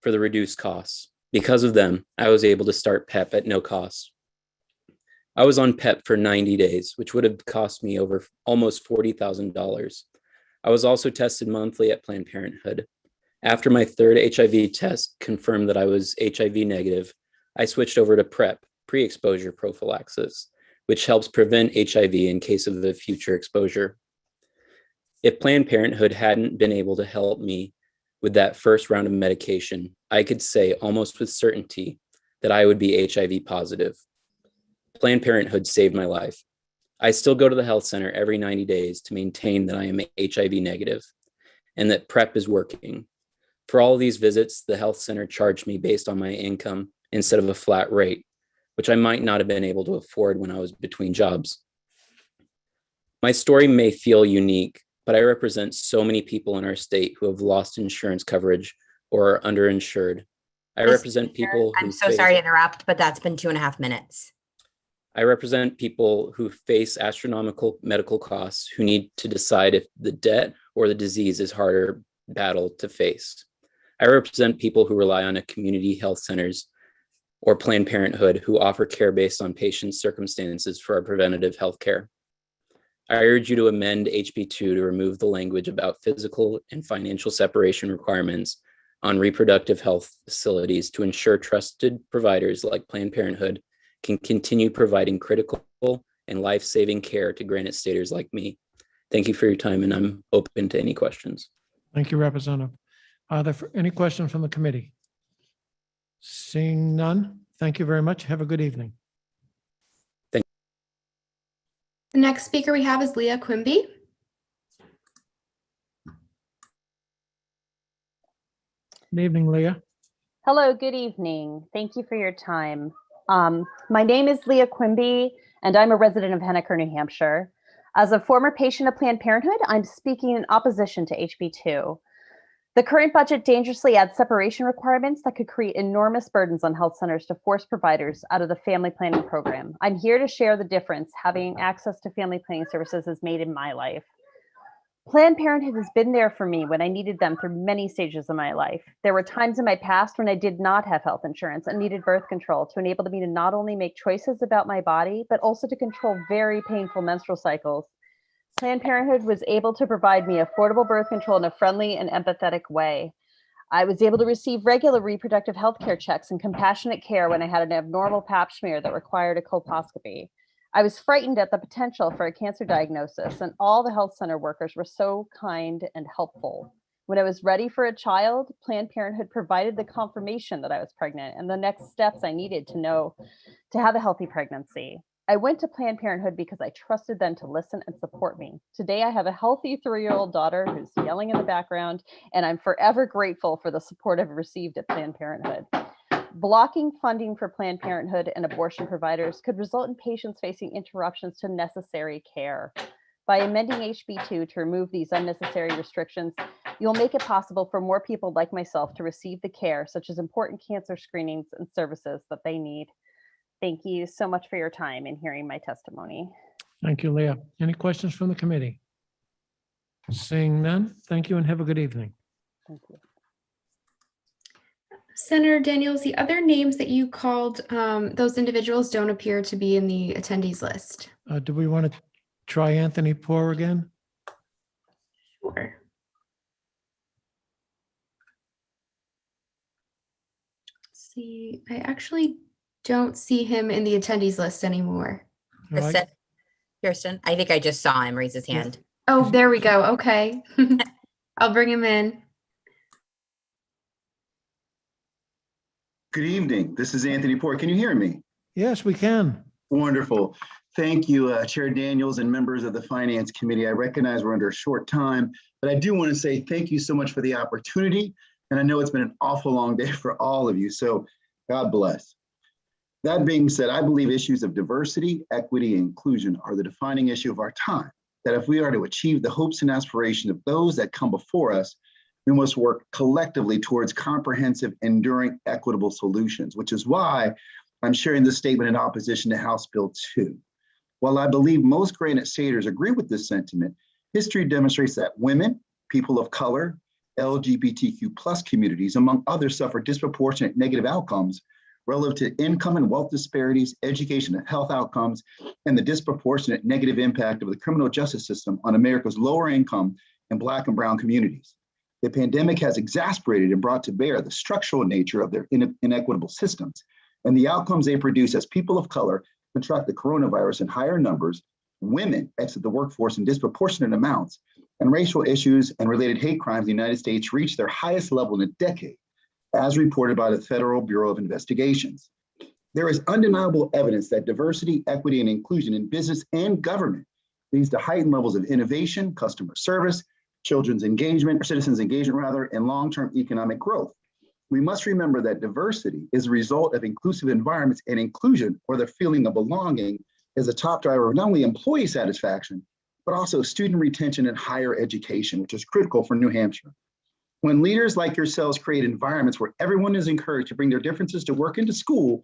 for the reduced costs. Because of them, I was able to start PEP at no cost. I was on PEP for 90 days, which would have cost me over almost $40,000. I was also tested monthly at Planned Parenthood. After my third HIV test confirmed that I was HIV negative, I switched over to PrEP, pre-exposure prophylaxis, which helps prevent HIV in case of a future exposure. If Planned Parenthood hadn't been able to help me with that first round of medication, I could say almost with certainty that I would be HIV positive. Planned Parenthood saved my life. I still go to the health center every 90 days to maintain that I am HIV negative and that PrEP is working. For all of these visits, the health center charged me based on my income instead of a flat rate, which I might not have been able to afford when I was between jobs. My story may feel unique, but I represent so many people in our state who have lost insurance coverage or are underinsured. I represent people who I'm so sorry to interrupt, but that's been 2.5 minutes. I represent people who face astronomical medical costs, who need to decide if the debt or the disease is harder battle to face. I represent people who rely on a community health centers or Planned Parenthood who offer care based on patient circumstances for our preventative health care. I urge you to amend HB 2 to remove the language about physical and financial separation requirements on reproductive health facilities to ensure trusted providers like Planned Parenthood can continue providing critical and life-saving care to Granite Staters like me. Thank you for your time, and I'm open to any questions. Thank you, Representative. Are there any questions from the committee? Seeing none, thank you very much. Have a good evening. The next speaker we have is Leah Quimby. Good evening, Leah. Hello, good evening. Thank you for your time. My name is Leah Quimby, and I'm a resident of Henniker, New Hampshire. As a former patient of Planned Parenthood, I'm speaking in opposition to HB 2. The current budget dangerously adds separation requirements that could create enormous burdens on health centers to force providers out of the family planning program. I'm here to share the difference having access to family planning services has made in my life. Planned Parenthood has been there for me when I needed them through many stages of my life. There were times in my past when I did not have health insurance and needed birth control to enable me to not only make choices about my body, but also to control very painful menstrual cycles. Planned Parenthood was able to provide me affordable birth control in a friendly and empathetic way. I was able to receive regular reproductive health care checks and compassionate care when I had an abnormal pap smear that required a colposcopy. I was frightened at the potential for a cancer diagnosis, and all the health center workers were so kind and helpful. When I was ready for a child, Planned Parenthood provided the confirmation that I was pregnant and the next steps I needed to know to have a healthy pregnancy. I went to Planned Parenthood because I trusted them to listen and support me. Today, I have a healthy 3-year-old daughter who's yelling in the background, and I'm forever grateful for the support I've received at Planned Parenthood. Blocking funding for Planned Parenthood and abortion providers could result in patients facing interruptions to necessary care. By amending HB 2 to remove these unnecessary restrictions, you'll make it possible for more people like myself to receive the care, such as important cancer screenings and services that they need. Thank you so much for your time and hearing my testimony. Thank you, Leah. Any questions from the committee? Seeing none, thank you and have a good evening. Thank you. Senator Daniels, the other names that you called, those individuals don't appear to be in the attendees list. Do we want to try Anthony Poor again? Sure. See, I actually don't see him in the attendees list anymore. All right. Kirsten, I think I just saw him raise his hand. Oh, there we go. Okay. I'll bring him in. Good evening. This is Anthony Poor. Can you hear me? Yes, we can. Wonderful. Thank you, Chair Daniels and members of the Finance Committee. I recognize we're under a short time, but I do want to say thank you so much for the opportunity. And I know it's been an awful long day for all of you, so God bless. That being said, I believe issues of diversity, equity, and inclusion are the defining issue of our time. That if we are to achieve the hopes and aspirations of those that come before us, we must work collectively towards comprehensive, enduring, equitable solutions, which is why I'm sharing this statement in opposition to House Bill 2. While I believe most Granite Staters agree with this sentiment, history demonstrates that women, people of color, LGBTQ+ communities, among others, suffer disproportionate negative outcomes relative to income and wealth disparities, education and health outcomes, and the disproportionate negative impact of the criminal justice system on America's lower income and Black and Brown communities. The pandemic has exacerbated and brought to bear the structural nature of their inequitable systems and the outcomes they produce as people of color contract the coronavirus in higher numbers, women exit the workforce in disproportionate amounts, and racial issues and related hate crimes in the United States reach their highest level in a decade, as reported by the Federal Bureau of Investigations. There is undeniable evidence that diversity, equity, and inclusion in business and government leads to heightened levels of innovation, customer service, citizens' engagement, and long-term economic growth. We must remember that diversity is a result of inclusive environments, and inclusion, or the feeling of belonging, is a top driver of not only employee satisfaction, but also student retention and higher education, which is critical for New Hampshire. When leaders like yourselves create environments where everyone is encouraged to bring their differences to work and to school,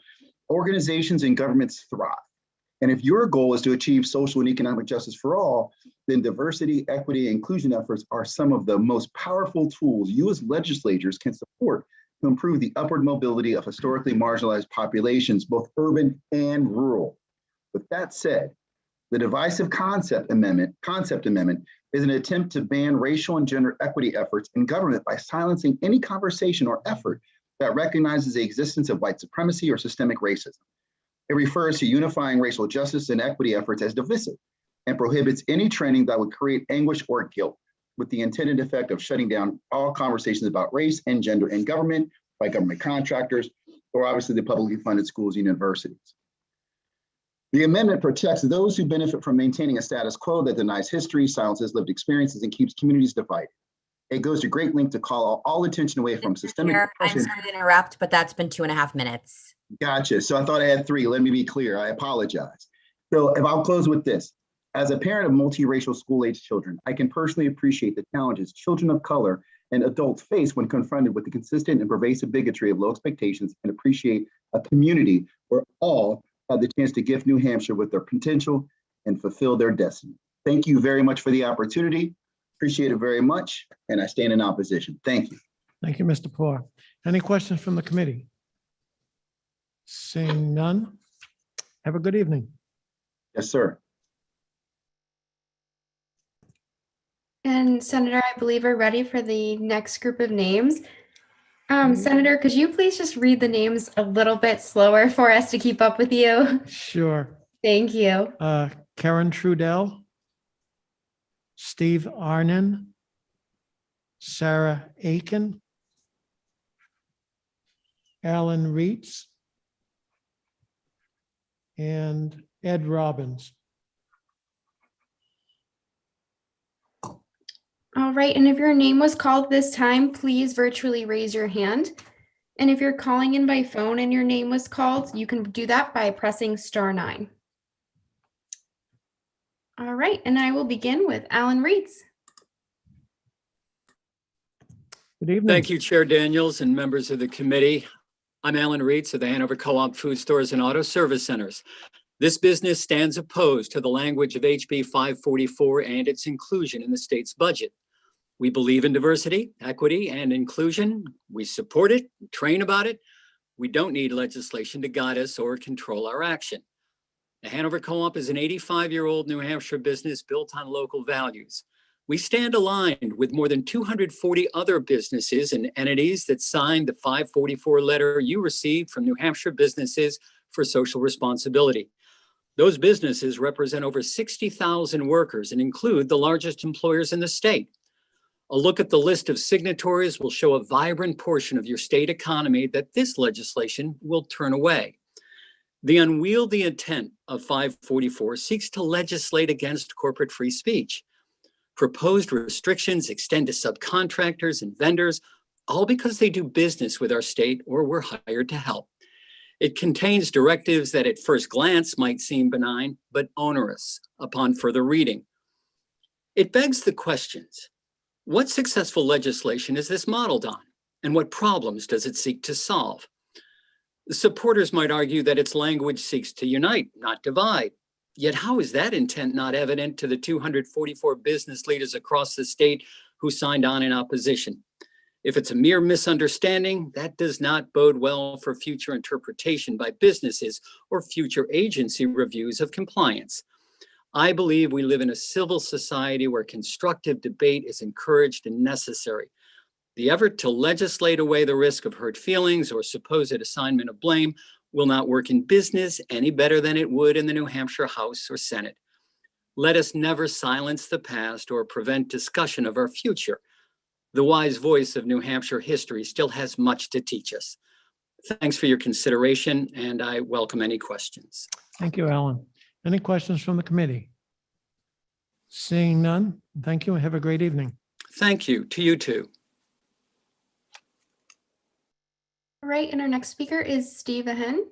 organizations and governments thrive. And if your goal is to achieve social and economic justice for all, then diversity, equity, and inclusion efforts are some of the most powerful tools you as legislators can support to improve the upward mobility of historically marginalized populations, both urban and rural. With that said, the divisive concept amendment is an attempt to ban racial and gender equity efforts in government by silencing any conversation or effort that recognizes the existence of white supremacy or systemic racism. It refers to unifying racial justice and equity efforts as divisive and prohibits any training that would create anguish or guilt, with the intended effect of shutting down all conversations about race and gender in government by government contractors, or obviously the publicly funded schools and universities. The amendment protects those who benefit from maintaining a status quo that denies history, silences lived experiences, and keeps communities divided. It goes to great length to call all attention away from systemic I'm oppression. sorry to interrupt, but that's been 2.5 minutes. Gotcha. So I thought I had 3. Let me be clear. I apologize. So if I'll close with this. As a parent of multiracial school-age children, I can personally appreciate the challenges children of color and adults face when confronted with the consistent and pervasive bigotry of low expectations, and appreciate a community where all have the chance to gift New Hampshire with their potential and fulfill their destiny. Thank you very much for the opportunity. Appreciate it very much, and I stand in opposition. Thank you. Thank you, Mr. Poor. Any questions from the committee? Seeing none, have a good evening. Yes, sir. And Senator, I believe we're ready for the next group of names. Senator, could you please just read the names a little bit slower for us to keep up with you? Sure. Thank you. Karen Trudell, Steve Arnon, Sarah Aiken, Alan Reitz, and Ed Robbins. All right, and if your name was called this time, please virtually raise your hand. And if you're calling in by phone and your name was called, you can do that by pressing *9. All right, and I will begin with Alan Reitz. Good evening. Thank you, Chair Daniels and members of the committee. I'm Alan Reitz of the Hanover Co-op Food Stores and Auto Service Centers. This business stands opposed to the language of HB 544 and its inclusion in the state's budget. We believe in diversity, equity, and inclusion. We support it, train about it. We don't need legislation to guide us or control our action. The Hanover Co-op is an 85-year-old New Hampshire business built on local values. We stand aligned with more than 240 other businesses and entities that signed the 544 letter you received from New Hampshire Businesses for Social Responsibility. Those businesses represent over 60,000 workers and include the largest employers in the state. A look at the list of signatories will show a vibrant portion of your state economy that this legislation will turn away. The unwieldy intent of 544 seeks to legislate against corporate free speech. Proposed restrictions extend to subcontractors and vendors, all because they do business with our state or were hired to help. It contains directives that at first glance might seem benign, but onerous upon further reading. It begs the questions: what successful legislation is this modeled on, and what problems does it seek to solve? Supporters might argue that its language seeks to unite, not divide. Yet how is that intent not evident to the 244 business leaders across the state who signed on in opposition? If it's a mere misunderstanding, that does not bode well for future interpretation by businesses or future agency reviews of compliance. I believe we live in a civil society where constructive debate is encouraged and necessary. The effort to legislate away the risk of hurt feelings or supposed assignment of blame will not work in business any better than it would in the New Hampshire House or Senate. Let us never silence the past or prevent discussion of our future. The wise voice of New Hampshire history still has much to teach us. Thanks for your consideration, and I welcome any questions. Thank you, Alan. Any questions from the committee? Seeing none, thank you and have a great evening. Thank you. To you too. All right, and our next speaker is Steve Ahen.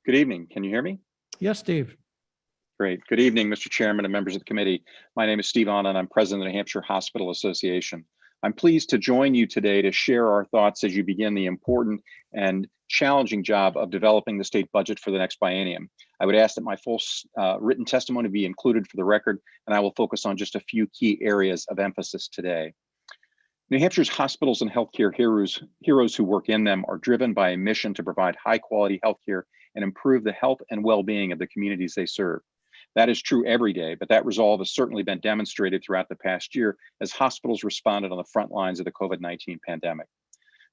Good evening. Can you hear me? Yes, Steve. Great. Good evening, Mr. Chairman and members of the committee. My name is Steve Ahn, and I'm president of the New Hampshire Hospital Association. I'm pleased to join you today to share our thoughts as you begin the important and challenging job of developing the state budget for the next biennium. I would ask that my full written testimony be included for the record, and I will focus on just a few key areas of emphasis today. New Hampshire's hospitals and healthcare heroes who work in them are driven by a mission to provide high quality healthcare and improve the health and well-being of the communities they serve. That is true every day, but that resolve has certainly been demonstrated throughout the past year as hospitals responded on the front lines of the COVID-19 pandemic.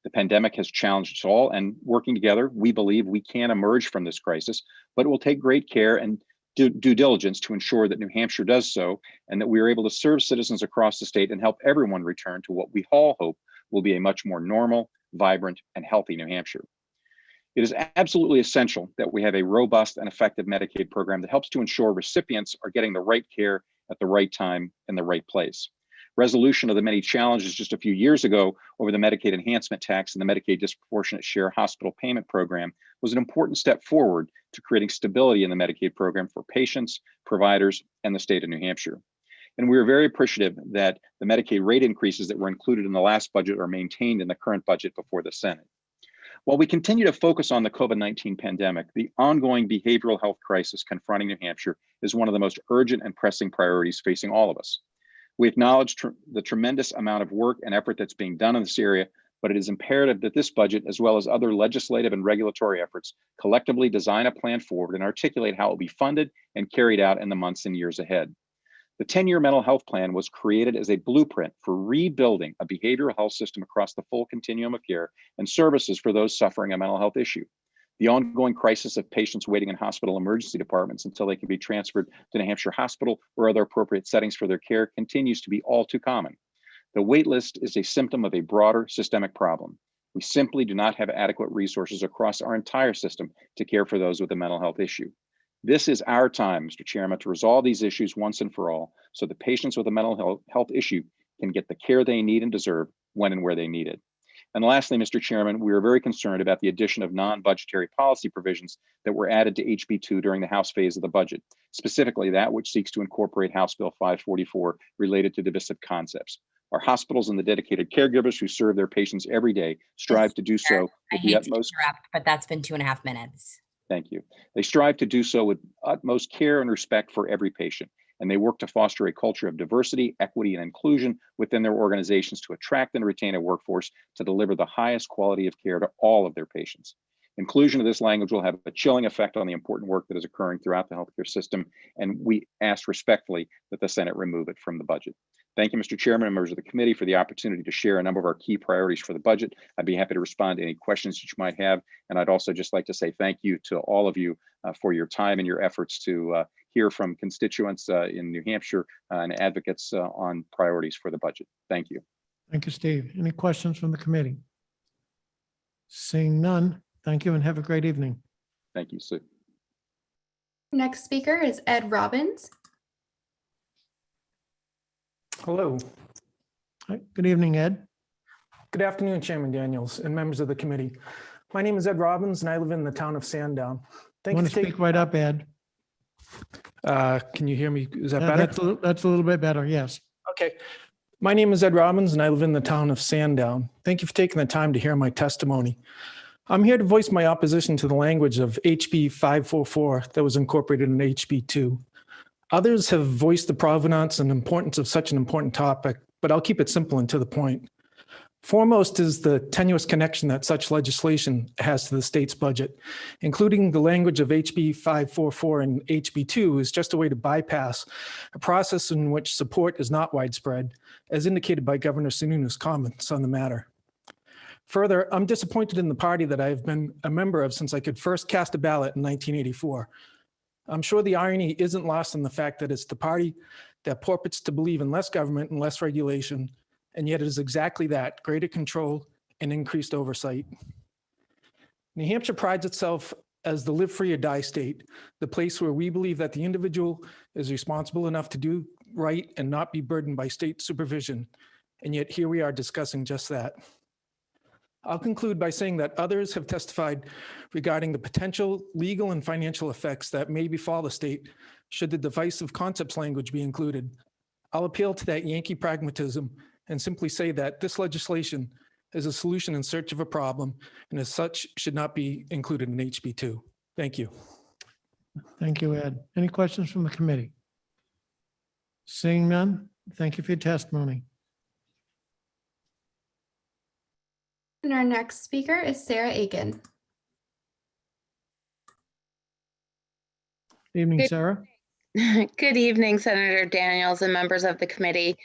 The pandemic has challenged us all, and working together, we believe we can emerge from this crisis, but it will take great care and due diligence to ensure that New Hampshire does so, and that we are able to serve citizens across the state and help everyone return to what we all hope will be a much more normal, vibrant, and healthy New Hampshire. It is absolutely essential that we have a robust and effective Medicaid program that helps to ensure recipients are getting the right care at the right time in the right place. Resolution of the many challenges just a few years ago over the Medicaid enhancement tax and the Medicaid disproportionate share hospital payment program was an important step forward to creating stability in the Medicaid program for patients, providers, and the state of New Hampshire. And we are very appreciative that the Medicaid rate increases that were included in the last budget are maintained in the current budget before the Senate. While we continue to focus on the COVID-19 pandemic, the ongoing behavioral health crisis confronting New Hampshire is one of the most urgent and pressing priorities facing all of us. We acknowledge the tremendous amount of work and effort that's being done in this area, but it is imperative that this budget, as well as other legislative and regulatory efforts, collectively design a plan forward and articulate how it will be funded and carried out in the months and years ahead. The 10-year mental health plan was created as a blueprint for rebuilding a behavioral health system across the full continuum of care and services for those suffering a mental health issue. The ongoing crisis of patients waiting in hospital emergency departments until they can be transferred to New Hampshire Hospital or other appropriate settings for their care continues to be all too common. The wait list is a symptom of a broader systemic problem. We simply do not have adequate resources across our entire system to care for those with a mental health issue. This is our time, Mr. Chairman, to resolve these issues once and for all so that patients with a mental health issue can get the care they need and deserve when and where they need it. And lastly, Mr. Chairman, we are very concerned about the addition of non-budgetary policy provisions that were added to HB 2 during the House phase of the budget, specifically that which seeks to incorporate House Bill 544 related to divisive concepts. Our hospitals and the dedicated caregivers who serve their patients every day strive to do so I with the hate to utmost. interrupt, but that's been 2.5 minutes. Thank you. They strive to do so with utmost care and respect for every patient, and they work to foster a culture of diversity, equity, and inclusion within their organizations to attract and retain a workforce to deliver the highest quality of care to all of their patients. Inclusion of this language will have a chilling effect on the important work that is occurring throughout the healthcare system, and we ask respectfully that the Senate remove it from the budget. Thank you, Mr. Chairman and members of the committee, for the opportunity to share a number of our key priorities for the budget. I'd be happy to respond to any questions that you might have, and I'd also just like to say thank you to all of you for your time and your efforts to hear from constituents in New Hampshire and advocates on priorities for the budget. Thank you. Thank you, Steve. Any questions from the committee? Seeing none, thank you and have a great evening. Thank you, Sue. Next speaker is Ed Robbins. Hello. Hi, good evening, Ed. Good afternoon, Chairman Daniels and members of the committee. My name is Ed Robbins and I live in the town of Sandown. Thank Want you to for speak right up, Ed? Can you hear me? Is that better? That's a little bit better, yes. Okay. My name is Ed Robbins and I live in the town of Sandown. Thank you for taking the time to hear my testimony. I'm here to voice my opposition to the language of HB 544 that was incorporated in HB 2. Others have voiced the provenance and importance of such an important topic, but I'll keep it simple and to the point. Foremost is the tenuous connection that such legislation has to the state's budget. Including the language of HB 544 and HB 2 is just a way to bypass a process in which support is not widespread, as indicated by Governor Sununu's comments on the matter. Further, I'm disappointed in the party that I've been a member of since I could first cast a ballot in 1984. I'm sure the irony isn't lost in the fact that it's the party that purports to believe in less government and less regulation, and yet it is exactly that, greater control and increased oversight. New Hampshire prides itself as the live free or die state, the place where we believe that the individual is responsible enough to do right and not be burdened by state supervision. And yet here we are discussing just that. I'll conclude by saying that others have testified regarding the potential legal and financial effects that may befall the state should the divisive concepts language be included. I'll appeal to that Yankee pragmatism and simply say that this legislation is a solution in search of a problem and as such should not be included in HB 2. Thank you. Thank you, Ed. Any questions from the committee? Seeing none, thank you for your testimony. And our next speaker is Sarah Aiken. Evening, Good- Sarah. Good evening, Senator Daniels and members of the committee.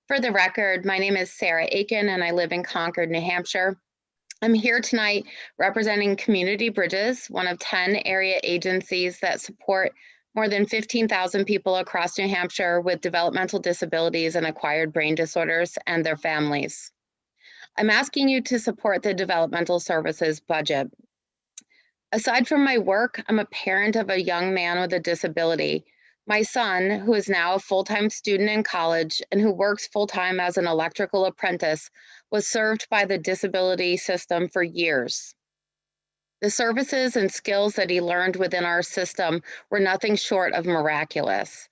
For the record, my name is Sarah Aiken and I live in Concord, New Hampshire. I'm here tonight representing Community Bridges, one of 10 area agencies that support more than 15,000 people across New Hampshire with developmental disabilities and acquired brain disorders and their families. I'm asking you to support the developmental services budget. Aside from my work, I'm a parent of a young man with a disability. My son, who is now a full-time student in college and who works full-time as an electrical apprentice, was served by the disability system for years. The services and skills that he learned within our system were nothing short of miraculous.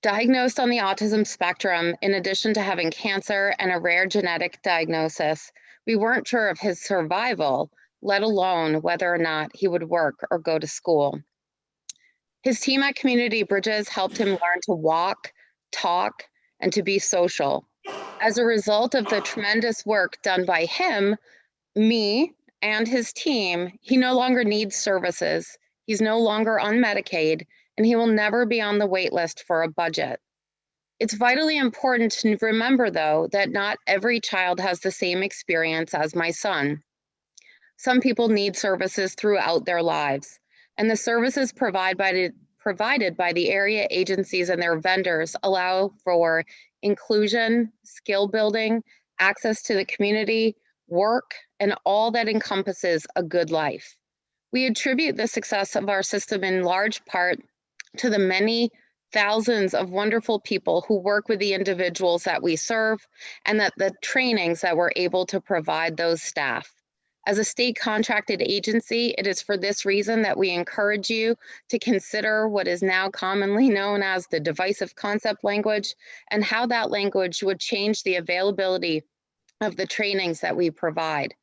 Diagnosed on the autism spectrum, in addition to having cancer and a rare genetic diagnosis, we weren't sure of his survival, let alone whether or not he would work or go to school. His team at Community Bridges helped him learn to walk, talk, and to be social. As a result of the tremendous work done by him, me, and his team, he no longer needs services. He's no longer on Medicaid, and he will never be on the wait list for a budget. It's vitally important to remember, though, that not every child has the same experience as my son. Some people need services throughout their lives, and the services provided by the area agencies and their vendors allow for inclusion, skill building, access to the community, work, and all that encompasses a good life. We attribute the success of our system in large part to the many thousands of wonderful people who work with the individuals that we serve and that the trainings that we're able to provide those staff. As a state contracted agency, it is for this reason that we encourage you to consider what is now commonly known as the divisive concept language and how that language would change the availability of the trainings that we provide.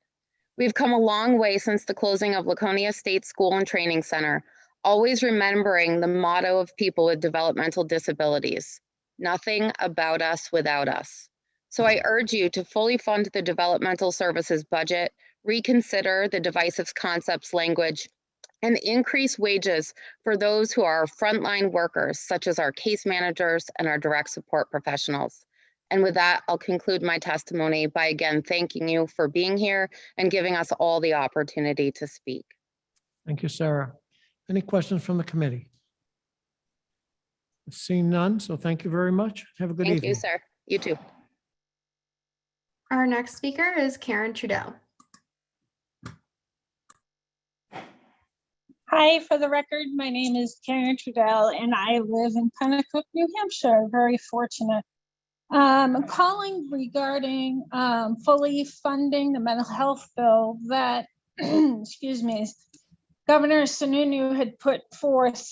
We've come a long way since the closing of Laconia State School and Training Center, always remembering the motto of people with developmental disabilities, nothing about us without us. So I urge you to fully fund the developmental services budget, reconsider the divisive concepts language, and increase wages for those who are frontline workers, such as our case managers and our direct support professionals. And with that, I'll conclude my testimony by again thanking you for being here and giving us all the opportunity to speak. Thank you, Sarah. Any questions from the committee? Seeing none, so thank you very much. Have a good evening. Thank you, sir. You too. Our next speaker is Karen Trudell. Hi, for the record, my name is Karen Trudell and I live in Pennacook, New Hampshire. Very fortunate. I'm calling regarding fully funding the mental health bill that, excuse me, Governor Sununu had put forth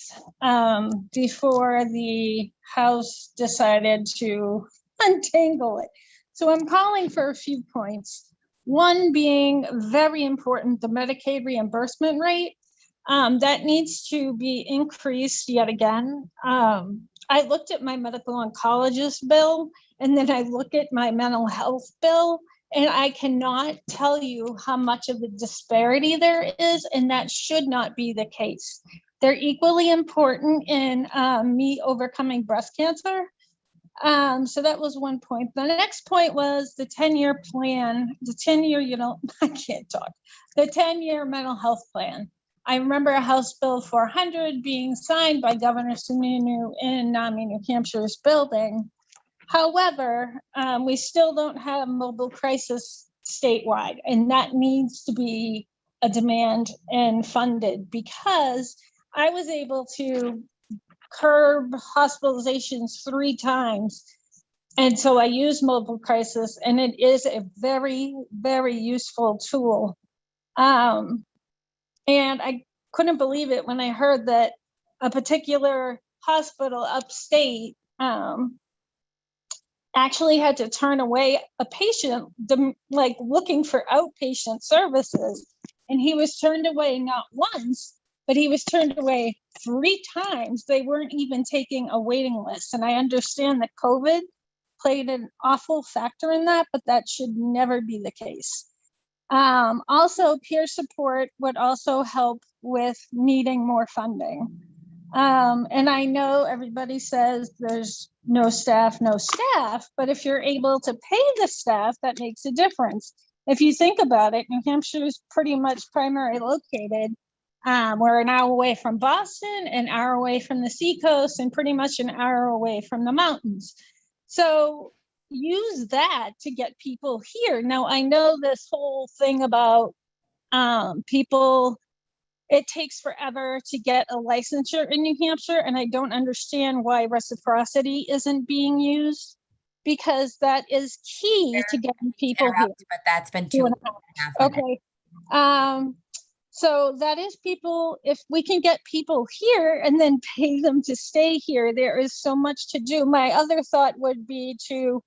before the House decided to untangle it. So I'm calling for a few points. One being very important, the Medicaid reimbursement rate. That needs to be increased yet again. I looked at my medical oncologist bill, and then I look at my mental health bill, and I cannot tell you how much of a disparity there is, and that should not be the case. They're equally important in me overcoming breast cancer. So that was one point. The next point was the 10-year plan, the 10-year, I can't talk, the 10-year mental health plan. I remember House Bill 400 being signed by Governor Sununu in NAMI, New Hampshire's building. However, we still don't have mobile crisis statewide, and that needs to be a demand and funded, because I was able to curb hospitalizations 3 times. And so I use mobile crisis, and it is a very, very useful tool. And I couldn't believe it when I heard that a particular hospital upstate actually had to turn away a patient, like looking for outpatient services. And he was turned away not once, but he was turned away 3 times. They weren't even taking a waiting list. And I understand that COVID played an awful factor in that, but that should never be the case. Also, peer support would also help with needing more funding. And I know everybody says there's no staff, but if you're able to pay the staff, that makes a difference. If you think about it, New Hampshire is pretty much primary located. We're an hour away from Boston, an hour away from the seacoast, and pretty much an hour away from the mountains. So use that to get people here. Now, I know this whole thing about people, it takes forever to get a licensure in New Hampshire, and I don't understand why reciprocity isn't being used, because that is key to getting people here. But that's been 2.5 minutes. Okay. So that is people, if we can get people here and then pay them to stay here, there is so much to do. My other thought would be to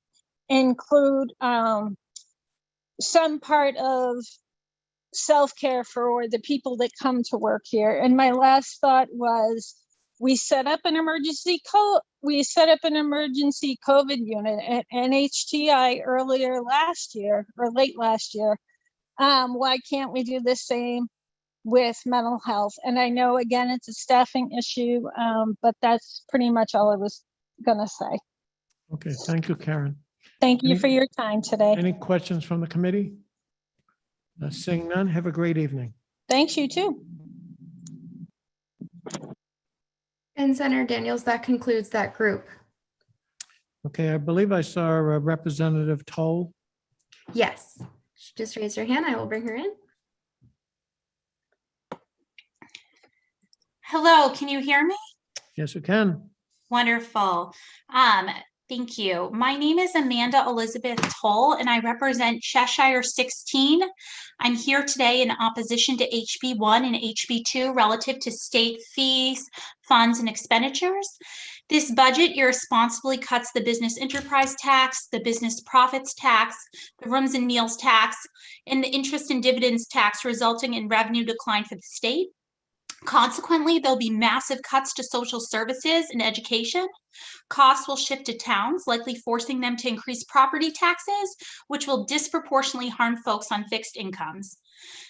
include some part of self-care for the people that come to work here. And my last thought was, we set up an emergency COVID unit at NHTI earlier last year or late last year. Why can't we do the same with mental health? And I know, again, it's a staffing issue, but that's pretty much all I was gonna say. Okay, thank you, Karen. Thank you for your time today. Any questions from the committee? Seeing none, have a great evening. Thanks, you too. And Senator Daniels, that concludes that group. Okay, I believe I saw Representative Toll. Yes, just raise your hand. I will bring her in. Hello, can you hear me? Yes, you can. Wonderful. Thank you. My name is Amanda Elizabeth Toll, and I represent Cheshire 16. I'm here today in opposition to HB1 and HB2 relative to state fees, funds, and expenditures. This budget irresponsibly cuts the business enterprise tax, the business profits tax, the rooms and meals tax, and the interest and dividends tax, resulting in revenue decline for the state. Consequently, there'll be massive cuts to social services and education. Costs will shift to towns, likely forcing them to increase property taxes, which will disproportionately harm folks on fixed incomes.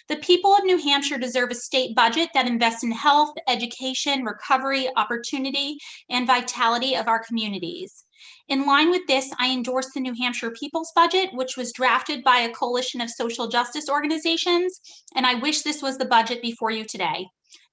The people of New Hampshire deserve a state budget that invests in health, education, recovery, opportunity, and vitality of our communities. In line with this, I endorse the New Hampshire People's Budget, which was drafted by a coalition of social justice organizations, and I wish this was the budget before you today.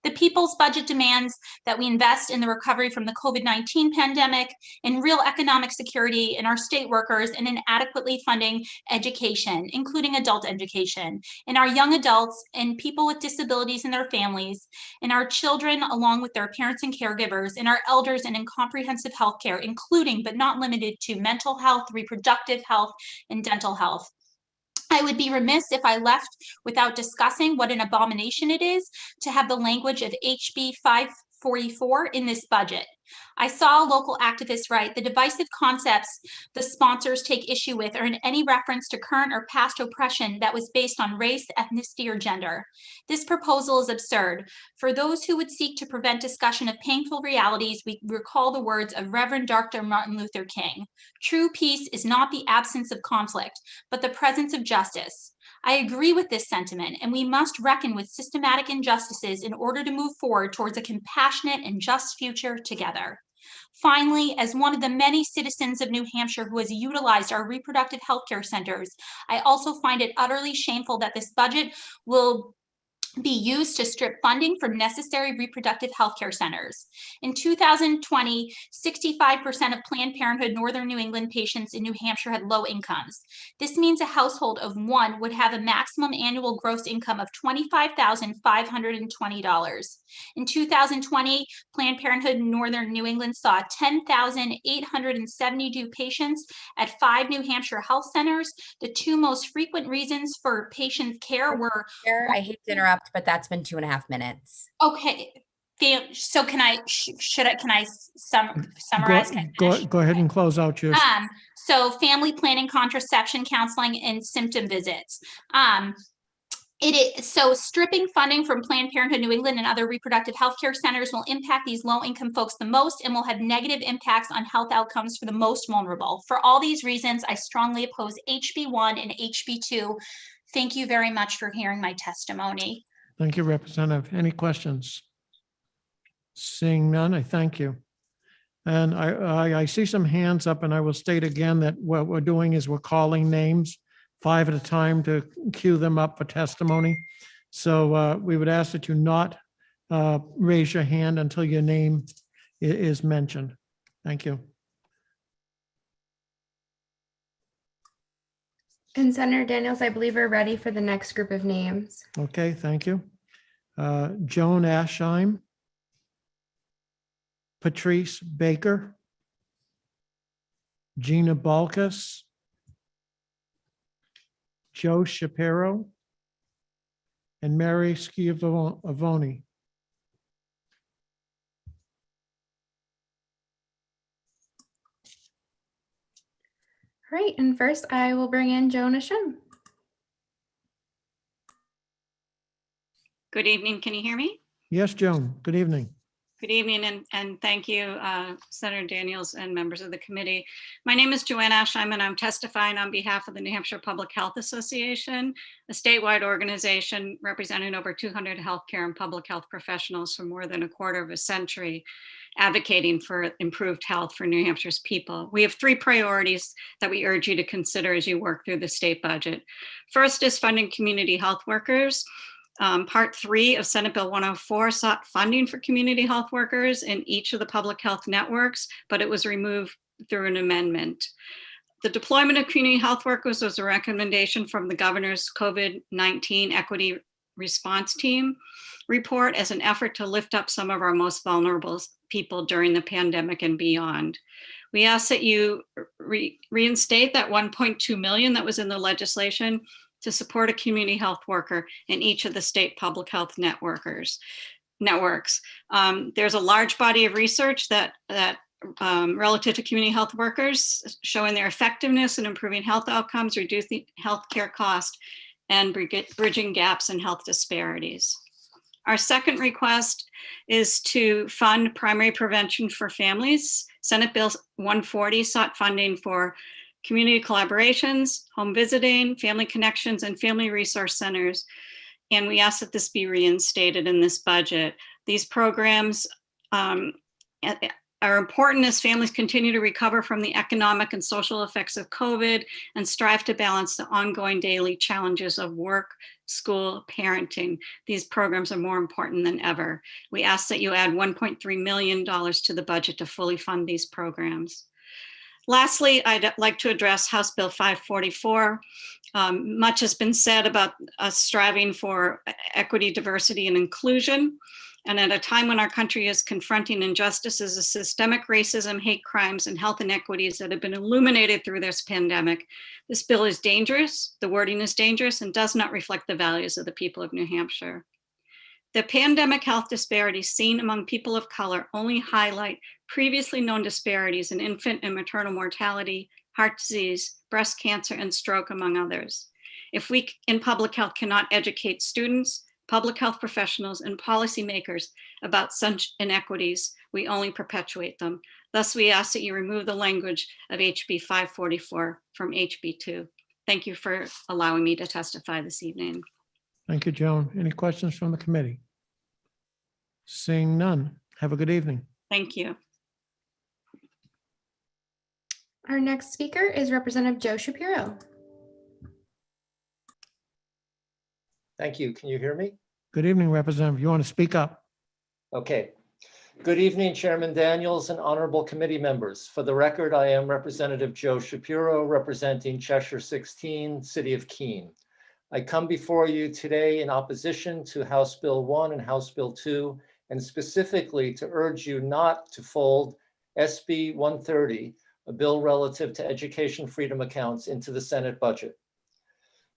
The People's Budget demands that we invest in the recovery from the COVID-19 pandemic, in real economic security, in our state workers, and in adequately funding education, including adult education, in our young adults and people with disabilities and their families, in our children along with their parents and caregivers, in our elders, and in comprehensive health care, including but not limited to mental health, reproductive health, and dental health. I would be remiss if I left without discussing what an abomination it is to have the language of HB 544 in this budget. I saw a local activist write, the divisive concepts the sponsors take issue with are in any reference to current or past oppression that was based on race, ethnicity, or gender. This proposal is absurd. For those who would seek to prevent discussion of painful realities, we recall the words of Reverend Dr. Martin Luther King. True peace is not the absence of conflict, but the presence of justice. I agree with this sentiment, and we must reckon with systematic injustices in order to move forward towards a compassionate and just future together. Finally, as one of the many citizens of New Hampshire who has utilized our reproductive health care centers, I also find it utterly shameful that this budget will be used to strip funding from necessary reproductive health care centers. In 2020, 65% of Planned Parenthood Northern New England patients in New Hampshire had low incomes. This means a household of one would have a maximum annual gross income of $25,520. In 2020, Planned Parenthood Northern New England saw 10,872 patients at 5 New Hampshire health centers. The two most frequent reasons for patient care were— I hate to interrupt, but that's been 2.5 minutes. Okay, so can I summarize? Go ahead and close out yours. So family planning, contraception, counseling, and symptom visits. So stripping funding from Planned Parenthood New England and other reproductive health care centers will impact these low-income folks the most and will have negative impacts on health outcomes for the most vulnerable. For all these reasons, I strongly oppose HB1 and HB2. Thank you very much for hearing my testimony. Thank you, Representative. Any questions? Seeing none, I thank you. And I see some hands up, and I will state again that what we're doing is we're calling names 5 at a time to queue them up for testimony. So we would ask that you not raise your hand until your name is mentioned. Thank you. And Senator Daniels, I believe we're ready for the next group of names. Okay, thank you. Joan Aschheim, Patrice Baker, Gina Balkas, Joe Shapiro, and Mary Schiavone. All right, and first I will bring in Joan Aschheim. Good evening. Can you hear me? Yes, Joan. Good evening. Good evening, and thank you, Senator Daniels and members of the committee. My name is Joanne Aschheim, and I'm testifying on behalf of the New Hampshire Public Health Association, a statewide organization representing over 200 healthcare and public health professionals for more than a quarter of a century, advocating for improved health for New Hampshire's people. We have 3 priorities that we urge you to consider as you work through the state budget. First is funding community health workers. Part 3 of Senate Bill 104 sought funding for community health workers in each of the public health networks, but it was removed through an amendment. The deployment of community health workers was a recommendation from the governor's COVID-19 Equity Response Team report as an effort to lift up some of our most vulnerable people during the pandemic and beyond. We ask that you reinstate that 1.2 million that was in the legislation to support a community health worker in each of the state public health networks. There's a large body of research that relative to community health workers showing their effectiveness in improving health outcomes, reducing healthcare costs, and bridging gaps in health disparities. Our second request is to fund primary prevention for families. Senate Bill 140 sought funding for community collaborations, home visiting, family connections, and family resource centers. And we ask that this be reinstated in this budget. These programs are important as families continue to recover from the economic and social effects of COVID and strive to balance the ongoing daily challenges of work, school, parenting. These programs are more important than ever. We ask that you add $1.3 million to the budget to fully fund these programs. Lastly, I'd like to address House Bill 544. Much has been said about us striving for equity, diversity, and inclusion. And at a time when our country is confronting injustices of systemic racism, hate crimes, and health inequities that have been illuminated through this pandemic, this bill is dangerous, the wording is dangerous, and does not reflect the values of the people of New Hampshire. The pandemic health disparities seen among people of color only highlight previously known disparities in infant and maternal mortality, heart disease, breast cancer, and stroke, among others. If we in public health cannot educate students, public health professionals, and policymakers about such inequities, we only perpetuate them. Thus, we ask that you remove the language of HB 544 from HB 2. Thank you for allowing me to testify this evening. Thank you, Joan. Any questions from the committee? Seeing none. Have a good evening. Thank you. Our next speaker is Representative Joe Shapiro. Thank you. Can you hear me? Good evening, Representative. You want to speak up? Okay. Good evening, Chairman Daniels and honorable committee members. For the record, I am Representative Joe Shapiro, representing Cheshire 16, City of Keene. I come before you today in opposition to House Bill 1 and House Bill 2, and specifically to urge you not to fold SB 130, a bill relative to education freedom accounts, into the Senate budget.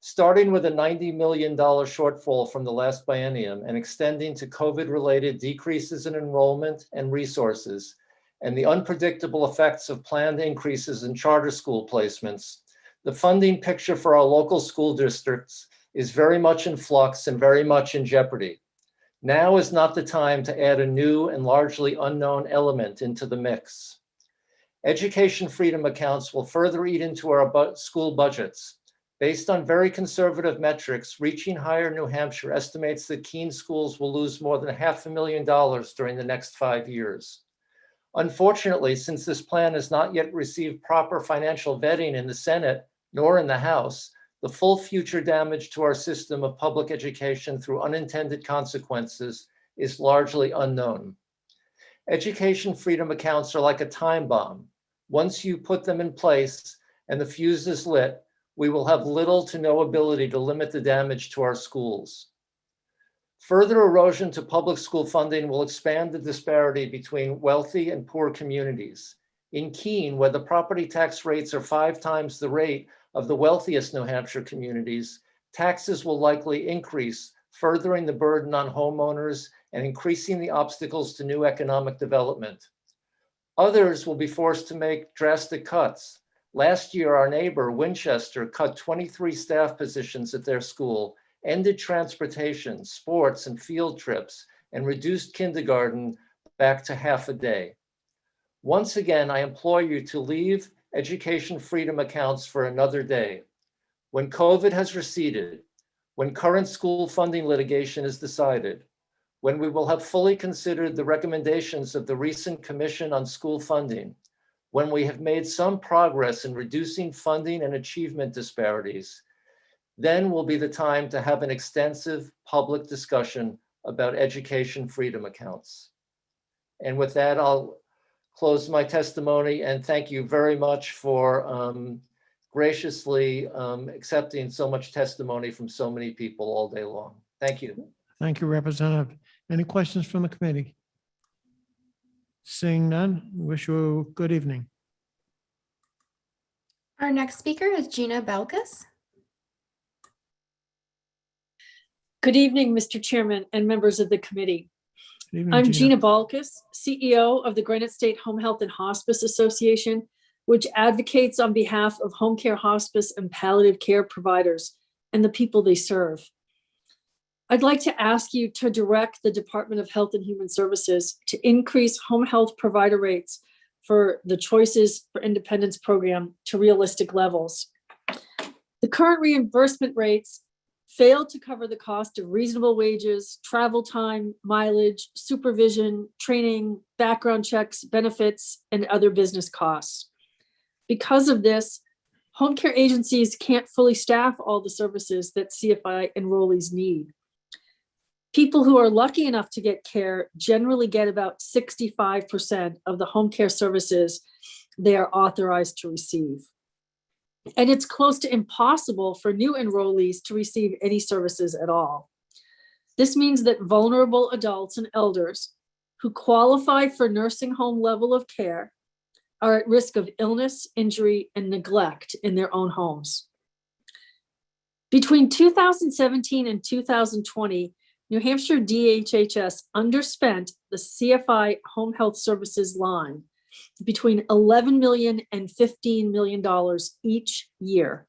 Starting with a $90 million shortfall from the last biennium and extending to COVID-related decreases in enrollment and resources, and the unpredictable effects of planned increases in charter school placements, the funding picture for our local school districts is very much in flux and very much in jeopardy. Now is not the time to add a new and largely unknown element into the mix. Education freedom accounts will further eat into our school budgets. Based on very conservative metrics, Reaching Higher New Hampshire estimates that Keene schools will lose more than $500,000 during the next 5 years. Unfortunately, since this plan has not yet received proper financial vetting in the Senate nor in the House, the full future damage to our system of public education through unintended consequences is largely unknown. Education freedom accounts are like a time bomb. Once you put them in place and the fuse is lit, we will have little to no ability to limit the damage to our schools. Further erosion to public school funding will expand the disparity between wealthy and poor communities. In Keene, where the property tax rates are 5 times the rate of the wealthiest New Hampshire communities, taxes will likely increase, furthering the burden on homeowners and increasing the obstacles to new economic development. Others will be forced to make drastic cuts. Last year, our neighbor, Winchester, cut 23 staff positions at their school, ended transportation, sports, and field trips, and reduced kindergarten back to half a day. Once again, I implore you to leave education freedom accounts for another day. When COVID has receded, when current school funding litigation is decided, when we will have fully considered the recommendations of the recent Commission on School Funding, when we have made some progress in reducing funding and achievement disparities, then will be the time to have an extensive public discussion about education freedom accounts. And with that, I'll close my testimony and thank you very much for graciously accepting so much testimony from so many people all day long. Thank you. Thank you, Representative. Any questions from the committee? Seeing none, wish you a good evening. Our next speaker is Gina Belkis. Good evening, Mr. Chairman and members of the committee. Good evening, I'm Gina Balkis, CEO of the Granite State Home Health and Hospice Association, which advocates on behalf of home care, hospice, and palliative care providers and the people they serve. I'd like to ask you to direct the Department of Health and Human Services to increase home health provider rates for the Choices for Independence program to realistic levels. The current reimbursement rates fail to cover the cost of reasonable wages, travel time, mileage, supervision, training, background checks, benefits, and other business costs. Because of this, home care agencies can't fully staff all the services that CFI enrollees need. People who are lucky enough to get care generally get about 65% of the home care services they are authorized to receive. And it's close to impossible for new enrollees to receive any services at all. This means that vulnerable adults and elders who qualify for nursing home level of care are at risk of illness, injury, and neglect in their own homes. Between 2017 and 2020, New Hampshire DHHS underspent the CFI Home Health Services line between $11 million and $15 million each year.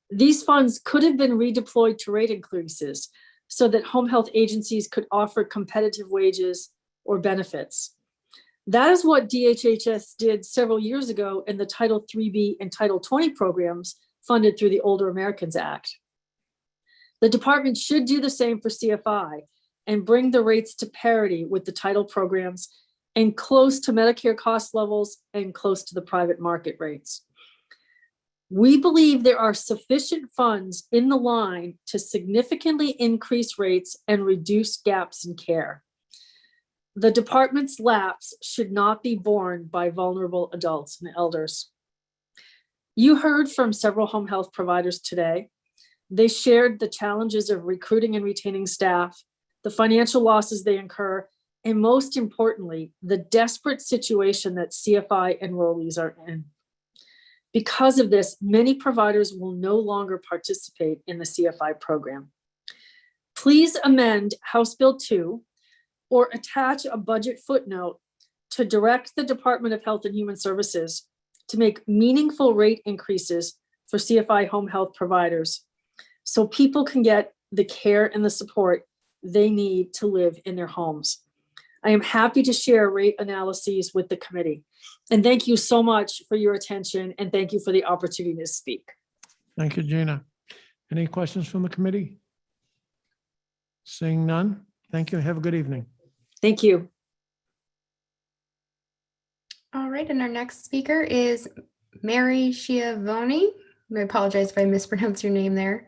These funds could have been redeployed to rate increases so that home health agencies could offer competitive wages or benefits. That is what DHHS did several years ago in the Title IIIB and Title 20 programs funded through the Older Americans Act. The department should do the same for CFI and bring the rates to parity with the title programs and close to Medicare cost levels and close to the private market rates. We believe there are sufficient funds in the line to significantly increase rates and reduce gaps in care. The department's lapse should not be borne by vulnerable adults and elders. You heard from several home health providers today. They shared the challenges of recruiting and retaining staff, the financial losses they incur, and most importantly, the desperate situation that CFI enrollees are in. Because of this, many providers will no longer participate in the CFI program. Please amend House Bill 2 or attach a budget footnote to direct the Department of Health and Human Services to make meaningful rate increases for CFI home health providers so people can get the care and the support they need to live in their homes. I am happy to share rate analyses with the committee. And thank you so much for your attention and thank you for the opportunity to speak. Thank you, Gina. Any questions from the committee? Seeing none, thank you. Have a good evening. Thank you. All right, and our next speaker is Mary Schiavone. I apologize if I mispronounced your name there.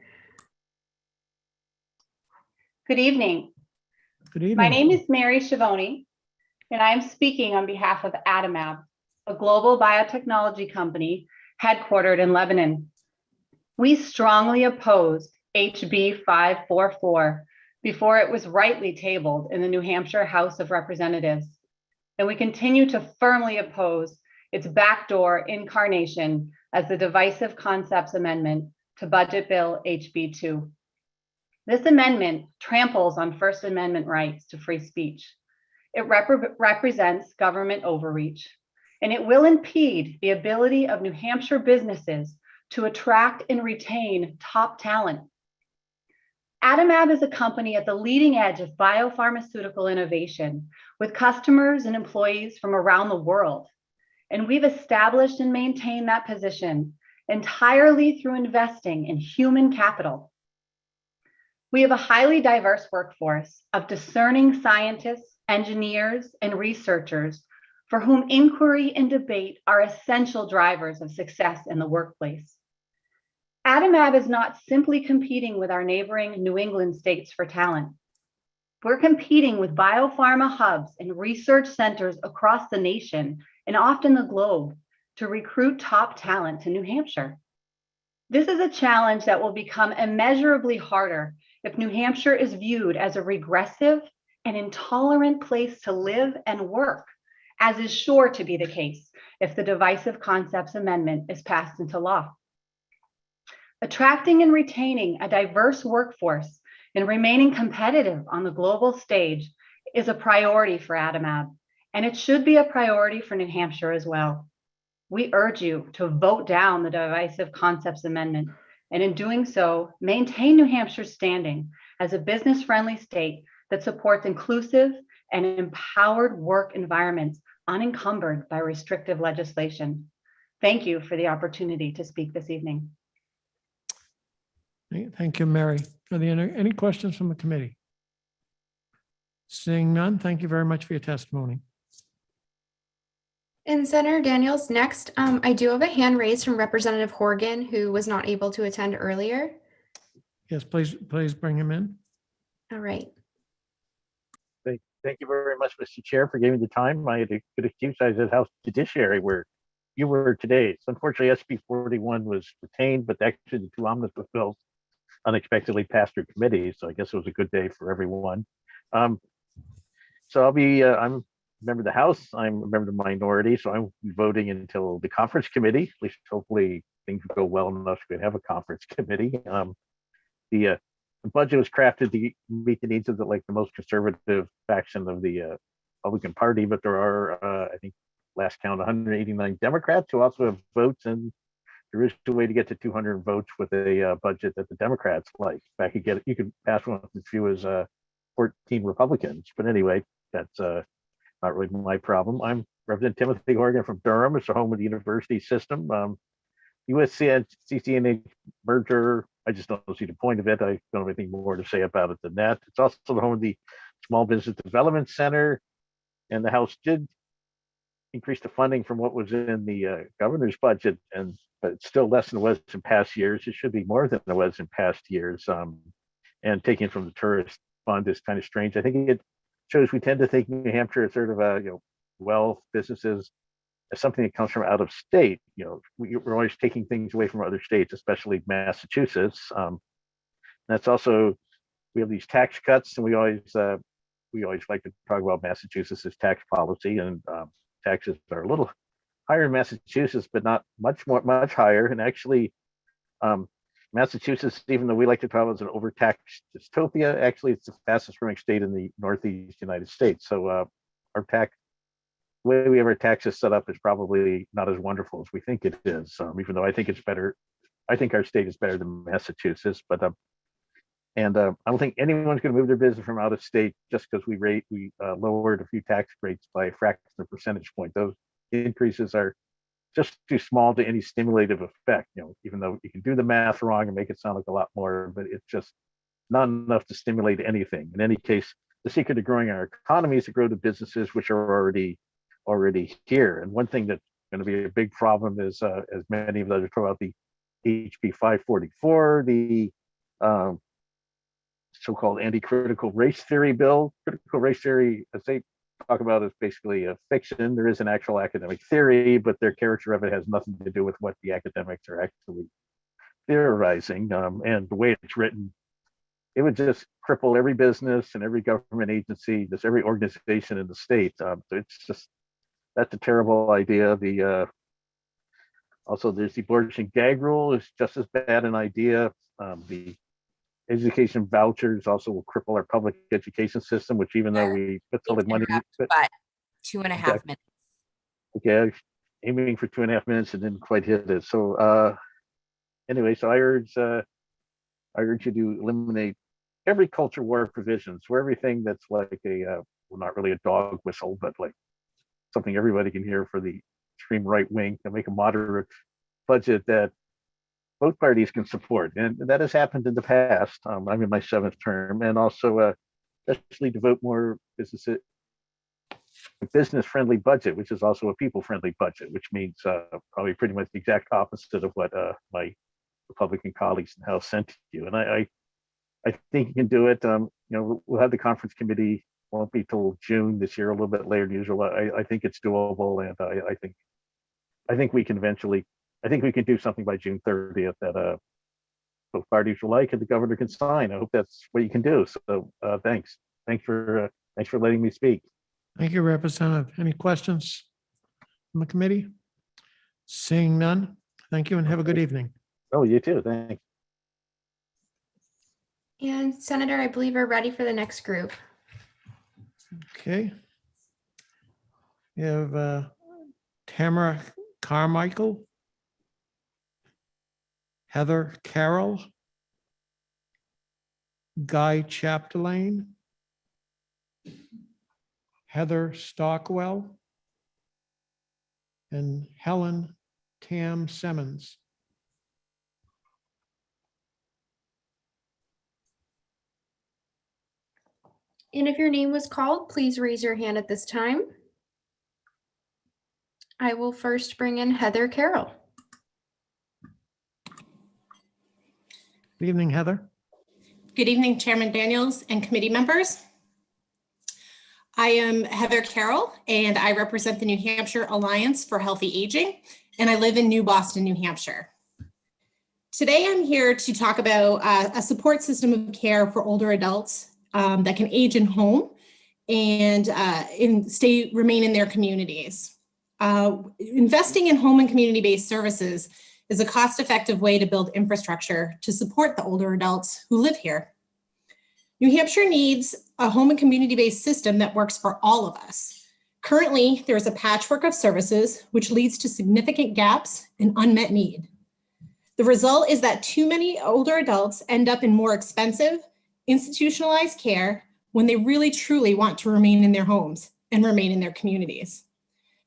Good evening. Good evening. My name is Mary Schiavone, and I'm speaking on behalf of Adimab, a global biotechnology company headquartered in Lebanon. We strongly opposed HB 544 before it was rightly tabled in the New Hampshire House of Representatives, and we continue to firmly oppose its backdoor incarnation as the Divisive Concepts Amendment to Budget Bill HB 2. This amendment tramples on First Amendment rights to free speech. It represents government overreach, and it will impede the ability of New Hampshire businesses to attract and retain top talent. Adimab is a company at the leading edge of biopharmaceutical innovation with customers and employees from around the world. And we've established and maintained that position entirely through investing in human capital. We have a highly diverse workforce of discerning scientists, engineers, and researchers for whom inquiry and debate are essential drivers of success in the workplace. Adimab is not simply competing with our neighboring New England states for talent. We're competing with biopharma hubs and research centers across the nation and often the globe to recruit top talent to New Hampshire. This is a challenge that will become immeasurably harder if New Hampshire is viewed as a regressive and intolerant place to live and work, as is sure to be the case if the Divisive Concepts Amendment is passed into law. Attracting and retaining a diverse workforce and remaining competitive on the global stage is a priority for ADAMAB, and it should be a priority for New Hampshire as well. We urge you to vote down the Divisive Concepts Amendment, and in doing so, maintain New Hampshire's standing as a business-friendly state that supports inclusive and empowered work environments unencumbered by restrictive legislation. Thank you for the opportunity to speak this evening. Thank you, Mary. Are there any questions from the committee? Seeing none, thank you very much for your testimony. And Senator Daniels, next, I do have a hand raised from Representative Horgan, who was not able to attend earlier. Yes, please bring him in. All right. Thank you very much, Mr. Chair, for giving me the time. I had a good excuse. I was at House Judiciary where you were today. So unfortunately, SB 41 was retained, but actually the two omnibus bills unexpectedly passed through committee. So I guess it was a good day for everyone. So I'm a member of the House. I'm a member of the minority. So I'm voting until the conference committee, at least hopefully things will go well enough to have a conference committee. The budget was crafted to meet the needs of the most conservative faction of the Republican Party, but there are, I think, last count, 189 Democrats who also have votes, and there is a way to get to 200 votes with a budget that the Democrats like. In fact, you could pass one with as few as 14 Republicans. But anyway, that's not really my problem. I'm Representative Timothy Horgan from Durham. It's the home of the university system. USC and CCNA merger, I just don't see the point of it. I don't have anything more to say about it than that. It's also the home of the Small Business Development Center, and the House did increase the funding from what was in the governor's budget, but it's still less than it was in past years. It should be more than it was in past years. And taking from the tourist fund is kind of strange. I think it shows we tend to think New Hampshire is sort of a wealth, businesses, as something that comes from out of state. We're always taking things away from other states, especially Massachusetts. That's also, we have these tax cuts, and we always like to talk about Massachusetts' tax policy, and taxes are a little higher in Massachusetts, but not much higher. And actually, Massachusetts, even though we like to talk about it as an overtaxed dystopia, actually it's the fastest growing state in the Northeast United States. So the way we have our taxes set up is probably not as wonderful as we think it is, even though I think it's better. I think our state is better than Massachusetts, but I don't think anyone's going to move their business from out of state just because we lowered a few tax rates by a fraction of a percentage point. Those increases are just too small to any stimulative effect. Even though you can do the math wrong and make it sound like a lot more, but it's just not enough to stimulate anything. In any case, the secret to growing our economy is to grow the businesses which are already here. And one thing that's going to be a big problem is, as many of others talk about, the HB 544, the so-called anti-critical race theory bill. Critical race theory, as they talk about, is basically a fiction. There is an actual academic theory, but their character of it has nothing to do with what the academics are actually theorizing. And the way it's written, it would just cripple every business and every government agency, just every organization in the state. That's a terrible idea. Also, there's the abortion gag rule is just as bad an idea. The education vouchers also will cripple our public education system, which even though we put all the money, But 2.5 minutes. Okay, aiming for 2.5 minutes and didn't quite hit it. So anyway, so I urge you to eliminate every culture war provisions, where everything that's like well, not really a dog whistle, but like something everybody can hear for the extreme right wing, and make a moderate budget that both parties can support. And that has happened in the past. I'm in my 7th term, and also especially devote more business-friendly budget, which is also a people-friendly budget, which means probably pretty much the exact opposite of what my Republican colleagues in the House sent to you. And I think you can do it. We'll have the conference committee, won't be till June this year, a little bit later than usual. I think it's doable, and I think we can eventually. I think we can do something by June 30th that both parties will like and the governor can sign. I hope that's what you can do. So thanks for letting me speak. Thank you, Representative. Any questions from the committee? Seeing none, thank you and have a good evening. Oh, you too. Thanks. And Senator, I believe we're ready for the next group. Okay. We have Tamara Carmichael, Heather Carroll, Guy Chapdelaine, Heather Stockwell, and Helen Tam Simmons. And if your name was called, please raise your hand at this time. I will first bring in Heather Carroll. Good evening, Heather. Good evening, Chairman Daniels and committee members. I am Heather Carroll, and I represent the New Hampshire Alliance for Healthy Aging, and I live in New Boston, New Hampshire. Today, I'm here to talk about a support system of care for older adults that can age in home and remain in their communities. Investing in home and community-based services is a cost-effective way to build infrastructure to support the older adults who live here. New Hampshire needs a home and community-based system that works for all of us. Currently, there is a patchwork of services which leads to significant gaps and unmet need. The result is that too many older adults end up in more expensive, institutionalized care when they really truly want to remain in their homes and remain in their communities.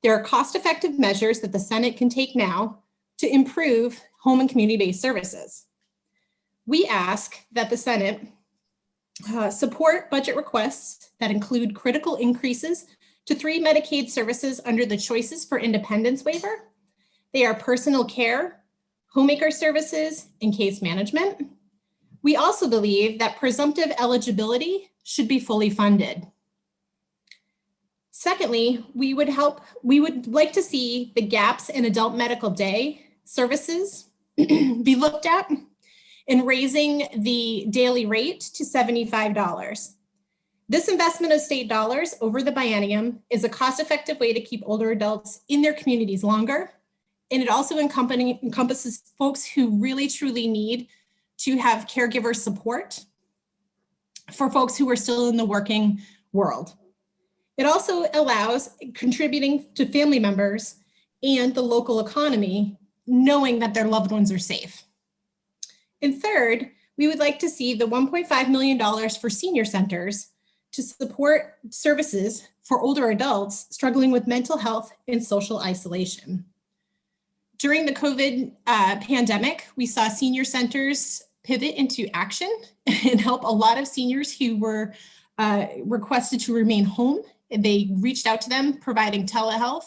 There are cost-effective measures that the Senate can take now to improve home and community-based services. We ask that the Senate support budget requests that include critical increases to 3 Medicaid services under the Choices for Independence waiver. They are personal care, homemaker services, and case management. We also believe that presumptive eligibility should be fully funded. Secondly, we would like to see the gaps in adult medical day services be looked at in raising the daily rate to $75. This investment of state dollars over the biennium is a cost-effective way to keep older adults in their communities longer, and it also encompasses folks who really truly need to have caregiver support for folks who are still in the working world. It also allows contributing to family members and the local economy, knowing that their loved ones are safe. And third, we would like to see the $1.5 million for senior centers to support services for older adults struggling with mental health and social isolation. During the COVID pandemic, we saw senior centers pivot into action and help a lot of seniors who were requested to remain home. They reached out to them, providing telehealth,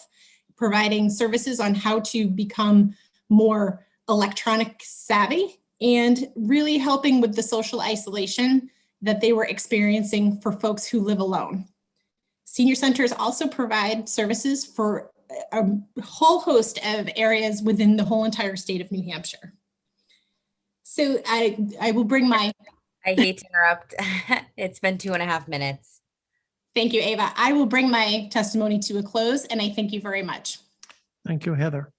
providing services on how to become more electronic savvy, and really helping with the social isolation that they were experiencing for folks who live alone. Senior centers also provide services for a whole host of areas within the whole entire state of New Hampshire. So I will bring my... I hate to interrupt. It's been 2.5 minutes. Thank you, Ava. I will bring my testimony to a close, and I thank you very much. Thank you, Heather.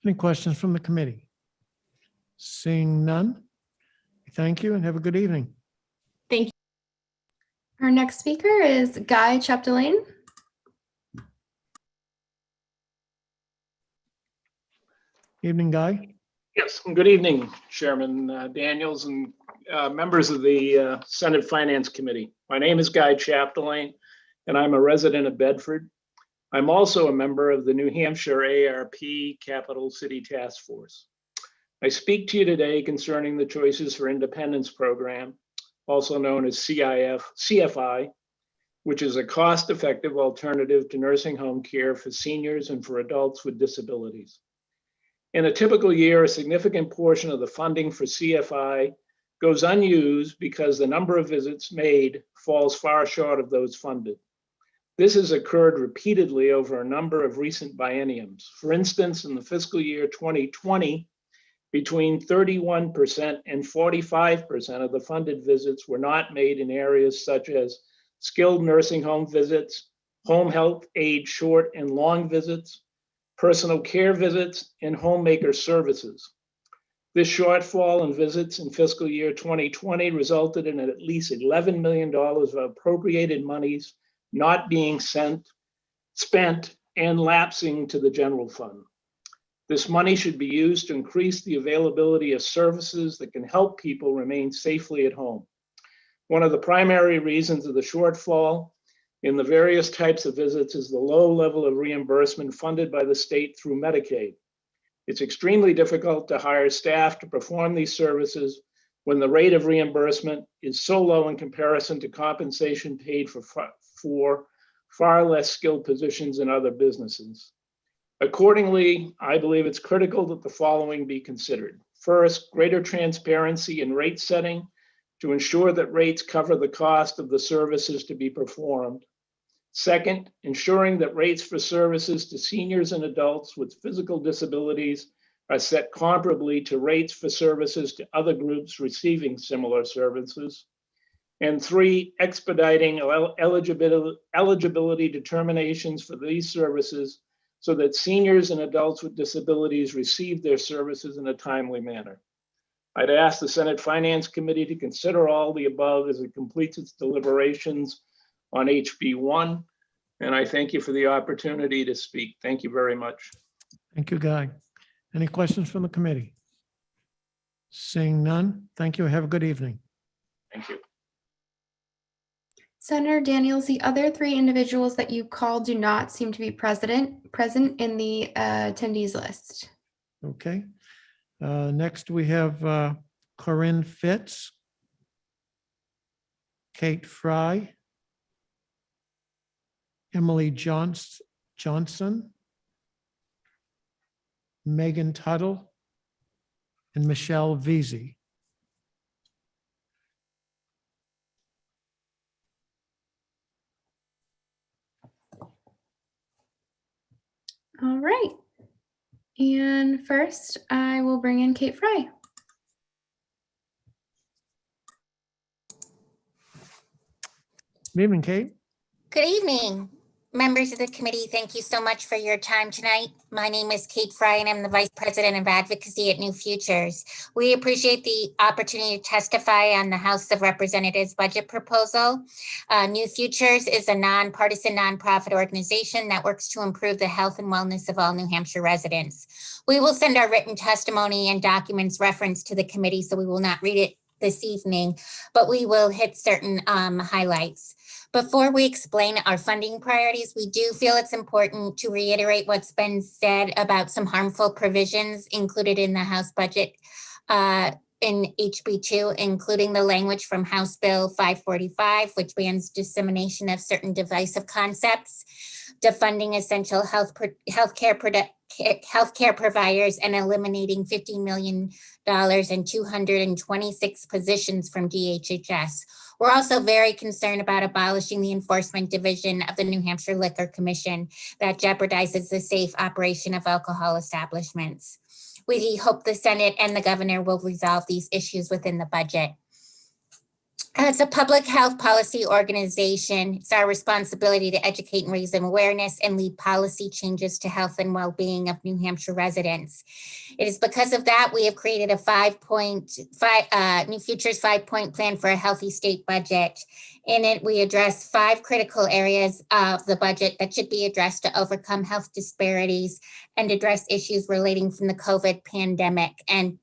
Any questions from the committee? Seeing none, thank you and have a good evening. Thank you. Our next speaker is Guy Chapdelaine. Evening, Guy. Yes, good evening, Chairman Daniels and members of the Senate Finance Committee. My name is Guy Chapdelaine, and I'm a resident of Bedford. I'm also a member of the New Hampshire ARP Capital City Task Force. I speak to you today concerning the Choices for Independence program, also known as CFI, which is a cost-effective alternative to nursing home care for seniors and for adults with disabilities. In a typical year, a significant portion of the funding for CFI goes unused because the number of visits made falls far short of those funded. This has occurred repeatedly over a number of recent bienniums. For instance, in the fiscal year 2020, between 31% and 45% of the funded visits were not made in areas such as skilled nursing home visits, home health aid short and long visits, personal care visits, and homemaker services. This shortfall in visits in fiscal year 2020 resulted in at least $11 million of appropriated monies not being spent and lapsing to the general fund. This money should be used to increase the availability of services that can help people remain safely at home. One of the primary reasons of the shortfall in the various types of visits is the low level of reimbursement funded by the state through Medicaid. It's extremely difficult to hire staff to perform these services when the rate of reimbursement is so low in comparison to compensation paid for far less skilled positions in other businesses. Accordingly, I believe it's critical that the following be considered. First, greater transparency in rate setting to ensure that rates cover the cost of the services to be performed. Second, ensuring that rates for services to seniors and adults with physical disabilities are set comparably to rates for services to other groups receiving similar services. And three, expediting eligibility determinations for these services so that seniors and adults with disabilities receive their services in a timely manner. I'd ask the Senate Finance Committee to consider all the above as it completes its deliberations on HB 1. And I thank you for the opportunity to speak. Thank you very much. Thank you, Guy. Any questions from the committee? Seeing none, thank you. Have a good evening. Thank you. Senator Daniels, the other three individuals that you called do not seem to be present in the attendees list. Okay. Next, we have Corinne Fitz, Kate Fry, Emily Johnson, Megan Tuttle, and Michelle Veazey. All right. And first, I will bring in Kate Fry. Good evening, Kate. Good evening, members of the committee. Thank you so much for your time tonight. My name is Kate Fry, and I'm the Vice President of Advocacy at New Futures. We appreciate the opportunity to testify on the House of Representatives budget proposal. New Futures is a nonpartisan nonprofit organization that works to improve the health and wellness of all New Hampshire residents. We will send our written testimony and documents referenced to the committee, so we will not read it this evening, but we will hit certain highlights. Before we explain our funding priorities, we do feel it's important to reiterate what's been said about some harmful provisions included in the House budget in HB2, including the language from House Bill 545, which bans dissemination of certain divisive concepts, defunding essential healthcare providers, and eliminating $50 million and 226 positions from DHHS. We're also very concerned about abolishing the enforcement division of the New Hampshire Liquor Commission that jeopardizes the safe operation of alcohol establishments. We hope the Senate and the governor will resolve these issues within the budget. As a public health policy organization, it's our responsibility to educate and raise awareness and lead policy changes to health and well-being of New Hampshire residents. It is because of that we have created a New Futures 5-point plan for a healthy state budget. In it, we address 5 critical areas of the budget that should be addressed to overcome health disparities and address issues relating from the COVID pandemic and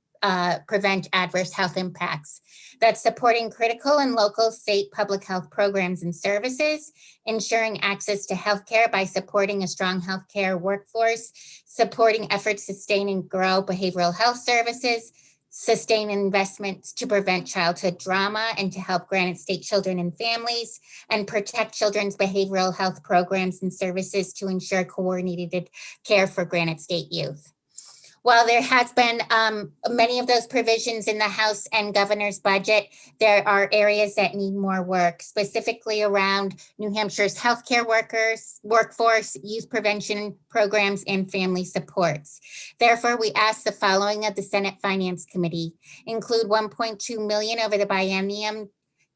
prevent adverse health impacts. That's supporting critical and local state public health programs and services, ensuring access to healthcare by supporting a strong healthcare workforce, supporting efforts to sustain and grow behavioral health services, sustain investments to prevent childhood trauma and to help Granite State children and families, and protect children's behavioral health programs and services to ensure coordinated care for Granite State youth. While there has been many of those provisions in the House and governor's budget, there are areas that need more work, specifically around New Hampshire's healthcare workforce, youth prevention programs, and family supports. Therefore, we ask the following of the Senate Finance Committee: include $1.2 million over the biennium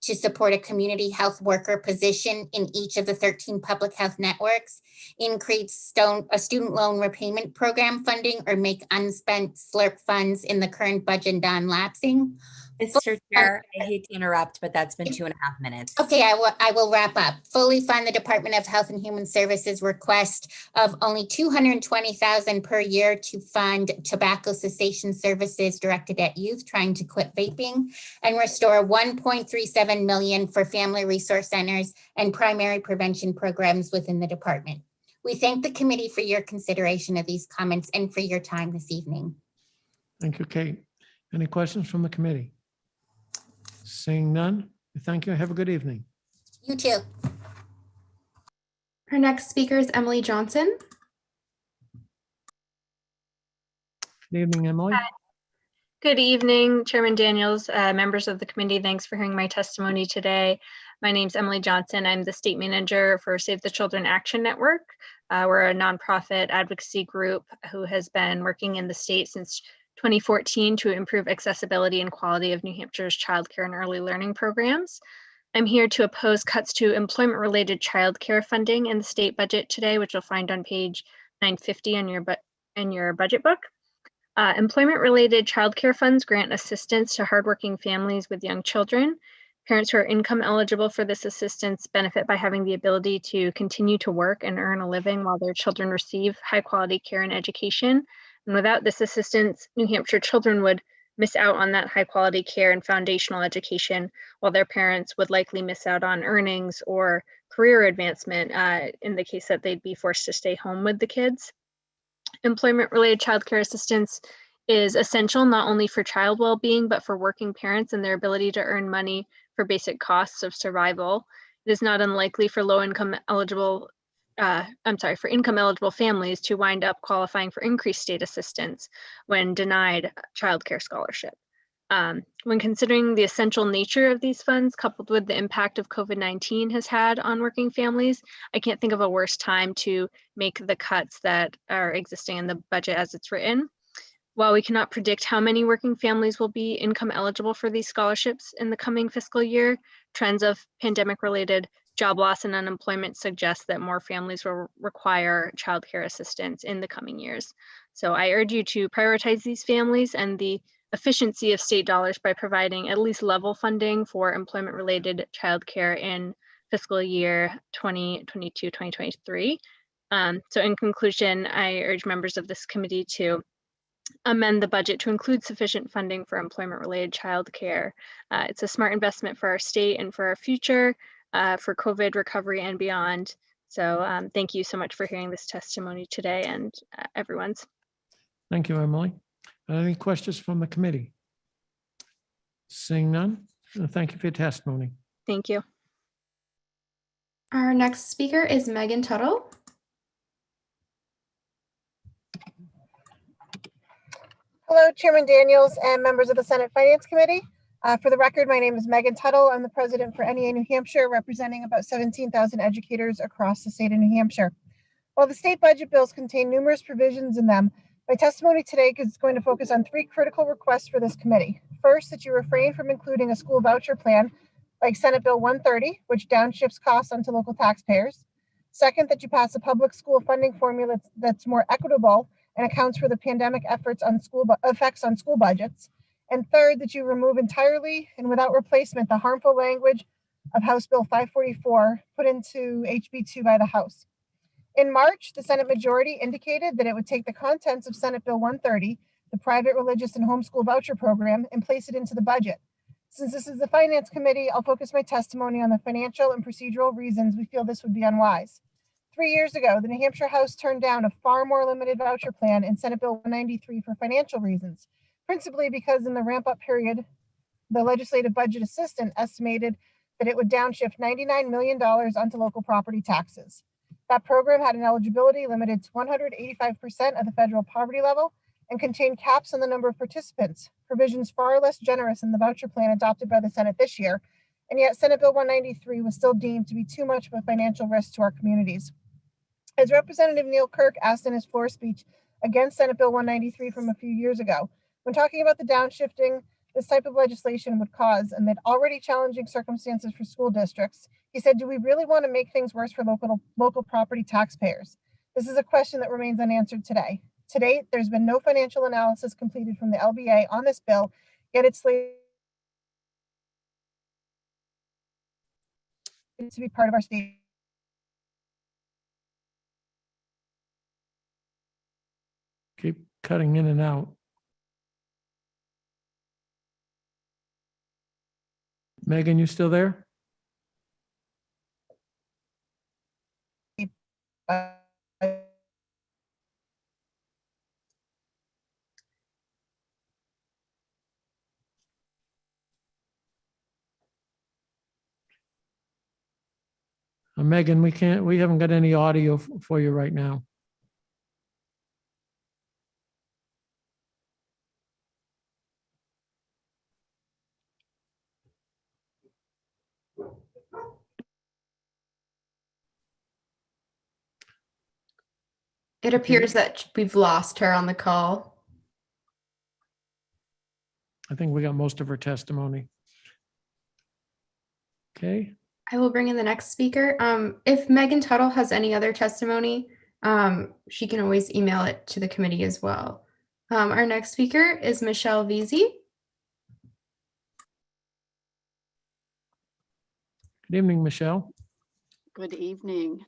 to support a community health worker position in each of the 13 public health networks, increase a student loan repayment program funding, or make unspent SLRP funds in the current budget non-lapsing. Mr. Chair, I hate to interrupt, but that's been 2.5 minutes. Okay, I will wrap up. Fully fund the Department of Health and Human Services request of only $220,000 per year to fund tobacco cessation services directed at youth trying to quit vaping, and restore $1.37 million for family resource centers and primary prevention programs within the department. We thank the committee for your consideration of these comments and for your time this evening. Thank you, Kate. Any questions from the committee? Seeing none, thank you. Have a good evening. You too. Our next speaker is Emily Johnson. Good evening, Emily. Good evening, Chairman Daniels, members of the committee. Thanks for hearing my testimony today. My name is Emily Johnson. I'm the state manager for Save the Children Action Network. We're a nonprofit advocacy group who has been working in the state since 2014 to improve accessibility and quality of New Hampshire's childcare and early learning programs. I'm here to oppose cuts to employment-related childcare funding in the state budget today, which you'll find on page 950 in your budget book. Employment-related childcare funds grant assistance to hardworking families with young children. Parents who are income eligible for this assistance benefit by having the ability to continue to work and earn a living while their children receive high-quality care and education. And without this assistance, New Hampshire children would miss out on that high quality care and foundational education, while their parents would likely miss out on earnings or career advancement in the case that they'd be forced to stay home with the kids. Employment-related childcare assistance is essential not only for child well-being, but for working parents and their ability to earn money for basic costs of survival. It is not unlikely for income eligible families to wind up qualifying for increased state assistance when denied childcare scholarship. When considering the essential nature of these funds, coupled with the impact of COVID-19 has had on working families, I can't think of a worse time to make the cuts that are existing in the budget as it's written. While we cannot predict how many working families will be income eligible for these scholarships in the coming fiscal year, trends of pandemic-related job loss and unemployment suggest that more families will require childcare assistance in the coming years. So I urge you to prioritize these families and the efficiency of state dollars by providing at least level funding for employment-related childcare in fiscal year 2022-2023. So in conclusion, I urge members of this committee to amend the budget to include sufficient funding for employment-related childcare. It's a smart investment for our state and for our future, for COVID recovery and beyond. So thank you so much for hearing this testimony today and everyone's. Thank you, Emily. Any questions from the committee? Seeing none, thank you for your testimony. Thank you. Our next speaker is Megan Tuttle. Hello, Chairman Daniels and members of the Senate Finance Committee. For the record, my name is Megan Tuttle. I'm the president for NEA New Hampshire, representing about 17,000 educators across the state of New Hampshire. While the state budget bills contain numerous provisions in them, my testimony today is going to focus on 3 critical requests for this committee. First, that you refrain from including a school voucher plan like Senate Bill 130, which downshifts costs onto local taxpayers. Second, that you pass a public school funding formula that's more equitable and accounts for the pandemic effects on school budgets. And third, that you remove entirely and without replacement the harmful language of House Bill 544 put into HB2 by the House. In March, the Senate majority indicated that it would take the contents of Senate Bill 130, the private religious and homeschool voucher program, and place it into the budget. Since this is the Finance Committee, I'll focus my testimony on the financial and procedural reasons we feel this would be unwise. 3 years ago, the New Hampshire House turned down a far more limited voucher plan in Senate Bill 193 for financial reasons, principally because in the ramp-up period, the legislative budget assistant estimated that it would downshift $99 million onto local property taxes. That program had an eligibility limited to 185% of the federal poverty level and contained caps on the number of participants, provisions far less generous than the voucher plan adopted by the Senate this year, and yet Senate Bill 193 was still deemed to be too much of a financial risk to our communities. As Representative Neil Kirk asked in his floor speech against Senate Bill 193 from a few years ago, when talking about the downshifting this type of legislation would cause amid already challenging circumstances for school districts. He said, do we really want to make things worse for local property taxpayers? This is a question that remains unanswered today. To date, there's been no financial analysis completed from the LBA on this bill, yet it's slated to be part of our state. Keep cutting in and out. Megan, you still there? Megan, we haven't got any audio for you right now. It appears that we've lost her on the call. I think we got most of her testimony. Okay. I will bring in the next speaker. If Megan Tuttle has any other testimony, she can always email it to the committee as well. Our next speaker is Michelle Veazey. Good evening, Michelle. Good evening.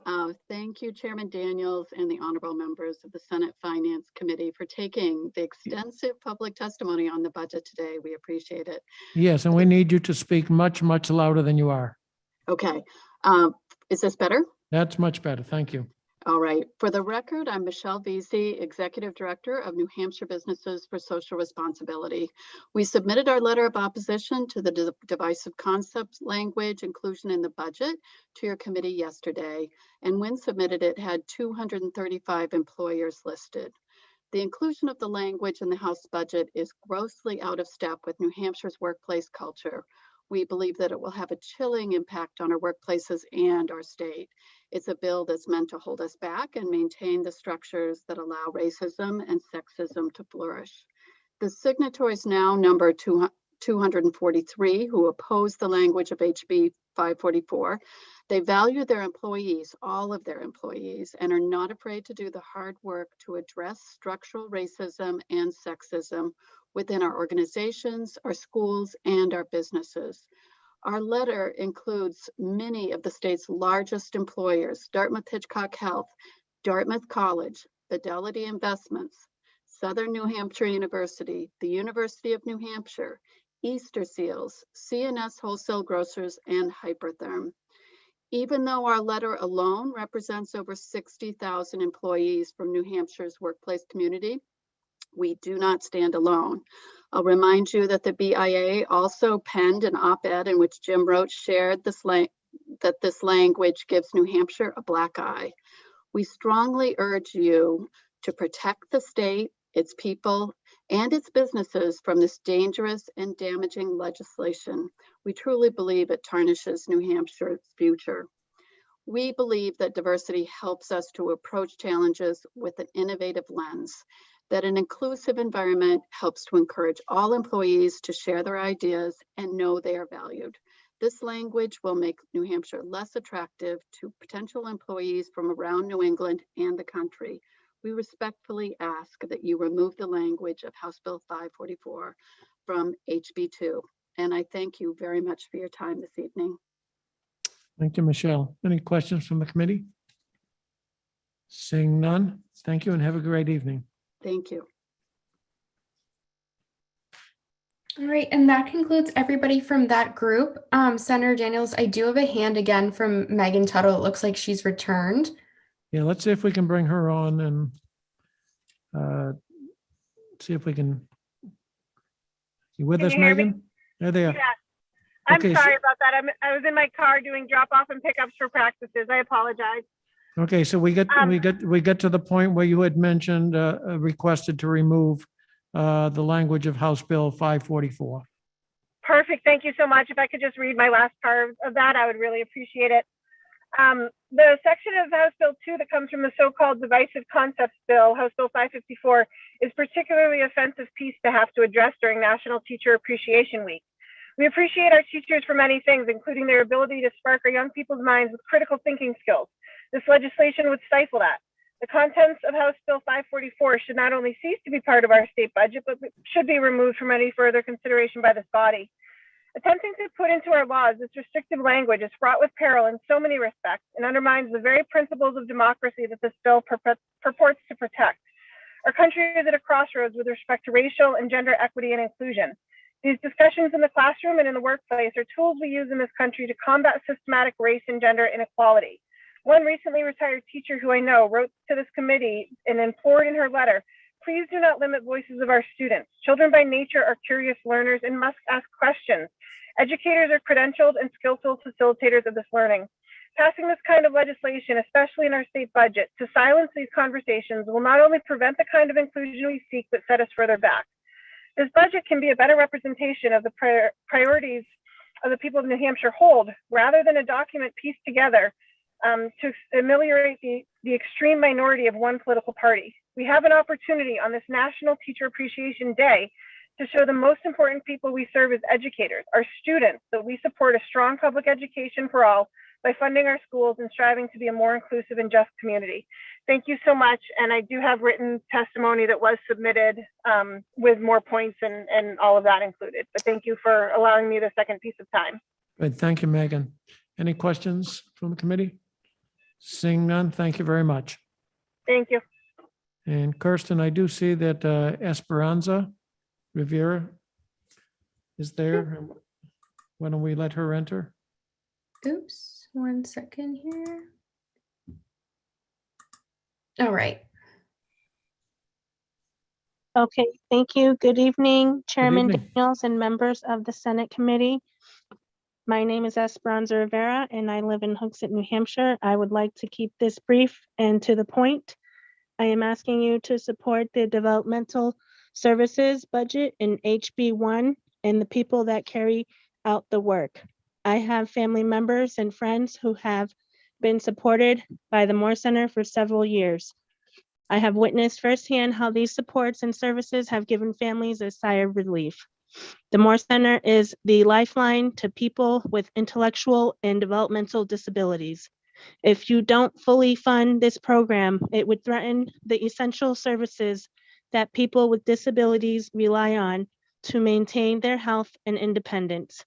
Thank you, Chairman Daniels and the honorable members of the Senate Finance Committee for taking the extensive public testimony on the budget today. We appreciate it. Yes, and we need you to speak much, much louder than you are. Okay. Is this better? That's much better. Thank you. All right. For the record, I'm Michelle Veazey, Executive Director of New Hampshire Businesses for Social Responsibility. We submitted our letter of opposition to the divisive concepts language inclusion in the budget to your committee yesterday. And when submitted, it had 235 employers listed. The inclusion of the language in the House budget is grossly out of step with New Hampshire's workplace culture. We believe that it will have a chilling impact on our workplaces and our state. It's a bill that's meant to hold us back and maintain the structures that allow racism and sexism to flourish. The signatories now number 243 who oppose the language of HB 544. They value their employees, all of their employees, and are not afraid to do the hard work to address structural racism and sexism within our organizations, our schools, and our businesses. Our letter includes many of the state's largest employers: Dartmouth-Hitchcock Health, Dartmouth College, Fidelity Investments, Southern New Hampshire University, the University of New Hampshire, Easter Seals, C&S Wholesale Grocers, and Hypertherm. Even though our letter alone represents over 60,000 employees from New Hampshire's workplace community, we do not stand alone. I'll remind you that the BIA also penned an op-ed in which Jim Roach shared that this language gives New Hampshire a black eye. We strongly urge you to protect the state, its people, and its businesses from this dangerous and damaging legislation. We truly believe it tarnishes New Hampshire's future. We believe that diversity helps us to approach challenges with an innovative lens, that an inclusive environment helps to encourage all employees to share their ideas and know they are valued. This language will make New Hampshire less attractive to potential employees from around New England and the country. We respectfully ask that you remove the language of House Bill 544 from HB2. And I thank you very much for your time this evening. Thank you, Michelle. Any questions from the committee? Seeing none, thank you and have a great evening. Thank you. All right, and that concludes everybody from that group. Senator Daniels, I do have a hand again from Megan Tuttle. It looks like she's returned. Yeah, let's see if we can bring her on and see if we can. You with Can us, you hear me? Megan? There they are. Yeah. I'm Okay, sorry about that. I was in my car doing drop-off and pickups for practices. I apologize. Okay, so we get to the point where you had mentioned requested to remove the language of House Bill 544. Perfect. Thank you so much. If I could just read my last part of that, I would really appreciate it. The section of House Bill 2 that comes from the so-called Divisive Concepts Bill, House Bill 554, is particularly offensive piece to have to address during National Teacher Appreciation Week. We appreciate our teachers for many things, including their ability to spark our young people's minds with critical thinking skills. This legislation would stifle that. The contents of House Bill 544 should not only cease to be part of our state budget, but should be removed from any further consideration by this body. Attempting to put into our laws this restrictive language is fraught with peril in so many respects and undermines the very principles of democracy that this bill purports to protect. Our country is at a crossroads with respect to racial and gender equity and inclusion. These discussions in the classroom and in the workplace are tools we use in this country to combat systematic race and gender inequality. One recently retired teacher who I know wrote to this committee and implored in her letter, please do not limit voices of our students. Children by nature are curious learners and must ask questions. Educators are credentialed and skillful facilitators of this learning. Passing this kind of legislation, especially in our state budget, to silence these conversations will not only prevent the kind of inclusion we seek, but set us further back. This budget can be a better representation of the priorities of the people of New Hampshire hold, rather than a document pieced together to ameliorate the extreme minority of one political party. We have an opportunity on this National Teacher Appreciation Day to show the most important people we serve as educators, our students, that we support a strong public education for all by funding our schools and striving to be a more inclusive and just community. Thank you so much. And I do have written testimony that was submitted with more points and all of that included. But thank you for allowing me the second piece of time. Good. Thank you, Megan. Any questions from the committee? Seeing none, thank you very much. Thank you. And Kirsten, I do see that Esperanza Rivera is there. Why don't we let her enter? Oops, 1 second here. All right. Okay, thank you. Good evening, Chairman evening. Daniels and members of the Senate Committee. My name is Esperanza Rivera and I live in Hooksett, New Hampshire. I would like to keep this brief and to the point. I am asking you to support the developmental services budget in HB1 and the people that carry out the work. I have family members and friends who have been supported by the Moore Center for several years. I have witnessed firsthand how these supports and services have given families a sigh of relief. The Moore Center is the lifeline to people with intellectual and developmental disabilities. If you don't fully fund this program, it would threaten the essential services that people with disabilities rely on to maintain their health and independence.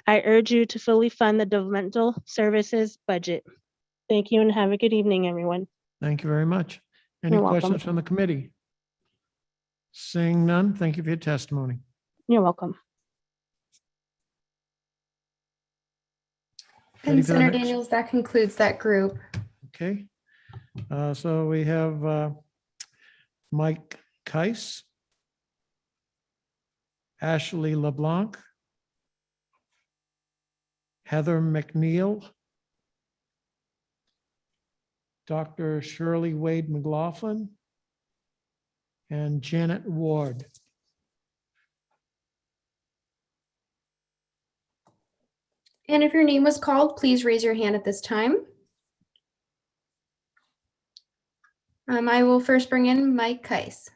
I urge you to fully fund the developmental services budget. Thank you and have a good evening, everyone. Thank you very much. Any You're welcome. questions from the committee? Seeing none, thank you for your testimony. You're welcome. Ready And for the Senator next? Daniels, that concludes that group. Okay. So we have Mike Keiss, Ashley LeBlanc, Heather McNeil, Dr. Shirley Wade McLaughlin, and Janet Ward. And if your name was called, please raise your hand at this time. I will first bring in Mike Keiss.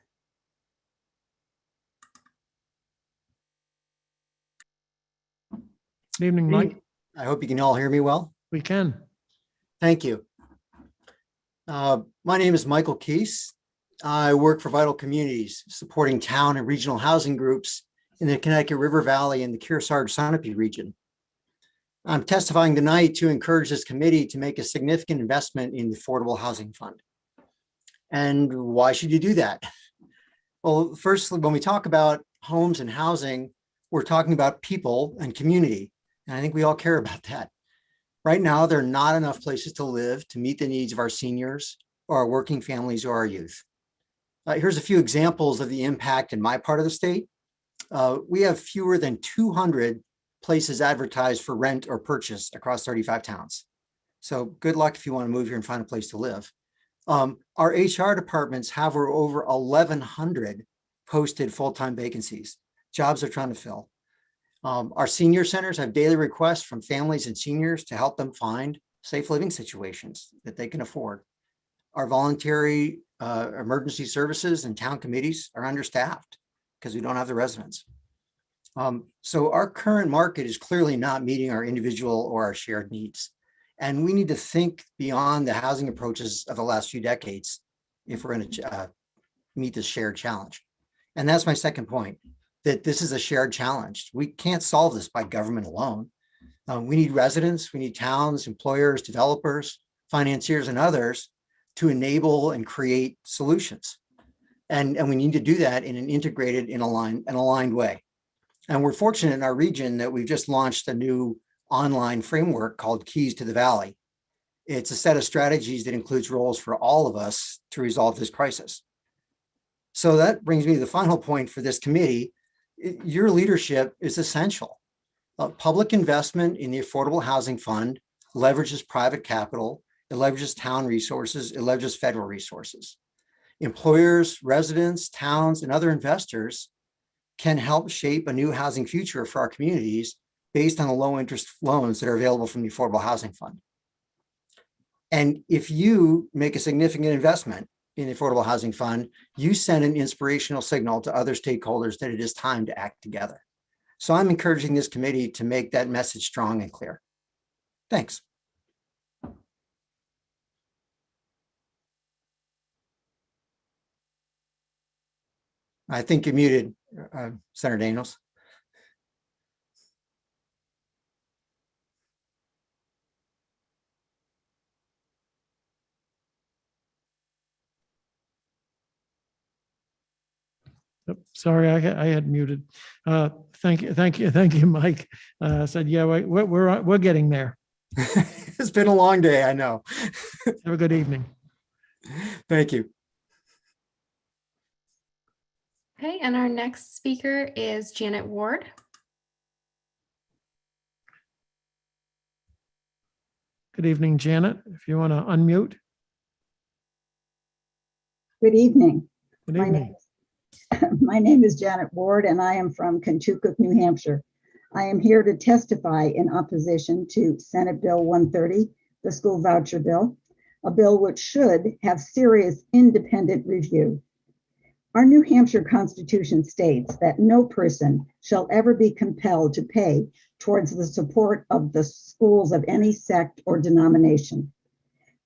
Good evening, Mike. I hope you can all hear me well. We can. Thank you. My name is Michael Keese. I work for Vital Communities, supporting town and regional housing groups in the Connecticut River Valley and the Kearsarge-Sunapee region. I'm testifying tonight to encourage this committee to make a significant investment in the Affordable Housing Fund. And why should you do that? Well, firstly, when we talk about homes and housing, we're talking about people and community. And I think we all care about that. Right now, there are not enough places to live to meet the needs of our seniors or our working families or our youth. Here's a few examples of the impact in my part of the state. We have fewer than 200 places advertised for rent or purchase across 35 towns. So good luck if you want to move here and find a place to live. Our HR departments have over 1,100 posted full-time vacancies. Jobs they're trying to fill. Our senior centers have daily requests from families and seniors to help them find safe living situations that they can afford. Our voluntary emergency services and town committees are understaffed because we don't have the residents. So our current market is clearly not meeting our individual or our shared needs. And we need to think beyond the housing approaches of the last few decades if we're going to meet this shared challenge. And that's my second point, that this is a shared challenge. We can't solve this by government alone. We need residents, we need towns, employers, developers, financiers, and others to enable and create solutions. And we need to do that in an integrated, in aligned way. And we're fortunate in our region that we've just launched a new online framework called Keys to the Valley. It's a set of strategies that includes roles for all of us to resolve this crisis. So that brings me to the final point for this committee. Your leadership is essential. Public investment in the Affordable Housing Fund leverages private capital, it leverages town resources, it leverages federal resources. Employers, residents, towns, and other investors can help shape a new housing future for our communities based on the low interest loans that are available from the Affordable Housing Fund. And if you make a significant investment in the Affordable Housing Fund, you send an inspirational signal to other stakeholders that it is time to act together. So I'm encouraging this committee to make that message strong and clear. Thanks. I think you're muted, Senator Daniels. Sorry, I had muted. Thank you, Mike. Said, yeah, we're getting there. It's been a long day, I know. Have a good evening. Thank you. Okay, and our next speaker is Janet Ward. Good evening, Janet. If you want to unmute. Good evening. Good evening. My name is Janet Ward, and I am from Kentucky, New Hampshire. I am here to testify in opposition to Senate Bill 130, the school voucher bill, a bill which should have serious independent review. Our New Hampshire Constitution states that no person shall ever be compelled to pay towards the support of the schools of any sect or denomination.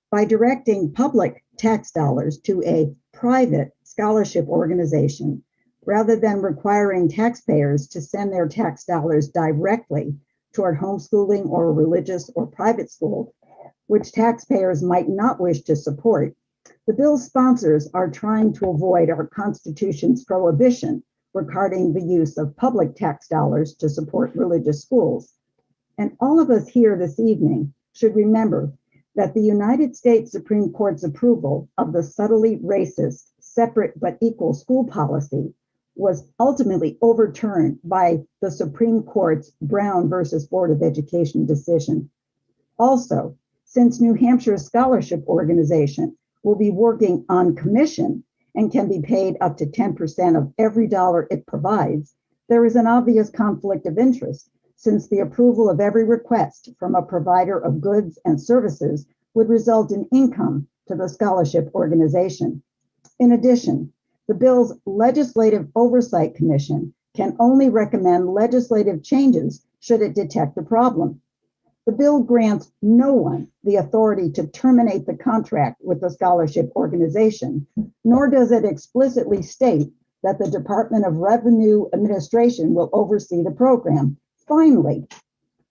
By directing public tax dollars to a private scholarship organization, rather than requiring taxpayers to send their tax dollars directly toward homeschooling or a religious or private school, which taxpayers might not wish to support, the bill's sponsors are trying to avoid our Constitution's prohibition regarding the use of public tax dollars to support religious schools. And all of us here this evening should remember that the United States Supreme Court's approval of the subtly racist, separate but equal school policy was ultimately overturned by the Supreme Court's Brown versus Board of Education decision. Also, since New Hampshire's scholarship organization will be working on commission and can be paid up to 10% of every dollar it provides, there is an obvious conflict of interest, since the approval of every request from a provider of goods and services would result in income to the scholarship organization. In addition, the bill's Legislative Oversight Commission can only recommend legislative changes should it detect a problem. The bill grants no one the authority to terminate the contract with the scholarship organization, nor does it explicitly state that the Department of Revenue Administration will oversee the program. Finally,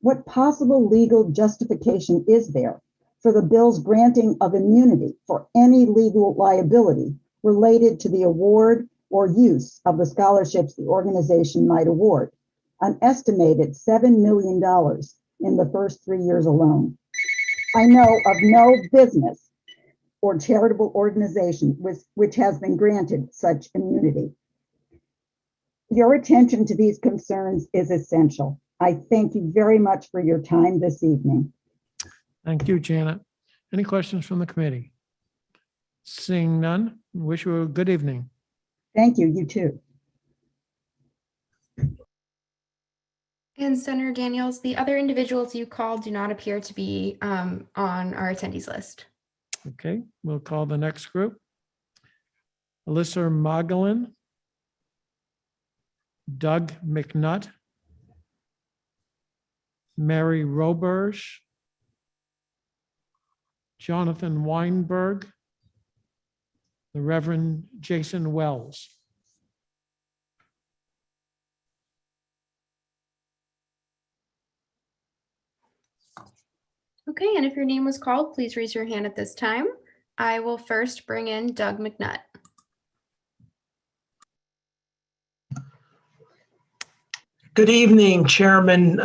what possible legal justification is there for the bill's granting of immunity for any legal liability related to the award or use of the scholarships the organization might award, an estimated $7 million in the first 3 years alone? I know of no business or charitable organization which has been granted such immunity. Your attention to these concerns is essential. I thank you very much for your time this evening. Thank you, Janet. Any questions from the committee? Seeing none, wish you a good evening. Thank you, you too. And Senator Daniels, the other individuals you called do not appear to be on our attendees list. Okay, we'll call the next group. Alyssa Mogulyn, Doug McNutt, Mary Roberge, Jonathan Weinberg, the Reverend Jason Wells. Okay, and if your name was called, please raise your hand at this time. I will first bring in Doug McNutt. Good evening, Chairman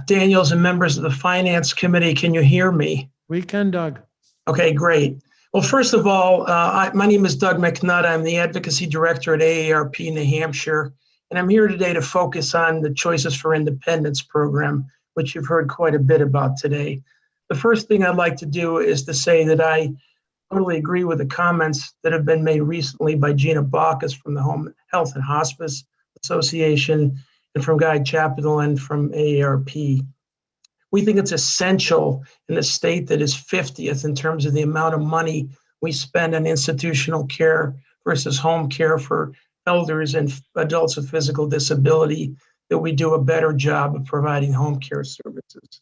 Daniels and members of the Finance Committee. Can you hear me? We can, Doug. Okay, great. Well, first of all, my name is Doug McNutt. I'm the Advocacy Director at AARP New Hampshire, and I'm here today to focus on the Choices for Independence program, which you've heard quite a bit about today. The first thing I'd like to do is to say that I totally agree with the comments that have been made recently by Gina Bacchus from the Home Health and Hospice Association and from Guy Chapdelaine from AARP. We think it's essential in a state that is 50th in terms of the amount of money we spend on institutional care versus home care for elders and adults with physical disability, that we do a better job of providing home care services.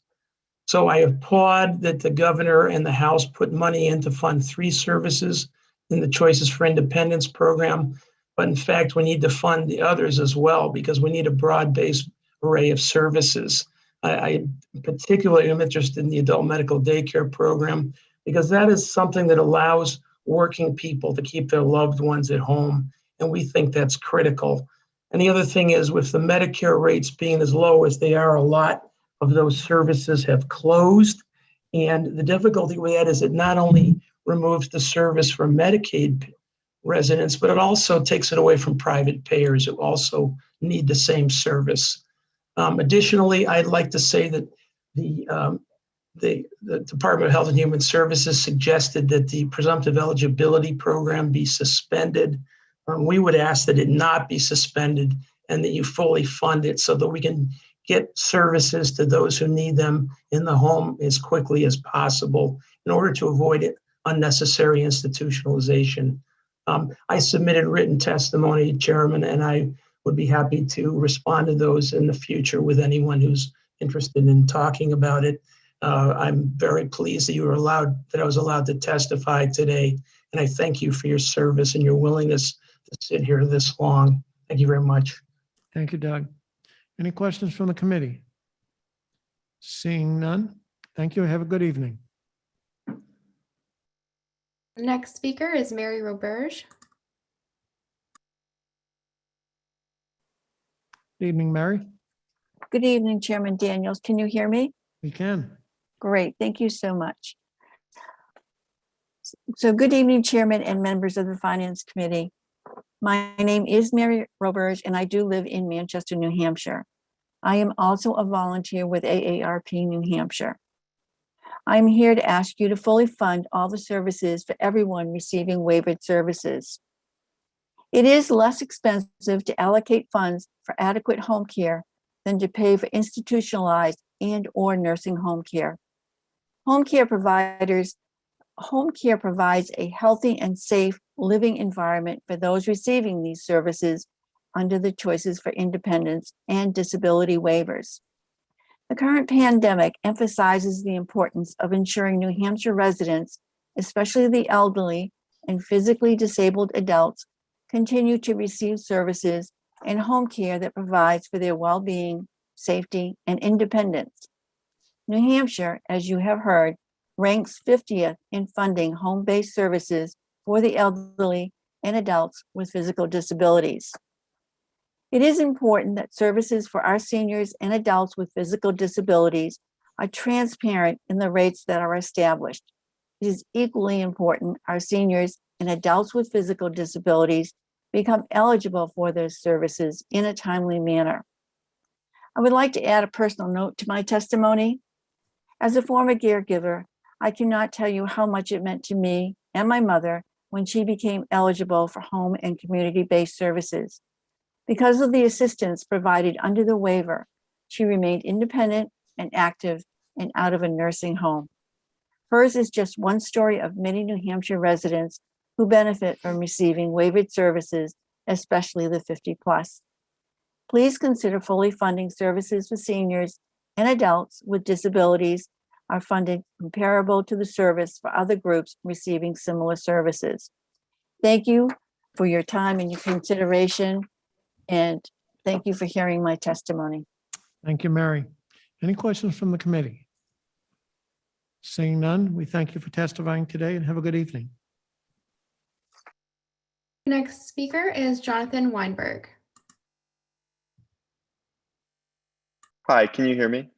So I applaud that the governor and the House put money in to fund 3 services in the Choices for Independence program. But in fact, we need to fund the others as well, because we need a broad-based array of services. I particularly am interested in the adult medical daycare program, because that is something that allows working people to keep their loved ones at home. And we think that's critical. And the other thing is, with the Medicare rates being as low as they are, a lot of those services have closed. And the difficulty with that is it not only removes the service from Medicaid residents, but it also takes it away from private payers who also need the same service. Additionally, I'd like to say that the Department of Health and Human Services suggested that the presumptive eligibility program be suspended. We would ask that it not be suspended and that you fully fund it so that we can get services to those who need them in the home as quickly as possible in order to avoid unnecessary institutionalization. I submitted written testimony, Chairman, and I would be happy to respond to those in the future with anyone who's interested in talking about it. I'm very pleased that I was allowed to testify today, and I thank you for your service and your willingness to sit here this long. Thank you very much. Thank you, Doug. Any questions from the committee? Seeing none, thank you. Have a good evening. Next speaker is Mary Roberge. Good evening, Mary. Good evening, Chairman Daniels. Can you hear me? We can. Great, thank you so much. So good evening, Chairman and members of the Finance Committee. My name is Mary Roberge, and I do live in Manchester, New Hampshire. I am also a volunteer with AARP New Hampshire. I'm here to ask you to fully fund all the services for everyone receiving waivered services. It is less expensive to allocate funds for adequate home care than to pay for institutionalized and/or nursing home care. Home care provides a healthy and safe living environment for those receiving these services under the Choices for Independence and disability waivers. The current pandemic emphasizes the importance of ensuring New Hampshire residents, especially the elderly and physically disabled adults, continue to receive services and home care that provides for their well-being, safety, and independence. New Hampshire, as you have heard, ranks 50th in funding home-based services for the elderly and adults with physical disabilities. It is important that services for our seniors and adults with physical disabilities are transparent in the rates that are established. It is equally important our seniors and adults with physical disabilities become eligible for those services in a timely manner. I would like to add a personal note to my testimony. As a former caregiver, I cannot tell you how much it meant to me and my mother when she became eligible for home and community-based services. Because of the assistance provided under the waiver, she remained independent and active and out of a nursing home. Hers is just one story of many New Hampshire residents who benefit from receiving waivered services, especially the 50+. Please consider fully funding services for seniors and adults with disabilities are funded comparable to the service for other groups receiving similar services. Thank you for your time and your consideration, and thank you for hearing my testimony. Thank you, Mary. Any questions from the committee? Seeing none, we thank you for testifying today and have a good evening. Next speaker is Jonathan Weinberg. Hi, can you hear me?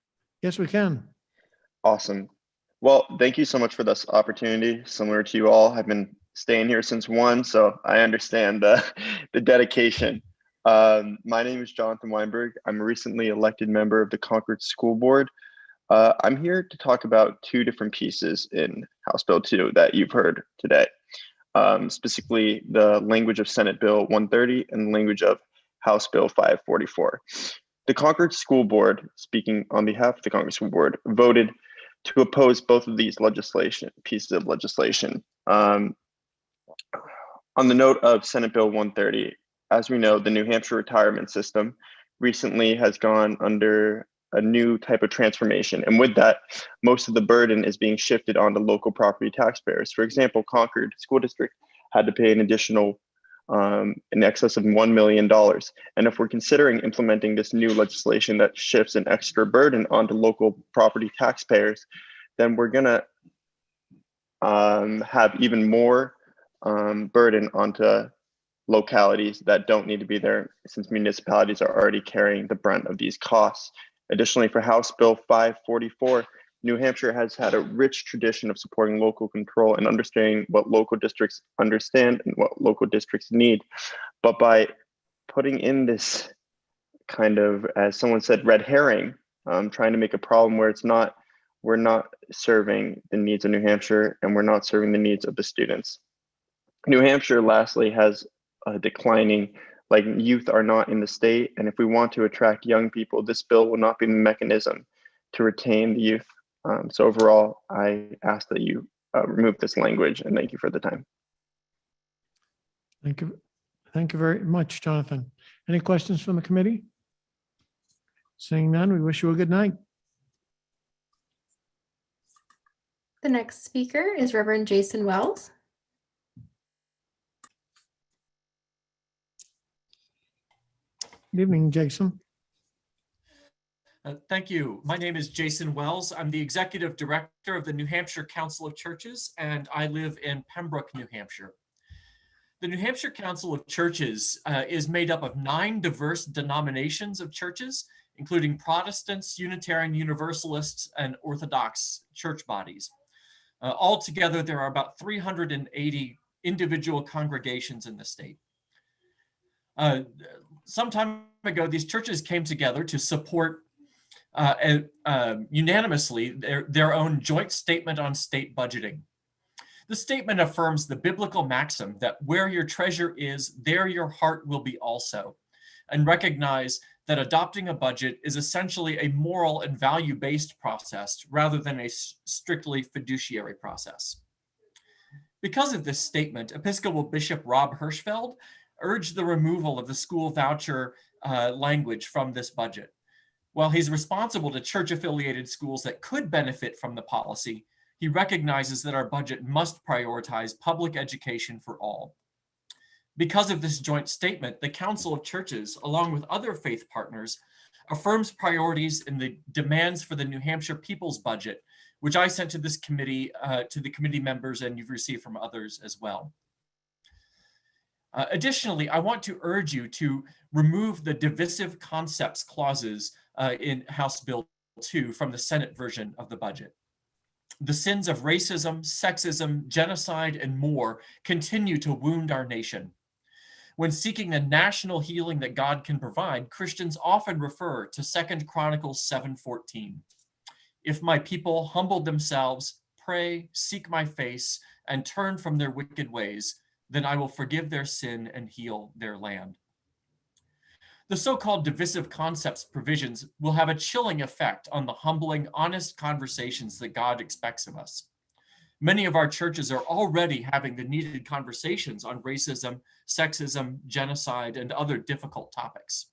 Yes, we can. Awesome. Well, thank you so much for this opportunity. Similar to you all, I've been staying here since 1, so I understand the dedication. My name is Jonathan Weinberg. I'm a recently elected member of the Concord School Board. I'm here to talk about 2 different pieces in House Bill 2 that you've heard today. Specifically, the language of Senate Bill 130 and the language of House Bill 544. The Concord School Board, speaking on behalf of the Concord School Board, voted to oppose both of these pieces of legislation. On the note of Senate Bill 130, as we know, the New Hampshire retirement system recently has gone under a new type of transformation. And with that, most of the burden is being shifted onto local property taxpayers. For example, Concord School District had to pay an additional in excess of $1 million. And if we're considering implementing this new legislation that shifts an extra burden onto local property taxpayers, then we're gonna have even more burden onto localities that don't need to be there, since municipalities are already carrying the brunt of these costs. Additionally, for House Bill 544, New Hampshire has had a rich tradition of supporting local control and understanding what local districts understand and what local districts need. But by putting in this kind of, as someone said, red herring, trying to make a problem where it's not, we're not serving the needs of New Hampshire and we're not serving the needs of the students. New Hampshire, lastly, has a declining, like, youth are not in the state. And if we want to attract young people, this bill will not be the mechanism to retain the youth. So overall, I ask that you remove this language, and thank you for the time. Thank you. Thank you very much, Jonathan. Any questions from the committee? Seeing none, we wish you a good night. The next speaker is Reverend Jason Wells. Good evening, Jason. Thank you. My name is Jason Wells. I'm the Executive Director of the New Hampshire Council of Churches, and I live in Pembroke, New Hampshire. The New Hampshire Council of Churches is made up of 9 diverse denominations of churches, including Protestants, Unitarian Universalists, and Orthodox church bodies. Altogether, there are about 380 individual congregations in the state. Some time ago, these churches came together to support unanimously their own joint statement on state budgeting. The statement affirms the biblical maxim that where your treasure is, there your heart will be also, and recognize that adopting a budget is essentially a moral and value-based process rather than a strictly fiduciary process. Because of this statement, Episcopal Bishop Rob Hirschfeld urged the removal of the school voucher language from this budget. While he's responsible to church-affiliated schools that could benefit from the policy, he recognizes that our budget must prioritize public education for all. Because of this joint statement, the Council of Churches, along with other faith partners, affirms priorities in the demands for the New Hampshire People's Budget, which I sent to this committee, to the committee members, and you've received from others as well. Additionally, I want to urge you to remove the divisive concepts clauses in House Bill 2 from the Senate version of the budget. The sins of racism, sexism, genocide, and more continue to wound our nation. When seeking the national healing that God can provide, Christians often refer to 2 Chronicles 7:14. If my people humble themselves, pray, seek my face, and turn from their wicked ways, then I will forgive their sin and heal their land. The so-called divisive concepts provisions will have a chilling effect on the humbling, honest conversations that God expects of us. Many of our churches are already having the needed conversations on racism, sexism, genocide, and other difficult topics.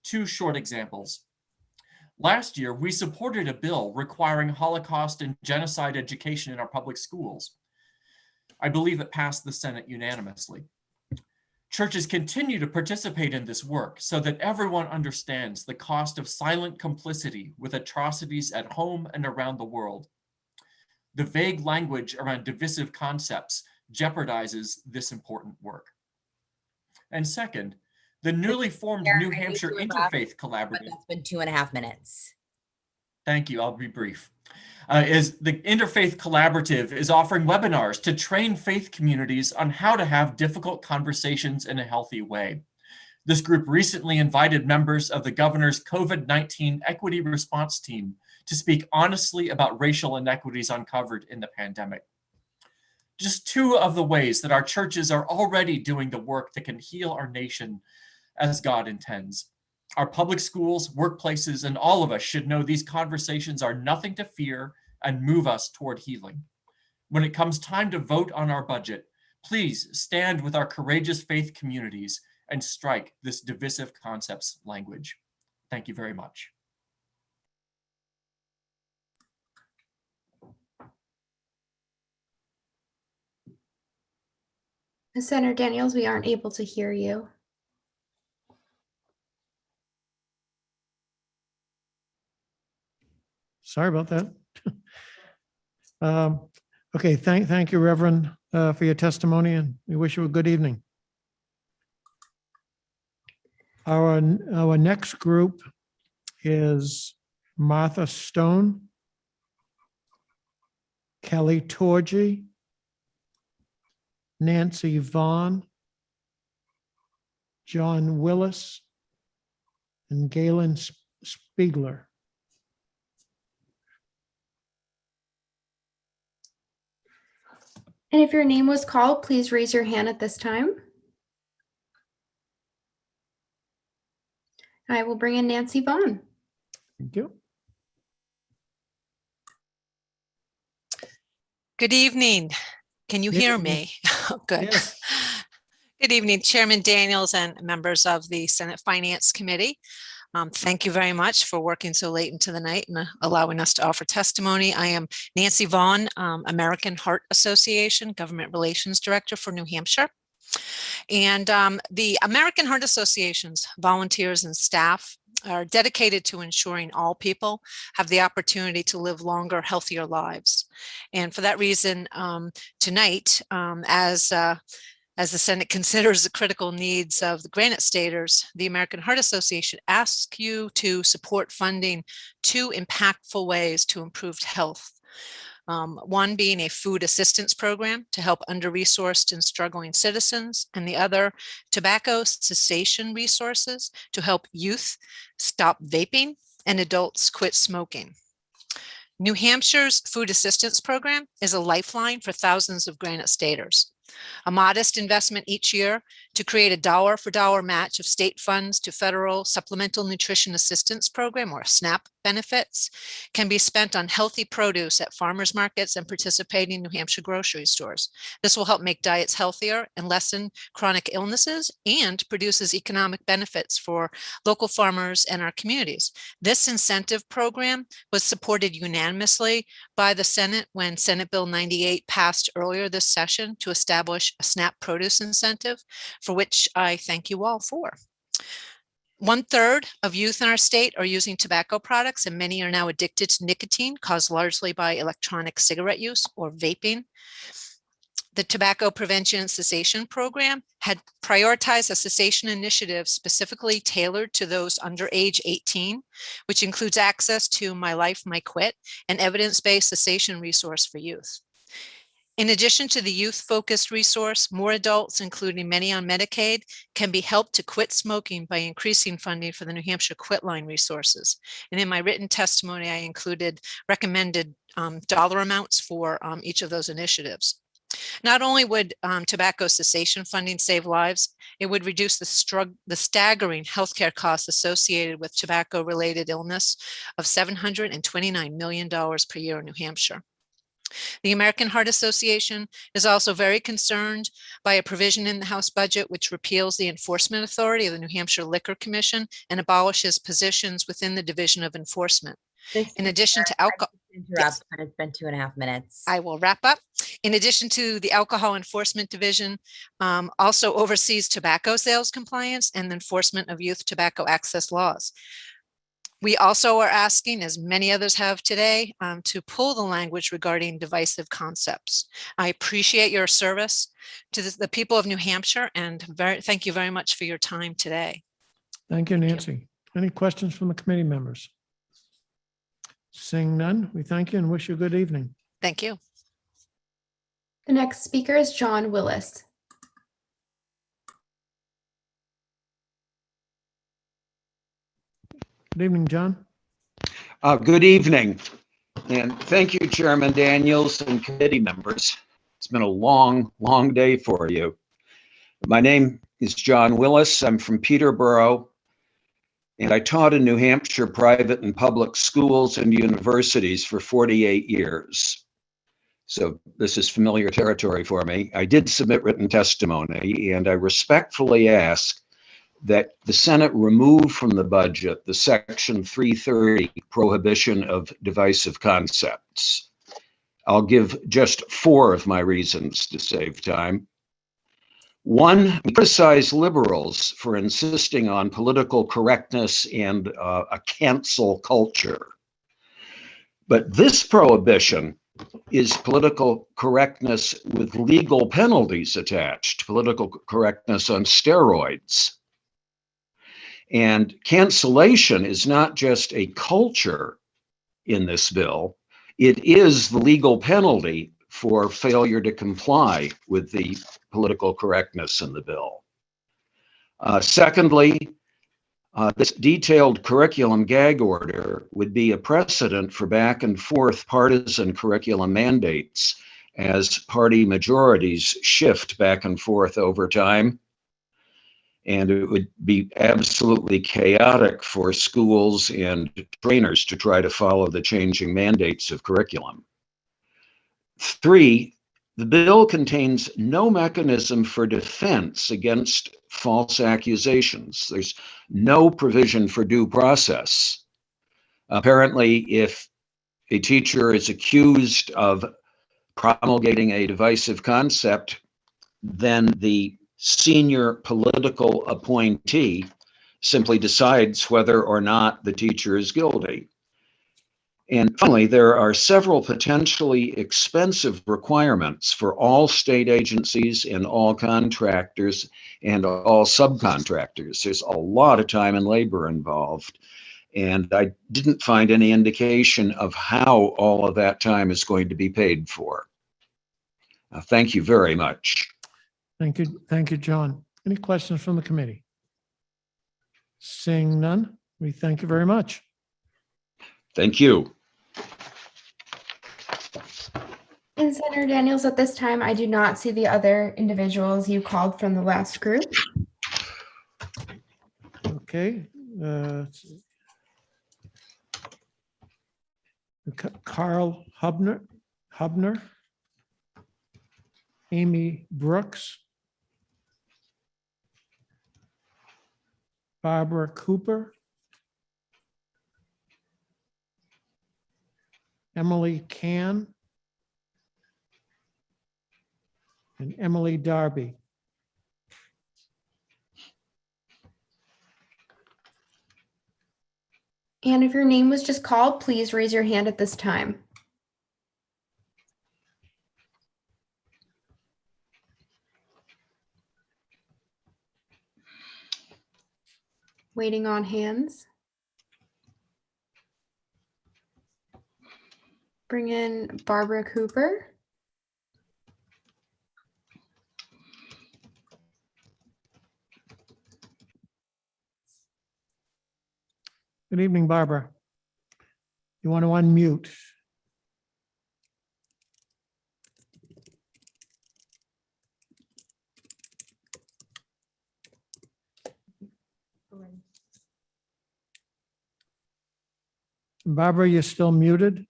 2 short examples. Last year, we supported a bill requiring Holocaust and genocide education in our public schools. I believe it passed the Senate unanimously. Churches continue to participate in this work so that everyone understands the cost of silent complicity with atrocities at home and around the world. The vague language around divisive concepts jeopardizes this important work. And second, the newly formed New Hampshire Interfaith Collaborative. That's been 2.5 minutes. Thank you, I'll be brief. Is the Interfaith Collaborative is offering webinars to train faith communities on how to have difficult conversations in a healthy way. This group recently invited members of the governor's COVID-19 equity response team to speak honestly about racial inequities uncovered in the pandemic. Just 2 of the ways that our churches are already doing the work that can heal our nation as God intends. Our public schools, workplaces, and all of us should know these conversations are nothing to fear and move us toward healing. When it comes time to vote on our budget, please stand with our courageous faith communities and strike this divisive concepts language. Thank you very much. Senator Daniels, we aren't able to hear you. Sorry about that. Okay, thank you, Reverend, for your testimony, and we wish you a good evening. Our next group is Martha Stone, Kelly Torgy, Nancy Vaughn, John Willis, and Galen Spiegler. And if your name was called, please raise your hand at this time. I will bring in Nancy Vaughn. Thank you. Good evening. Can you hear me? Good. Yes. Good evening, Chairman Daniels and members of the Senate Finance Committee. Thank you very much for working so late into the night and allowing us to offer testimony. I am Nancy Vaughn, American Heart Association Government Relations Director for New Hampshire. And the American Heart Association's volunteers and staff are dedicated to ensuring all people have the opportunity to live longer, healthier lives. And for that reason, tonight, as the Senate considers the critical needs of the Granite Staters, the American Heart Association asks you to support funding 2 impactful ways to improve health. One being a food assistance program to help under-resourced and struggling citizens, and the other, tobacco cessation resources to help youth stop vaping and adults quit smoking. New Hampshire's food assistance program is a lifeline for thousands of Granite Staters. A modest investment each year to create a dollar-for-dollar match of state funds to federal Supplemental Nutrition Assistance Program, or SNAP, benefits can be spent on healthy produce at farmers markets and participating New Hampshire grocery stores. This will help make diets healthier and lessen chronic illnesses, and produces economic benefits for local farmers and our communities. This incentive program was supported unanimously by the Senate when Senate Bill 98 passed earlier this session to establish a SNAP produce incentive, for which I thank you all for. 1/3 of youth in our state are using tobacco products, and many are now addicted to nicotine, caused largely by electronic cigarette use or vaping. The Tobacco Prevention and Cessation Program had prioritized a cessation initiative specifically tailored to those under age 18, which includes access to My Life, My Quit, an evidence-based cessation resource for youth. In addition to the youth-focused resource, more adults, including many on Medicaid, can be helped to quit smoking by increasing funding for the New Hampshire Quitline resources. And in my written testimony, I included recommended dollar amounts for each of those initiatives. Not only would tobacco cessation funding save lives, it would reduce the staggering healthcare costs associated with tobacco-related illness of $729 million per year in New Hampshire. The American Heart Association is also very concerned by a provision in the House budget which repeals the enforcement authority of the New Hampshire Liquor Commission and abolishes positions within the Division of Enforcement. In addition to alcohol, Interrupt, but it's been 2.5 minutes. I will wrap up. In addition to the Alcohol Enforcement Division, also oversees tobacco sales compliance and the enforcement of youth tobacco access laws. We also are asking, as many others have today, to pull the language regarding divisive concepts. I appreciate your service to the people of New Hampshire, and thank you very much for your time today. Thank you, Nancy. Any questions from the committee members? Seeing none, we thank you and wish you a good evening. Thank you. The next speaker is John Willis. Good evening, John. Good evening, and thank you, Chairman Daniels and committee members. It's been a long, long day for you. My name is John Willis. I'm from Peterborough, and I taught in New Hampshire private and public schools and universities for 48 years. So this is familiar territory for me. I did submit written testimony, and I respectfully ask that the Senate remove from the budget the Section 330 prohibition of divisive concepts. I'll give just 4 of my reasons to save time. 1, we criticize liberals for insisting on political correctness and a cancel culture. But this prohibition is political correctness with legal penalties attached, political correctness on steroids. And cancellation is not just a culture in this bill, it is the legal penalty for failure to comply with the political correctness in the bill. Secondly, this detailed curriculum gag order would be a precedent for back and forth partisan curriculum mandates as party majorities shift back and forth over time. And it would be absolutely chaotic for schools and trainers to try to follow the changing mandates of curriculum. 3, the bill contains no mechanism for defense against false accusations. There's no provision for due process. Apparently, if a teacher is accused of promulgating a divisive concept, then the senior political appointee simply decides whether or not the teacher is guilty. And finally, there are several potentially expensive requirements for all state agencies and all contractors and all subcontractors. There's a lot of time and labor involved. And I didn't find any indication of how all of that time is going to be paid for. Thank you very much. Thank you, John. Any questions from the committee? Seeing none, we thank you very much. Thank you. And Senator Daniels, at this time, I do not see the other individuals you called from the last group. Okay. Let's see. Carl Hubner, Amy Brooks, Barbara Cooper, Emily Can, and Emily Darby. And if your name was just called, please raise your hand at this time. Waiting on hands. Bring in Barbara Cooper. Good evening, Barbara. You want to unmute? Barbara, you're still muted.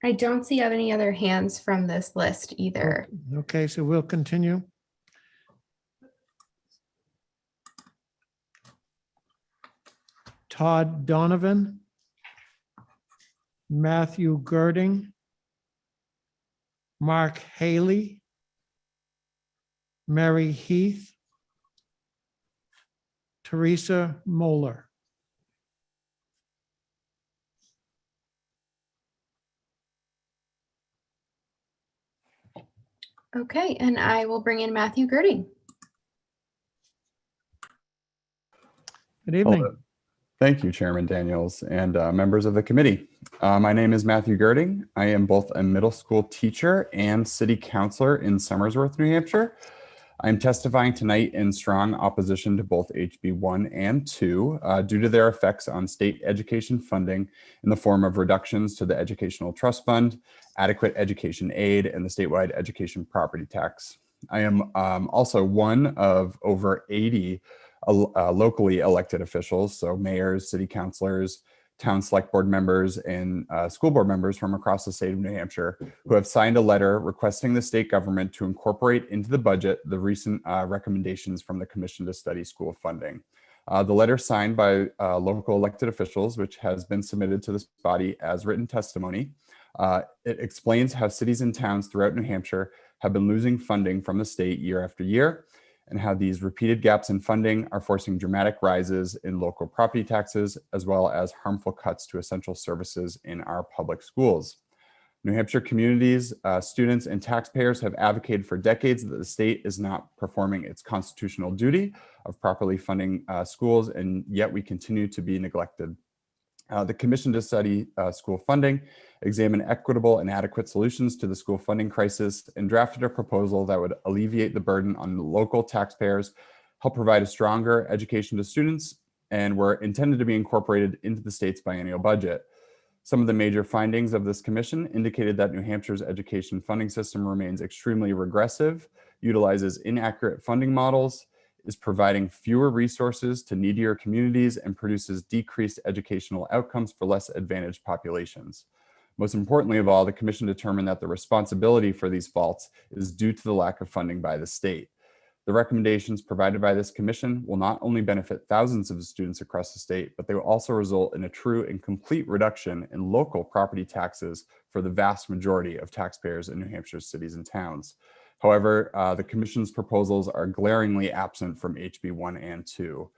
I don't see any other hands from this list either. Okay, so we'll continue. Todd Donovan, Matthew Girding, Mark Haley, Mary Heath, Teresa Moeller. Okay, and I will bring in Matthew Girding. Good evening. Hello. Thank you, Chairman Daniels and members of the committee. My name is Matthew Girding. I am both a middle school teacher and city councilor in Somersworth, New Hampshire. I'm testifying tonight in strong opposition to both HB 1 and 2 due to their effects on state education funding in the form of reductions to the Educational Trust Fund, adequate education aid, and the statewide education property tax. I am also one of over 80 locally elected officials, so mayors, city councilors, town select board members, and school board members from across the state of New Hampshire who have signed a letter requesting the state government to incorporate into the budget the recent recommendations from the Commission to Study School Funding. The letter signed by local elected officials, which has been submitted to this body as written testimony, it explains how cities and towns throughout New Hampshire have been losing funding from the state year after year, and how these repeated gaps in funding are forcing dramatic rises in local property taxes, as well as harmful cuts to essential services in our public schools. New Hampshire communities, students, and taxpayers have advocated for decades that the state is not performing its constitutional duty of properly funding schools, and yet we continue to be neglected. The Commission to Study School Funding examined equitable and adequate solutions to the school funding crisis and drafted a proposal that would alleviate the burden on local taxpayers, help provide a stronger education to students, and were intended to be incorporated into the state's biennial budget. Some of the major findings of this commission indicated that New Hampshire's education funding system remains extremely regressive, utilizes inaccurate funding models, is providing fewer resources to needier communities, and produces decreased educational outcomes for less advantaged populations. Most importantly of all, the commission determined that the responsibility for these faults is due to the lack of funding by the state. The recommendations provided by this commission will not only benefit thousands of students across the state, but they will also result in a true and complete reduction in local property taxes for the vast majority of taxpayers in New Hampshire's cities and towns. However, the commission's proposals are glaringly absent from HB 1 and 2.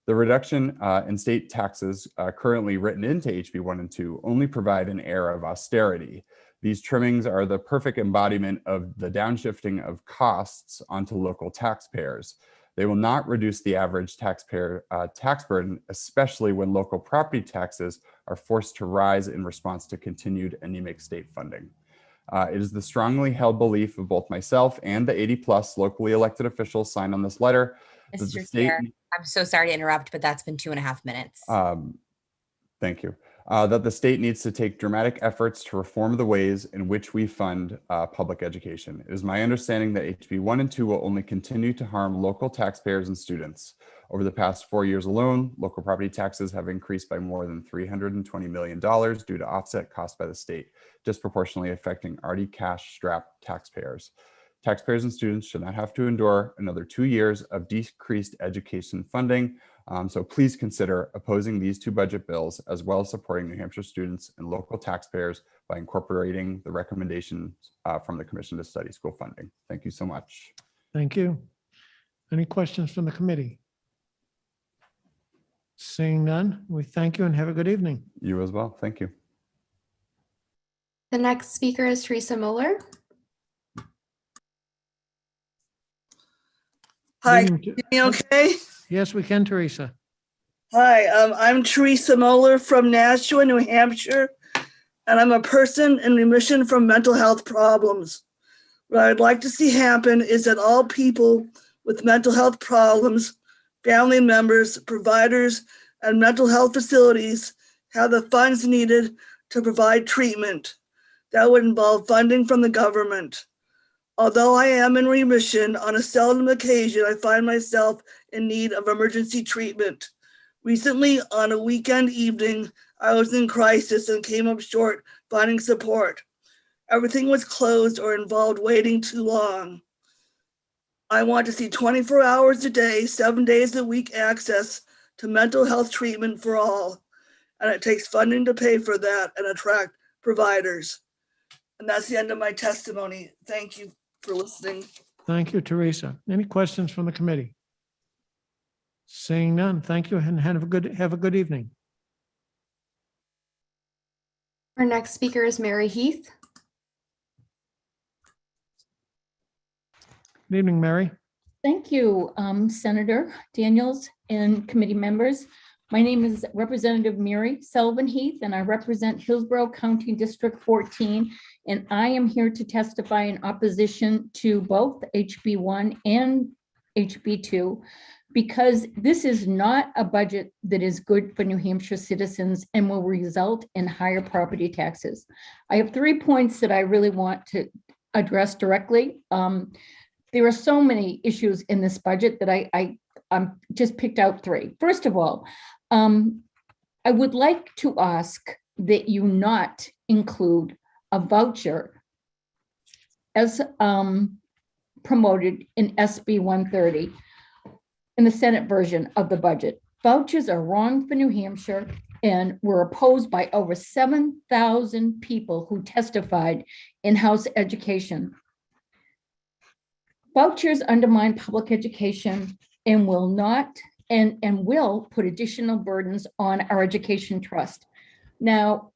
The reduction in state taxes currently written into HB 1 and 2 only provide an air of austerity. These trimmings are the perfect embodiment of the downshifting of costs onto local taxpayers. They will not reduce the average taxpayer tax burden, especially when local property taxes are forced to rise in response to continued anemic state funding. It is the strongly held belief of both myself and the 80+ locally elected officials signed on this letter that the Mr. state— Chair, I'm so sorry to interrupt, but that's been 2.5 minutes. Thank you. That the state needs to take dramatic efforts to reform the ways in which we fund public education. It is my understanding that HB 1 and 2 will only continue to harm local taxpayers and students. Over the past 4 years alone, local property taxes have increased by more than $320 million due to offset costs by the state, disproportionately affecting already cash-strapped taxpayers. Taxpayers and students should not have to endure another 2 years of decreased education funding. So please consider opposing these two budget bills, as well as supporting New Hampshire students and local taxpayers by incorporating the recommendations from the Commission to Study School Funding. Thank you so much. Thank you. Any questions from the committee? Seeing none, we thank you and have a good evening. You as well. Thank you. The next speaker is Teresa Moeller. Hi, can you hear me okay? Yes, we can, Teresa. Hi, I'm Teresa Moeller from Nashua, New Hampshire, and I'm a person in remission from mental health problems. What I'd like to see happen is that all people with mental health problems family members, providers, and mental health facilities have the funds needed to provide treatment. That would involve funding from the government. Although I am in remission, on a seldom occasion, I find myself in need of emergency treatment. Recently, on a weekend evening, I was in crisis and came up short finding support. Everything was closed or involved waiting too long. I want to see 24 hours a day, 7 days a week access to mental health treatment for all. And it takes funding to pay for that and attract providers. And that's the end of my testimony. Thank you for listening. Thank you, Teresa. Any questions from the committee? Seeing none, thank you, and have a good evening. Our next speaker is Mary Heath. Good evening, Mary. Thank you, Senator Daniels and committee members. My name is Representative Mary Sullivan Heath, and I represent Hillsborough County District 14, and I am here to testify in opposition to both HB1 and HB2, because this is not a budget that is good for New Hampshire citizens and will result in higher property taxes. I have 3 points that I really want to address directly. There are so many issues in this budget that I just picked out 3. First of all, I would like to ask that you not include a voucher as promoted in SB 130 in the Senate version of the budget. Vouchers are wrong for New Hampshire and were opposed by over 7,000 people who testified in House Education. Vouchers undermine public education and will not and will put additional burdens on our education trust. Now,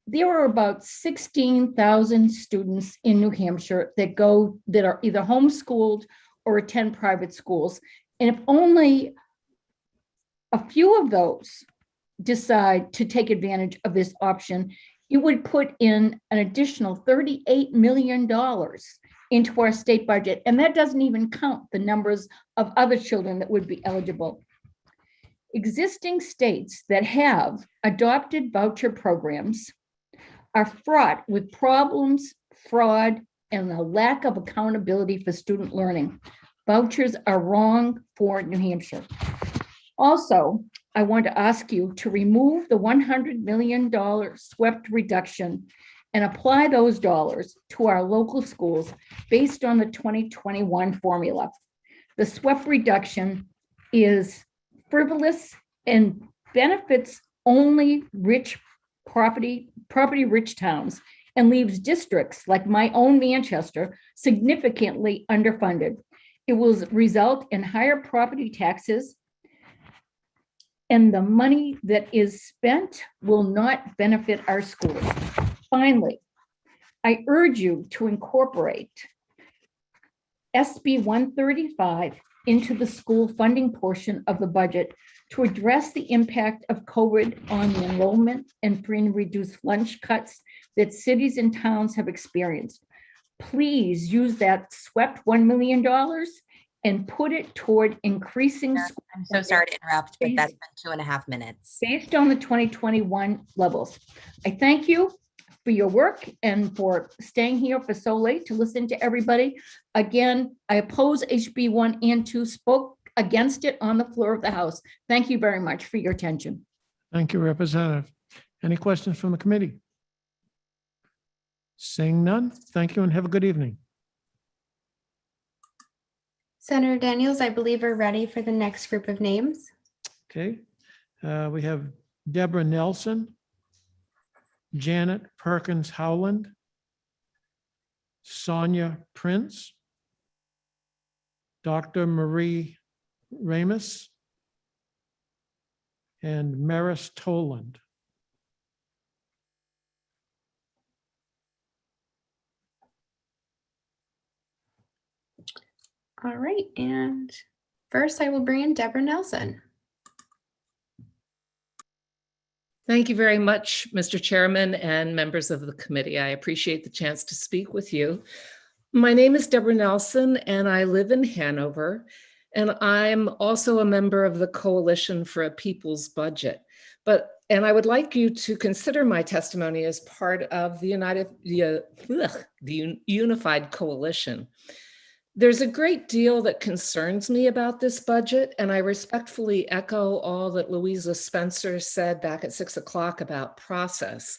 there are about 16,000 students in New Hampshire that are either homeschooled or attend private schools. And if only a few of those decide to take advantage of this option, it would put in an additional $38 million into our state budget. And that doesn't even count the numbers of other children that would be eligible. Existing states that have adopted voucher programs are fraught with problems, fraud, and a lack of accountability for student learning. Vouchers are wrong for New Hampshire. Also, I want to ask you to remove the $100 million SWEPT reduction and apply those dollars to our local schools based on the 2021 formula. The SWEPT reduction is frivolous and benefits only rich property-rich towns and leaves districts like my own Manchester significantly underfunded. It will result in higher property taxes, and the money that is spent will not benefit our schools. Finally, I urge you to incorporate SB 135 into the school funding portion of the budget to address the impact of COVID on the enrollment and free and reduced lunch cuts that cities and towns have experienced. Please use that swept $1 million and put it toward increasing. I'm so sorry to interrupt, but that's been 2.5 minutes. Based on the 2021 levels. I thank you for your work and for staying here for so late to listen to everybody. Again, I oppose HB 1 and 2, spoke against it on the floor of the House. Thank you very much for your attention. Thank you, Representative. Any questions from the committee? Seeing none, thank you and have a good evening. Senator Daniels, I believe we're ready for the next group of names. Okay, we have Deborah Nelson, Janet Perkins Howland, Sonia Prince, Dr. Marie Ramus, and Maris Toland. All right, and first I will bring in Deborah Nelson. Thank you very much, Mr. Chairman and members of the committee. I appreciate the chance to speak with you. My name is Deborah Nelson, and I live in Hanover. And I'm also a member of the Coalition for a People's Budget. And I would like you to consider my testimony as part of the Unified Coalition. There's a great deal that concerns me about this budget, and I respectfully echo all that Louisa Spencer said back at 6 o'clock about process.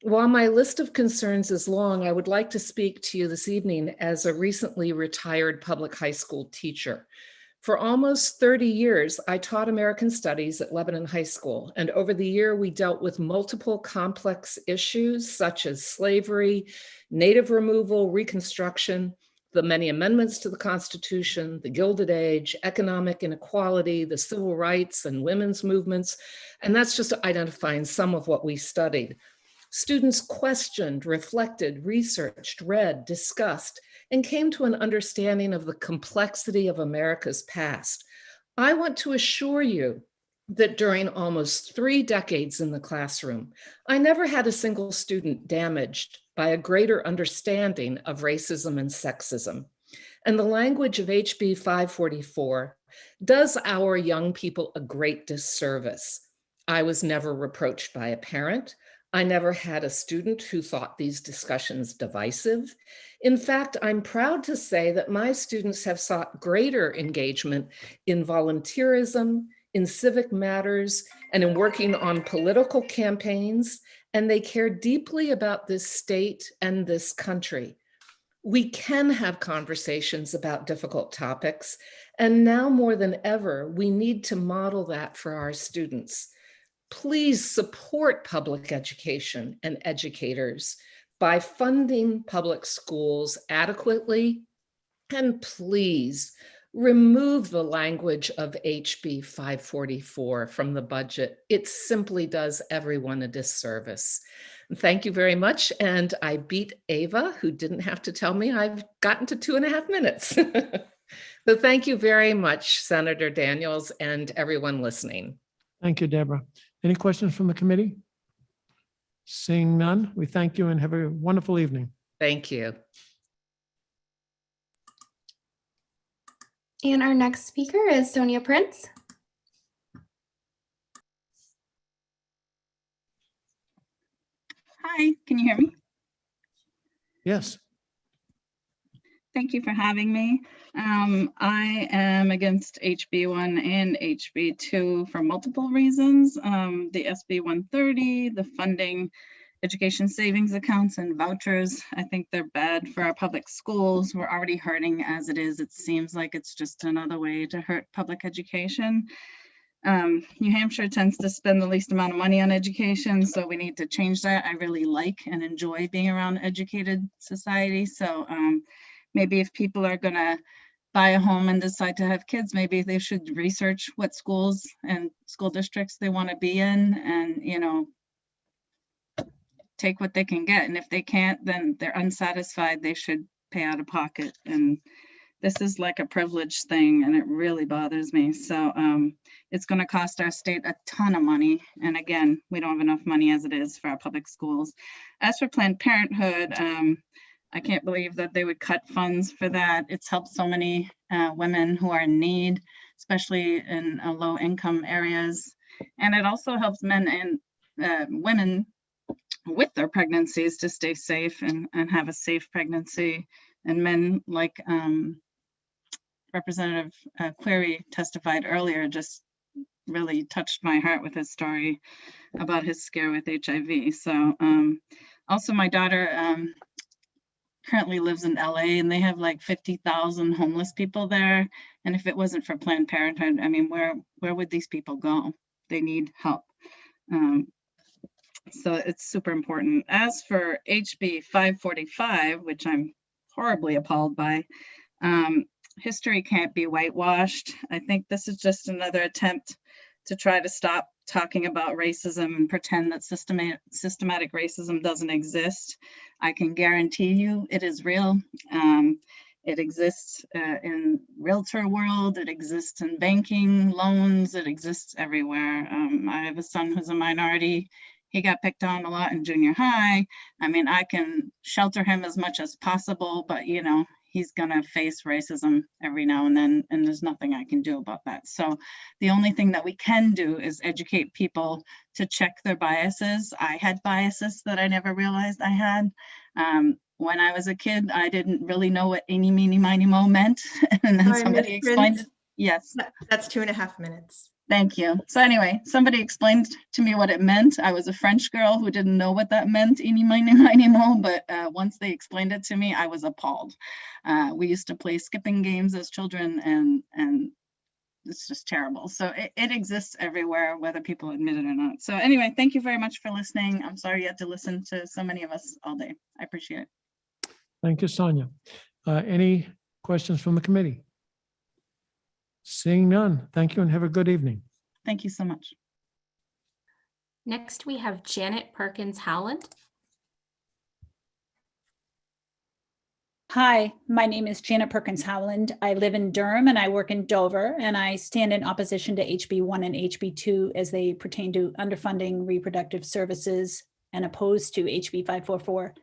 While my list of concerns is long, I would like to speak to you this evening as a recently retired public high school teacher. For almost 30 years, I taught American Studies at Lebanon High School, and over the year, we dealt with multiple complex issues such as slavery, Native removal, Reconstruction, the many amendments to the Constitution, the Gilded Age, economic inequality, the civil rights and women's movements, and that's just identifying some of what we studied. Students questioned, reflected, researched, read, discussed, and came to an understanding of the complexity of America's past. I want to assure you that during almost 3 decades in the classroom, I never had a single student damaged by a greater understanding of racism and sexism. And the language of HB 544 does our young people a great disservice. I was never reproached by a parent. I never had a student who thought these discussions divisive. In fact, I'm proud to say that my students have sought greater engagement in volunteerism, in civic matters, and in working on political campaigns, and they care deeply about this state and this country. We can have conversations about difficult topics, and now more than ever, we need to model that for our students. Please support public education and educators by funding public schools adequately, and please remove the language of HB 544 from the budget. It simply does everyone a disservice. Thank you very much. And I beat Ava, who didn't have to tell me I've gotten to 2.5 minutes. So thank you very much, Senator Daniels, and everyone listening. Thank you, Deborah. Any questions from the committee? Seeing none, we thank you and have a wonderful evening. Thank you. And our next speaker is Sonia Prince. Hi, can you hear me? Yes. Thank you for having me. I am against HB1 and HB2 for multiple reasons. The SB 130, the funding education savings accounts and vouchers, I think they're bad for our public schools. We're already hurting as it is. It seems like it's just another way to hurt public education. New Hampshire tends to spend the least amount of money on education, so we need to change that. I really like and enjoy being around educated society. So maybe if people are gonna buy a home and decide to have kids, maybe they should research what schools and school districts they want to be in, and take what they can get. And if they can't, then they're unsatisfied, they should pay out of pocket. And this is like a privilege thing, and it really bothers me. So it's going to cost our state a ton of money. And again, we don't have enough money as it is for our public schools. As for Planned Parenthood, I can't believe that they would cut funds for that. It's helped so many women who are in need, especially in low income areas. And it also helps men and women with their pregnancies to stay safe and have a safe pregnancy. And men like Representative Query testified earlier, just really touched my heart with his story about his scare with HIV. So also my daughter currently lives in LA, and they have like 50,000 homeless people there. And if it wasn't for Planned Parenthood, I mean, where would these people go? They need help. So it's super important. As for HB 545, which I'm horribly appalled by, history can't be whitewashed. I think this is just another attempt to try to stop talking about racism and pretend that systematic racism doesn't exist. I can guarantee you it is real. It exists in realtor world, it exists in banking, loans, it exists everywhere. I have a son who's a minority. He got picked on a lot in junior high. I mean, I can shelter him as much as possible, but he's gonna face racism every now and then, and there's nothing I can do about that. So the only thing that we can do is educate people to check their biases. I had biases that I never realized I had. When I was a kid, I didn't really know what eeny, meeny, miny, mo meant. And then somebody explained it. Yes. That's 2.5 minutes. Thank you. So anyway, somebody explained to me what it meant. I was a French girl who didn't know what that meant, eeny, miny, miny, mo, but once they explained it to me, I was appalled. We used to play skipping games as children, and it's just terrible. So it exists everywhere, whether people admit it or not. So anyway, thank you very much for listening. I'm sorry you had to listen to so many of us all day. I appreciate it. Thank you, Sonia. Any questions from the committee? Seeing none, thank you and have a good evening. Thank you so much. Next, we have Janet Perkins Howland. Hi, my name is Janet Perkins Howland. I live in Durham and I work in Dover, and I stand in opposition to HB1 and HB2 as they pertain to underfunding reproductive services and opposed to HB 544.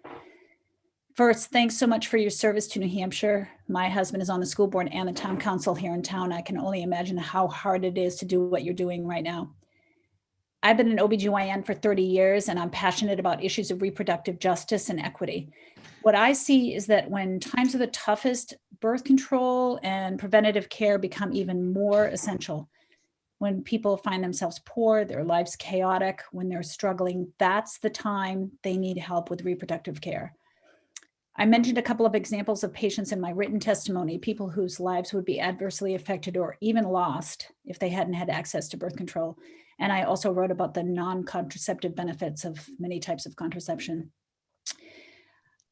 First, thanks so much for your service to New Hampshire. My husband is on the school board and the town council here in town. I can only imagine how hard it is to do what you're doing right now. I've been an OBGYN for 30 years, and I'm passionate about issues of reproductive justice and equity. What I see is that when times are the toughest, birth control and preventative care become even more essential. When people find themselves poor, their lives chaotic, when they're struggling, that's the time they need help with reproductive care. I mentioned a couple of examples of patients in my written testimony, people whose lives would be adversely affected or even lost if they hadn't had access to birth control. And I also wrote about the non-contraceptive benefits of many types of contraception.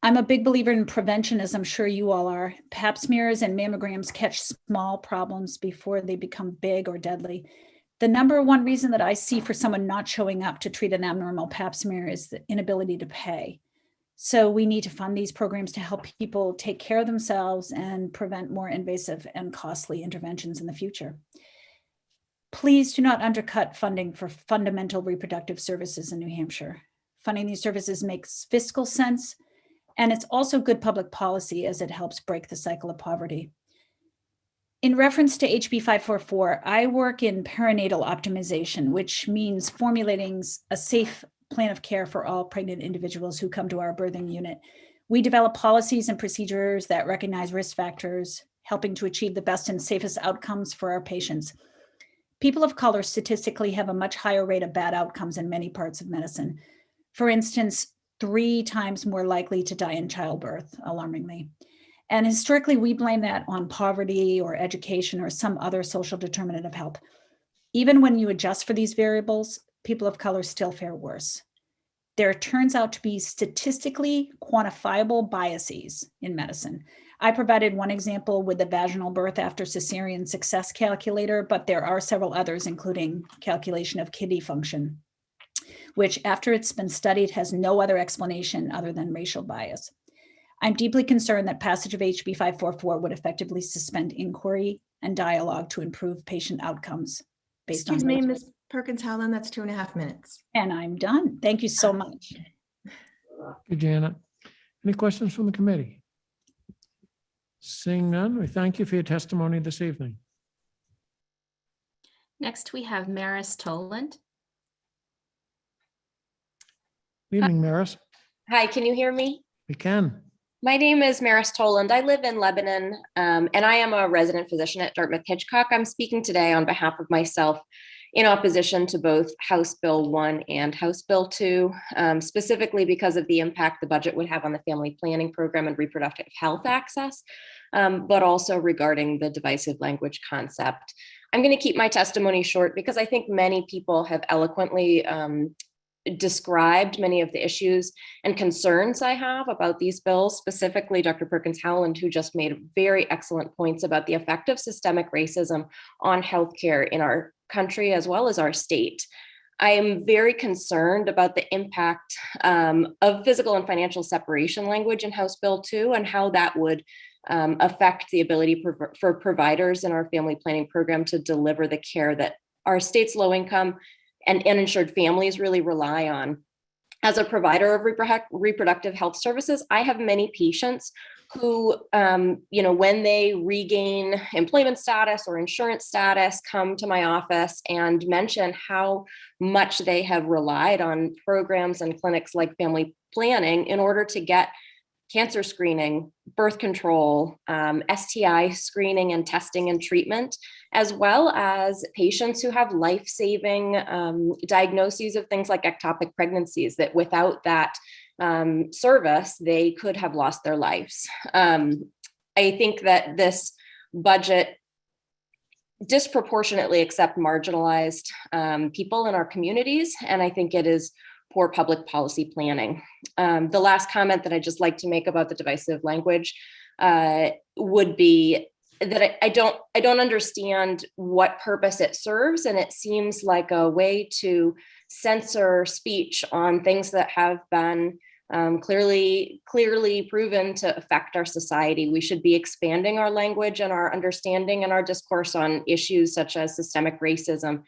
I'm a big believer in prevention, as I'm sure you all are. Pap smears and mammograms catch small problems before they become big or deadly. The number one reason that I see for someone not showing up to treat an abnormal pap smear is the inability to pay. So we need to fund these programs to help people take care of themselves and prevent more invasive and costly interventions in the future. Please do not undercut funding for fundamental reproductive services in New Hampshire. Funding these services makes fiscal sense, and it's also good public policy as it helps break the cycle of poverty. In reference to HB 544, I work in perinatal optimization, which means formulating a safe plan of care for all pregnant individuals who come to our birthing unit. We develop policies and procedures that recognize risk factors, helping to achieve the best and safest outcomes for our patients. People of color statistically have a much higher rate of bad outcomes in many parts of medicine. For instance, 3 times more likely to die in childbirth, alarmingly. And historically, we blame that on poverty or education or some other social determinant of health. Even when you adjust for these variables, people of color still fare worse. There turns out to be statistically quantifiable biases in medicine. I provided one example with the vaginal birth after cesarean success calculator, but there are several others, including calculation of kidney function, which after it's been studied has no other explanation other than racial bias. I'm deeply concerned that passage of HB 544 would effectively suspend inquiry and dialogue to improve patient outcomes based on. Excuse me, Ms. Perkins Howland, that's 2.5 minutes. And I'm done. Thank you so much. Thank you, Janet. Any questions from the committee? Seeing none, we thank you for your testimony this evening. Next, we have Maris Toland. Good evening, Maris. Hi, can you hear me? We can. My name is Maris Toland. I live in Lebanon, and I am a resident physician at Dartmouth-Hitchcock. I'm speaking today on behalf of myself in opposition to both House Bill 1 and House Bill 2, specifically because of the impact the budget would have on the family planning program and reproductive health access, but also regarding the divisive language concept. I'm going to keep my testimony short because I think many people have eloquently described many of the issues and concerns I have about these bills, specifically Dr. Perkins Howland, who just made very excellent points about the effect of systemic racism on healthcare in our country as well as our state. I am very concerned about the impact of physical and financial separation language in House Bill 2 and how that would affect the ability for providers in our family planning program to deliver the care that our state's low income and uninsured families really rely on. as a provider of reproductive health services, I have many patients who, when they regain employment status or insurance status, come to my office and mention how much they have relied on programs and clinics like family planning in order to get cancer screening, birth control, STI screening and testing and treatment, as well as patients who have life-saving diagnoses of things like ectopic pregnancies that without that service, they could have lost their lives. I think that this budget disproportionately accept marginalized people in our communities, and I think it is poor public policy planning. The last comment that I'd just like to make about the divisive language would be that I don't understand what purpose it serves, and it seems like a way to censor speech on things that have been clearly proven to affect our society. We should be expanding our language and our understanding and our discourse on issues such as systemic racism,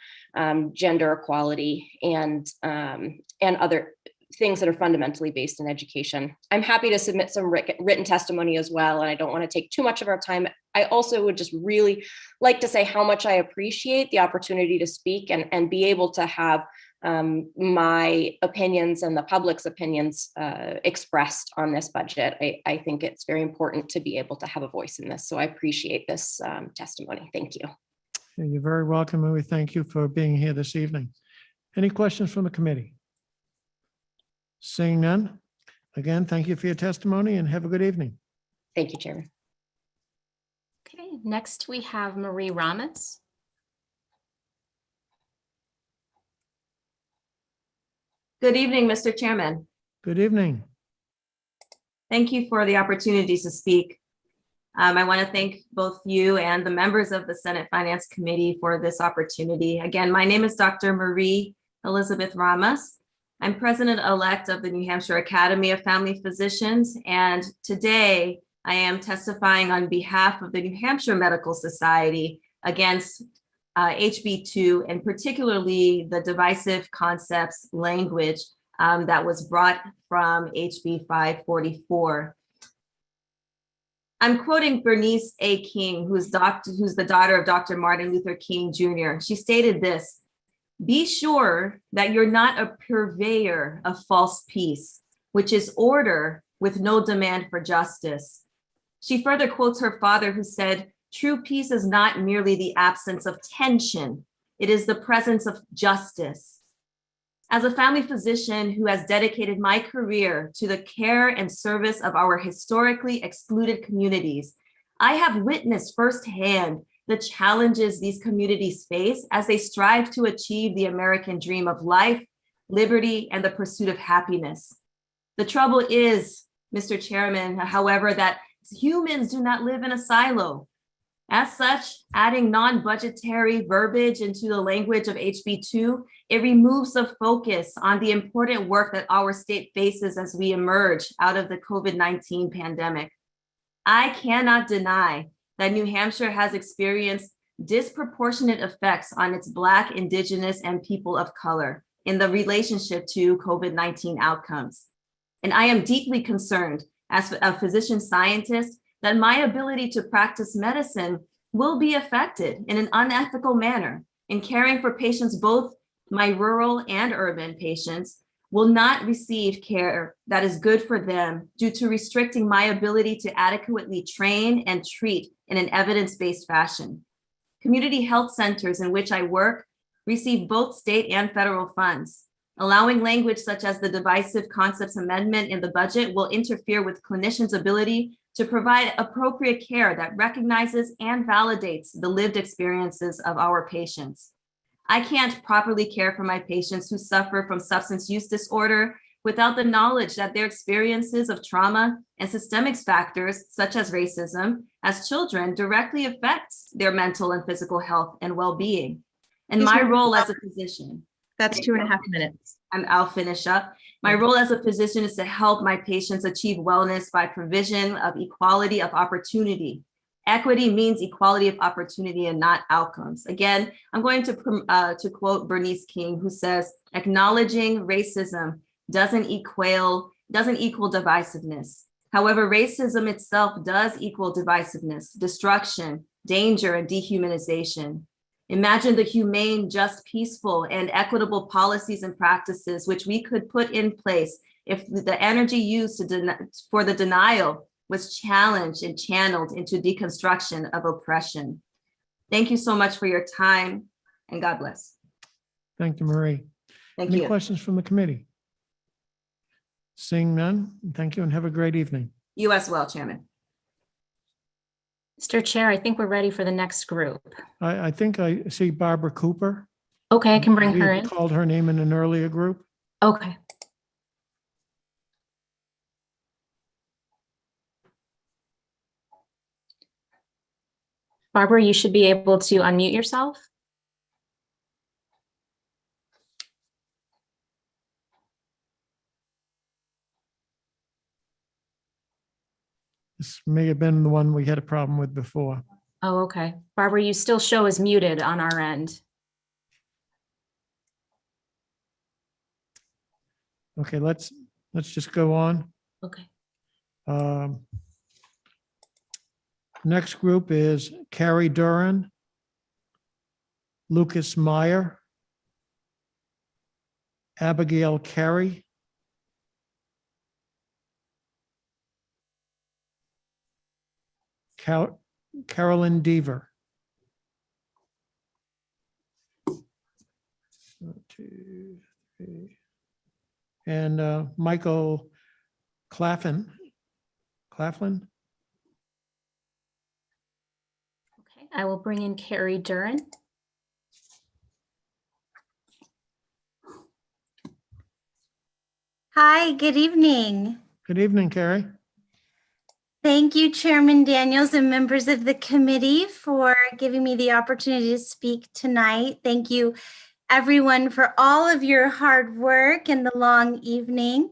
gender equality, and other things that are fundamentally based in education. I'm happy to submit some written testimony as well, and I don't want to take too much of our time. I also would just really like to say how much I appreciate the opportunity to speak and be able to have my opinions and the public's opinions expressed on this budget. I think it's very important to be able to have a voice in this. So I appreciate this testimony. Thank you. You're very welcome, and we thank you for being here this evening. Any questions from the committee? Seeing none, again, thank you for your testimony and have a good evening. Thank you, Chairman. Okay, next we have Marie Ramos. Good evening, Mr. Chairman. Good evening. Thank you for the opportunity to speak. I want to thank both you and the members of the Senate Finance Committee for this opportunity. Again, my name is Dr. Marie Elizabeth Ramos. I'm president-elect of the New Hampshire Academy of Family Physicians, and today I am testifying on behalf of the New Hampshire Medical Society against HB2, and particularly the divisive concepts language that was brought from HB 544. I'm quoting Bernice A. King, who's the daughter of Dr. Martin Luther King Jr. She stated this: "Be sure that you're not a purveyor of false peace, which is order with no demand for justice." She further quotes her father, who said, "True peace is not merely the absence of tension, it is the presence of justice." As a family physician who has dedicated my career to the care and service of our historically excluded communities, I have witnessed firsthand the challenges these communities face as they strive to achieve the American dream of life, liberty, and the pursuit of happiness. The trouble is, Mr. Chairman, however, that humans do not live in a silo. As such, adding non-budgetary verbiage into the language of HB2, it removes the focus on the important work that our state faces as we emerge out of the COVID-19 pandemic. I cannot deny that New Hampshire has experienced disproportionate effects on its Black, Indigenous, and people of color in the relationship to COVID-19 outcomes. And I am deeply concerned as a physician scientist that my ability to practice medicine will be affected in an unethical manner in caring for patients, both my rural and urban patients will not receive care that is good for them due to restricting my ability to adequately train and treat in an evidence-based fashion. Community health centers in which I work receive both state and federal funds. Allowing language such as the divisive concepts amendment in the budget will interfere with clinicians' ability to provide appropriate care that recognizes and validates the lived experiences of our patients. I can't properly care for my patients who suffer from substance use disorder without the knowledge that their experiences of trauma and systemic factors, such as racism, as children directly affects their mental and physical health and well-being. And my role as a physician— That's 2.5 minutes. And I'll finish up. My role as a physician is to help my patients achieve wellness by provision of equality of opportunity. Equity means equality of opportunity and not outcomes. Again, I'm going to quote Bernice King, who says, "Acknowledging racism doesn't equal divisiveness. However, racism itself does equal divisiveness, destruction, danger, and dehumanization. Imagine the humane, just, peaceful, and equitable policies and practices which we could put in place if the energy used for the denial was challenged and channeled into deconstruction of oppression. Thank you so much for your time, and God bless. Thank you, Marie. Thank Any you. questions from the committee? Seeing none, thank you and have a great evening. You as well, Chairman. Mr. Chair, I think we're ready for the next group. I think I see Barbara Cooper. Okay, I can bring We her had in. called her name in an earlier group. Okay. Barbara, you should be able to unmute yourself. This may have been the one we had a problem with before. Oh, okay. Barbara, you still show as muted on our end. Okay, let's just go on. Okay. Next group is Carrie Duran, Lucas Meyer, Abigail Carey, Carolyn Deaver. 1, 2, 3. And Michael Claflin. Okay, I will bring in Carrie Duran. Hi, good evening. Good evening, Carrie. Thank you, Chairman Daniels and members of the committee for giving me the opportunity to speak tonight. Thank you, everyone, for all of your hard work and the long evening.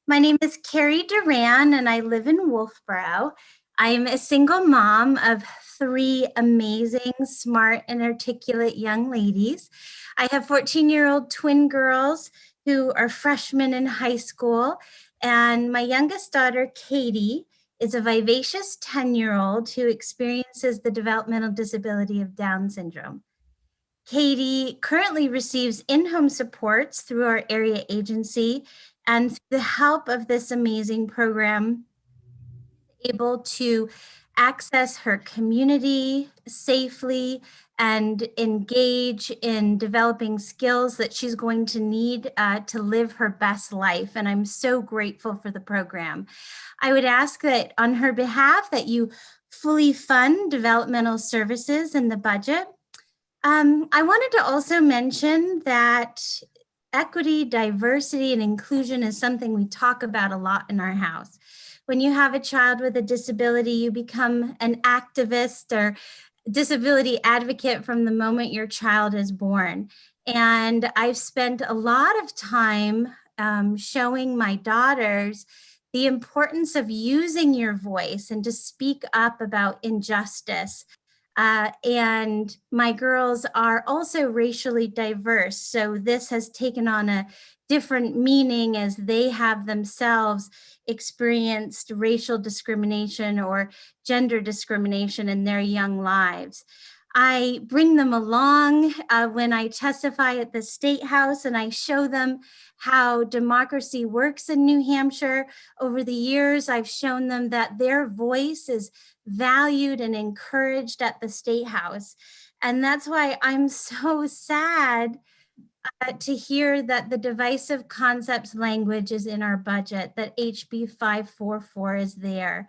My name is Carrie Duran and I live in Wolfboro. I'm a single mom of 3 amazing, smart, and articulate young ladies. I have 14-year-old twin girls who are freshmen in high school, and my youngest daughter, Katie, is a vivacious 10-year-old who experiences the developmental disability of Down syndrome. Katie currently receives in-home supports through our area agency, and through the help of this amazing program, able to access her community safely and engage in developing skills that she's going to need to live her best life. And I'm so grateful for the program. I would ask that on her behalf that you fully fund developmental services in the budget. I wanted to also mention that equity, diversity, and inclusion is something we talk about a lot in our house. When you have a child with a disability, you become an activist or disability advocate from the moment your child is born. And I've spent a lot of time showing my daughters the importance of using your voice and to speak up about injustice. And my girls are also racially diverse. So this has taken on a different meaning as they have themselves experienced racial discrimination or gender discrimination in their young lives. I bring them along when I testify at the State House, and I show them how democracy works in New Hampshire. Over the years, I've shown them that their voice is valued and encouraged at the State House. And that's why I'm so sad to hear that the divisive concepts language is in our budget, that HB 544 is there.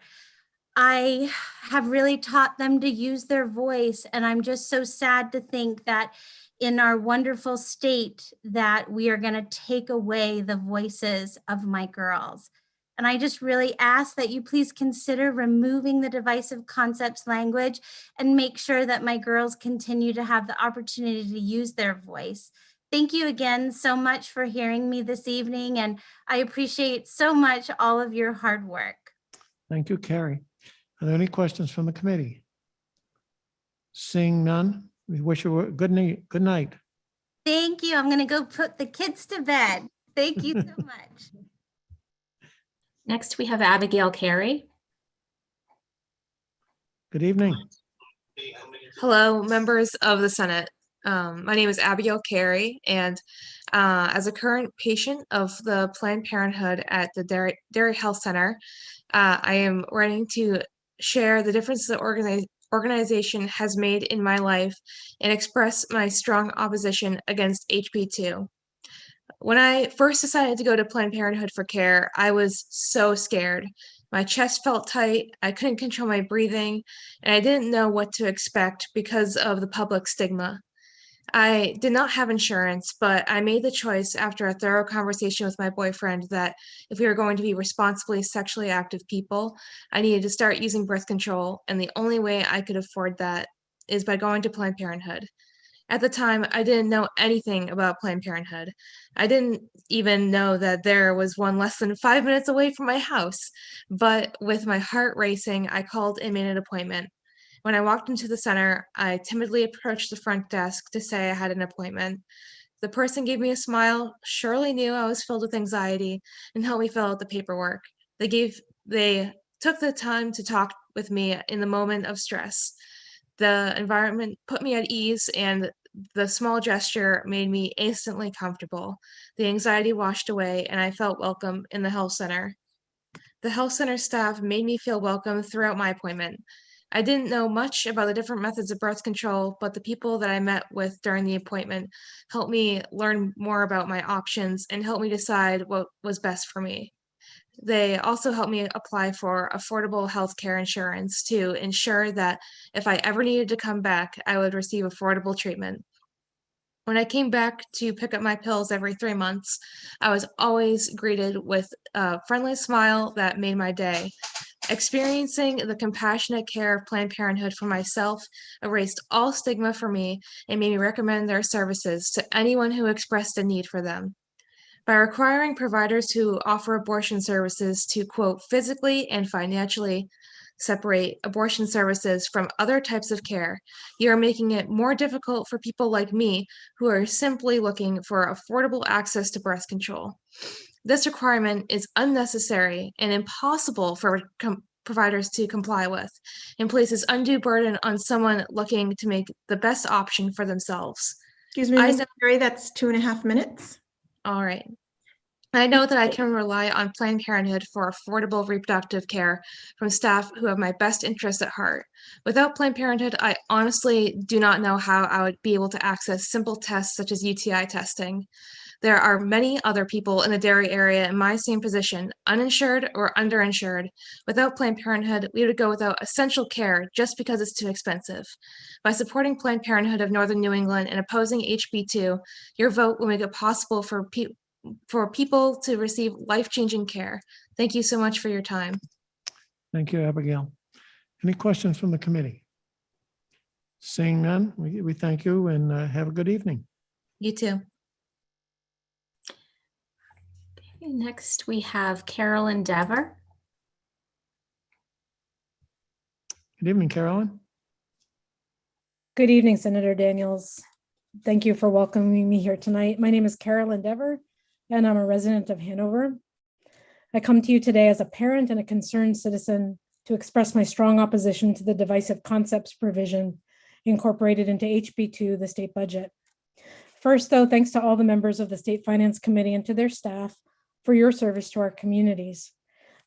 I have really taught them to use their voice, and I'm just so sad to think that in our wonderful state that we are going to take away the voices of my girls. And I just really ask that you please consider removing the divisive concepts language and make sure that my girls continue to have the opportunity to use their voice. Thank you again so much for hearing me this evening, and I appreciate so much all of your hard work. Thank you, Carrie. Are there any questions from the committee? Seeing none, we wish you a good night. Thank you. I'm going to go put the kids to bed. Thank you so much. Next, we have Abigail Carey. Good evening. Hello, members of the Senate. My name is Abigail Carey, and as a current patient of the Planned Parenthood at the Dairy Health Center, I am running to share the difference the organization has made in my life and express my strong opposition against HB2. When I first decided to go to Planned Parenthood for care, I was so scared. My chest felt tight, I couldn't control my breathing, and I didn't know what to expect because of the public stigma. I did not have insurance, but I made the choice after a thorough conversation with my boyfriend that if we were going to be responsibly sexually active people, I needed to start using birth control, and the only way I could afford that is by going to Planned Parenthood. At the time, I didn't know anything about Planned Parenthood. I didn't even know that there was one less than 5 minutes away from my house. But with my heart racing, I called and made an appointment. When I walked into the center, I timidly approached the front desk to say I had an appointment. The person gave me a smile, surely knew I was filled with anxiety, and helped me fill out the paperwork. They took the time to talk with me in the moment of stress. The environment put me at ease, and the small gesture made me instantly comfortable. The anxiety washed away, and I felt welcome in the health center. The health center staff made me feel welcome throughout my appointment. I didn't know much about the different methods of birth control, but the people that I met with during the appointment helped me learn more about my options and helped me decide what was best for me. They also helped me apply for affordable healthcare insurance to ensure that if I ever needed to come back, I would receive affordable treatment. When I came back to pick up my pills every 3 months, I was always greeted with a friendly smile that made my day. Experiencing the compassionate care of Planned Parenthood for myself erased all stigma for me and made me recommend their services to anyone who expressed a need for them. By requiring providers who offer abortion services to, quote, physically and financially separate abortion services from other types of care, you are making it more difficult for people like me who are simply looking for affordable access to birth control. This requirement is unnecessary and impossible for providers to comply with and places undue burden on someone looking to make the best option for themselves. Excuse me, Ms. Carey, that's 2.5 minutes. All right. I know that I can rely on Planned Parenthood for affordable reproductive care from staff who have my best interests at heart. Without Planned Parenthood, I honestly do not know how I would be able to access simple tests such as UTI testing. There are many other people in the dairy area in my same position, uninsured or underinsured. Without Planned Parenthood, we would go without essential care just because it's too expensive. By supporting Planned Parenthood of Northern New England and opposing HB2, your vote will make it possible for people to receive life-changing care. Thank you so much for your time. Thank you, Abigail. Any questions from the committee? Seeing none, we thank you and have a good evening. You too. Okay, next, we have Carolyn Dever. Good evening, Carolyn. Good evening, Senator Daniels. Thank you for welcoming me here tonight. My name is Carolyn Dever, and I'm a resident of Hanover. I come to you today as a parent and a concerned citizen to express my strong opposition to the divisive concepts provision incorporated into HB2, the state budget. First, though, thanks to all the members of the State Finance Committee and to their staff for your service to our communities.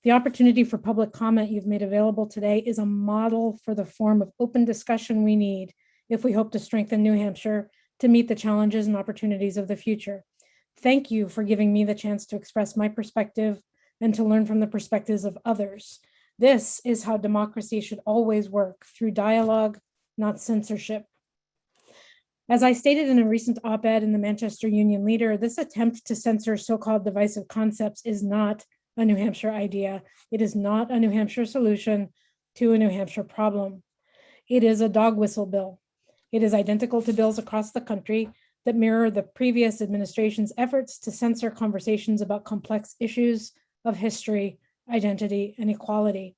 The opportunity for public comment you've made available today is a model for the form of open discussion we need if we hope to strengthen New Hampshire to meet the challenges and opportunities of the future. Thank you for giving me the chance to express my perspective and to learn from the perspectives of others. This is how democracy should always work, through dialogue, not censorship. As I stated in a recent op-ed in the Manchester Union Leader, this attempt to censor so-called divisive concepts is not a New Hampshire idea. It is not a New Hampshire solution to a New Hampshire problem. It is a dog whistle bill. It is identical to bills across the country that mirror the previous administration's efforts to censor conversations about complex issues of history, identity, and equality.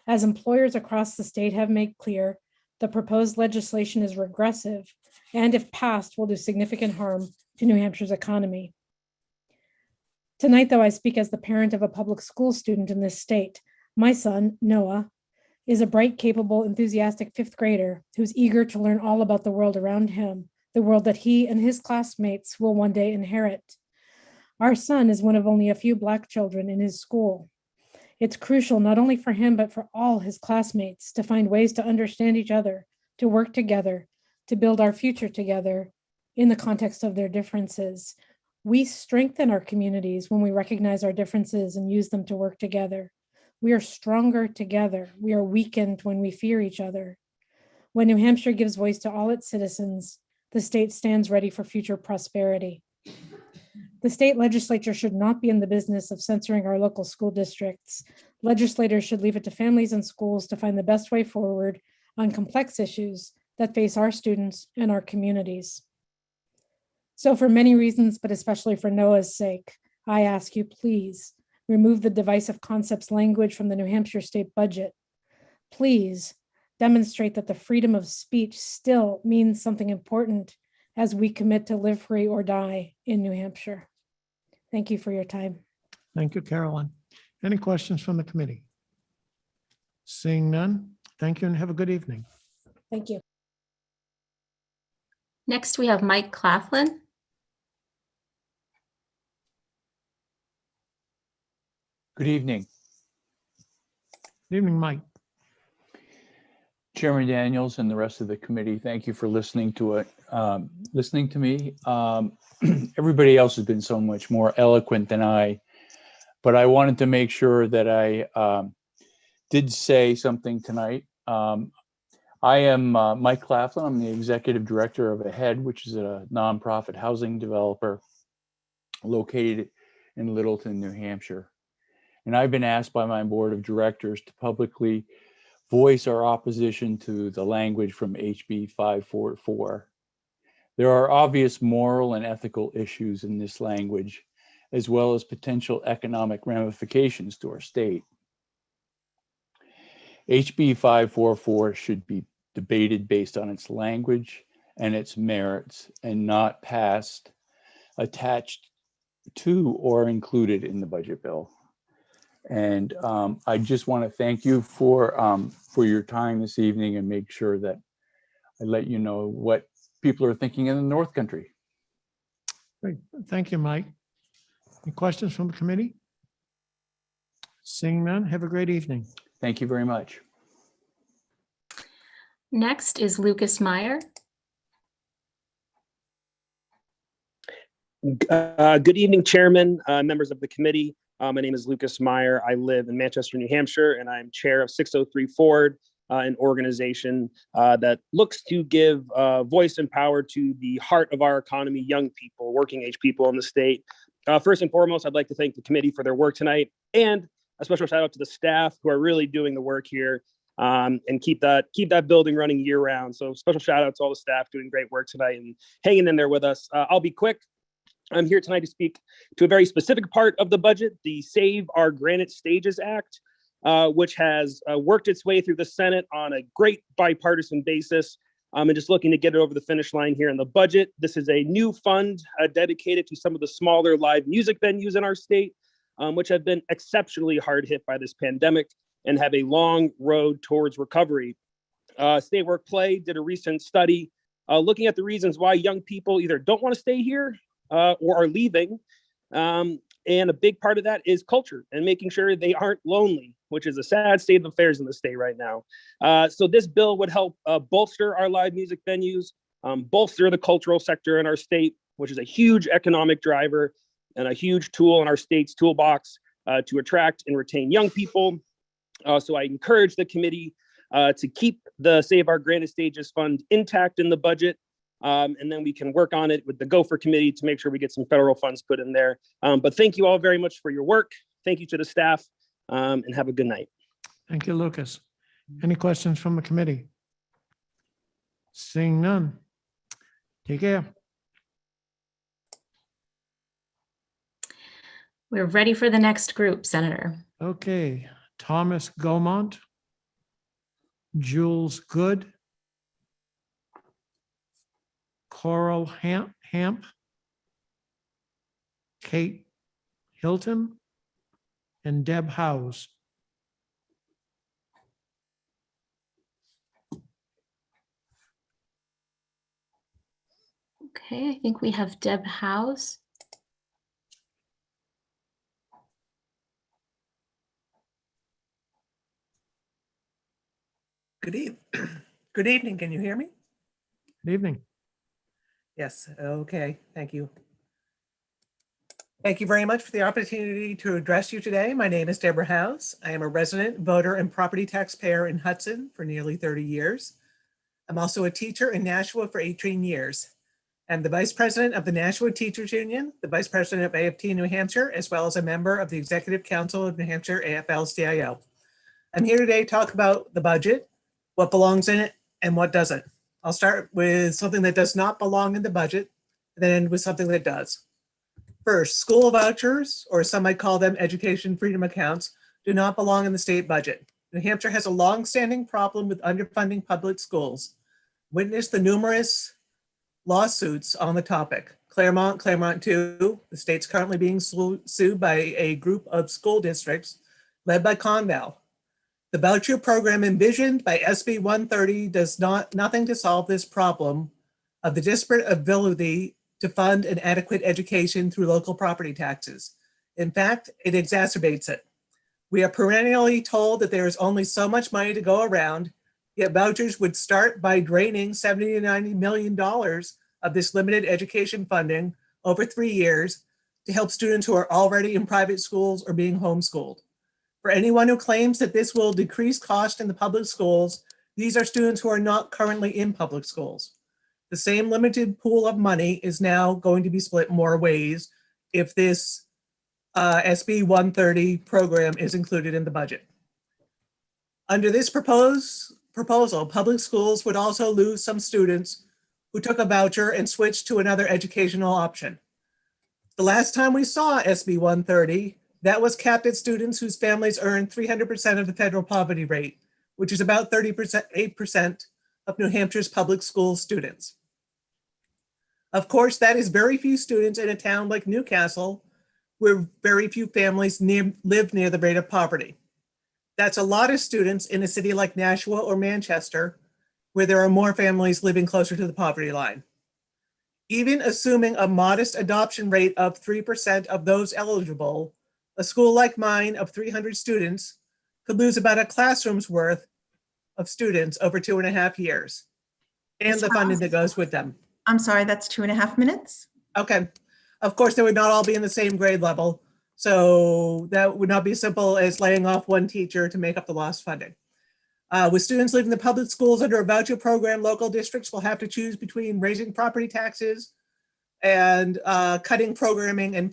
As employers across the state have made clear, the proposed legislation is regressive and, if passed, will do significant harm to New Hampshire's economy. Tonight, though, I speak as the parent of a public school student in this state. My son, Noah, is a bright, capable, enthusiastic fifth grader who's eager to learn all about the world around him, the world that he and his classmates will one day inherit. Our son is one of only a few Black children in his school. It's crucial not only for him, but for all his classmates to find ways to understand each other, to work together, to build our future together in the context of their differences. We strengthen our communities when we recognize our differences and use them to work together. We are stronger together. We are weakened when we fear each other. When New Hampshire gives voice to all its citizens, the state stands ready for future prosperity. The state legislature should not be in the business of censoring our local school districts. Legislators should leave it to families and schools to find the best way forward on complex issues that face our students and our communities. So for many reasons, but especially for Noah's sake, I ask you, please remove the divisive concepts language from the New Hampshire state budget. Please demonstrate that the freedom of speech still means something important as we commit to live free or die in New Hampshire. Thank you for your time. Thank you, Carolyn. Any questions from the committee? Seeing none, thank you and have a good evening. Thank you. Next, we have Mike Claflin. Good evening. Good evening, Mike. Chairman Daniels and the rest of the committee, thank you for listening to it. Listening to me. Everybody else has been so much more eloquent than I, but I wanted to make sure that I did say something tonight. I am Mike Claflin. I'm the executive director of AHEAD, which is a nonprofit housing developer located in Littleton, New Hampshire. And I've been asked by my board of directors to publicly voice our opposition to the language from HB 544. There are obvious moral and ethical issues in this language, as well as potential economic ramifications to our state. HB 544 should be debated based on its language and its merits and not passed, attached to, or included in the budget bill. And I just want to thank you for your time this evening and make sure that I let you know what people are thinking in the North Country. Great. Thank you, Mike. Any questions from the committee? Seeing none, have a great evening. Thank you very much. Next is Lucas Meyer. Good evening, Chairman, members of the committee. My name is Lucas Meyer. I live in Manchester, New Hampshire, and I'm chair of 603 Forward, an organization that looks to give voice and power to the heart of our economy, young people, working age people in the state. First and foremost, I'd like to thank the committee for their work tonight, and a special shout out to the staff who are really doing the work here and keep that building running year round. So special shout out to all the staff doing great work tonight and hanging in there with us. I'll be quick. I'm here tonight to speak to a very specific part of the budget, the Save Our Granite Stages Act, which has worked its way through the Senate on a great bipartisan basis. And just looking to get it over the finish line here in the budget. This is a new fund dedicated to some of the smaller live music venues in our state, which have been exceptionally hard hit by this pandemic and have a long road towards recovery. State Work Play did a recent study looking at the reasons why young people either don't want to stay here or are leaving. And a big part of that is culture and making sure they aren't lonely, which is a sad state of affairs in the state right now. So this bill would help bolster our live music venues, bolster the cultural sector in our state, which is a huge economic driver and a huge tool in our state's toolbox to attract and retain young people. So I encourage the committee to keep the Save Our Granite Stages Fund intact in the budget. And then we can work on it with the Gopher Committee to make sure we get some federal funds put in there. But thank you all very much for your work. Thank you to the staff and have a good night. Thank you, Lucas. Any questions from the committee? Seeing none. Take care. We're ready for the next group, Senator. Okay, Thomas Gomont, Jules Good, Coral Hamp, Kate Hilton, and Deb House. Okay, I think we have Deb House. Good evening. Can you hear me? Good evening. Yes. Okay. Thank you. Thank you very much for the opportunity to address you today. My name is Deborah House. I am a resident, voter, and property taxpayer in Hudson for nearly 30 years. I'm also a teacher in Nashua for 18 years. I'm the vice president of the Nashua Teachers Union, the vice president of AFT New Hampshire, as well as a member of the Executive Council of New Hampshire AFL-CIO. I'm here today to talk about the budget, what belongs in it, and what doesn't. I'll start with something that does not belong in the budget, and then end with something that does. First, school vouchers, or some might call them education freedom accounts, do not belong in the state budget. New Hampshire has a long-standing problem with underfunding public schools. Witness the numerous lawsuits on the topic. Claremont 2, the state's currently being sued by a group of school districts led by Conval. The voucher program envisioned by SB 130 does nothing to solve this problem of the disparate ability to fund an adequate education through local property taxes. In fact, it exacerbates it. We are perennially told that there is only so much money to go around, yet vouchers would start by draining $70 to $90 million of this limited education funding over 3 years to help students who are already in private schools or being homeschooled. For anyone who claims that this will decrease cost in the public schools, these are students who are not currently in public schools. The same limited pool of money is now going to be split more ways if this SB 130 program is included in the budget. Under this proposal, public schools would also lose some students who took a voucher and switched to another educational option. The last time we saw SB 130, that was capped at students whose families earn 300% of the federal poverty rate, which is about 8% of New Hampshire's public school students. Of course, that is very few students in a town like Newcastle, where very few families live near the rate of poverty. That's a lot of students in a city like Nashua or Manchester, where there are more families living closer to the poverty line. Even assuming a modest adoption rate of 3% of those eligible, a school like mine of 300 students could lose about a classroom's worth of students over 2.5 years, and the funding that goes with them. I'm sorry, that's 2.5 minutes? Okay. Of course, they would not all be in the same grade level, so that would not be as simple as laying off one teacher to make up the lost funding. With students leaving the public schools under a voucher program, local districts will have to choose between raising property taxes and cutting programming and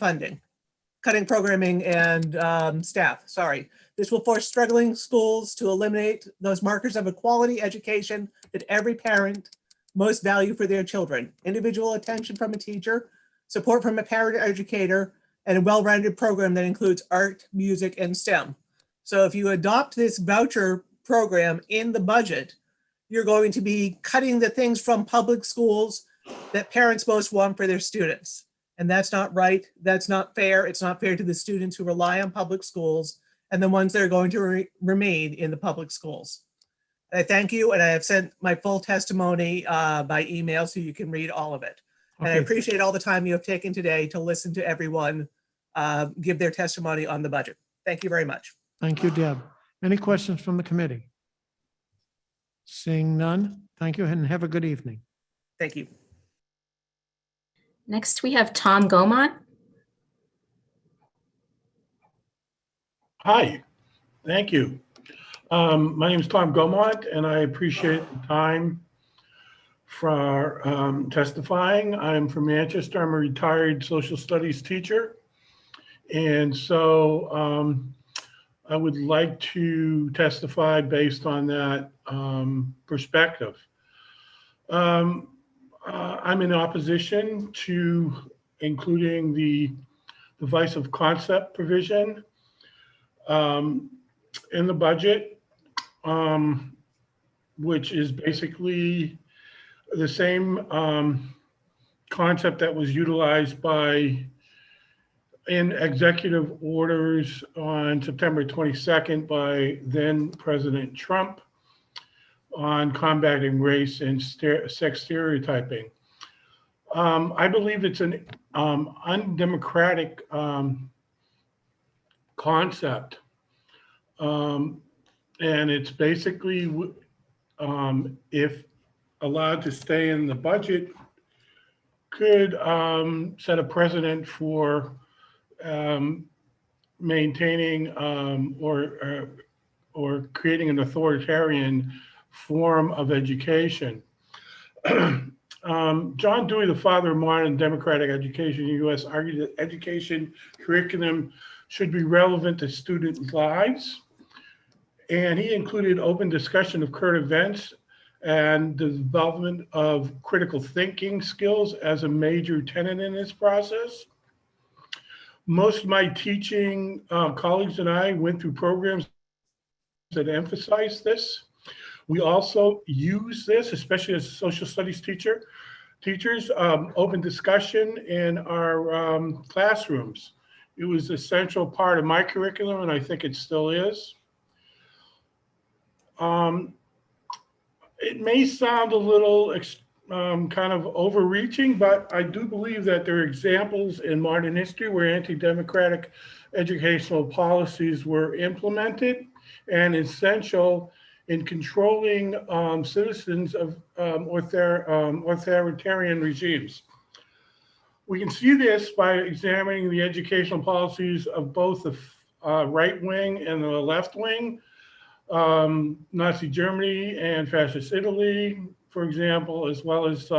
staff, sorry. This will force struggling schools to eliminate those markers of a quality education that every parent most value for their children: individual attention from a teacher, support from a parent educator, and a well-rounded program that includes art, music, and STEM. So if you adopt this voucher program in the budget, you're going to be cutting the things from public schools that parents most want for their students. And that's not right. That's not fair. It's not fair to the students who rely on public schools and the ones that are going to remain in the public schools. I thank you, and I have sent my full testimony by email so you can read all of it. And I Okay. appreciate all the time you have taken today to listen to everyone give their testimony on the budget. Thank you very much. Thank you, Deb. Any questions from the committee? Seeing none, thank you, and have a good evening. Thank you. Next, we have Tom Gomont. Hi, thank you. My name is Tom Gomont, and I appreciate the time for testifying. I'm from Manchester. I'm a retired social studies teacher. And so I would like to testify based on that perspective. I'm in opposition to including the device of concept provision in the budget, which is basically the same concept that was utilized by in executive orders on September 22nd by then President Trump on combating race and sex stereotyping. I believe it's an undemocratic concept. And it's basically, if allowed to stay in the budget, could set a precedent for maintaining or creating an authoritarian form of education. John Dewey, the father of modern democratic education in the U.S., argued that education curriculum should be relevant to student lives. And he included open discussion of current events and the development of critical thinking skills as a major tenet in this process. Most of my teaching colleagues and I went through programs that emphasize this. We also use this, especially as social studies teachers, open discussion in our classrooms. It was an essential part of my curriculum, and I think it still is. It may sound a little kind of overreaching, but I do believe that there are examples in modern history where anti-democratic educational policies were implemented and essential in controlling citizens of authoritarian regimes. We can see this by examining the educational policies of both the right wing and the left wing, Nazi Germany and fascist Italy, for example, as well as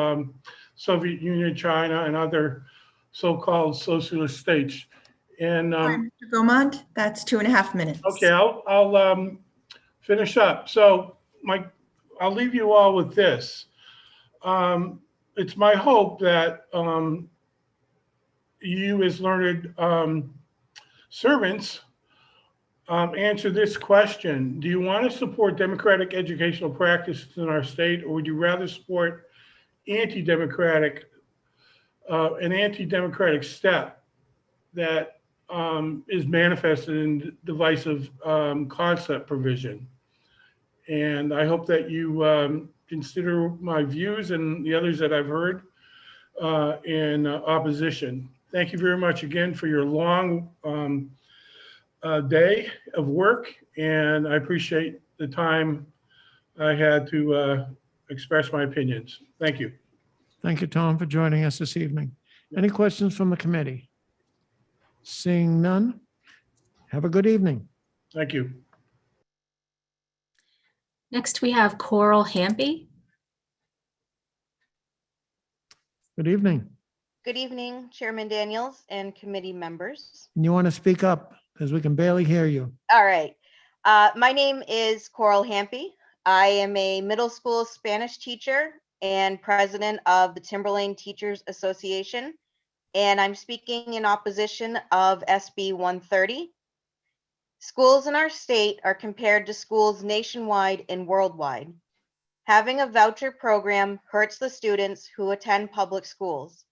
Soviet Union, China, and other so-called socialist states. And Mr. Gomond, that's 2.5 minutes. okay, I'll finish up. So I'll leave you all with this. It's my hope that you as learned servants answer this question. Do you want to support democratic educational practices in our state, or would you rather support an anti-democratic step that is manifested in divisive concept provision? And I hope that you consider my views and the others that I've heard in opposition. Thank you very much again for your long day of work, and I appreciate the time I had to express my opinions. Thank you. Thank you, Tom, for joining us this evening. Any questions from the committee? Seeing none, have a good evening. Thank you. Next, we have Coral Hampy. Good evening. Good evening, Chairman Daniels and committee members. You want to speak up because we can barely hear you. All right. My name is Coral Hampy. I am a middle school Spanish teacher and president of the Timberlane Teachers Association, and I'm speaking in opposition of SB 130. Schools in our state are compared to schools nationwide and worldwide. Having a voucher program hurts the students who attend public schools.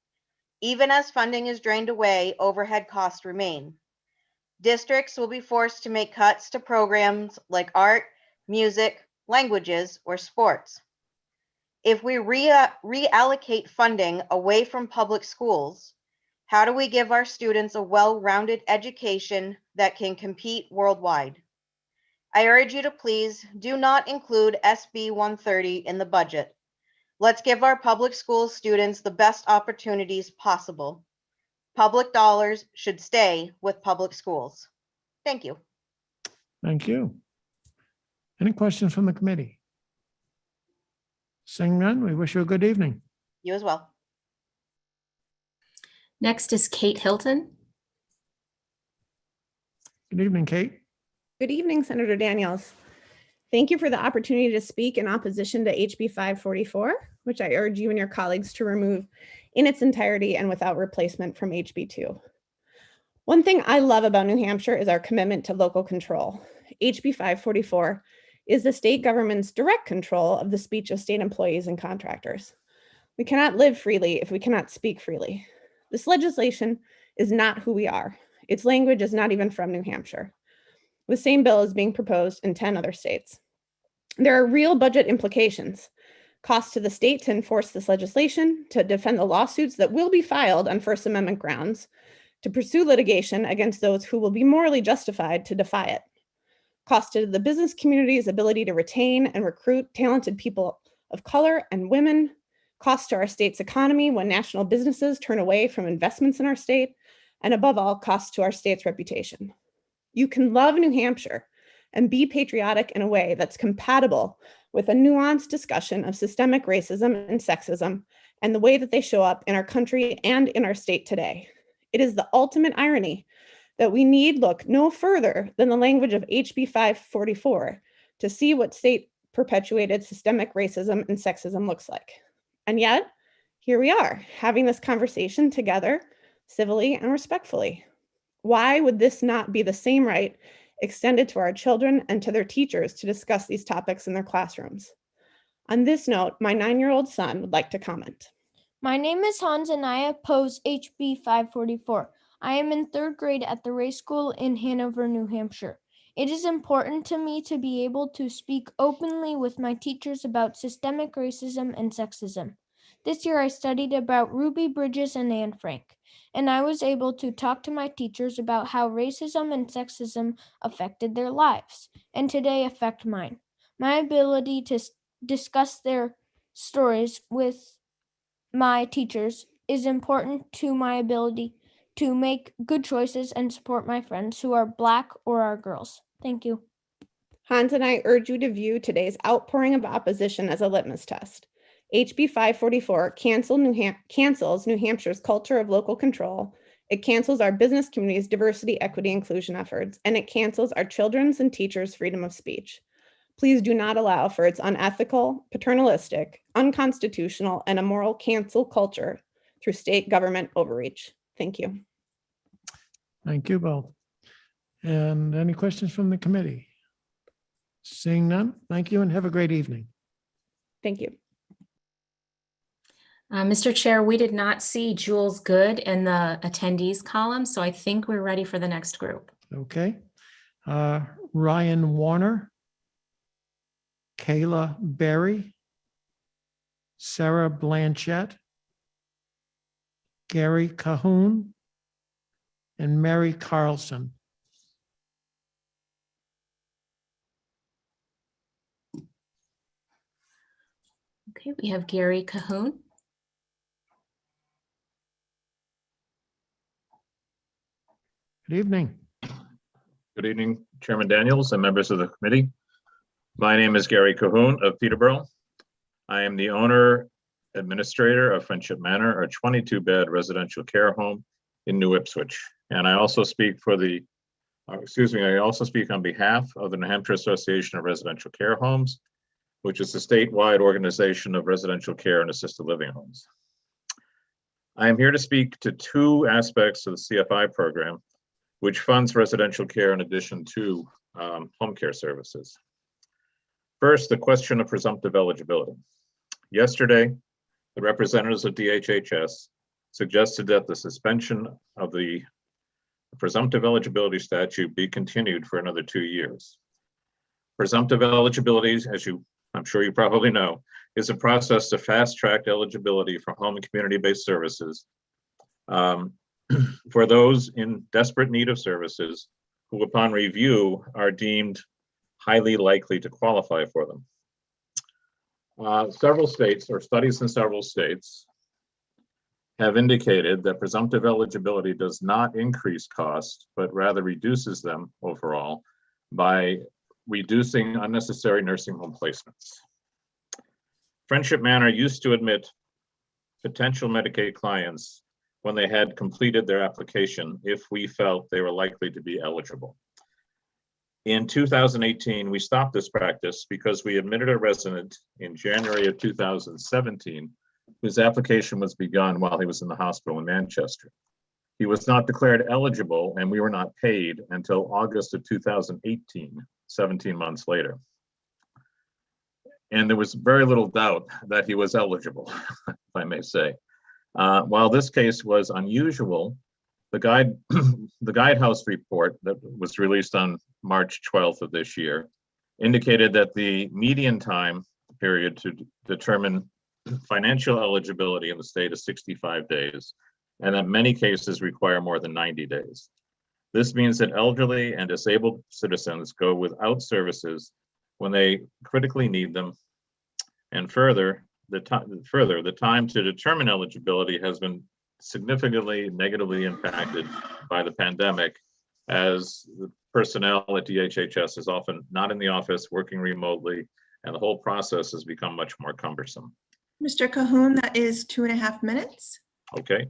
Even as funding is drained away, overhead costs remain. Districts will be forced to make cuts to programs like art, music, languages, or sports. If we reallocate funding away from public schools, how do we give our students a well-rounded education that can compete worldwide? I urge you to please do not include SB 130 in the budget. Let's give our public school students the best opportunities possible. Public dollars should stay with public schools. Thank you. Thank you. Any questions from the committee? Seeing none, we wish you a good evening. You as well. Next is Kate Hilton. Good evening, Kate. Good evening, Senator Daniels. Thank you for the opportunity to speak in opposition to HB 544, which I urge you and your colleagues to remove in its entirety and without replacement from HB 2. One thing I love about New Hampshire is our commitment to local control. HB 544 is the state government's direct control of the speech of state employees and contractors. We cannot live freely if we cannot speak freely. This legislation is not who we are. Its language is not even from New Hampshire. The same bill is being proposed in 10 other states. There are real budget implications. Cost to the state to enforce this legislation, to defend the lawsuits that will be filed on First Amendment grounds, to pursue litigation against those who will be morally justified to defy it. Cost to the business community's ability to retain and recruit talented people of color and women. Cost to our state's economy when national businesses turn away from investments in our state. And above all, cost to our state's reputation. You can love New Hampshire and be patriotic in a way that's compatible with a nuanced discussion of systemic racism and sexism and the way that they show up in our country and in our state today. It is the ultimate irony that we need look no further than the language of HB 544 to see what state perpetuated systemic racism and sexism looks like. And yet, here we are having this conversation together, civilly and respectfully. Why would this not be the same right extended to our children and to their teachers to discuss these topics in their classrooms? On this note, my 9-year-old son would like to comment. My name is Hans and I oppose HB 544. I am in 3rd grade at the Ray School in Hanover, New Hampshire. It is important to me to be able to speak openly with my teachers about systemic racism and sexism. This year I studied about Ruby Bridges and Anne Frank, and I was able to talk to my teachers about how racism and sexism affected their lives, and today affect mine. My ability to discuss their stories with my teachers is important to my ability to make good choices and support my friends who are Black or are girls. Thank you. Hans and I urge you to view today's outpouring of opposition as a litmus test. HB 544 cancels New Hampshire's culture of local control. It cancels our business community's diversity, equity, inclusion efforts, and it cancels our children's and teachers' freedom of speech. Please do not allow for its unethical, paternalistic, unconstitutional, and immoral cancel culture through state government overreach. Thank you. Thank you both. And any questions from the committee? Seeing none, thank you and have a great evening. Thank you. Mr. Chair, we did not see Jules Good in the attendees column, so I think we're ready for the next group. Okay. Ryan Warner, Kayla Berry, Sarah Blanchett, Gary Cahoon, and Mary Carlson. Okay, we have Gary Cahoon. Good evening. Good evening, Chairman Daniels and members of the committee. My name is Gary Cahoon of Peterborough. I am the owner administrator of Friendship Manor, a 22-bed residential care home in New Ipswich. And I also speak for the, I also speak on behalf of the New Hampshire Association of Residential Care Homes, which is a statewide organization of residential care and assisted living homes. I am here to speak to 2 aspects of the CFI program, which funds residential care in addition to home care services. First, the question of presumptive eligibility. Yesterday, the representatives of DHHS suggested that the suspension of the presumptive eligibility statute be continued for another 2 years. Presumptive eligibility, as I'm sure you probably know, is a process to fast-track eligibility for home and community-based services for those in desperate need of services who, upon review, are deemed highly likely to qualify for them. Several states, or studies in several states, have indicated that presumptive eligibility does not increase costs, but rather reduces them overall by reducing unnecessary nursing home placements. Friendship Manor used to admit potential Medicaid clients when they had completed their application if we felt they were likely to be eligible. In 2018, we stopped this practice because we admitted a resident in January of 2017 whose application was begun while he was in the hospital in Manchester. He was not declared eligible and we were not paid until August of 2018, 17 months later. And there was very little doubt that he was eligible, if I may say. While this case was unusual, The Guidehouse report that was released on March 12th of this year indicated that the median time period to determine financial eligibility in the state is 65 days, and that many cases require more than 90 days. This means that elderly and disabled citizens go without services when they critically need them. And further, the time to determine eligibility has been significantly negatively impacted by the pandemic, as the personnel at DHHS is often not in the office, working remotely, and the whole process has become much more cumbersome. Mr. Cahoon, that is 2.5 minutes. Okay.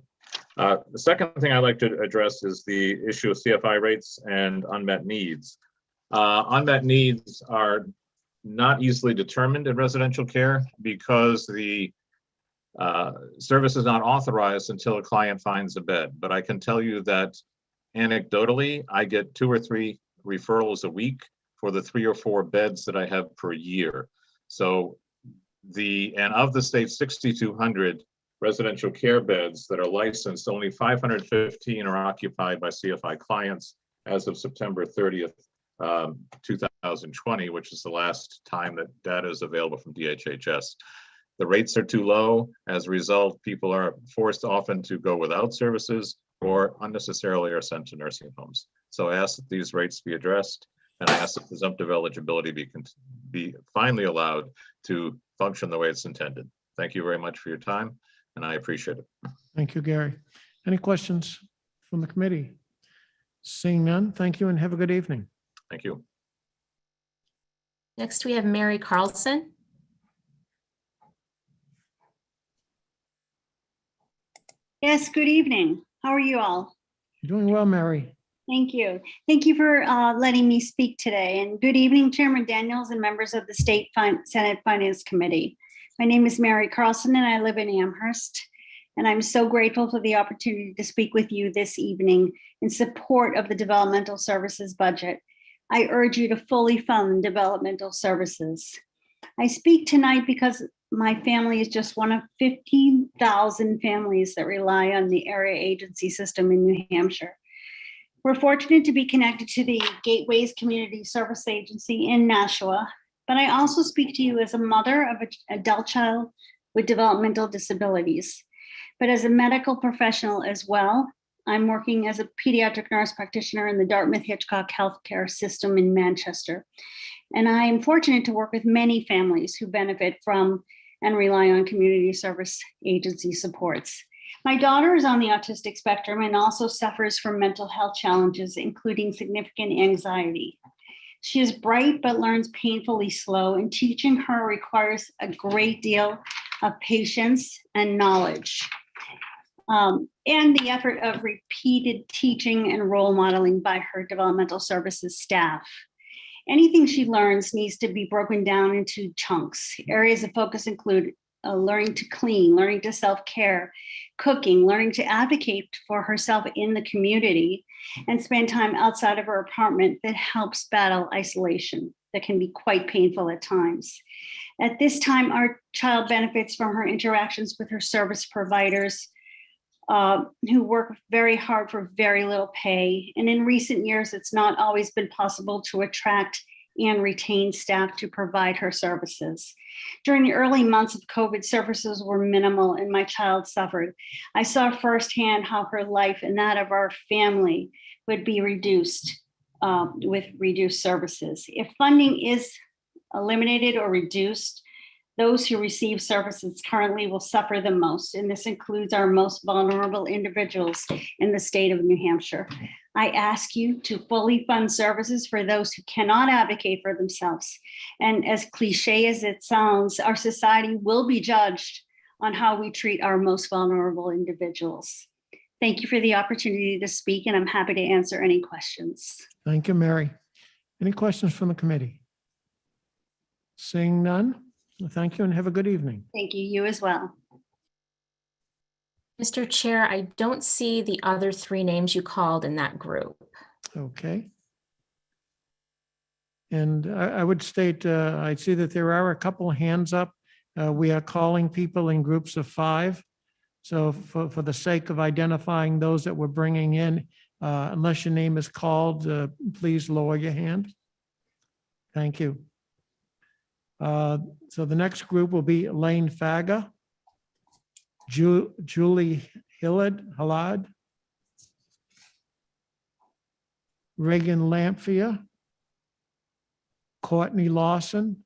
The second thing I'd like to address is the issue of CFI rates and unmet needs. Unmet needs are not easily determined in residential care because the service is not authorized until a client finds a bed. But I can tell you that anecdotally, I get 2 or 3 referrals a week for the 3 or 4 beds that I have per year. So of the state's 6,200 residential care beds that are licensed, only 515 are occupied by CFI clients as of September 30th, 2020, which is the last time that data is available from DHHS. The rates are too low. As a result, people are forced often to go without services or unnecessarily are sent to nursing homes. So I ask that these rates be addressed, and I ask that presumptive eligibility be finally allowed to function the way it's intended. Thank you very much for your time, and I appreciate it. Thank you, Gary. Any questions from the committee? Seeing none, thank you and have a good evening. Thank you. Next, we have Mary Carlson. Yes, good evening. How are you all? You're doing well, Mary. Thank you. Thank you for letting me speak today. And good evening, Chairman Daniels and members of the Senate Finance Committee. My name is Mary Carlson and I live in Amherst. And I'm so grateful for the opportunity to speak with you this evening in support of the developmental services budget. I urge you to fully fund developmental services. I speak tonight because my family is just one of 15,000 families that rely on the area agency system in New Hampshire. We're fortunate to be connected to the Gateways Community Service Agency in Nashua, but I also speak to you as a mother of an adult child with developmental disabilities. But as a medical professional as well, I'm working as a pediatric nurse practitioner in the Dartmouth-Hitchcock Healthcare System in Manchester. And I am fortunate to work with many families who benefit from and rely on community service agency supports. My daughter is on the autistic spectrum and also suffers from mental health challenges, including significant anxiety. She is bright but learns painfully slow, and teaching her requires a great deal of patience and knowledge. And the effort of repeated teaching and role modeling by her developmental services staff. Anything she learns needs to be broken down into chunks. Areas of focus include learning to clean, learning to self-care, cooking, learning to advocate for herself in the community, and spend time outside of her apartment that helps battle isolation that can be quite painful at times. At this time, our child benefits from her interactions with her service providers, who work very hard for very little pay. And in recent years, it's not always been possible to attract and retain staff to provide her services. During the early months of COVID, services were minimal and my child suffered. I saw firsthand how her life and that of our family would be reduced with reduced services. If funding is eliminated or reduced, those who receive services currently will suffer the most, and this includes our most vulnerable individuals in the state of New Hampshire. I ask you to fully fund services for those who cannot advocate for themselves. And as cliche as it sounds, our society will be judged on how we treat our most vulnerable individuals. Thank you for the opportunity to speak, and I'm happy to answer any questions. Thank you, Mary. Any questions from the committee? Seeing none, thank you and have a good evening. Thank you, you as well. Mr. Chair, I don't see the other 3 names you called in that group. Okay. And I would state, I see that there are a couple of hands up. We are calling people in groups of 5. So for the sake of identifying those that we're bringing in, unless your name is called, please lower your hand. Thank you. So the next group will be Elaine Faga, Julie Hillard, Reagan Lamphere, Courtney Lawson,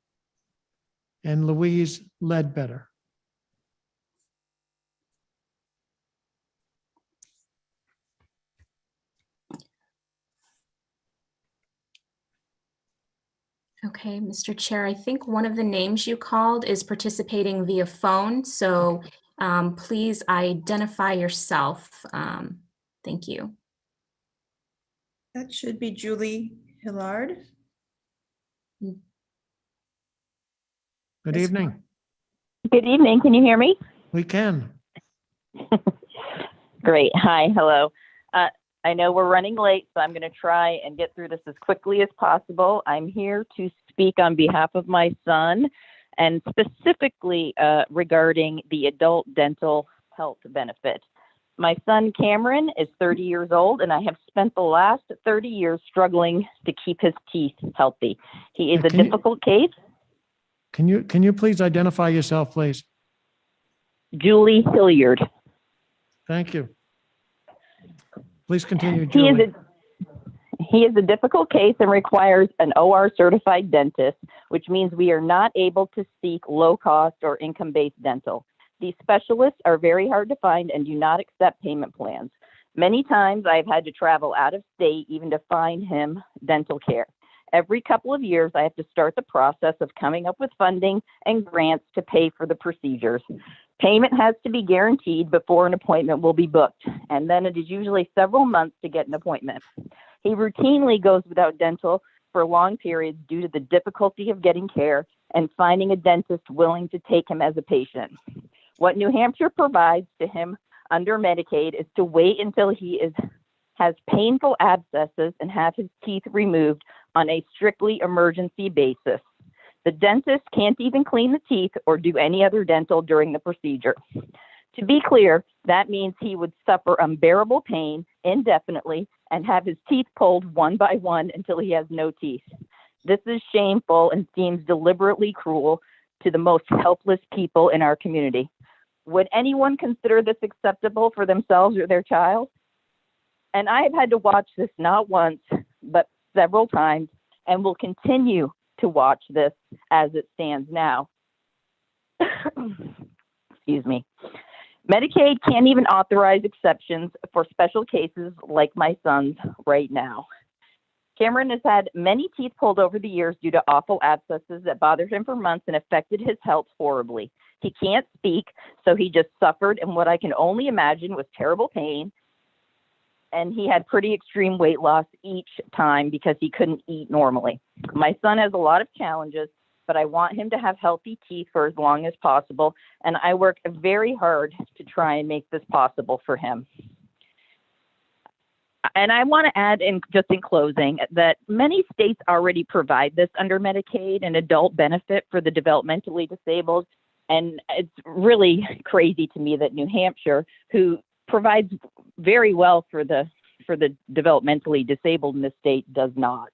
and Louise Ledbetter. Okay, Mr. Chair, I think one of the names you called is participating via phone, so please identify yourself. Thank you. That should be Julie Hillard. Good evening. Good evening. Can you hear me? We can. Great. Hi. Hello. I know we're running late, so I'm going to try and get through this as quickly as possible. I'm here to speak on behalf of my son and specifically regarding the adult dental health benefit. My son Cameron is 30 years old, and I have spent the last 30 years struggling to keep his teeth healthy. He is a difficult case. Can you please identify yourself, please? Julie Hilliard. Thank you. Please continue, Julie. He is a difficult case and requires an OR certified dentist, which means we are not able to seek low cost or income-based dental. These specialists are very hard to find and do not accept payment plans. Many times I've had to travel out of state even to find him dental care. Every couple of years, I have to start the process of coming up with funding and grants to pay for the procedures. Payment has to be guaranteed before an appointment will be booked, and then it is usually several months to get an appointment. He routinely goes without dental for long periods due to the difficulty of getting care and finding a dentist willing to take him as a patient. What New Hampshire provides to him under Medicaid is to wait until he has painful abscesses and have his teeth removed on a strictly emergency basis. The dentist can't even clean the teeth or do any other dental during the procedure. To be clear, that means he would suffer unbearable pain indefinitely and have his teeth pulled one by one until he has no teeth. This is shameful and seems deliberately cruel to the most helpless people in our community. Would anyone consider this acceptable for themselves or their child? And I have had to watch this not once, but several times, and will continue to watch this as it stands now. Excuse me. Medicaid can't even authorize exceptions for special cases like my son's right now. Cameron has had many teeth pulled over the years due to awful abscesses that bothered him for months and affected his health horribly. He can't speak, so he just suffered in what I can only imagine was terrible pain. And he had pretty extreme weight loss each time because he couldn't eat normally. My son has a lot of challenges, but I want him to have healthy teeth for as long as possible, and I work very hard to try and make this possible for him. And I want to add, just in closing, that many states already provide this under Medicaid, an adult benefit for the developmentally disabled, and it's really crazy to me that New Hampshire, who provides very well for the developmentally disabled in the state, does not.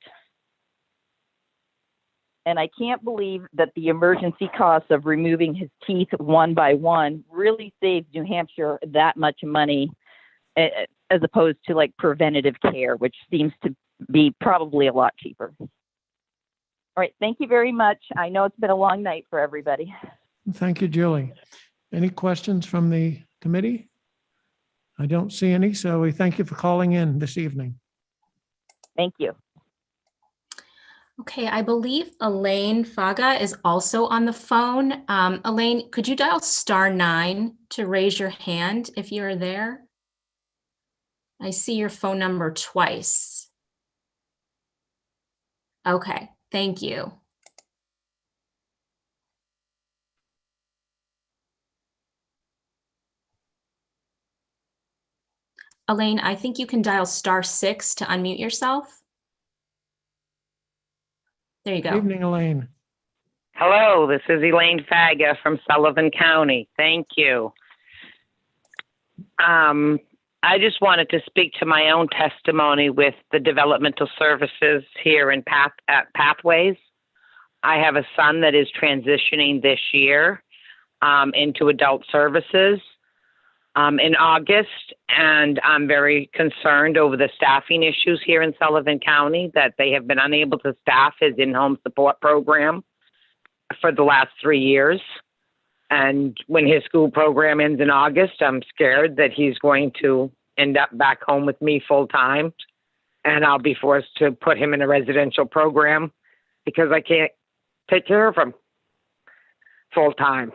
And I can't believe that the emergency costs of removing his teeth one by one really saves New Hampshire that much money, as opposed to like preventative care, which seems to be probably a lot cheaper. All right, thank you very much. I know it's been a long night for everybody. Thank you, Julie. Any questions from the committee? I don't see any, so we thank you for calling in this evening. Thank you. Okay, I believe Elaine Faga is also on the phone. Elaine, could you dial *9 to raise your hand if you're there? I see your phone number twice. Okay, thank you. Elaine, I think you can dial *6 to unmute yourself. There you go. Good evening, Elaine. Hello, this is Elaine Faga from Sullivan County. Thank you. I just wanted to speak to my own testimony with the developmental services here in at Pathways. I have a son that is transitioning this year into adult services in August, and I'm very concerned over the staffing issues here in Sullivan County, that they have been unable to staff his in-home support program for the last 3 years. And when his school program ends in August, I'm scared that he's going to end up back home with me full time, and I'll be forced to put him in a residential program because I can't take care of him full time.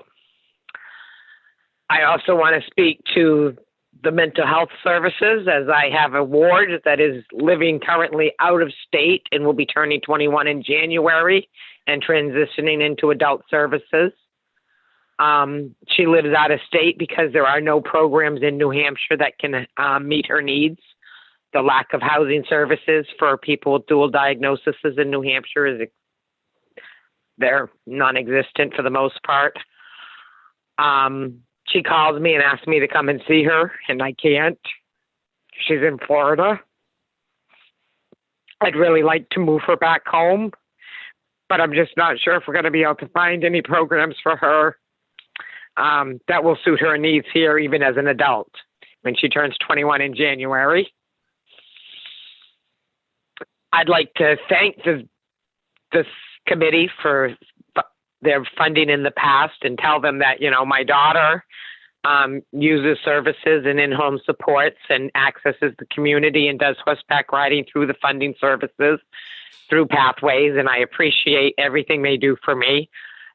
I also want to speak to the mental health services, as I have a ward that is living currently out of state and will be turning 21 in January and transitioning into adult services. She lives out of state because there are no programs in New Hampshire that can meet her needs. The lack of housing services for people with dual diagnoses in New Hampshire is they're non-existent for the most part. She calls me and asks me to come and see her, and I can't. She's in Florida. I'd really like to move her back home, but I'm just not sure if we're going to be able to find any programs for her that will suit her needs here, even as an adult, when she turns 21 in January. I'd like to thank this committee for their funding in the past and tell them that, my daughter uses services and in-home supports and accesses the community and does horseback riding through the funding services through Pathways, and I appreciate everything they do for me.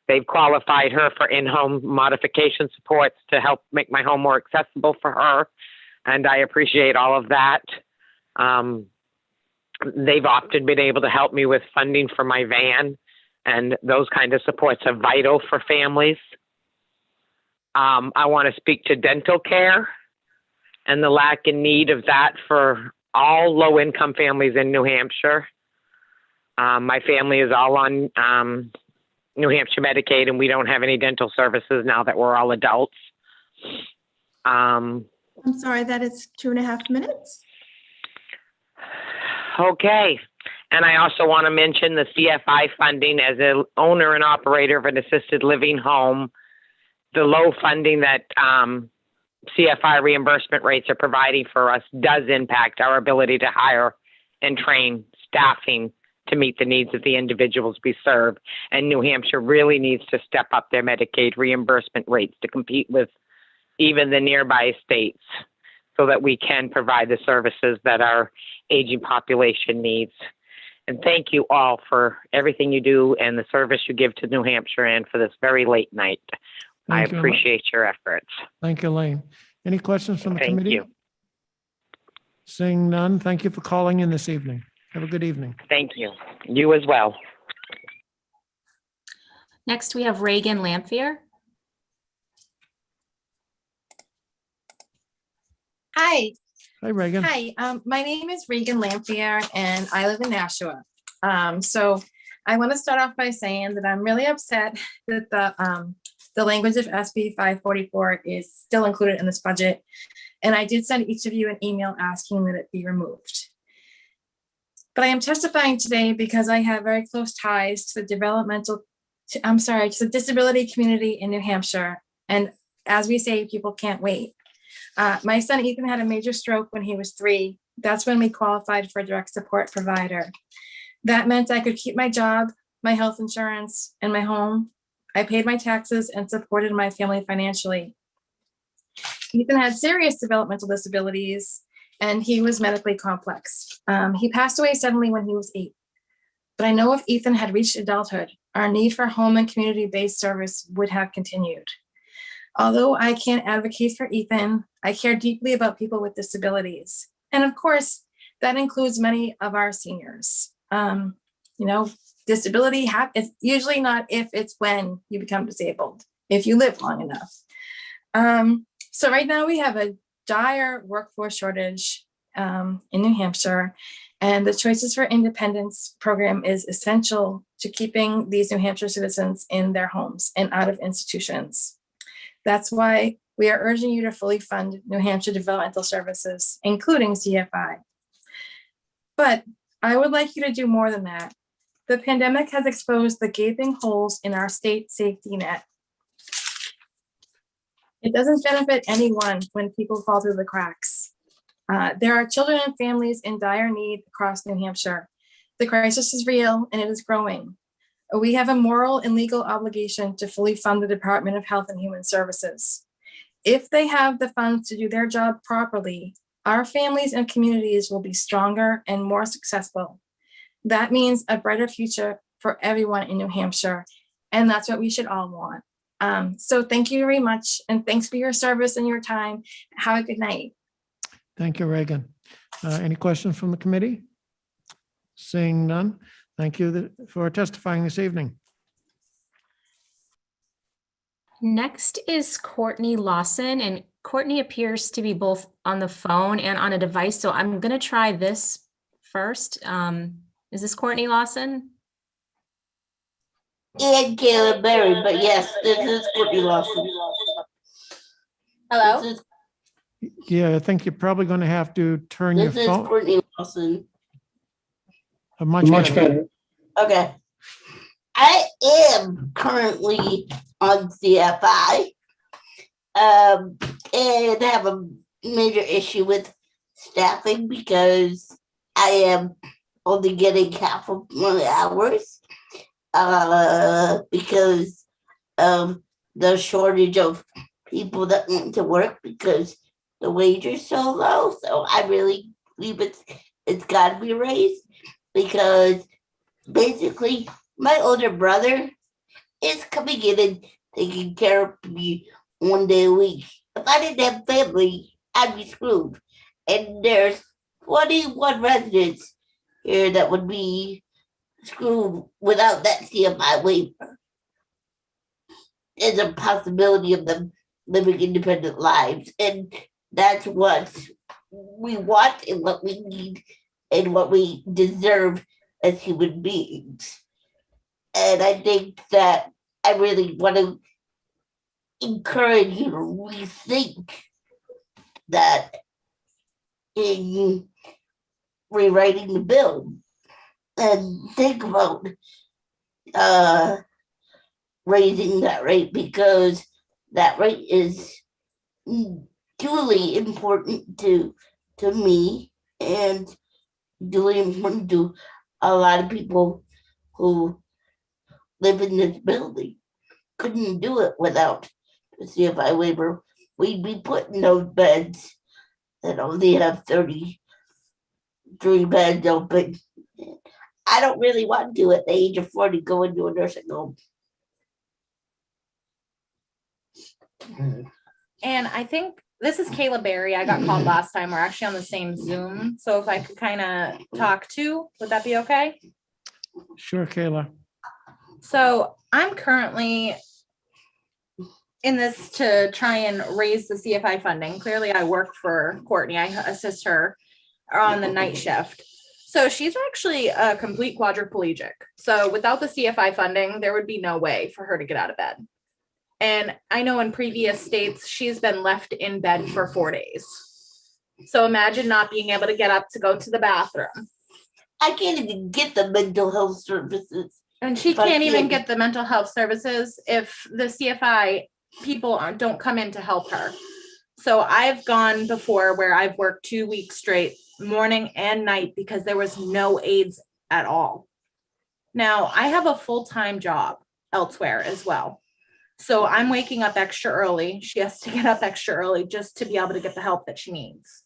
They've qualified her for in-home modification supports to help make my home more accessible for her, and I appreciate all of that. They've often been able to help me with funding for my van, and those kind of supports are vital for families. I want to speak to dental care and the lack and need of that for all low-income families in New Hampshire. My family is all on New Hampshire Medicaid, and we don't have any dental services now that we're all adults. I'm sorry, that is 2.5 minutes. Okay. And I also want to mention the CFI funding. As an owner and operator of an assisted living home, the low funding that CFI reimbursement rates are providing for us does impact our ability to hire and train staffing to meet the needs of the individuals we serve. And New Hampshire really needs to step up their Medicaid reimbursement rates to compete with even the nearby states so that we can provide the services that our aging population needs. And thank you all for everything you do and the service you give to New Hampshire and for this very late night. I Thank you. appreciate your efforts. Thank you, Elaine. Any questions from the Thank committee? you. Seeing none, thank you for calling in this evening. Have a good evening. Thank you. You as well. Next, we have Reagan Lamphere. Hi. Hi, Reagan. Hi, my name is Reagan Lamphere and I live in Nashua. So I want to start off by saying that I'm really upset that the language of SB 544 is still included in this budget. And I did send each of you an email asking that it be removed. But I am testifying today because I have very close ties to the to the disability community in New Hampshire. And as we say, people can't wait. My son Ethan had a major stroke when he was 3. That's when we qualified for a direct support provider. That meant I could keep my job, my health insurance, and my home. I paid my taxes and supported my family financially. Ethan had serious developmental disabilities and he was medically complex. He passed away suddenly when he was 8. But I know if Ethan had reached adulthood, our need for home and community-based service would have continued. Although I can't advocate for Ethan, I care deeply about people with disabilities. And of course, that includes many of our seniors. Disability it's usually not if, it's when you become disabled, if you live long enough. So right now we have a dire workforce shortage in New Hampshire, and the Choices for Independence program is essential to keeping these New Hampshire citizens in their homes and out of institutions. That's why we are urging you to fully fund New Hampshire Developmental Services, including CFI. But I would like you to do more than that. The pandemic has exposed the gaping holes in our state safety net. It doesn't benefit anyone when people fall through the cracks. There are children and families in dire need across New Hampshire. The crisis is real and it is growing. We have a moral and legal obligation to fully fund the Department of Health and Human Services. If they have the funds to do their job properly, our families and communities will be stronger and more successful. That means a brighter future for everyone in New Hampshire, and that's what we should all want. So thank you very much, and thanks for your service and your time. Have a good night. Thank you, Reagan. Any questions from the committee? Seeing none, thank you for testifying this evening. Next is Courtney Lawson, and Courtney appears to be both on the phone and on a device, so I'm going to try this first. Is this Courtney Lawson? And Caleb Berry, but yes, this is Courtney Lawson. Hello? Yeah, I think you're probably going to have to turn your This is phone. Courtney Lawson. Much better. Okay. I am currently on CFI and have a major issue with staffing because I am only getting half of my hours because of the shortage of people that want to work because the wage is so low. So I really believe it's got to be raised because basically my older brother is coming in and taking care of me 1 day a week. If I didn't have family, I'd be screwed. And there's 21 residents here that would be screwed without that CFI waiver. There's a possibility of them living independent lives. And that's what we want and what we need and what we deserve as human beings. And I think that I really want to encourage you to rethink that in rewriting the bill and think about raising that rate because that rate is truly important to me and truly important to a lot of people who live in this building. Couldn't do it without the CFI waiver. We'd be putting those beds that only have 33 beds open. I don't really want to at the age of 40 go into a nursing home. And I think this is Kayla Berry. I got called last time. We're actually on the same Zoom. So if I could kind of talk to, would that be okay? Sure, Kayla. So I'm currently in this to try and raise the CFI funding. Clearly, I work for Courtney. I assist her on the night shift. So she's actually a complete quadriplegic. So without the CFI funding, there would be no way for her to get out of bed. And I know in previous states, she's been left in bed for 4 days. So imagine not being able to get up to go to the bathroom. I can't even get the mental health services. And she can't even get the mental health services if the CFI people don't come in to help her. So I've gone before where I've worked 2 weeks straight, morning and night, because there was no aides at all. Now I have a full-time job elsewhere as well. So I'm waking up extra early. She has to get up extra early just to be able to get the help that she needs.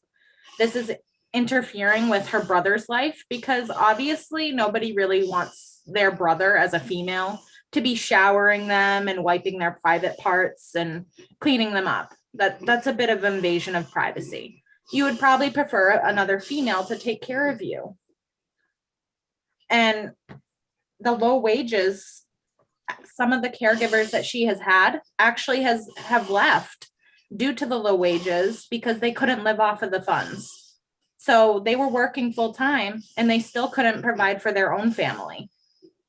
This is interfering with her brother's life because obviously nobody really wants their brother as a female to be showering them and wiping their private parts and cleaning them up. That's a bit of invasion of privacy. You would probably prefer another female to take care of you. And the low wages, some of the caregivers that she has had actually have left due to the low wages because they couldn't live off of the funds. So they were working full time and they still couldn't provide for their own family,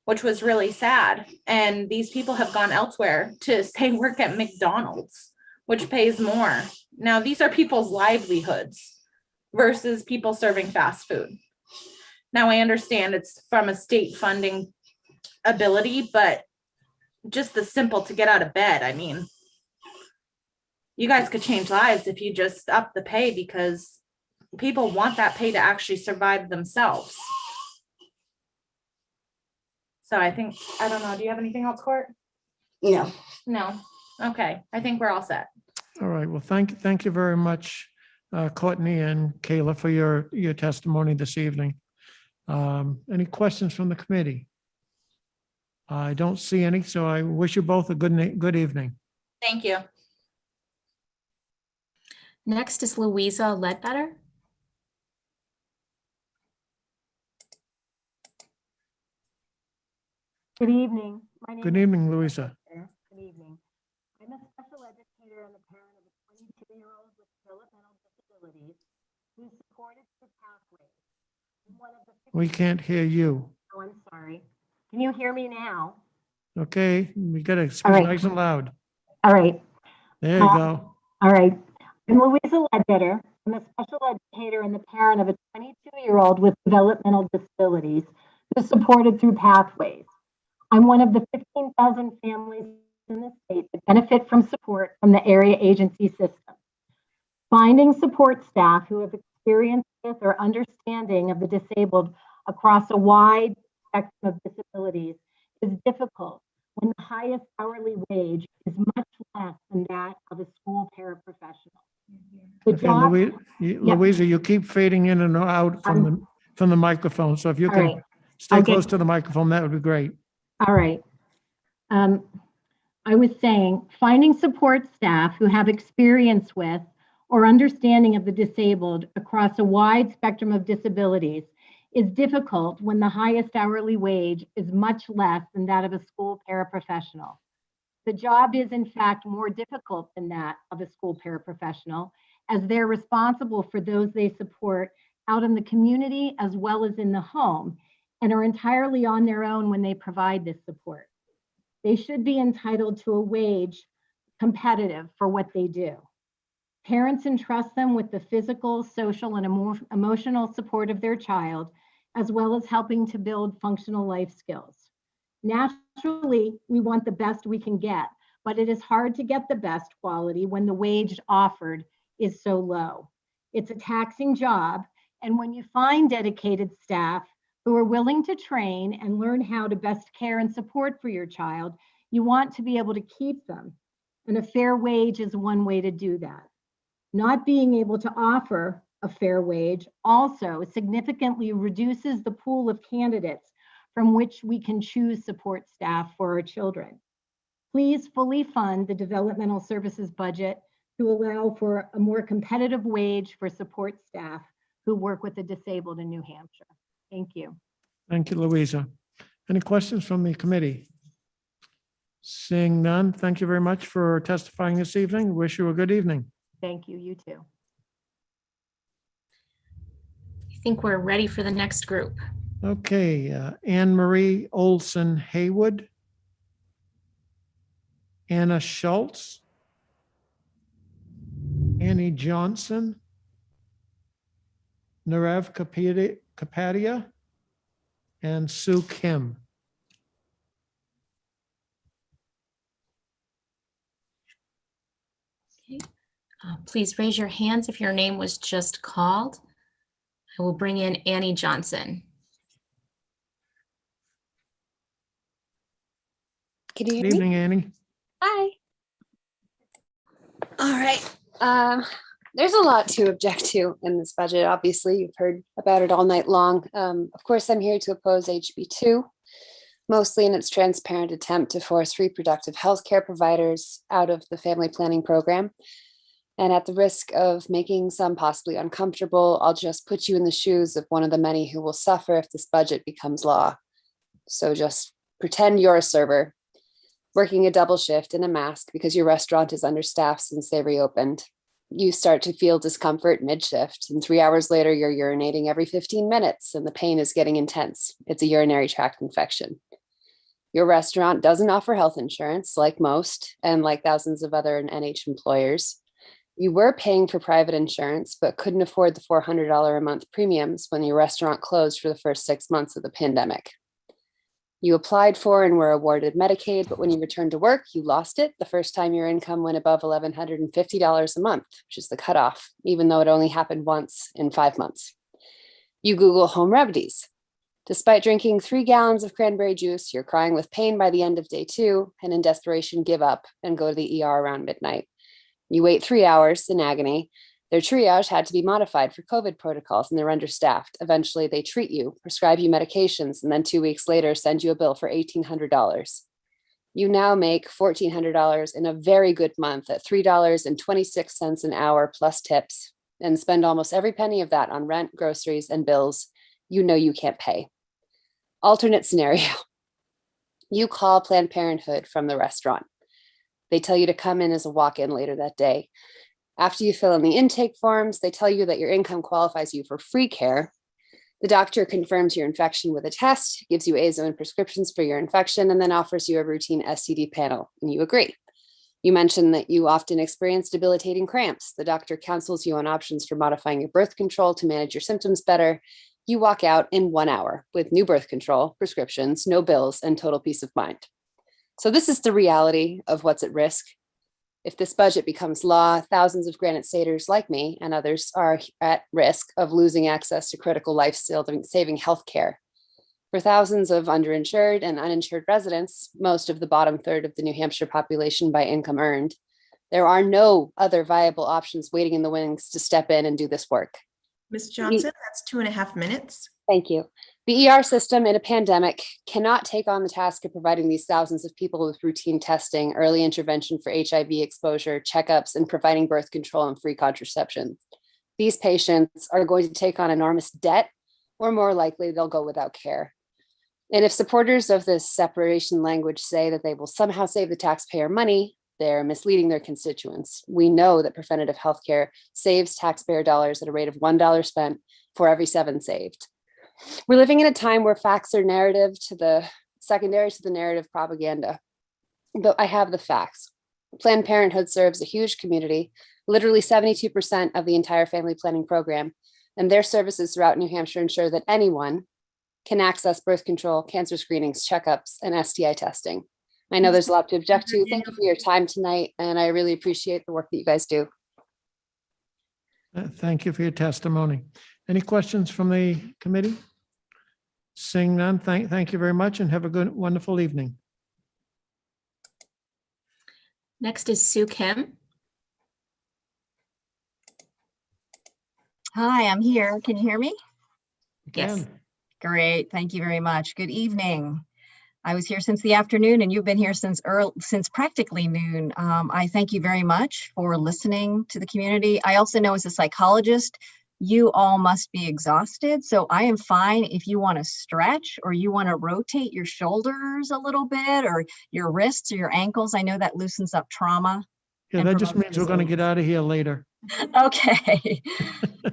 which was really sad. And these people have gone elsewhere to say work at McDonald's, which pays more. Now, these are people's livelihoods versus people serving fast food. Now, I understand it's from a state funding ability, but just the simple to get out of bed. I mean, you guys could change lives if you just up the pay, because people want that pay to actually survive themselves. So I think, I don't know, do you have anything else, Court? No. No. Okay, I think we're all set. All right, well, thank you very much, Courtney and Kayla, for your testimony this evening. Any questions from the committee? I don't see any, so I wish you both a good evening. Thank you. Next is Louisa Ledbetter. Good evening. My name Good is evening, Louisa. Good evening. I'm a special educator and the parent of a 22-year-old with developmental disabilities who's supported through Pathways. I'm one of the We can't hear you. Oh, I'm sorry. Can you hear me now? Okay, we got to All speak right. nice and loud. All right. There you go. All right. I'm Louisa Ledbetter. I'm a special educator and the parent of a 22-year-old with developmental disabilities who's supported through Pathways. I'm one of the 15,000 families in the state that benefit from support from the area agency system. Finding support staff who have experience with or understanding of the disabled across a wide spectrum of disabilities is difficult when the highest hourly wage is much less than that of a school paraprofessional. The Okay, job- Louisa, you keep fading in and out from the microphone. So if you All can right. stay Okay. close to the microphone, that would be great. All right. I was saying, finding support staff who have experience with or understanding of the disabled across a wide spectrum of disabilities is difficult when the highest hourly wage is much less than that of a school paraprofessional. The job is in fact more difficult than that of a school paraprofessional, as they're responsible for those they support out in the community as well as in the home, and are entirely on their own when they provide this support. They should be entitled to a wage competitive for what they do. Parents entrust them with the physical, social, and emotional support of their child, as well as helping to build functional life skills. Naturally, we want the best we can get, but it is hard to get the best quality when the wage offered is so low. It's a taxing job, and when you find dedicated staff who are willing to train and learn how to best care and support for your child, you want to be able to keep them. And a fair wage is one way to do that. Not being able to offer a fair wage also significantly reduces the pool of candidates from which we can choose support staff for our children. Please fully fund the developmental services budget to allow for a more competitive wage for support staff who work with the disabled in New Hampshire. Thank you. Thank you, Louisa. Any questions from the committee? Seeing none, thank you very much for testifying this evening. Wish you a good evening. Thank you. You too. I think we're ready for the next group. Okay, Anne Marie Olson Haywood, Anna Schultz, Annie Johnson, Narev Kapadia, and Sue Kim. Okay. Please raise your hands if your name was just called. I will bring in Annie Johnson. Can you hear Good me? evening, Annie. Hi. All right. There's a lot to object to in this budget. Obviously, you've heard about it all night long. Of course, I'm here to oppose HB 2, mostly in its transparent attempt to force reproductive health care providers out of the family planning program. And at the risk of making some possibly uncomfortable, I'll just put you in the shoes of one of the many who will suffer if this budget becomes law. So just pretend you're a server, working a double shift in a mask because your restaurant is understaffed since they reopened. You start to feel discomfort mid-shift, and 3 hours later, you're urinating every 15 minutes, and the pain is getting intense. It's a urinary tract infection. Your restaurant doesn't offer health insurance like most and like thousands of other NH employers. You were paying for private insurance, but couldn't afford the $400 a month premiums when your restaurant closed for the first 6 months of the pandemic. You applied for and were awarded Medicaid, but when you returned to work, you lost it the first time your income went above $1,150 a month, which is the cutoff, even though it only happened once in 5 months. You Google home remedies. Despite drinking 3 gallons of cranberry juice, you're crying with pain by the end of day 2 and in desperation give up and go to the ER around midnight. You wait 3 hours in agony. Their triage had to be modified for COVID protocols and they're understaffed. Eventually they treat you, prescribe you medications, and then 2 weeks later send you a bill for $1,800. You now make $1,400 in a very good month at $3.26 an hour plus tips and spend almost every penny of that on rent, groceries, and bills you know you can't pay. Alternate scenario. You call Planned Parenthood from the restaurant. They tell you to come in as a walk-in later that day. After you fill in the intake forms, they tell you that your income qualifies you for free care. The doctor confirms your infection with a test, gives you azo and prescriptions for your infection, and then offers you a routine STD panel, and you agree. You mentioned that you often experience debilitating cramps. The doctor counsels you on options for modifying your birth control to manage your symptoms better. You walk out in 1 hour with new birth control, prescriptions, no bills, and total peace of mind. So this is the reality of what's at risk. If this budget becomes law, thousands of Granite Staters like me and others are at risk of losing access to critical life-saving health care. For thousands of underinsured and uninsured residents, most of the bottom third of the New Hampshire population by income earned, there are no other viable options waiting in the wings to step in and do this work. Ms. Johnson, that's 2.5 minutes. Thank you. The ER system in a pandemic cannot take on the task of providing these thousands of people with routine testing, early intervention for HIV exposure, checkups, and providing birth control and free contraception. These patients are going to take on enormous debt, or more likely they'll go without care. And if supporters of this separation language say that they will somehow save the taxpayer money, they're misleading their constituents. We know that preventative healthcare saves taxpayer dollars at a rate of $1 spent for every 7 saved. We're living in a time where facts are secondary to the narrative propaganda. But I have the facts. Planned Parenthood serves a huge community, literally 72% of the entire family planning program, and their services throughout New Hampshire ensure that anyone can access birth control, cancer screenings, checkups, and STI testing. I know there's a lot to object to. Thank you for your time tonight, and I really appreciate the work that you guys do. Thank you for your testimony. Any questions from the committee? Seeing none, thank you very much and have a good, wonderful evening. Next is Sue Kim. Hi, I'm here. Can you hear me? Yes. Great. Thank you very much. Good evening. I was here since the afternoon and you've been here since practically noon. I thank you very much for listening to the community. I also know as a psychologist, you all must be exhausted. So I am fine if you want to stretch or you want to rotate your shoulders a little bit or your wrists or your ankles. I know that loosens up trauma. Yeah, that just means we're going to get out of here later. Okay.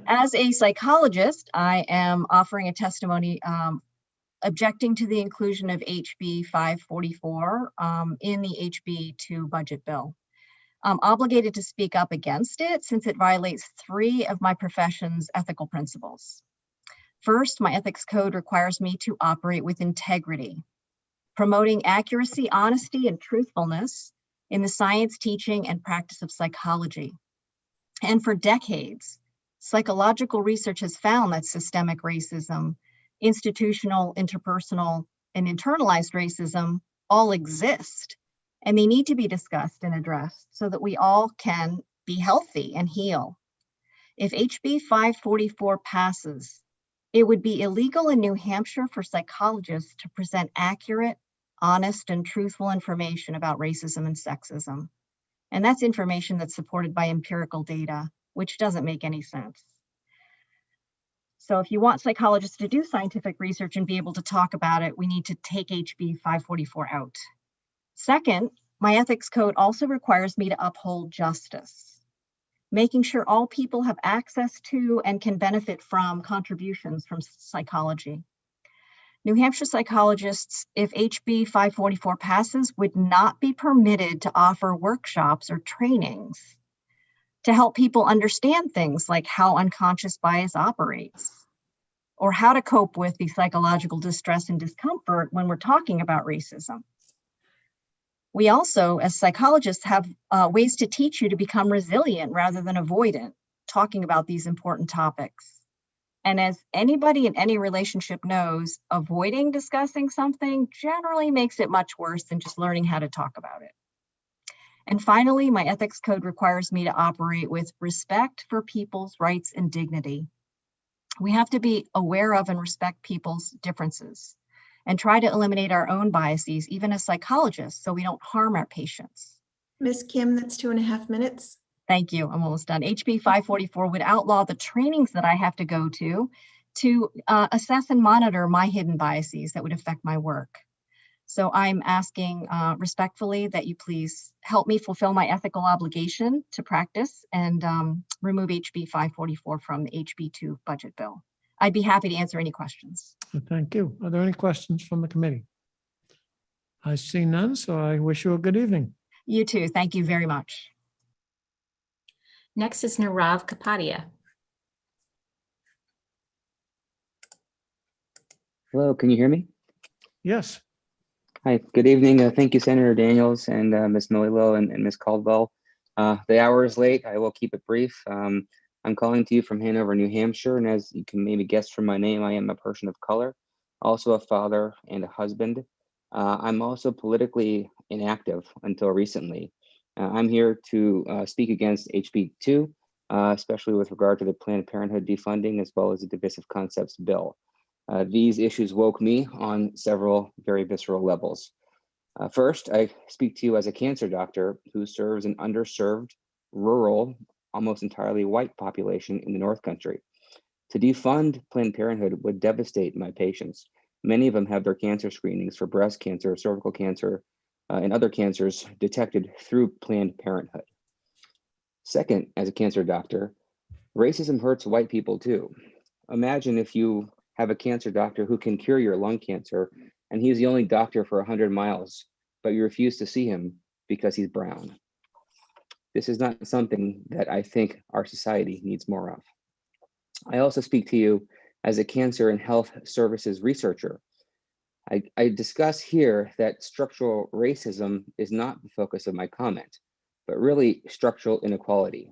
As a psychologist, I am offering a testimony objecting to the inclusion of HB 544 in the HB 2 budget bill. I'm obligated to speak up against it since it violates 3 of my profession's ethical principles. First, my ethics code requires me to operate with integrity, promoting accuracy, honesty, and truthfulness in the science, teaching, and practice of psychology. And for decades, psychological research has found that systemic racism, institutional, interpersonal, and internalized racism all exist, and they need to be discussed and addressed so that we all can be healthy and heal. If HB 544 passes, it would be illegal in New Hampshire for psychologists to present accurate, honest, and truthful information about racism and sexism. And that's information that's supported by empirical data, which doesn't make any sense. So if you want psychologists to do scientific research and be able to talk about it, we need to take HB 544 out. Second, my ethics code also requires me to uphold justice, making sure all people have access to and can benefit from contributions from psychology. New Hampshire psychologists, if HB 544 passes, would not be permitted to offer workshops or trainings to help people understand things like how unconscious bias operates, or how to cope with the psychological distress and discomfort when we're talking about racism. We also, as psychologists, have ways to teach you to become resilient rather than avoidant, talking about these important topics. And as anybody in any relationship knows, avoiding discussing something generally makes it much worse than just learning how to talk about it. And finally, my ethics code requires me to operate with respect for people's rights and dignity. We have to be aware of and respect people's differences and try to eliminate our own biases, even as psychologists, so we don't harm our patients. Ms. Kim, that's 2.5 minutes. Thank you. I'm almost done. HB 544 would outlaw the trainings that I have to go to assess and monitor my hidden biases that would affect my work. So I'm asking respectfully that you please help me fulfill my ethical obligation to practice and remove HB 544 from the HB2 budget bill. I'd be happy to answer any questions. Thank you. Are there any questions from the committee? I see none, so I wish you a good evening. You too. Thank you very much. Next is Nirav Kapadia. Hello, can you hear me? Yes. Hi, good evening. Thank you, Senator Daniels and Ms. Millilo and Ms. Caldwell. The hour is late. I will keep it brief. I'm calling to you from Hanover, New Hampshire, and as you can maybe guess from my name, I am a person of color, also a father and a husband. I'm also politically inactive until recently. I'm here to speak against HB2, especially with regard to the Planned Parenthood defunding as well as the Divisive Concepts bill. These issues woke me on several very visceral levels. First, I speak to you as a cancer doctor who serves an underserved, rural, almost entirely white population in the North Country. To defund Planned Parenthood would devastate my patients. Many of them have their cancer screenings for breast cancer, cervical cancer, and other cancers detected through Planned Parenthood. Second, as a cancer doctor, racism hurts white people too. Imagine if you have a cancer doctor who can cure your lung cancer, and he's the only doctor for 100 miles, but you refuse to see him because he's brown. This is not something that I think our society needs more of. I also speak to you as a cancer and health services researcher. I discuss here that structural racism is not the focus of my comment, but really structural inequality.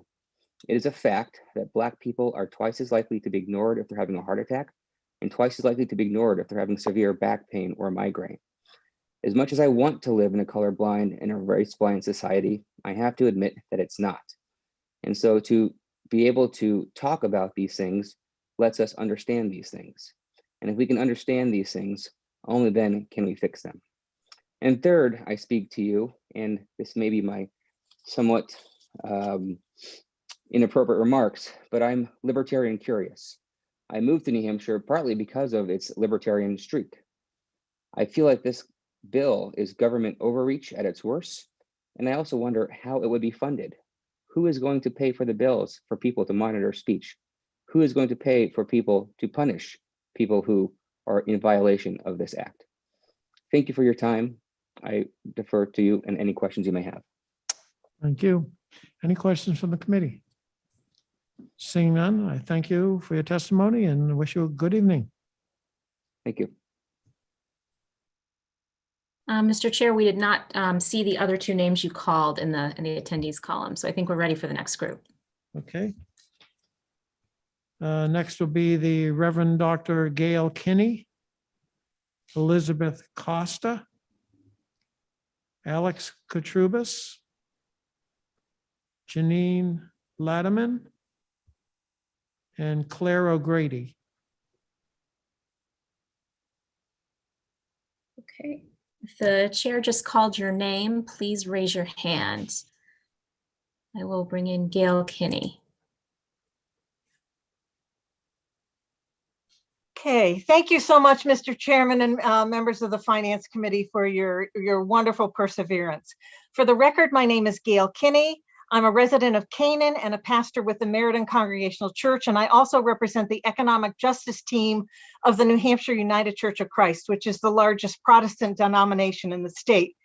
It is a fact that Black people are twice as likely to be ignored if they're having a heart attack and twice as likely to be ignored if they're having severe back pain or migraine. As much as I want to live in a colorblind and a race-blind society, I have to admit that it's not. And so to be able to talk about these things lets us understand these things. And if we can understand these things, only then can we fix them. And third, I speak to you, and this may be my somewhat inappropriate remarks, but I'm libertarian curious. I moved to New Hampshire partly because of its libertarian streak. I feel like this bill is government overreach at its worst, and I also wonder how it would be funded. Who is going to pay for the bills for people to monitor speech? Who is going to pay for people to punish people who are in violation of this act? Thank you for your time. I defer to you and any questions you may have. Thank you. Any questions from the committee? Seeing none, I thank you for your testimony and wish you a good evening. Thank you. Mr. Chair, we did not see the other two names you called in the attendees column, so I think we're ready for the next group. Okay. Next will be the Reverend Dr. Gail Kinney, Elizabeth Costa, Alex Katrubis, Janine Latimer, and Claire O'Grady. Okay. If the chair just called your name, please raise your hand. I will bring in Gail Kinney. Okay, thank you so much, Mr. Chairman and members of the Finance Committee for your wonderful perseverance. For the record, my name is Gail Kinney. I'm a resident of Canaan and a pastor with the Meriden Congregational Church, and I also represent the economic justice team of the New Hampshire United Church of Christ, which is the largest Protestant denomination in the state.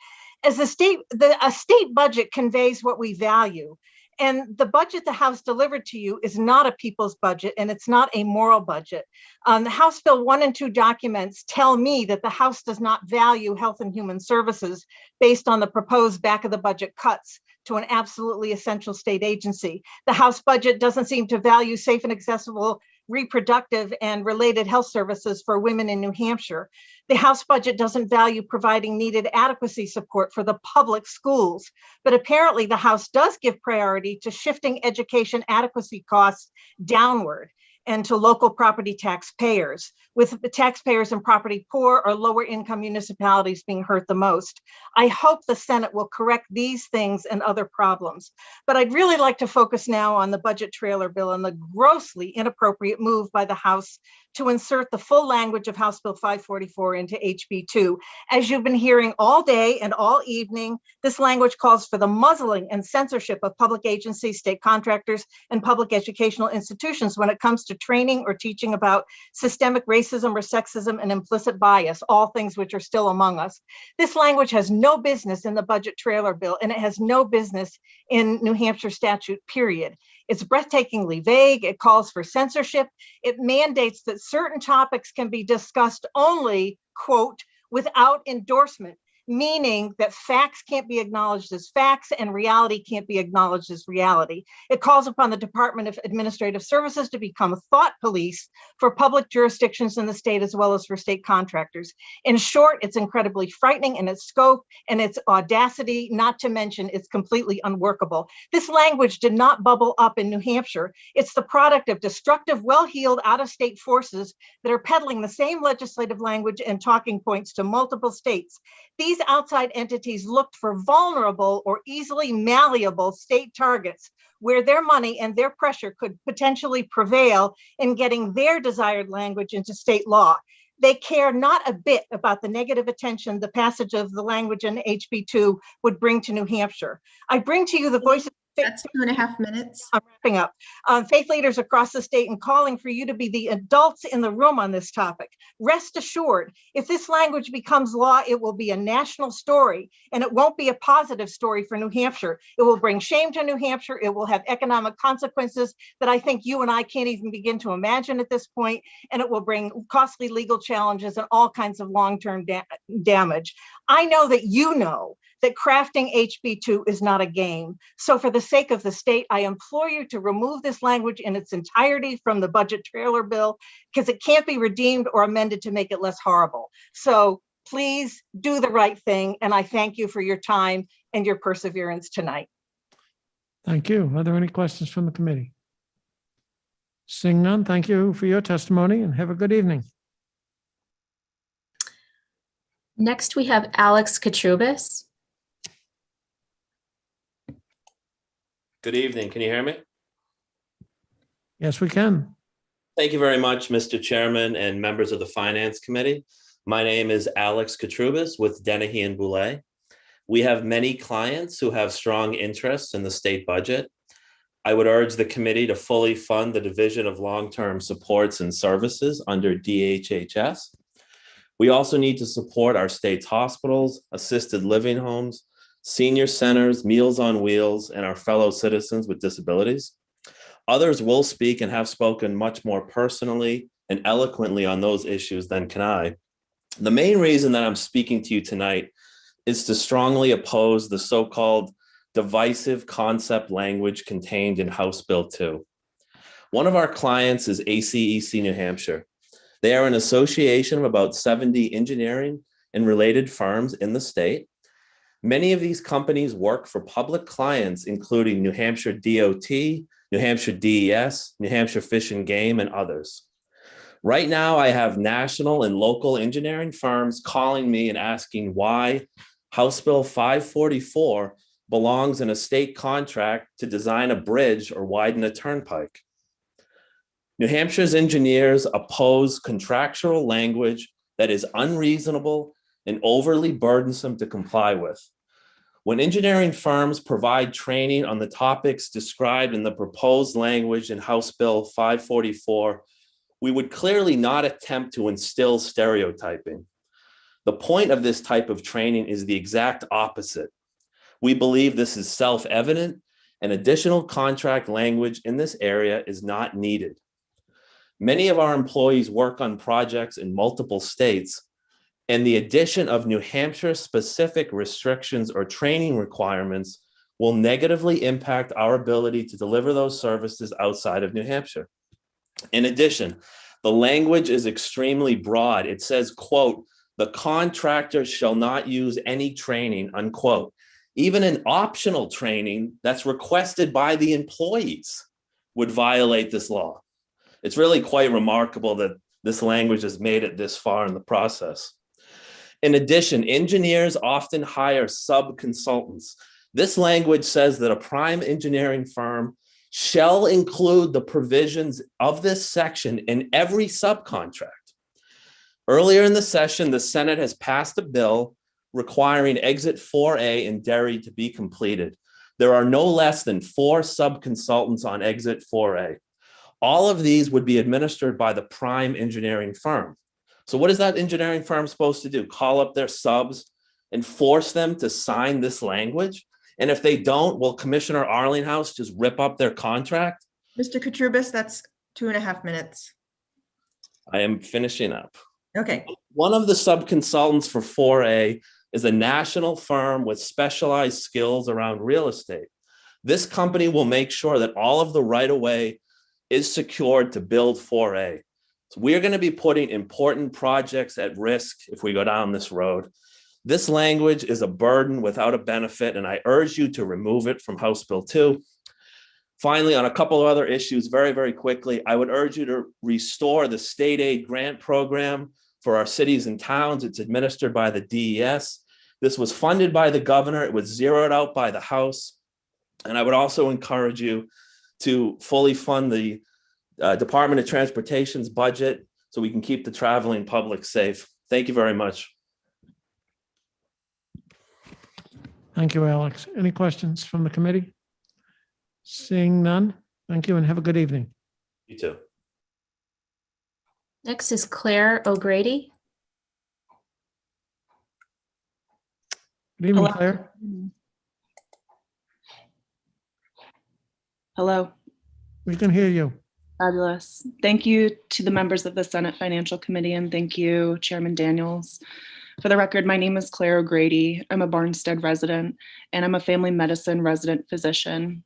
As a state budget conveys what we value. And the budget the House delivered to you is not a people's budget, and it's not a moral budget. The House Bill 1 and 2 documents tell me that the House does not value Health and Human Services based on the proposed back of the budget cuts to an absolutely essential state agency. The House budget doesn't seem to value safe and accessible reproductive and related health services for women in New Hampshire. The House budget doesn't value providing needed adequacy support for the public schools, but apparently the House does give priority to shifting education adequacy costs downward and to local property taxpayers, with the taxpayers in property poor or lower income municipalities being hurt the most. I hope the Senate will correct these things and other problems. But I'd really like to focus now on the budget trailer bill and the grossly inappropriate move by the House to insert the full language of House Bill 544 into HB 2. As you've been hearing all day and all evening, this language calls for the muzzling and censorship of public agencies, state contractors, and public educational institutions when it comes to training or teaching about systemic racism or sexism and implicit bias, all things which are still among us. This language has no business in the budget trailer bill, and it has no business in New Hampshire statute, period. It's breathtakingly vague. It calls for censorship. It mandates that certain topics can be discussed only, quote, without endorsement, meaning that facts can't be acknowledged as facts and reality can't be acknowledged as reality. It calls upon the Department of Administrative Services to become thought police for public jurisdictions in the state as well as for state contractors. In short, it's incredibly frightening in its scope and its audacity, not to mention it's completely unworkable. This language did not bubble up in New Hampshire. It's the product of destructive, well-heeled out-of-state forces that are peddling the same legislative language and talking points to multiple states. These outside entities looked for vulnerable or easily malleable state targets where their money and their pressure could potentially prevail in getting their desired language into state law. They care not a bit about the negative attention the passage of the language in HB 2 would bring to New Hampshire. I bring to you the voices. That's 2.5 minutes. I'm wrapping up. Faith leaders across the state and calling for you to be the adults in the room on this topic. Rest assured, if this language becomes law, it will be a national story, and it won't be a positive story for New Hampshire. It will bring shame to New Hampshire. It will have economic consequences that I think you and I can't even begin to imagine at this point, and it will bring costly legal challenges and all kinds of long-term damage. I know that you know that crafting HB 2 is not a game. So for the sake of the state, I implore you to remove this language in its entirety from the budget trailer bill because it can't be redeemed or amended to make it less horrible. So please do the right thing. And I thank you for your time and your perseverance tonight. Thank you. Are there any questions from the committee? Seeing none, thank you for your testimony and have a good evening. Next, we have Alex Katrubis. Good evening. Can you hear me? Yes, we can. Thank you very much, Mr. Chairman and members of the Finance Committee. My name is Alex Katrubis with Dennehy and Boulay. We have many clients who have strong interests in the state budget. I would urge the committee to fully fund the Division of Long-Term Supports and Services under DHHS. We also need to support our state's hospitals, assisted living homes, senior centers, Meals on Wheels, and our fellow citizens with disabilities. Others will speak and have spoken much more personally and eloquently on those issues than can I. The main reason that I'm speaking to you tonight is to strongly oppose the so-called divisive concept language contained in House Bill 2. One of our clients is ACEC New Hampshire. They are an association of about 70 engineering and related firms in the state. Many of these companies work for public clients, including New Hampshire DOT, New Hampshire DES, New Hampshire Fish and Game, and others. Right now, I have national and local engineering firms calling me and asking why House Bill 544 belongs in a state contract to design a bridge or widen a turnpike. New Hampshire's engineers oppose contractual language that is unreasonable and overly burdensome to comply with. When engineering firms provide training on the topics described in the proposed language in House Bill 544, we would clearly not attempt to instill stereotyping. The point of this type of training is the exact opposite. We believe this is self-evident and additional contract language in this area is not needed. Many of our employees work on projects in multiple states, and the addition of New Hampshire-specific restrictions or training requirements will negatively impact our ability to deliver those services outside of New Hampshire. In addition, the language is extremely broad. It says, quote, "The contractor shall not use any training," unquote. Even an optional training that's requested by the employees would violate this law. It's really quite remarkable that this language has made it this far in the process. In addition, engineers often hire sub-consultants. This language says that a prime engineering firm shall include the provisions of this section in every subcontract. Earlier in the session, the Senate has passed a bill requiring Exit 4A in Derry to be completed. There are no less than 4 sub-consultants on Exit 4A. All of these would be administered by the prime engineering firm. So what is that engineering firm supposed to do? Call up their subs and force them to sign this language? And if they don't, will Commissioner Arlinghouse just rip up their contract? Mr. Katrubis, that's 2.5 minutes. I am finishing up. Okay. One of the sub-consultants for 4A is a national firm with specialized skills around real estate. This company will make sure that all of the right-of-way is secured to build 4A. So we're going to be putting important projects at risk if we go down this road. This language is a burden without a benefit, and I urge you to remove it from House Bill 2. Finally, on a couple of other issues, very, very quickly, I would urge you to restore the state aid grant program for our cities and towns. It's administered by the DES. This was funded by the governor. It was zeroed out by the House. And I would also encourage you to fully fund the Department of Transportation's budget so we can keep the traveling public safe. Thank you very much. Thank you, Alex. Any questions from the committee? Seeing none, thank you and have a good evening. You too. Next is Claire O'Grady. Good evening, Hello. Claire. Hello. We can hear you. Fabulous. Thank you to the members of the Senate Financial Committee, and thank you, Chairman Daniels. For the record, my name is Claire O'Grady. I'm a Barnstead resident, and I'm a family medicine resident physician.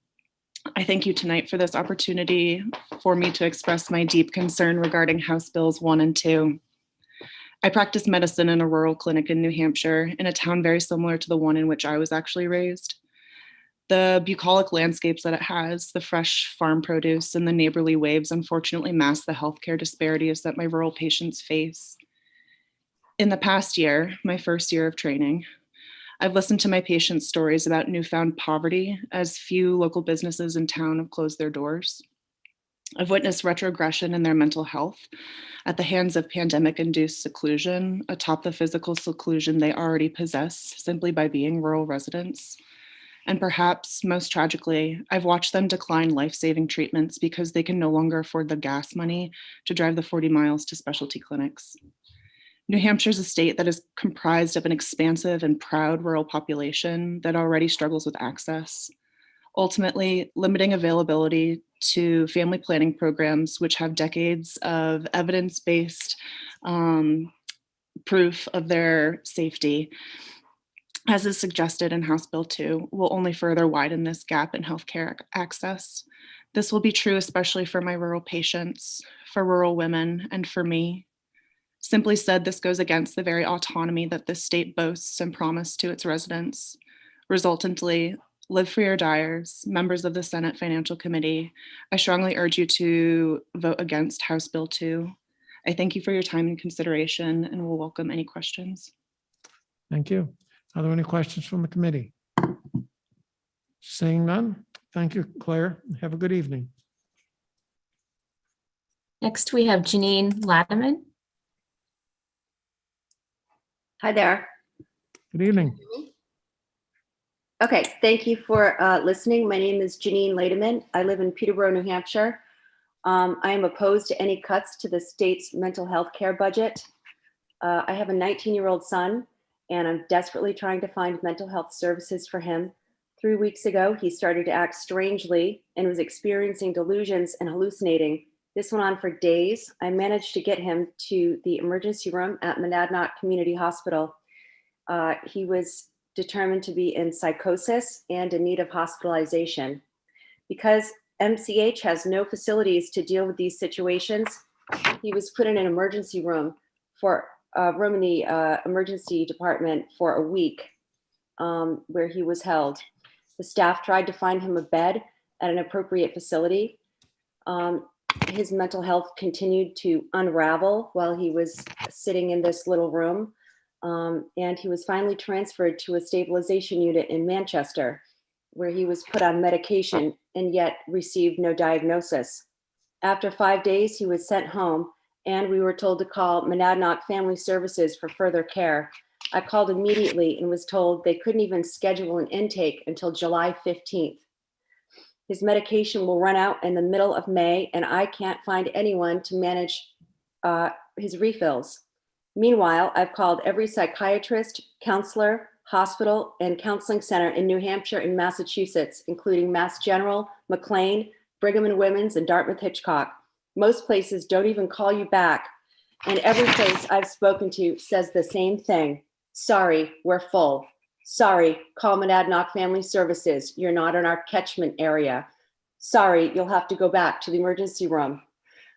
I thank you tonight for this opportunity for me to express my deep concern regarding House Bills 1 and 2. I practice medicine in a rural clinic in New Hampshire, in a town very similar to the one in which I was actually raised. The bucolic landscapes that it has, the fresh farm produce, and the neighborly waves unfortunately mask the healthcare disparities that my rural patients face. In the past year, my first year of training, I've listened to my patients' stories about newfound poverty as few local businesses in town have closed their doors. I've witnessed retrogression in their mental health at the hands of pandemic-induced seclusion, atop the physical seclusion they already possess simply by being rural residents. And perhaps most tragically, I've watched them decline life-saving treatments because they can no longer afford the gas money to drive the 40 miles to specialty clinics. New Hampshire is a state that is comprised of an expansive and proud rural population that already struggles with access, ultimately limiting availability to family planning programs, which have decades of evidence-based proof of their safety, as is suggested in House Bill 2, will only further widen this gap in healthcare access. This will be true especially for my rural patients, for rural women, and for me. Simply said, this goes against the very autonomy that this state boasts and promised to its residents. Resultantly, live free or diers, members of the Senate Financial Committee, I strongly urge you to vote against House Bill 2. I thank you for your time and consideration and will welcome any questions. Thank you. Are there any questions from the committee? Seeing none, thank you, Claire. Have a good evening. Next, we have Janine Latiman. Hi there. Good evening. Okay, thank you for listening. My name is Janine Lademan. I live in Peterborough, New Hampshire. I am opposed to any cuts to the state's mental health care budget. I have a 19-year-old son, and I'm desperately trying to find mental health services for him. 3 weeks ago, he started to act strangely and was experiencing delusions and hallucinating. This went on for days. I managed to get him to the emergency room at Monadnock Community Hospital. He was determined to be in psychosis and in need of hospitalization. Because MCH has no facilities to deal with these situations, he was put in an emergency room in the emergency department for a week, where he was held. The staff tried to find him a bed at an appropriate facility. His mental health continued to unravel while he was sitting in this little room. And he was finally transferred to a stabilization unit in Manchester, where he was put on medication and yet received no diagnosis. After 5 days, he was sent home, and we were told to call Monadnock Family Services for further care. I called immediately and was told they couldn't even schedule an intake until July 15th. His medication will run out in the middle of May, and I can't find anyone to manage his refills. Meanwhile, I've called every psychiatrist, counselor, hospital, and counseling center in New Hampshire and Massachusetts, including Mass General, McLean, Brigham and Women's, and Dartmouth Hitchcock. Most places don't even call you back, and every place I've spoken to says the same thing. Sorry, we're full. Sorry, call Monadnock Family Services. You're not in our catchment area. Sorry, you'll have to go back to the emergency room.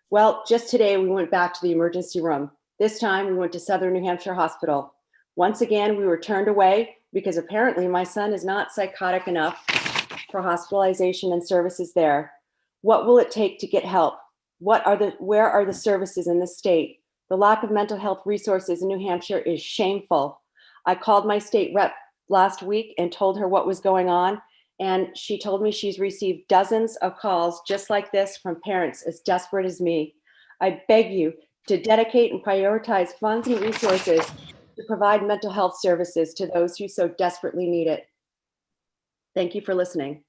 Well, just today we went back to the emergency room. This time we went to Southern New Hampshire Hospital. Once again, we were turned away because apparently my son is not psychotic enough for hospitalization and services there. What will it take to get help? Where are the services in the state? The lack of mental health resources in New Hampshire is shameful. I called my state rep last week and told her what was going on, and she told me she's received dozens of calls just like this from parents as desperate as me. I beg you to dedicate and prioritize funds and resources to provide mental health services to those who so desperately need it. Thank you for listening.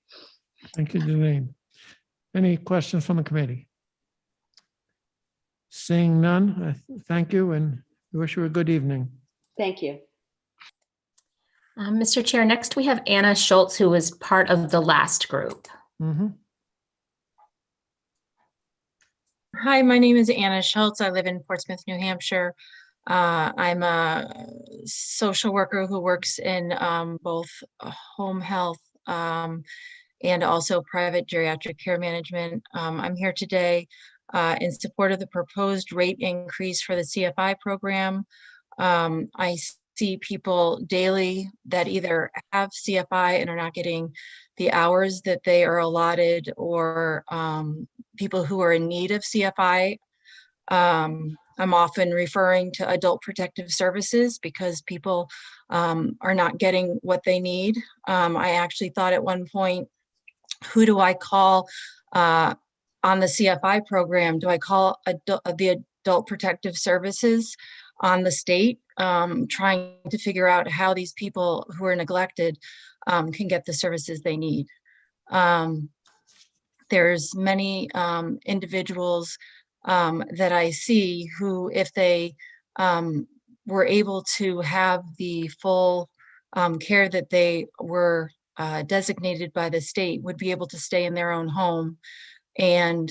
Thank you, Janine. Any questions from the committee? Seeing none, thank you, and we wish you a good evening. Thank you. Mr. Chair, next we have Anna Schultz, who was part of the last group. Hi, my name is Anna Schultz. I live in Portsmouth, New Hampshire. I'm a social worker who works in both home health and also private geriatric care management. I'm here today in support of the proposed rate increase for the CFI program. I see people daily that either have CFI and are not getting the hours that they are allotted, or people who are in need of CFI. I'm often referring to adult protective services because people are not getting what they need. I actually thought at one point, who do I call on the CFI program? Do I call the adult protective services on the state, trying to figure out how these people who are neglected can get the services they need? There's many individuals that I see who, if they were able to have the full care that they were designated by the state, would be able to stay in their own home and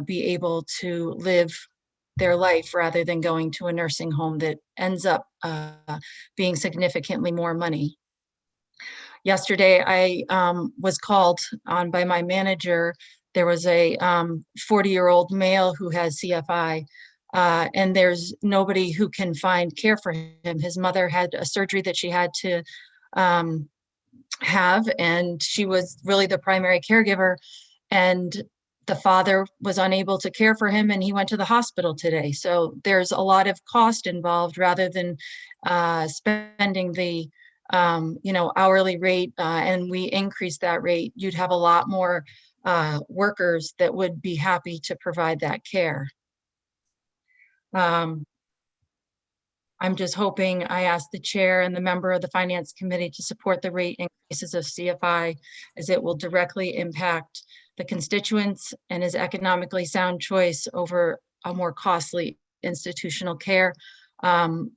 be able to live their life rather than going to a nursing home that ends up being significantly more money. Yesterday, I was called on by my manager. There was a 40-year-old male who has CFI, and there's nobody who can find care for him. His mother had a surgery that she had to have, and she was really the primary caregiver, and the father was unable to care for him, and he went to the hospital today. So there's a lot of cost involved rather than spending the hourly rate, and we increase that rate. You'd have a lot more workers that would be happy to provide that care. I'm just hoping I ask the chair and the member of the finance committee to support the rate increases of CFI, as it will directly impact the constituents and is economically sound choice over a more costly institutional care,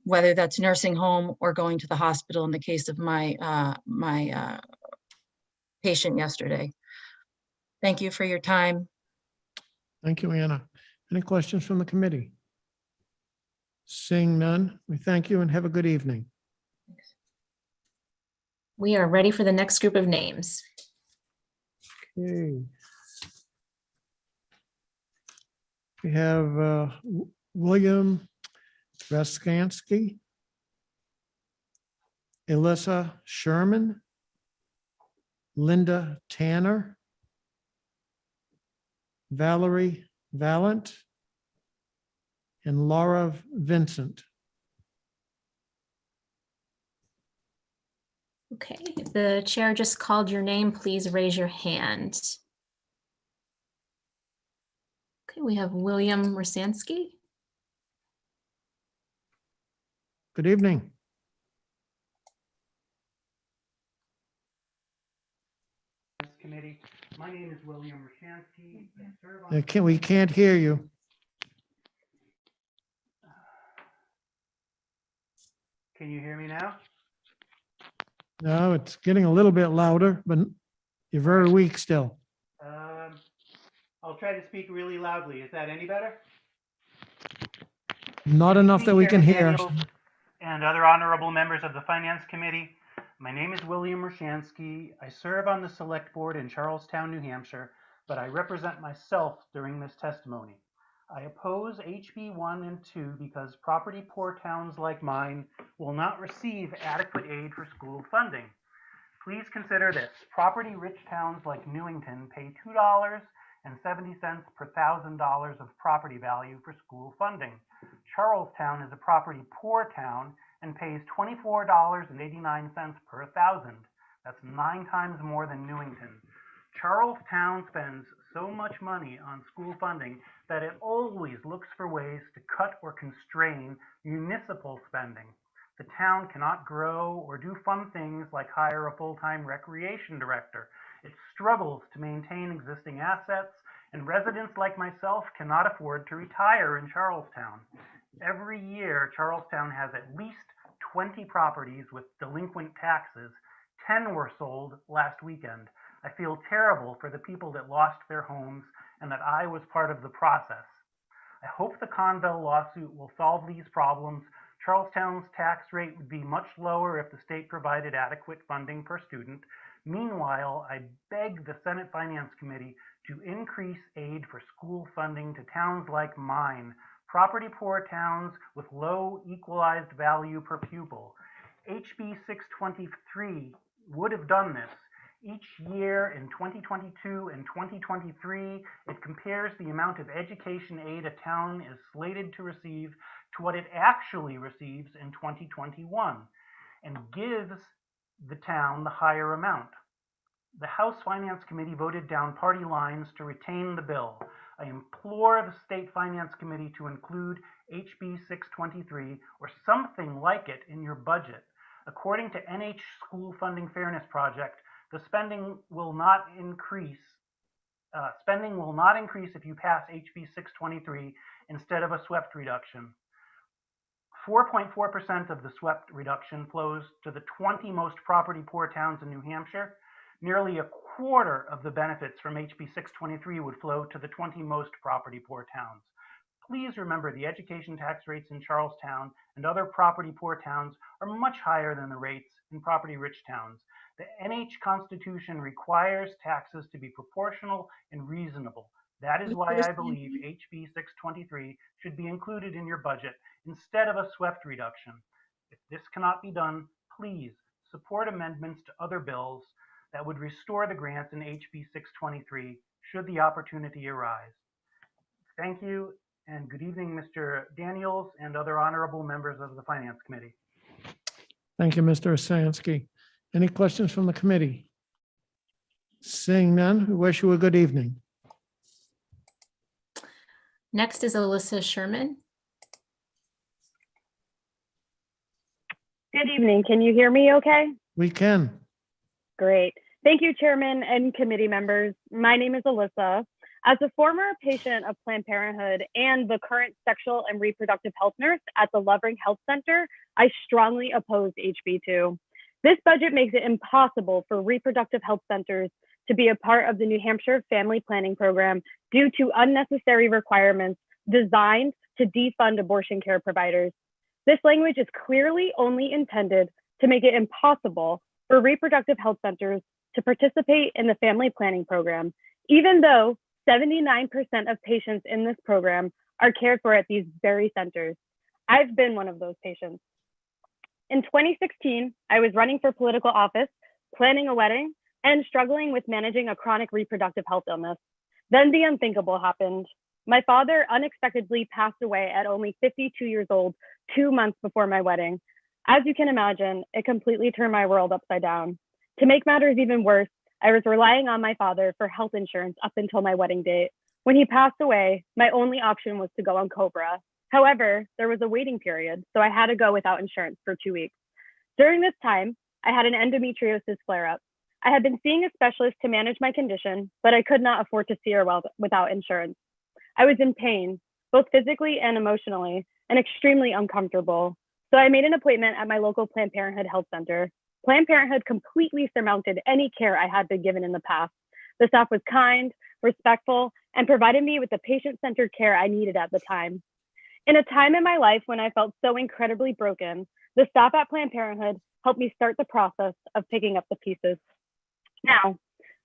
whether that's nursing home or going to the hospital in the case of my patient yesterday. Thank you for your time. Thank you, Anna. Any questions from the committee? Seeing none, we thank you and have a good evening. We are ready for the next group of names. Okay. We have William Raskansky, Alyssa Sherman, Linda Tanner, Valerie Valent, and Laura Vincent. Okay, if the chair just called your name, please raise your hand. Okay, we have William Rasansky. Good evening. Committee. My name is William Rashansky. I serve on We can't hear you. Can you hear me now? No, it's getting a little bit louder, but you're very weak still. I'll try to speak really loudly. Is that any better? Not enough that we can hear. Daniels and other honorable members of the Finance Committee. My name is William Rashansky. I serve on the Select Board in Charlestown, New Hampshire, but I represent myself during this testimony. I oppose HB 1 and 2 because property poor towns like mine will not receive adequate aid for school funding. Please consider this. Property rich towns like Newington pay $2.70 per $1,000 of property value for school funding. Charlestown is a property poor town and pays $24.89 per 1,000. That's 9 times more than Newington. Charlestown spends so much money on school funding that it always looks for ways to cut or constrain municipal spending. The town cannot grow or do fun things like hire a full-time recreation director. It struggles to maintain existing assets, and residents like myself cannot afford to retire in Charlestown. Every year, Charlestown has at least 20 properties with delinquent taxes. 10 were sold last weekend. I feel terrible for the people that lost their homes and that I was part of the process. I hope the Conville lawsuit will solve these problems. Charlestown's tax rate would be much lower if the state provided adequate funding per student. Meanwhile, I beg the Senate Finance Committee to increase aid for school funding to towns like mine, property poor towns with low equalized value per pupil. HB 623 would have done this. Each year in 2022 and 2023, it compares the amount of education aid a town is slated to receive to what it actually receives in 2021 and gives the town the higher amount. The House Finance Committee voted down party lines to retain the bill. I implore the State Finance Committee to include HB 623 or something like it in your budget. According to NH School Funding Fairness Project, the spending will not increase. Spending will not increase if you pass HB 623 instead of a SWEPT reduction. 4.4% of the SWEPT reduction flows to the 20 most property poor towns in New Hampshire. Nearly a quarter of the benefits from HB 623 would flow to the 20 most property poor towns. Please remember the education tax rates in Charlestown and other property poor towns are much higher than the rates in property rich towns. The NH Constitution requires taxes to be proportional and reasonable. That is why I believe HB 623 should be included in your budget instead of a SWEPT reduction. If this cannot be done, please support amendments to other bills that would restore the grants in HB 623 should the opportunity arise. Thank you and good evening, Mr. Daniels and other honorable members of the Finance Committee. Thank you, Mr. Osansky. Any questions from the committee? Seeing none, we wish you a good evening. Next is Alyssa Sherman. Good evening. Can you hear me okay? We can. Great. Thank you, Chairman and committee members. My name is Alyssa. As a former patient of Planned Parenthood and the current sexual and reproductive health nurse at the Lovering Health Center, I strongly oppose HB2. This budget makes it impossible for reproductive health centers to be a part of the New Hampshire Family Planning Program due to unnecessary requirements designed to defund abortion care providers. This language is clearly only intended to make it impossible for reproductive health centers to participate in the family planning program, even though 79% of patients in this program are cared for at these very centers. I've been one of those patients. In 2016, I was running for political office, planning a wedding, and struggling with managing a chronic reproductive health illness. Then the unthinkable happened. My father unexpectedly passed away at only 52 years old, 2 months before my wedding. As you can imagine, it completely turned my world upside down. To make matters even worse, I was relying on my father for health insurance up until my wedding date. When he passed away, my only option was to go on COBRA. However, there was a waiting period, so I had to go without insurance for 2 weeks. During this time, I had an endometriosis flare-up. I had been seeing a specialist to manage my condition, but I could not afford to see her without insurance. I was in pain, both physically and emotionally, and extremely uncomfortable. So I made an appointment at my local Planned Parenthood Health Center. Planned Parenthood completely surmounted any care I had been given in the past. The staff was kind, respectful, and provided me with the patient-centered care I needed at the time. In a time in my life when I felt so incredibly broken, the staff at Planned Parenthood helped me start the process of picking up the pieces. Now,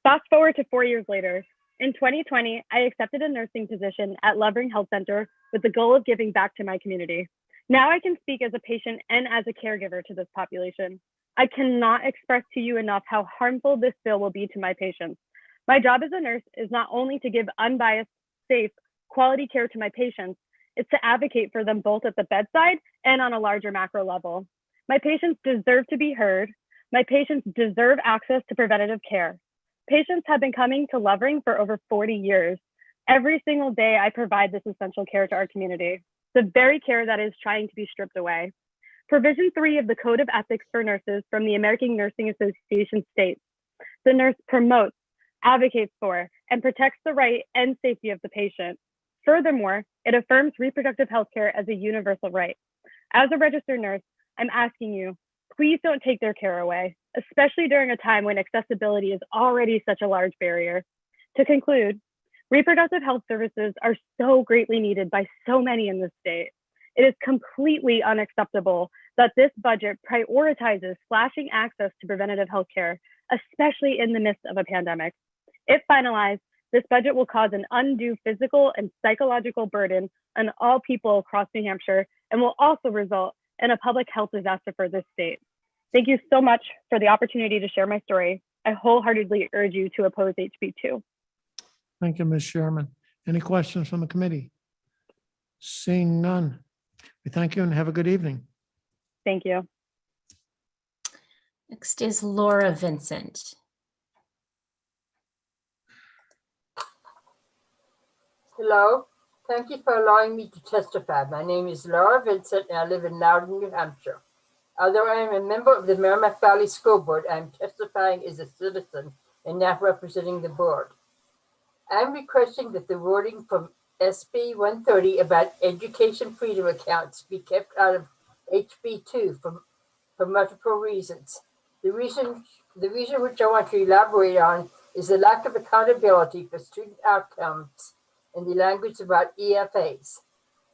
fast forward to 4 years later. In 2020, I accepted a nursing position at Lovering Health Center with the goal of giving back to my community. Now I can speak as a patient and as a caregiver to this population. I cannot express to you enough how harmful this bill will be to my patients. My job as a nurse is not only to give unbiased, safe, quality care to my patients, it's to advocate for them both at the bedside and on a larger macro level. My patients deserve to be heard. My patients deserve access to preventative care. Patients have been coming to Lovering for over 40 years. Every single day, I provide this essential care to our community, the very care that is trying to be stripped away. Provision 3 of the Code of Ethics for Nurses from the American Nursing Association states, the nurse promotes, advocates for, and protects the right and safety of the patient. Furthermore, it affirms reproductive health care as a universal right. As a registered nurse, I'm asking you, please don't take their care away, especially during a time when accessibility is already such a large barrier. To conclude, reproductive health services are so greatly needed by so many in this state. It is completely unacceptable that this budget prioritizes slashing access to preventative health care, especially in the midst of a pandemic. If finalized, this budget will cause an undue physical and psychological burden on all people across New Hampshire and will also result in a public health disaster for this state. Thank you so much for the opportunity to share my story. I wholeheartedly urge you to oppose HB2. Thank you, Ms. Sherman. Any questions from the committee? Seeing none. We thank you and have a good evening. Thank you. Next is Laura Vincent. Hello, thank you for allowing me to testify. My name is Laura Vincent and I live in Loudon, New Hampshire. Although I am a member of the Merrimack Valley School Board, I am testifying as a citizen and not representing the board. I am requesting that the wording from SB 130 about education freedom accounts be kept out of HB2 for multiple reasons. The reason which I want to elaborate on is the lack of accountability for student outcomes and the language about EFAs.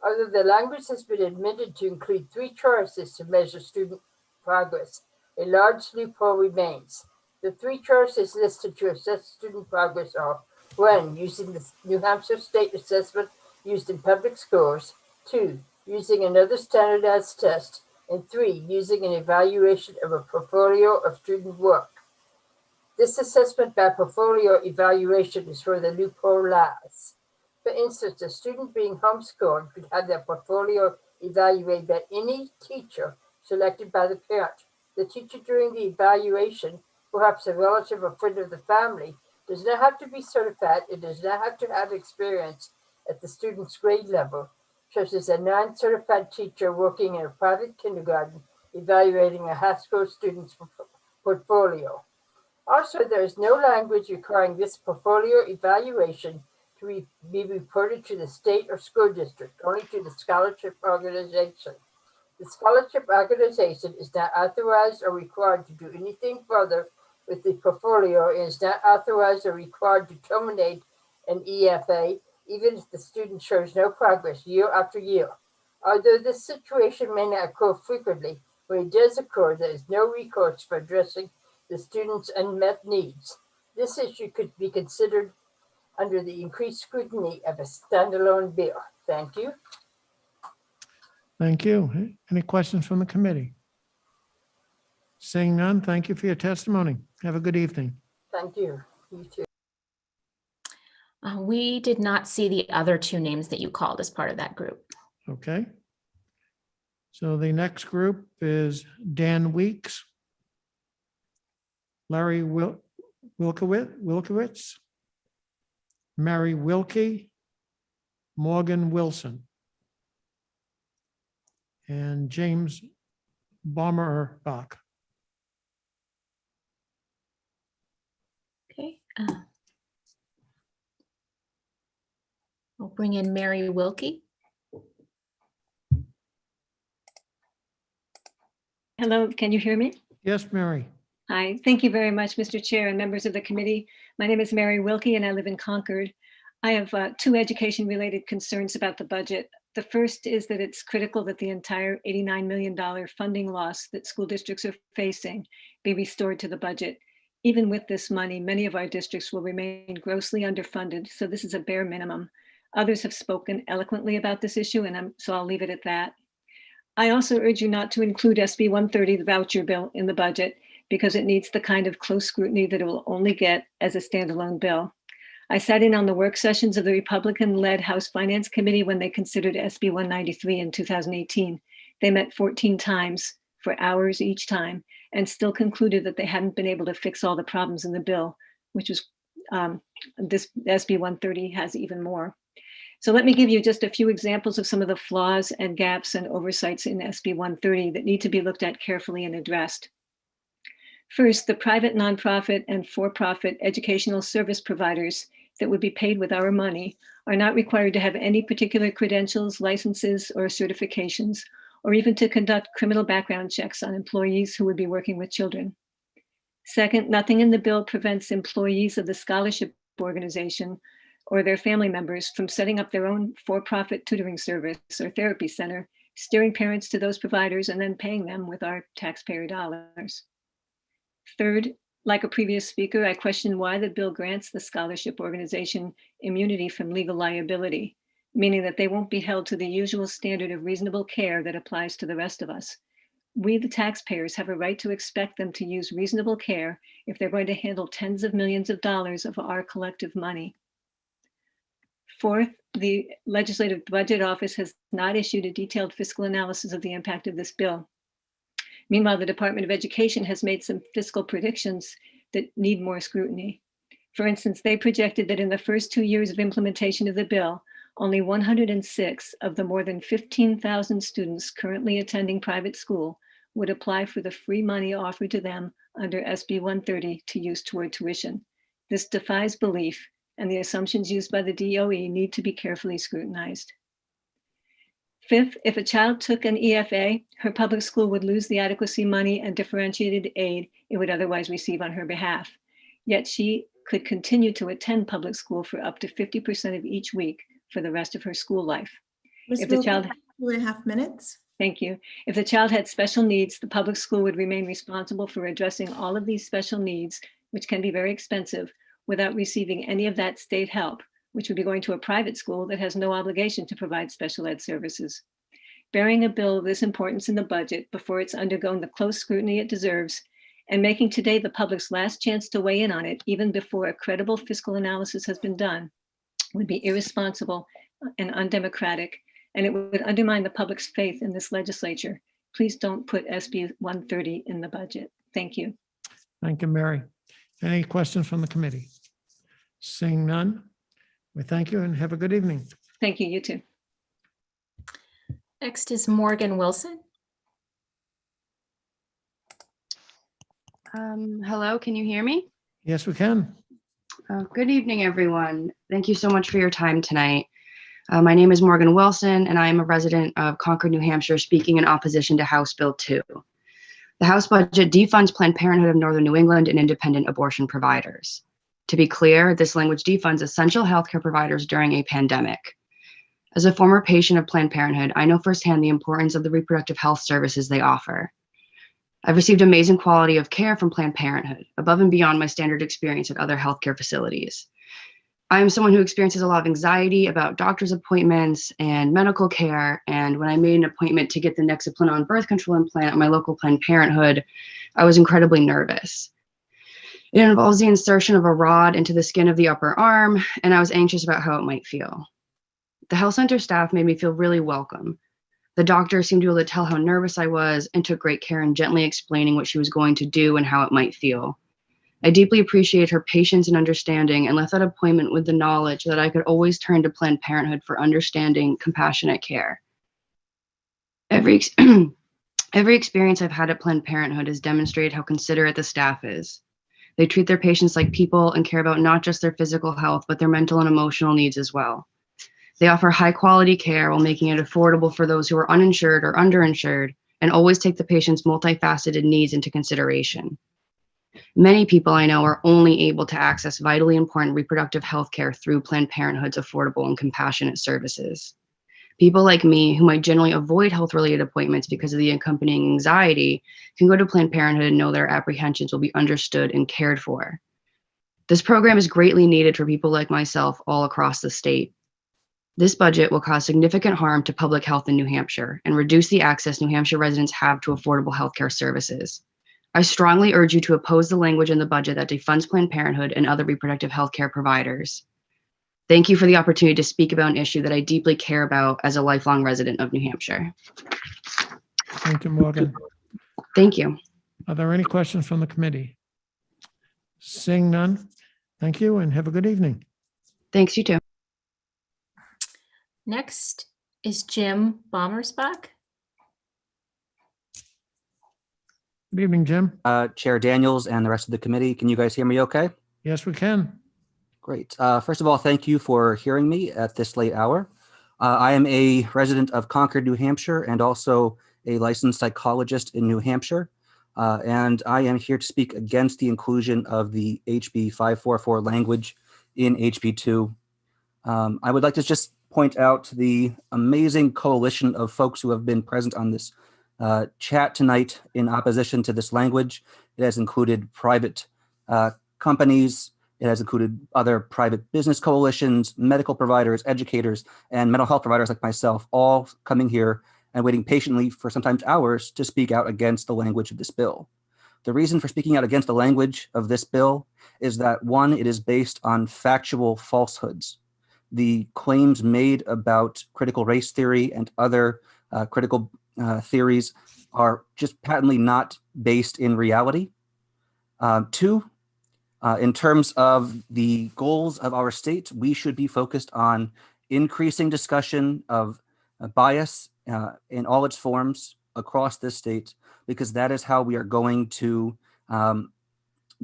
Although the language has been amended to include 3 choices to measure student progress, a large loophole remains. The 3 choices listed to assess student progress are 1, using the New Hampshire State Assessment used in public schools, 2, using another standardized test, and 3, using an evaluation of a portfolio of student work. This assessment by portfolio evaluation is where the loophole lies. For instance, a student being homeschooled could have their portfolio evaluated by any teacher selected by the parent. The teacher during the evaluation, perhaps a relative or friend of the family, does not have to be certified. It does not have to have experience at the student's grade level, such as a non-certified teacher working in a private kindergarten evaluating a high school student's portfolio. Also, there is no language requiring this portfolio evaluation to be reported to the state or school district, only to the scholarship organization. The scholarship organization is not authorized or required to do anything further with the portfolio and is not authorized or required to terminate an EFA, even if the student shows no progress year after year. Although this situation may not occur frequently, when it does occur, there is no recourse for addressing the student's unmet needs. This issue could be considered under the increased scrutiny of a standalone bill. Thank you. Thank you. Any questions from the committee? Seeing none, thank you for your testimony. Have a good evening. Thank you. You too. We did not see the other two names that you called as part of that group. Okay. So the next group is Dan Weeks, Larry Wilkowitz, Mary Wilkie, Morgan Wilson, and James Bommerbach. Okay. I'll bring in Mary Wilkie. Hello, can you hear me? Yes, Mary. Hi, thank you very much, Mr. Chair and members of the committee. My name is Mary Wilkie and I live in Concord. I have two education-related concerns about the budget. The first is that it's critical that the entire $89 million funding loss that school districts are facing be restored to the budget. Even with this money, many of our districts will remain grossly underfunded, so this is a bare minimum. Others have spoken eloquently about this issue, and so I'll leave it at that. I also urge you not to include SB 130, the voucher bill, in the budget because it needs the kind of close scrutiny that it will only get as a standalone bill. I sat in on the work sessions of the Republican-led House Finance Committee when they considered SB 193 in 2018. They met 14 times for hours each time and still concluded that they hadn't been able to fix all the problems in the bill, which is this SB 130 has even more. So let me give you just a few examples of some of the flaws and gaps and oversights in SB 130 that need to be looked at carefully and addressed. First, the private nonprofit and for-profit educational service providers that would be paid with our money are not required to have any particular credentials, licenses, or certifications, or even to conduct criminal background checks on employees who would be working with children. Second, nothing in the bill prevents employees of the scholarship organization or their family members from setting up their own for-profit tutoring service or therapy center, steering parents to those providers and then paying them with our taxpayer dollars. Third, like a previous speaker, I question why the bill grants the scholarship organization immunity from legal liability, meaning that they won't be held to the usual standard of reasonable care that applies to the rest of us. We, the taxpayers, have a right to expect them to use reasonable care if they're going to handle tens of millions of dollars of our collective money. Fourth, the Legislative Budget Office has not issued a detailed fiscal analysis of the impact of this bill. Meanwhile, the Department of Education has made some fiscal predictions that need more scrutiny. For instance, they projected that in the first 2 years of implementation of the bill, only 106 of the more than 15,000 students currently attending private school would apply for the free money offered to them under SB 130 to use toward tuition. This defies belief, and the assumptions used by the DOE need to be carefully scrutinized. Fifth, if a child took an EFA, her public school would lose the adequacy money and differentiated aid it would otherwise receive on her behalf. Yet she could continue to attend public school for up to 50% of each week for the rest of her school life. Ms. If the Wilkie, child, 2.5 minutes. thank you. If the child had special needs, the public school would remain responsible for addressing all of these special needs, which can be very expensive, without receiving any of that state help, which would be going to a private school that has no obligation to provide special ed services. Burying a bill of this importance in the budget before it's undergone the close scrutiny it deserves, and making today the public's last chance to weigh in on it, even before a credible fiscal analysis has been done, would be irresponsible and undemocratic, and it would undermine the public's faith in this legislature. Please don't put SB 130 in the budget. Thank you. Thank you, Mary. Any questions from the committee? Seeing none, we thank you and have a good evening. Thank you, you too. Next is Morgan Wilson. Hello, can you hear me? Yes, we can. Good evening, everyone. Thank you so much for your time tonight. My name is Morgan Wilson, and I am a resident of Concord, New Hampshire, speaking in opposition to House Bill 2. The House budget defunds Planned Parenthood of Northern New England and independent abortion providers. To be clear, this language defunds essential healthcare providers during a pandemic. As a former patient of Planned Parenthood, I know firsthand the importance of the reproductive health services they offer. I've received amazing quality of care from Planned Parenthood, above and beyond my standard experience at other healthcare facilities. I am someone who experiences a lot of anxiety about doctor's appointments and medical care, and when I made an appointment to get the Nexaplanon birth control implant at my local Planned Parenthood, I was incredibly nervous. It involves the insertion of a rod into the skin of the upper arm, and I was anxious about how it might feel. The health center staff made me feel really welcome. The doctor seemed to be able to tell how nervous I was and took great care in gently explaining what she was going to do and how it might feel. I deeply appreciate her patience and understanding and left that appointment with the knowledge that I could always turn to Planned Parenthood for understanding, compassionate care. Every experience I've had at Planned Parenthood has demonstrated how considerate the staff is. They treat their patients like people and care about not just their physical health, but their mental and emotional needs as well. They offer high quality care while making it affordable for those who are uninsured or underinsured, and always take the patient's multifaceted needs into consideration. Many people I know are only able to access vitally important reproductive health care through Planned Parenthood's affordable and compassionate services. People like me, who might generally avoid health-related appointments because of the accompanying anxiety, can go to Planned Parenthood and know their apprehensions will be understood and cared for. This program is greatly needed for people like myself all across the state. This budget will cause significant harm to public health in New Hampshire and reduce the access New Hampshire residents have to affordable healthcare services. I strongly urge you to oppose the language in the budget that defunds Planned Parenthood and other reproductive healthcare providers. Thank you for the opportunity to speak about an issue that I deeply care about as a lifelong resident of New Hampshire. Thank you, Morgan. Thank you. Are there any questions from the committee? Seeing none, thank you and have a good evening. Thanks, you too. Next is Jim Bommersbach. Good evening, Jim. Chair Daniels and the rest of the committee, can you guys hear me okay? Yes, we can. Great. First of all, thank you for hearing me at this late hour. I am a resident of Concord, New Hampshire, and also a licensed psychologist in New Hampshire. And I am here to speak against the inclusion of the HB 544 language in HB 2. I would like to just point out the amazing coalition of folks who have been present on this chat tonight in opposition to this language. It has included private companies. It has included other private business coalitions, medical providers, educators, and mental health providers like myself, all coming here and waiting patiently for sometimes hours to speak out against the language of this bill. The reason for speaking out against the language of this bill is that, one, it is based on factual falsehoods. The claims made about critical race theory and other critical theories are just patently not based in reality. Two, in terms of the goals of our state, we should be focused on increasing discussion of bias in all its forms across this state, because that is how we are going to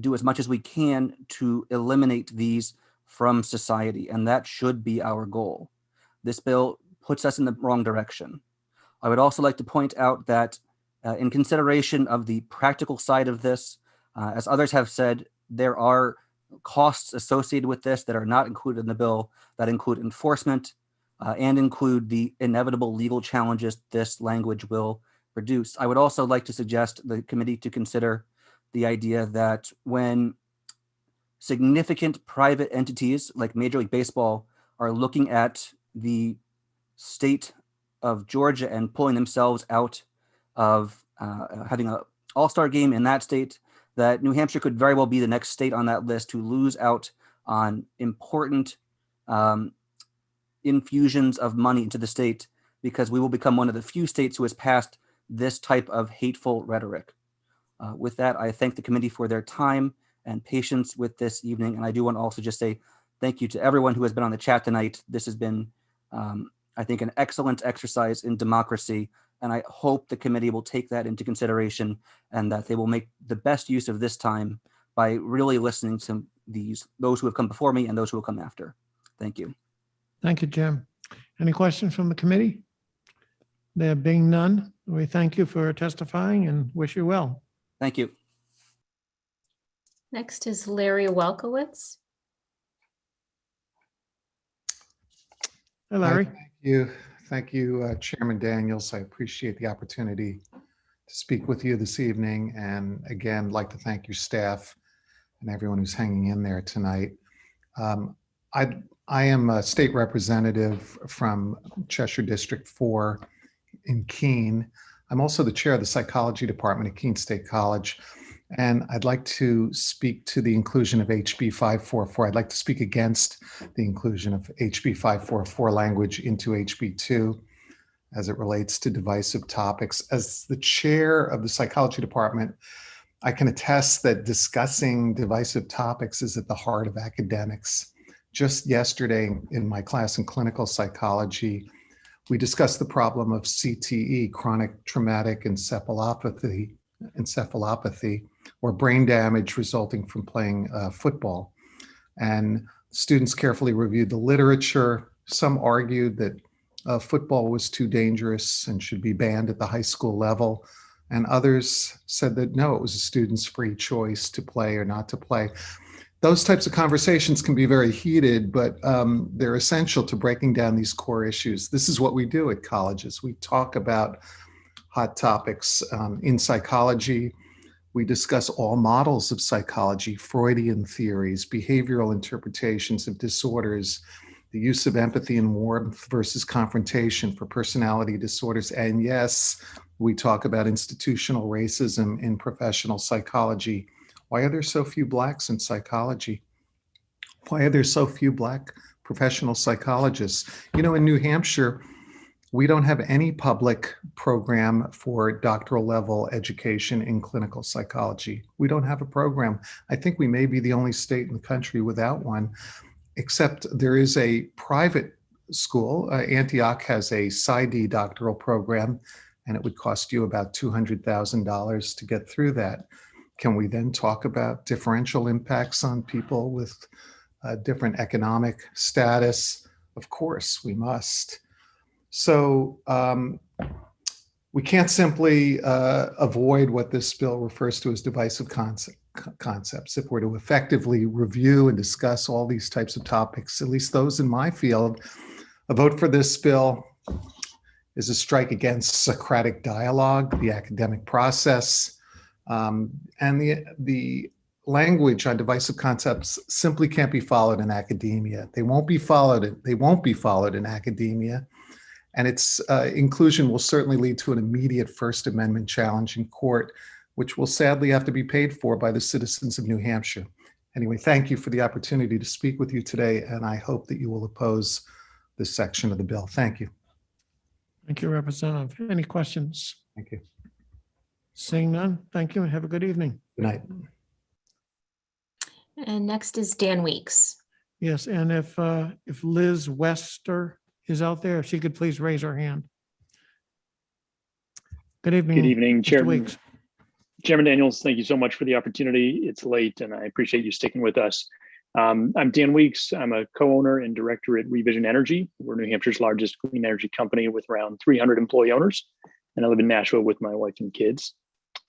do as much as we can to eliminate these from society, and that should be our goal. This bill puts us in the wrong direction. I would also like to point out that in consideration of the practical side of this, as others have said, there are costs associated with this that are not included in the bill, that include enforcement and include the inevitable legal challenges this language will produce. I would also like to suggest the committee to consider the idea that when significant private entities like Major League Baseball are looking at the state of Georgia and pulling themselves out of having an all-star game in that state, that New Hampshire could very well be the next state on that list to lose out on important infusions of money into the state, because we will become one of the few states who has passed this type of hateful rhetoric. With that, I thank the committee for their time and patience with this evening. And I do want to also just say thank you to everyone who has been on the chat tonight. This has been, I think, an excellent exercise in democracy And I hope the committee will take that into consideration and that they will make the best use of this time by really listening to those who have come before me and those who will come after. Thank you. Thank you, Jim. Any questions from the committee? There being none, we thank you for testifying and wish you well. Thank you. Next is Larry Welkowitz. Hi, Larry. Thank you. Thank you, Chairman Daniels. I appreciate the opportunity to speak with you this evening. And again, I'd like to thank your staff and everyone who's hanging in there tonight. I am a state representative from Cheshire District 4 in Keene. I'm also the chair of the psychology department at Keene State College. And I'd like to speak to the inclusion of HB 544. I'd like to speak against the inclusion of HB 544 language into HB 2 as it relates to divisive topics. As the chair of the psychology department, I can attest that discussing divisive topics is at the heart of academics. Just yesterday in my class in clinical psychology, we discussed the problem of CTE, chronic traumatic encephalopathy, or brain damage resulting from playing football. And students carefully reviewed the literature. Some argued that football was too dangerous and should be banned at the high school level. And others said that no, it was a student's free choice to play or not to play. Those types of conversations can be very heated, but they're essential to breaking down these core issues. This is what we do at colleges. We talk about hot topics in psychology. We discuss all models of psychology, Freudian theories, behavioral interpretations of disorders, the use of empathy and warmth versus confrontation for personality disorders. And yes, we talk about institutional racism in professional psychology. Why are there so few Blacks in psychology? Why are there so few Black professional psychologists? You know, in New Hampshire, we don't have any public program for doctoral level education in clinical psychology. We don't have a program. I think we may be the only state in the country without one, except there is a private school. Antioch has a PsyD doctoral program, and it would cost you about $200,000 to get through that. Can we then talk about differential impacts on people with different economic status? Of course, we must. So we can't simply avoid what this bill refers to as divisive concepts. If we're to effectively review and discuss all these types of topics, at least those in my field, a vote for this bill is a strike against Socratic dialogue, the academic process, and the language on divisive concepts simply can't be followed in academia. They won't be followed in academia. And its inclusion will certainly lead to an immediate First Amendment challenge in court, which will sadly have to be paid for by the citizens of New Hampshire. Anyway, thank you for the opportunity to speak with you today, and I hope that you will oppose this section of the bill. Thank you. Thank you, Representative. Any questions? Thank you. Seeing none, thank you and have a good evening. Good night. And next is Dan Weeks. Yes, and if Liz Wester is out there, if she could please raise her hand. Good evening. Good evening, Mr. Chairman. Weeks. Chairman Daniels, thank you so much for the opportunity. It's late and I appreciate you sticking with us. I'm Dan Weeks. I'm a co-owner and director at Revision Energy. We're New Hampshire's largest clean energy company with around 300 employee owners. And I live in Nashville with my wife and kids.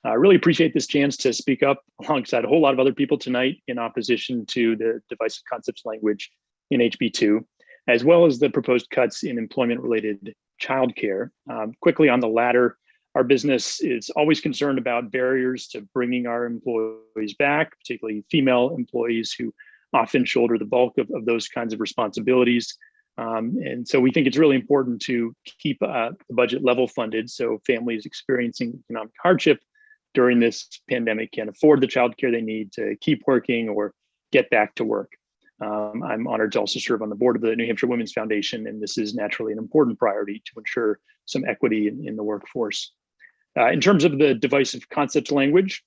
I really appreciate this chance to speak up alongside a whole lot of other people tonight in opposition to the divisive concepts language in HB2, as well as the proposed cuts in employment-related childcare. Quickly on the latter, our business is always concerned about barriers to bringing our employees back, particularly female employees who often shoulder the bulk of those kinds of responsibilities. And so we think it's really important to keep the budget level funded so families experiencing economic hardship during this pandemic can afford the childcare they need to keep working or get back to work. I'm honored to also serve on the board of the New Hampshire Women's Foundation, and this is naturally an important priority to ensure some equity in the workforce. In terms of the divisive concepts language,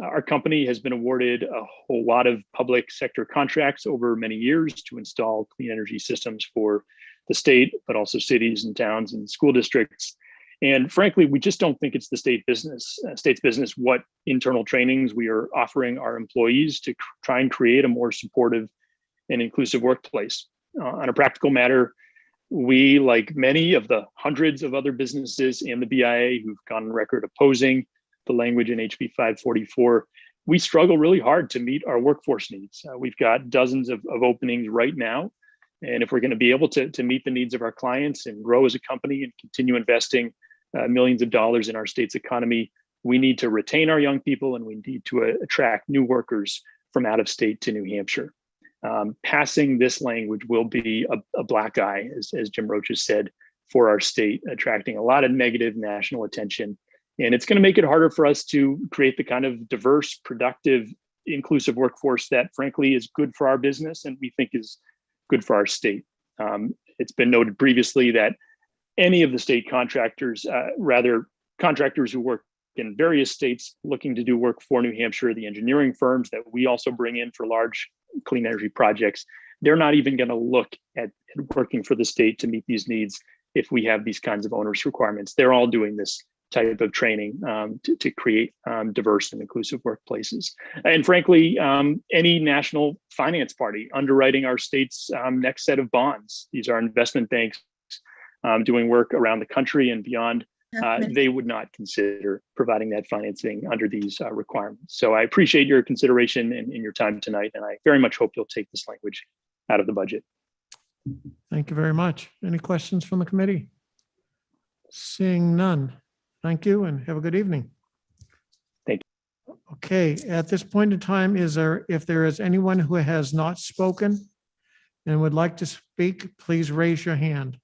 our company has been awarded a whole lot of public sector contracts over many years to install clean energy systems for the state, but also cities and towns and school districts. And frankly, we just don't think it's the state's business what internal trainings we are offering our employees to try and create a more supportive and inclusive workplace. On a practical matter, we, like many of the hundreds of other businesses and the BIA who've gone on record opposing the language in HB 544, we struggle really hard to meet our workforce needs. We've got dozens of openings right now. And if we're going to be able to meet the needs of our clients and grow as a company and continue investing millions of dollars in our state's economy, we need to retain our young people and we need to attract new workers from out of state to New Hampshire. Passing this language will be a black eye, as Jim Roach has said, for our state, attracting a lot of negative national attention. And it's going to make it harder for us to create the kind of diverse, productive, inclusive workforce that frankly is good for our business and we think is good for our state. It's been noted previously that any of the state contractors, rather contractors who work in various states looking to do work for New Hampshire, the engineering firms that we also bring in for large clean energy projects, they're not even going to look at working for the state to meet these needs if we have these kinds of onerous requirements. They're all doing this type of training to create diverse and inclusive workplaces. And frankly, any national finance party underwriting our state's next set of bonds, these are investment banks doing work around the country and beyond, they would not consider providing that financing under these requirements. So I appreciate your consideration and your time tonight, and I very much hope you'll take this language out of the budget. Thank you very much. Any questions from the committee? Seeing none. Thank you and have a good evening. Thank you. Okay, at this point in time, if there is anyone who has not spoken and would like to speak, please raise your hand.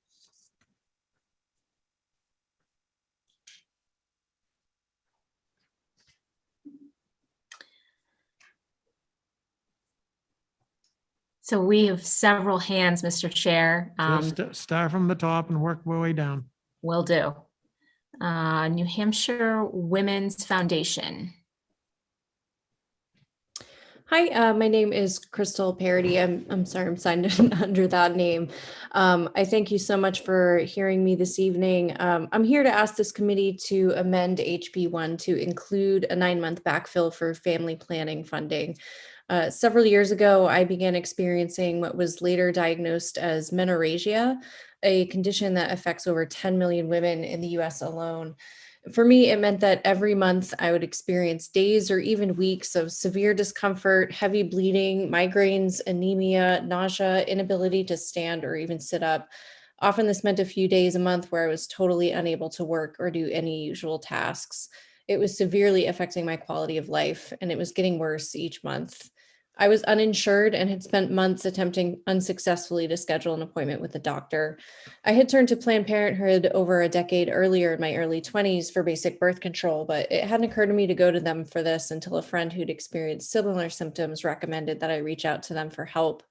So we have several hands, Mr. Chair. Just start from the top and work my way down. Will do. New Hampshire Women's Foundation. Hi, my name is Crystal Parody. I'm sorry, I'm signed in under that name. I thank you so much for hearing me this evening. I'm here to ask this committee to amend HB 1 to include a 9-month backfill for family planning funding. Several years ago, I began experiencing what was later diagnosed as menorrhagia, a condition that affects over 10 million women in the US alone. For me, it meant that every month I would experience days or even weeks of severe discomfort, heavy bleeding, migraines, anemia, nausea, inability to stand or even sit up. Often this meant a few days a month where I was totally unable to work or do any usual tasks. It was severely affecting my quality of life, and it was getting worse each month. I was uninsured and had spent months attempting unsuccessfully to schedule an appointment with a doctor. I had turned to Planned Parenthood over a decade earlier in my early 20s for basic birth control, but it hadn't occurred to me to go to them for this until a friend who'd experienced similar symptoms recommended that I reach out to them for help.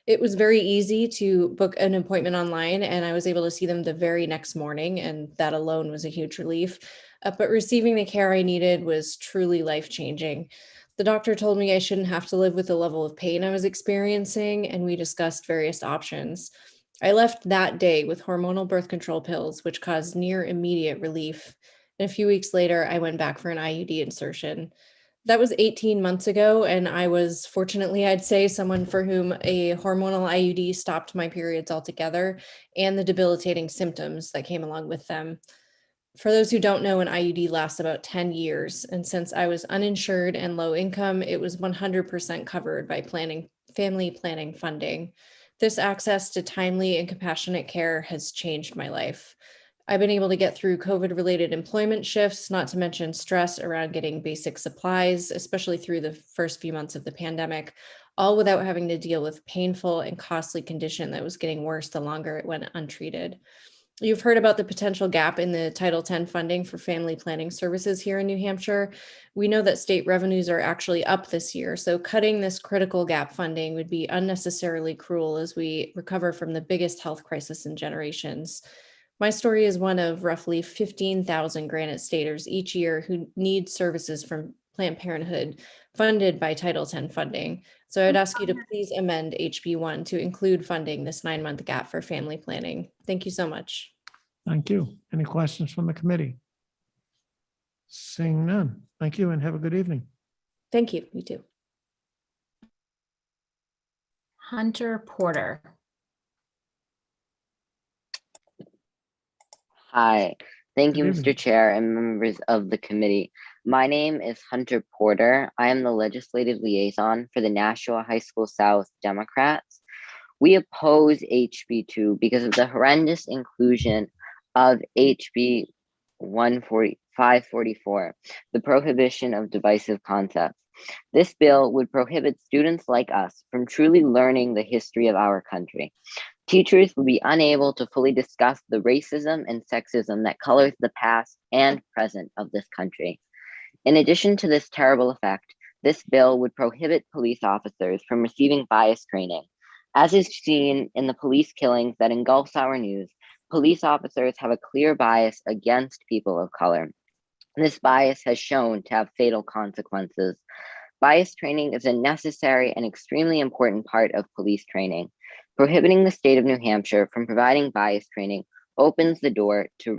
It was very easy to book an appointment online, and I was able to see them the very next morning, and that alone was a huge relief. But receiving the care I needed was truly life-changing. The doctor told me I shouldn't have to live with the level of pain I was experiencing, and we discussed various options. I left that day with hormonal birth control pills, which caused near immediate relief. And a few weeks later, I went back for an IUD insertion. That was 18 months ago, and I was, fortunately, I'd say, someone for whom a hormonal IUD stopped my periods altogether and the debilitating symptoms that came along with them. For those who don't know, an IUD lasts about 10 years. And since I was uninsured and low income, it was 100% covered by family planning funding. This access to timely and compassionate care has changed my life. I've been able to get through COVID-related employment shifts, not to mention stress around getting basic supplies, especially through the first few months of the pandemic, all without having to deal with painful and costly condition that was getting worse the longer it went untreated. You've heard about the potential gap in the Title X funding for family planning services here in New Hampshire. We know that state revenues are actually up this year, so cutting this critical gap funding would be unnecessarily cruel as we recover from the biggest health crisis in generations. My story is one of roughly 15,000 Granite Staters each year who need services from Planned Parenthood funded by Title X funding. So I'd ask you to please amend HB 1 to include funding this 9-month gap for family planning. Thank you so much. Thank you. Any questions from the committee? Seeing none. Thank you and have a good evening. Thank you. You too. Hunter Porter. Hi, thank you, Good Mr. evening. Chair and members of the committee. My name is Hunter Porter. I am the legislative liaison for the Nashua High School South Democrats. We oppose HB2 because of the horrendous inclusion of HB 544, the prohibition of divisive concepts. This bill would prohibit students like us from truly learning the history of our country. Teachers would be unable to fully discuss the racism and sexism that colors the past and present of this country. In addition to this terrible effect, this bill would prohibit police officers from receiving bias training. As is seen in the police killings that engulfs our news, police officers have a clear bias against people of color. This bias has shown to have fatal consequences. Bias training is a necessary and extremely important part of police training. Prohibiting the state of New Hampshire from providing bias training opens the door to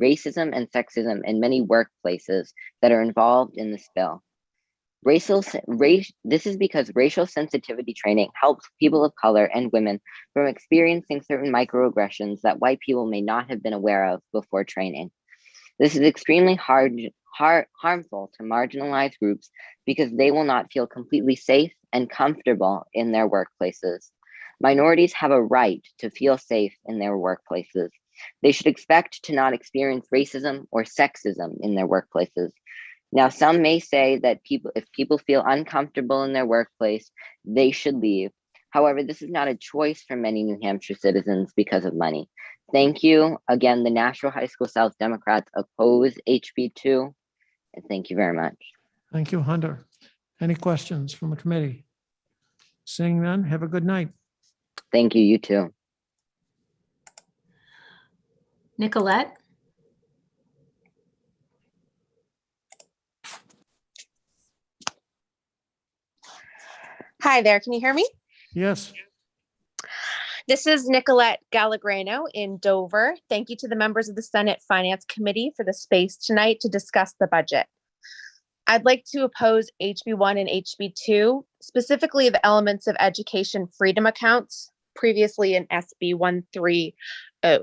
racism and sexism in many workplaces that are involved in this bill. This is because racial sensitivity training helps people of color and women from experiencing certain microaggressions that white people may not have been aware of before training. This is extremely harmful to marginalized groups because they will not feel completely safe and comfortable in their workplaces. Minorities have a right to feel safe in their workplaces. They should expect to not experience racism or sexism in their workplaces. Now, some may say that if people feel uncomfortable in their workplace, they should leave. However, this is not a choice for many New Hampshire citizens because of money. Thank you. Again, the Nashua High School South Democrats oppose HB2. And thank you very much. Thank you, Hunter. Any questions from the committee? Seeing none, have a good night. Thank you, you too. Nicolette. Hi there, can you hear me? Yes. This is Nicolette Gallagrano in Dover. Thank you to the members of the Senate Finance Committee for the space tonight to discuss the budget. I'd like to oppose HB1 and HB2, specifically the elements of education freedom accounts, previously in SB 130. I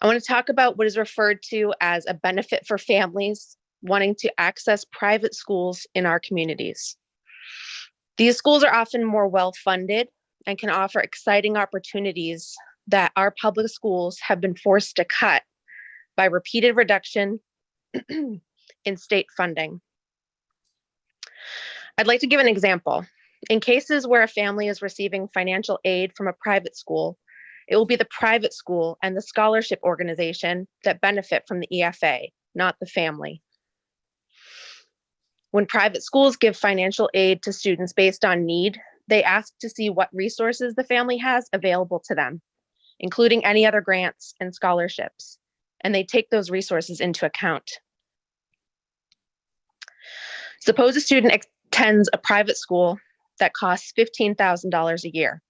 want to talk about what is referred to as a benefit for families wanting to access private schools in our communities. These schools are often more well-funded and can offer exciting opportunities that our public schools have been forced to cut by repeated reduction in state funding. I'd like to give an example. In cases where a family is receiving financial aid from a private school, it will be the private school and the scholarship organization that benefit from the EFA, not the family. When private schools give financial aid to students based on need, they ask to see what resources the family has available to them, including any other grants and scholarships, and they take those resources into account. Suppose a student attends a private school that costs $15,000 a year,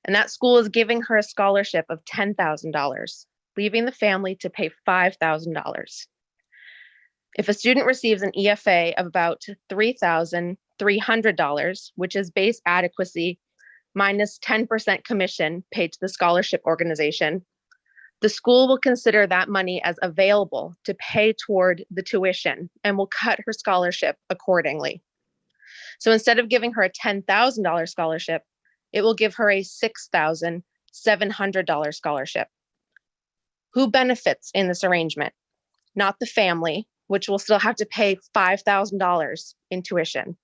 and that school is giving her a scholarship of $10,000, leaving the family to pay $5,000. If a student receives an EFA of about $3,300, which is base adequacy minus 10% commission paid to the scholarship organization, the school will consider that money as available to pay toward the tuition and will cut her scholarship accordingly. So instead of giving her a $10,000 scholarship, it will give her a $6,700 scholarship. Who benefits in this arrangement? Not the family, which will still have to pay $5,000 in tuition.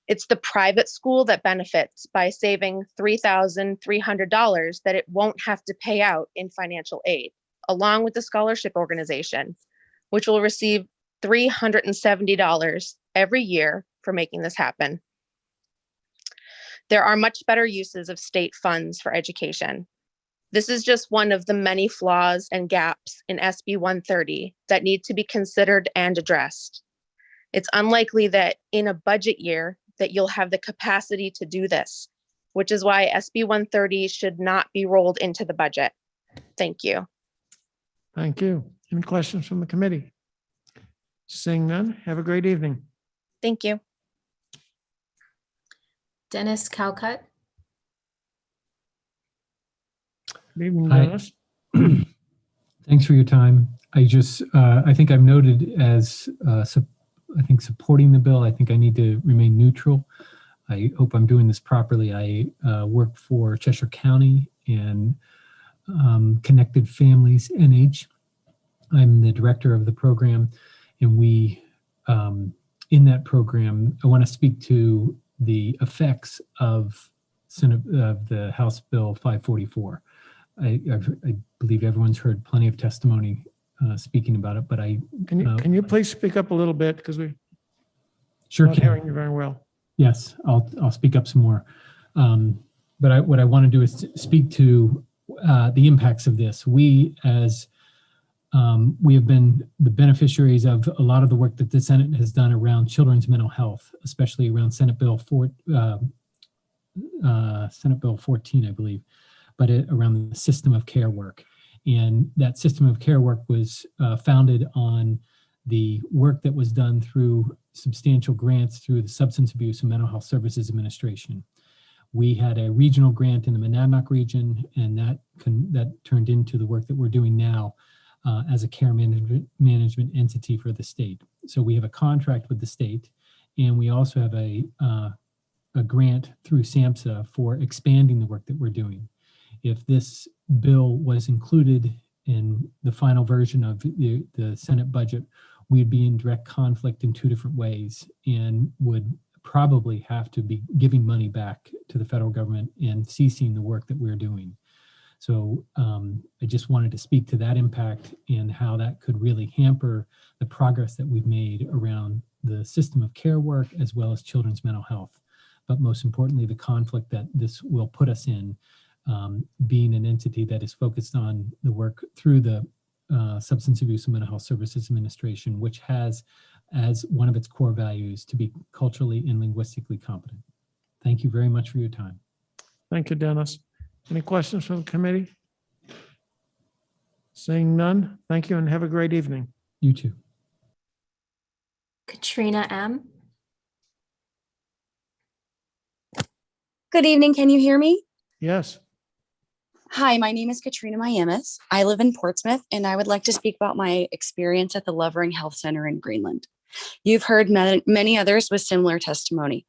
It's the private school that benefits by saving $3,300 that it won't have to pay out in financial aid, along with the scholarship organization, which will receive $370 every year for making this happen. There are much better uses of state funds for education. This is just one of the many flaws and gaps in SB 130 that need to be considered and addressed. It's unlikely that in a budget year that you'll have the capacity to do this, which is why SB 130 should not be rolled into the budget. Thank you. Thank you. Any questions from the committee? Seeing none, have a great evening. Thank you. Dennis Calcutt. Good evening, Hi. Dennis. Thanks for your time. I think I'm noted as, I think supporting the bill. I think I need to remain neutral. I hope I'm doing this properly. I work for Cheshire County and Connected Families NH. I'm the director of the program, and we, in that program, I want to speak to the effects of the House Bill 544. I believe everyone's heard plenty of testimony speaking about it, but Can you please speak up a little bit, because we're sure not can. hearing you very well. Yes, I'll speak up some more. But what I want to do is speak to the impacts of this. We have been the beneficiaries of a lot of the work that the Senate has done around children's mental health, especially around Senate Bill 14, I believe, but around the system of care work. And that system of care work was founded on the work that was done through substantial grants through the Substance Abuse and Mental Health Services Administration. We had a regional grant in the Monadnock region, and that turned into the work that we're doing now as a care management entity for the state. So we have a contract with the state, and we also have a grant through SAMHSA for expanding the work that we're doing. If this bill was included in the final version of the Senate budget, we'd be in direct conflict in two different ways and would probably have to be giving money back to the federal government and ceasing the work that we're doing. So I just wanted to speak to that impact and how that could really hamper the progress that we've made around the system of care work as well as children's mental health. But most importantly, the conflict that this will put us in, being an entity that is focused on the work through the Substance Abuse and Mental Health Services Administration, which has as one of its core values to be culturally and linguistically competent. Thank you very much for your time. Thank you, Dennis. Any questions from the committee? Seeing none, thank you and have a great evening. You too. Katrina M. Good evening. Can you hear me? Yes. Hi, my name is Katrina Miamis. I live in Portsmouth, and I would like to speak about my experience at the Lovering Health Center in Greenland. You've heard many others with similar testimony.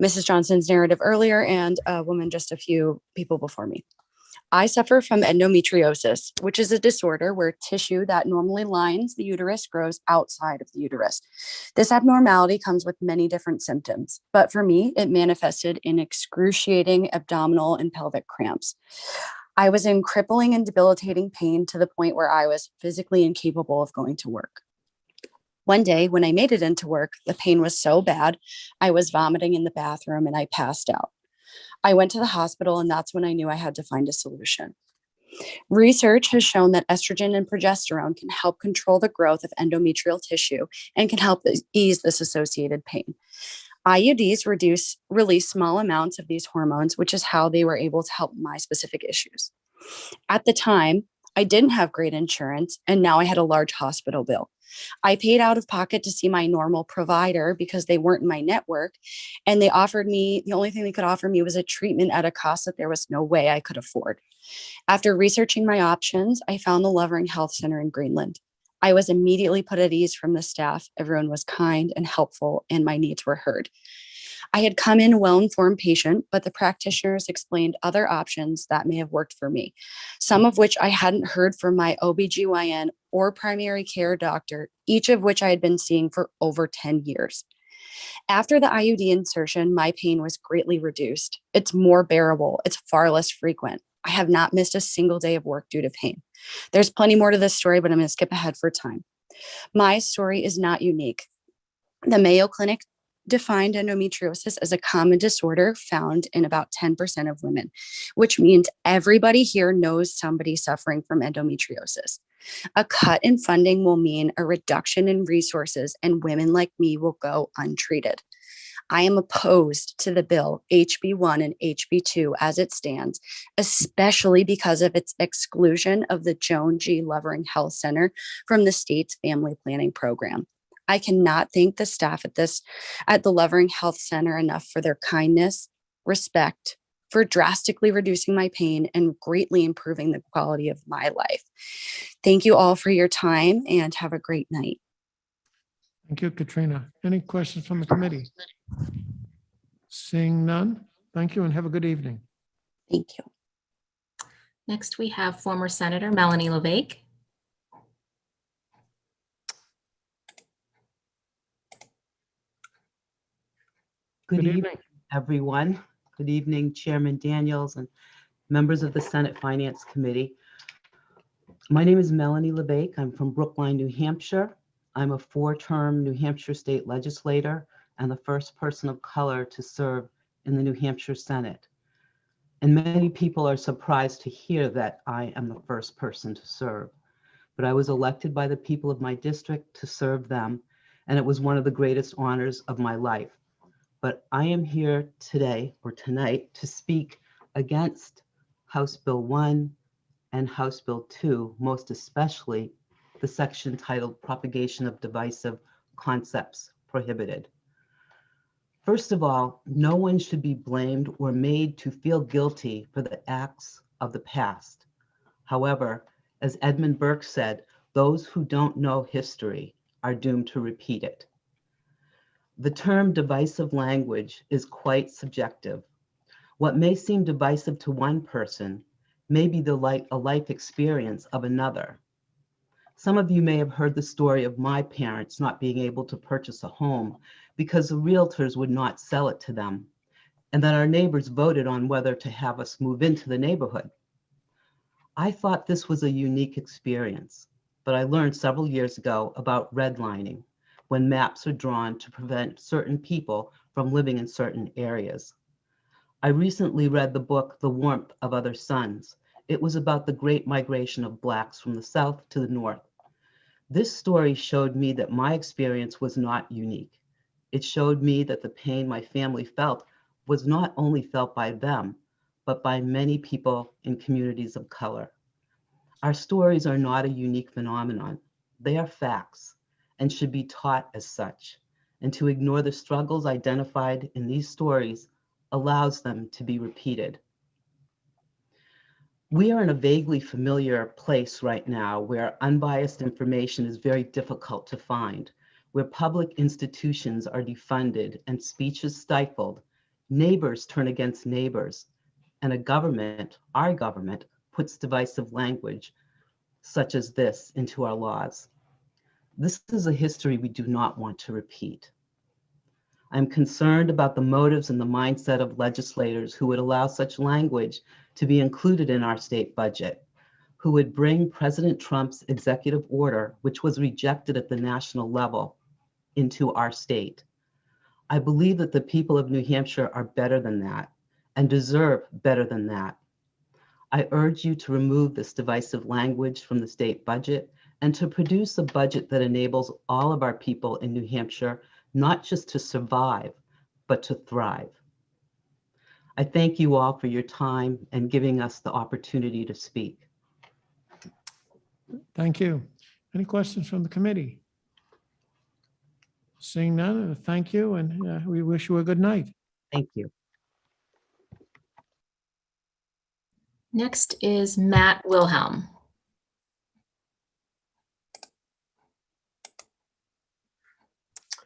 Mrs. Johnson's narrative earlier, and a woman just a few people before me. I suffer from endometriosis, which is a disorder where tissue that normally lines the uterus grows outside of the uterus. This abnormality comes with many different symptoms, but for me, it manifested in excruciating abdominal and pelvic cramps. I was in crippling and debilitating pain to the point where I was physically incapable of going to work. One day when I made it into work, the pain was so bad, I was vomiting in the bathroom and I passed out. I went to the hospital, and that's when I knew I had to find a solution. Research has shown that estrogen and progesterone can help control the growth of endometrial tissue and can help ease this associated pain. IUDs release small amounts of these hormones, which is how they were able to help my specific issues. At the time, I didn't have great insurance, and now I had a large hospital bill. I paid out of pocket to see my normal provider because they weren't in my network, and the only thing they could offer me was a treatment at a cost that there was no way I could afford. After researching my options, I found the Lovering Health Center in Greenland. I was immediately put at ease from the staff. Everyone was kind and helpful, and my needs were heard. I had come in a well-informed patient, but the practitioners explained other options that may have worked for me, some of which I hadn't heard from my OBGYN or primary care doctor, each of which I had been seeing for over 10 years. After the IUD insertion, my pain was greatly reduced. It's more bearable. It's far less frequent. I have not missed a single day of work due to pain. There's plenty more to this story, but I'm going to skip ahead for time. My story is not unique. The Mayo Clinic defined endometriosis as a common disorder found in about 10% of women, which means everybody here knows somebody suffering from endometriosis. A cut in funding will mean a reduction in resources, and women like me will go untreated. I am opposed to the bill HB1 and HB2 as it stands, especially because of its exclusion of the Joan G. Lovering Health Center from the state's family planning program. I cannot thank the staff at the Lovering Health Center enough for their kindness, respect, for drastically reducing my pain and greatly improving the quality of my life. Thank you all for your time and have a great night. Thank you, Katrina. Any questions from the committee? Seeing none, thank you and have a good evening. Thank you. Next, we have former Senator Melanie LeVake. Good evening, everyone. Good evening, Chairman Daniels and members of the Senate Finance Committee. My name is Melanie LeVake. I'm from Brookline, New Hampshire. I'm a 4-term New Hampshire state legislator and the first person of color to serve in the New Hampshire Senate. And many people are surprised to hear that I am the first person to serve. But I was elected by the people of my district to serve them, and it was one of the greatest honors of my life. But I am here today or tonight to speak against House Bill 1 and House Bill 2, most especially the section titled Propagation of Divisive Concepts Prohibited. First of all, no one should be blamed or made to feel guilty for the acts of the past. However, as Edmund Burke said, those who don't know history are doomed to repeat it. The term divisive language is quite subjective. What may seem divisive to one person may be a life experience of another. Some of you may have heard the story of my parents not being able to purchase a home because the realtors would not sell it to them, and that our neighbors voted on whether to have us move into the neighborhood. I thought this was a unique experience, but I learned several years ago about redlining, when maps are drawn to prevent certain people from living in certain areas. I recently read the book, The Warmth of Other Suns. It was about the great migration of Blacks from the South to the North. This story showed me that my experience was not unique. It showed me that the pain my family felt was not only felt by them, but by many people in communities of color. Our stories are not a unique phenomenon. They are facts and should be taught as such. And to ignore the struggles identified in these stories allows them to be repeated. We are in a vaguely familiar place right now where unbiased information is very difficult to find, where public institutions are defunded and speech is stifled, neighbors turn against neighbors, and a government, our government, puts divisive language such as this into our laws. This is a history we do not want to repeat. I'm concerned about the motives and the mindset of legislators who would allow such language to be included in our state budget, who would bring President Trump's executive order, which was rejected at the national level, into our state. I believe that the people of New Hampshire are better than that and deserve better than that. I urge you to remove this divisive language from the state budget and to produce a budget that enables all of our people in New Hampshire not just to survive, but to thrive. I thank you all for your time and giving us the opportunity to speak. Thank you. Any questions from the committee? Seeing none, thank you, and we wish you a good night. Thank you. Next is Matt Wilhelm.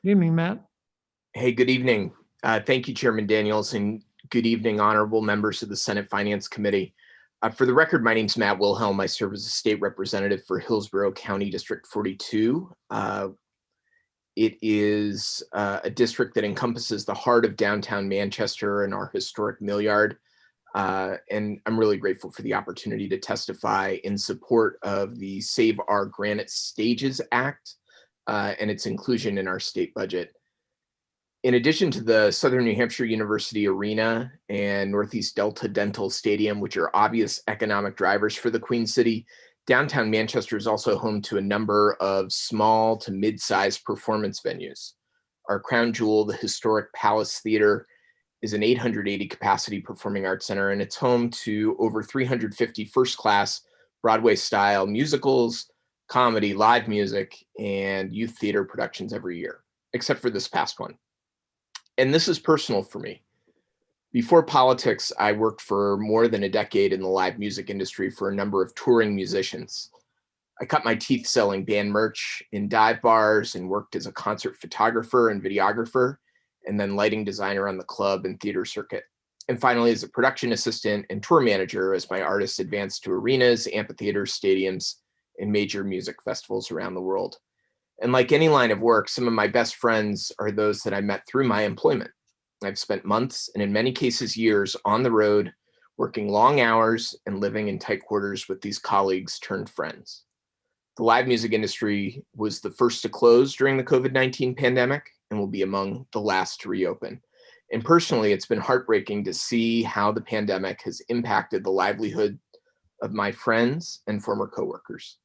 Good evening, Matt. Hey, good evening. Thank you, Chairman Daniels, and good evening, honorable members of the Senate Finance Committee. For the record, my name is Matt Wilhelm. I serve as a state representative for Hillsborough County District 42. It is a district that encompasses the heart of downtown Manchester and our historic mill yard. And I'm really grateful for the opportunity to testify in support of the Save Our Granite Stages Act and its inclusion in our state budget. In addition to the Southern New Hampshire University Arena and Northeast Delta Dental Stadium, which are obvious economic drivers for the Queen City, downtown Manchester is also home to a number of small to mid-sized performance venues. Our crown jewel, the historic Palace Theater, is an 880 capacity performing arts center, and it's home to over 350 first-class Broadway-style musicals, comedy, live music, and youth theater productions every year, except for this past one. And this is personal for me. Before politics, I worked for more than a decade in the live music industry for a number of touring musicians. I cut my teeth selling band merch in dive bars and worked as a concert photographer and videographer, and then lighting designer on the club and theater circuit. And finally, as a production assistant and tour manager as my artists advanced to arenas, amphitheaters, stadiums, and major music festivals around the world. And like any line of work, some of my best friends are those that I met through my employment. I've spent months, and in many cases years, on the road, working long hours and living in tight quarters with these colleagues turned friends. The live music industry was the first to close during the COVID-19 pandemic and will be among the last to reopen. And personally, it's been heartbreaking to see how the pandemic has impacted the livelihood of my friends and former coworkers.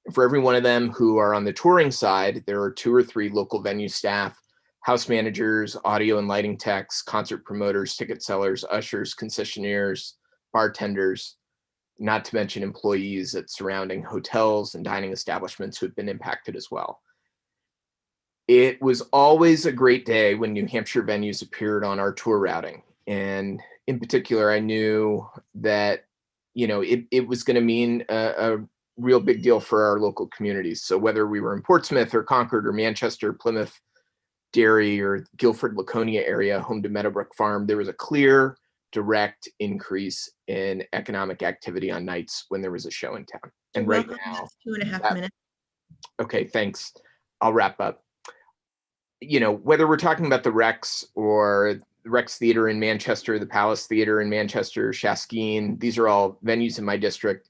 And for every one of them who are on the touring side, there are 2 or 3 local venue staff, house managers, audio and lighting techs, concert promoters, ticket sellers, ushers, concessionaires, bartenders, not to mention employees at surrounding hotels and dining establishments who have been impacted as well. It was always a great day when New Hampshire venues appeared on our tour routing. And in particular, I knew that, it was going to mean a real big deal for our local communities. So whether we were in Portsmouth or Concord or Manchester, Plymouth, Derry, or Guilford, Laconia area, home to Meadowbrook Farm, there was a clear, direct increase in economic activity on nights when there was a show in town. And right now, 2.5 minutes. Okay, thanks. I'll wrap up. Whether we're talking about the Rex or the Rex Theater in Manchester, the Palace Theater in Manchester, Shaskeen, these are all venues in my district.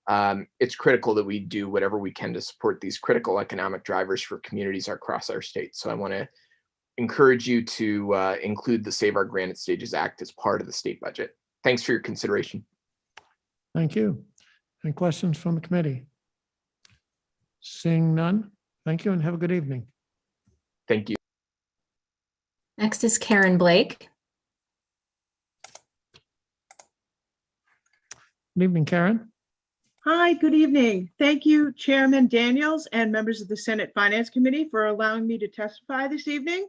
It's critical that we do whatever we can to support these critical economic drivers for communities across our state. So I want to encourage you to include the Save Our Granite Stages Act as part of the state budget. Thanks for your consideration. Thank you. Any questions from the committee? Seeing none, thank you and have a good evening. Thank you. Next is Karen Blake. Good evening, Karen. Hi, good evening. Thank you, Chairman Daniels and members of the Senate Finance Committee for allowing me to testify this evening.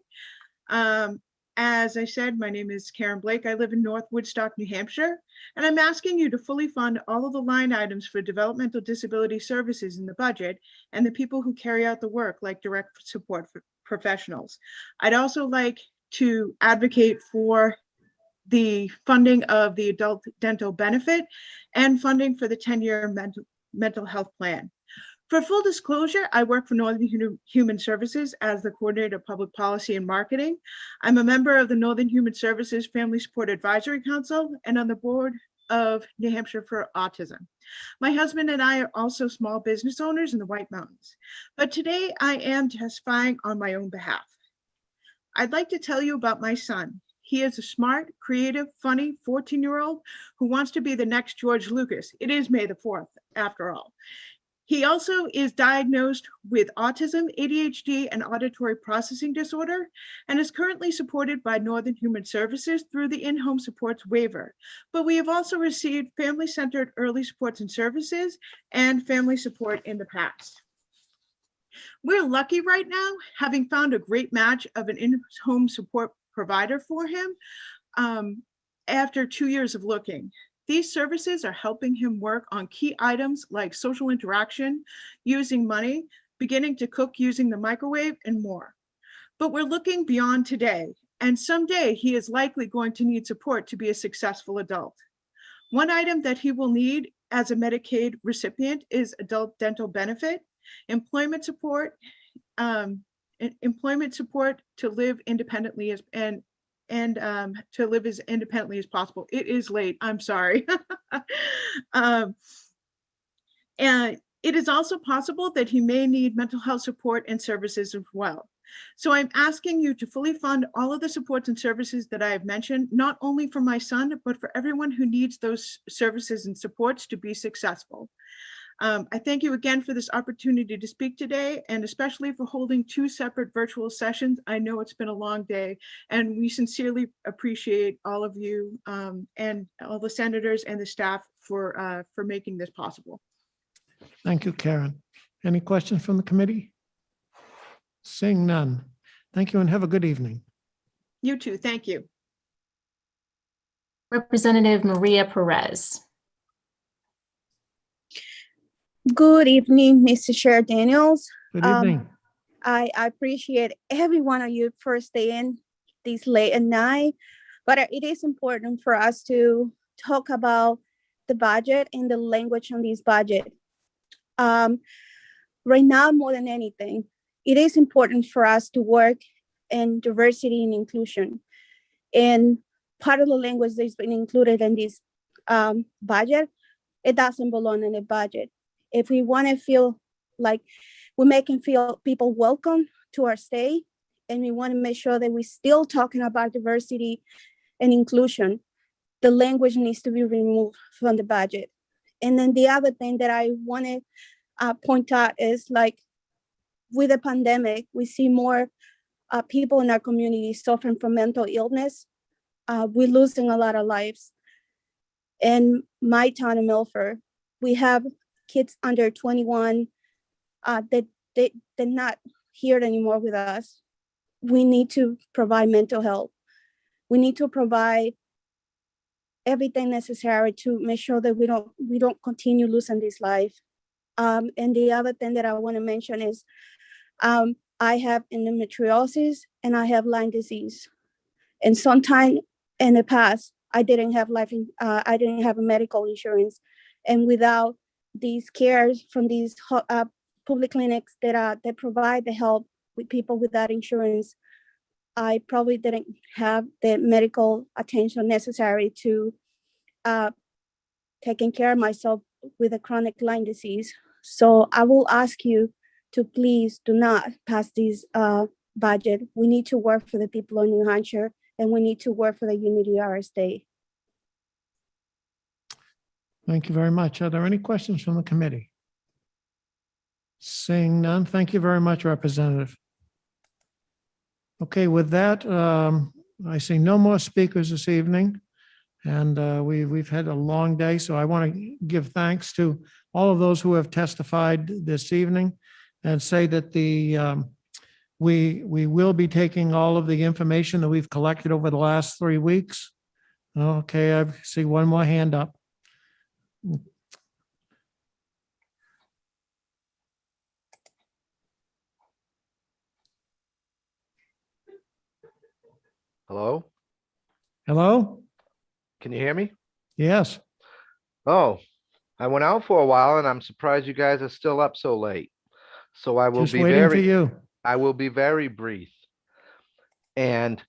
As I said, my name is Karen Blake. I live in North Woodstock, New Hampshire, and I'm asking you to fully fund all of the line items for developmental disability services in the budget and the people who carry out the work, like direct support for professionals. I'd also like to advocate for the funding of the adult dental benefit and funding for the 10-year mental health plan. For full disclosure, I work for Northern Human Services as the coordinator of public policy and marketing. I'm a member of the Northern Human Services Family Support Advisory Council and on the board of New Hampshire for Autism. My husband and I are also small business owners in the White Mountains, but today I am testifying on my own behalf. I'd like to tell you about my son. He is a smart, creative, funny 14-year-old who wants to be the next George Lucas. It is May the 4th, after all. He also is diagnosed with autism, ADHD, and auditory processing disorder, and is currently supported by Northern Human Services through the in-home supports waiver. But we have also received family-centered early supports and services and family support in the past. We're lucky right now, having found a great match of an in-home support provider for him after 2 years of looking. These services are helping him work on key items like social interaction, using money, beginning to cook using the microwave, and more. But we're looking beyond today, and someday he is likely going to need support to be a successful adult. One item that he will need as a Medicaid recipient is adult dental benefit, employment support to live independently to live as independently as possible. It is late, I'm sorry. And it is also possible that he may need mental health support and services as well. So I'm asking you to fully fund all of the supports and services that I have mentioned, not only for my son, but for everyone who needs those services and supports to be successful. I thank you again for this opportunity to speak today, and especially for holding 2 separate virtual sessions. I know it's been a long day, and we sincerely appreciate all of you and all the senators and the staff for making this possible. Thank you, Karen. Any questions from the committee? Seeing none. Thank you and have a good evening. You too. Thank you. Representative Maria Perez. Good evening, Mr. Chair Daniels. Good evening. I appreciate every one of you for staying this late at night, but it is important for us to talk about the budget and the language on this budget. Right now, more than anything, it is important for us to work in diversity and inclusion. And part of the language that's been included in this budget, it doesn't belong in the budget. If we want to feel like we're making people welcome to our state, and we want to make sure that we're still talking about diversity and inclusion, the language needs to be removed from the budget. And then the other thing that I want to point out is, like, with the pandemic, we see more people in our community suffering from mental illness. We're losing a lot of lives. In my town of Milford, we have kids under 21 that they're not here anymore with us. We need to provide mental health. We need to provide everything necessary to make sure that we don't continue losing this life. And the other thing that I want to mention is I have endometriosis and I have Lyme disease. And sometime in the past, I didn't have I didn't have a medical insurance, and without these cares from these public clinics that provide the help with people without insurance, I probably didn't have the medical attention necessary to taking care of myself with a chronic Lyme disease. So I will ask you to please do not pass this budget. We need to work for the people of New Hampshire, and we need to work for the unity of our state. Thank you very much. Are there any questions from the committee? Seeing none, thank you very much, Representative. Okay, with that, I see no more speakers this evening, and we've had a long day, so I want to give thanks to all of those who have testified this evening, and say that we will be taking all of the information that we've collected over the last 3 weeks. Okay, I see one more hand up. Hello? Hello? Can you hear me? Yes. Oh, I went out for a while and I'm surprised you guys are still up so late. So I will Just be waiting for you. I will be very brief. And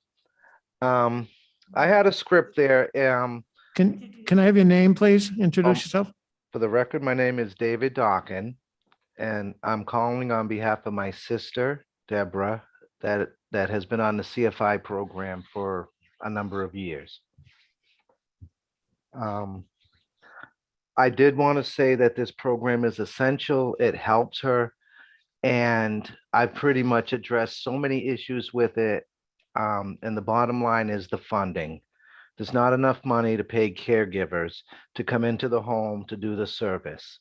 I had a script there. Can I have your name, please? Introduce yourself. For the record, my name is David Dawkin, and I'm calling on behalf of my sister, Deborah, that has been on the CFI program for a number of years. I did want to say that this program is essential. It helps her, and I pretty much addressed so many issues with it. And the bottom line is the funding. There's not enough money to pay caregivers to come into the home to do the service.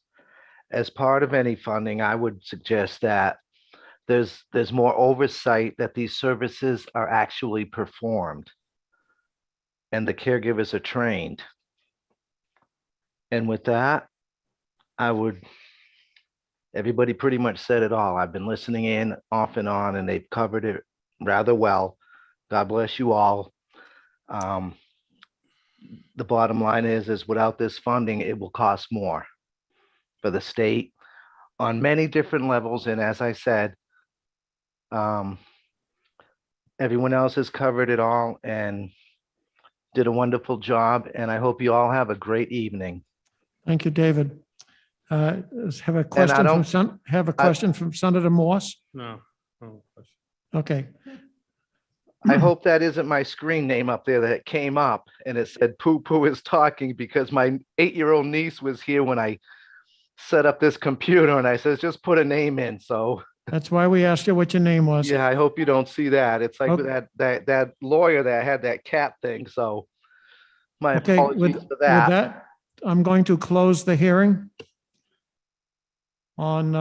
As part of any funding, I would suggest that there's more oversight that these services are actually performed and the caregivers are trained. And with that, everybody pretty much said it all. I've been listening in off and on, and they've covered it rather well. God bless you all. The bottom line is without this funding, it will cost more for the state on many different levels. And as I said, everyone else has covered it all and did a wonderful job. And I hope you all have a great evening. Thank you, David. Have a question from Senator Morse? No. Okay. I hope that isn't my screen name up there that came up and it said Poo Poo is talking, because my 8-year-old niece was here when I set up this computer and I says, just put a name in. So That's why we asked you what your name was. yeah, I hope you don't see that. It's like Okay. that lawyer that had that cat thing. So my Okay, apologies with for that. that, I'm going to close the hearing on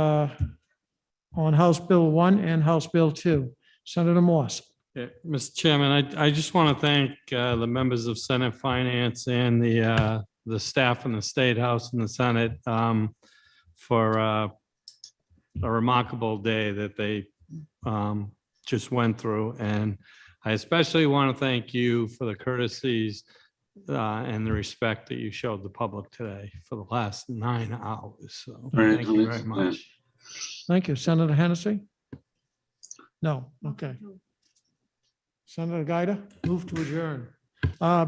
House Bill 1 and House Bill 2. Senator Morse. Yeah, Mr. Chairman, I just want to thank the members of Senate Finance and the staff in the State House and the Senate for a remarkable day that they just went through. And I especially want to thank you for the courtesies and the respect that you showed the public today for the last 9 hours. So thank you very much. Thank you. Senator Hennessy? No, okay. Senator Gaida, move to adjourn.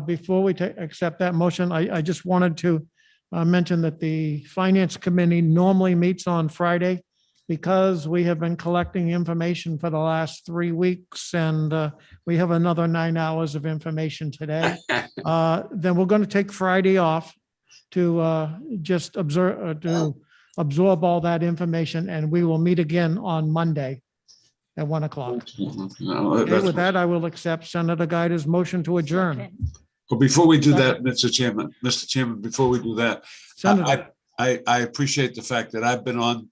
Before we accept that motion, I just wanted to mention that the Finance Committee normally meets on Friday because we have been collecting information for the last 3 weeks and we have another 9 hours of information today. Then we're going to take Friday off to just absorb all that information, and we will meet again on Monday at 1 o'clock. Okay, with that, I will accept Senator Gaida's motion to adjourn. Well, before we do that, Mr. Chairman, before we do that, Senator. I appreciate the fact that I've been on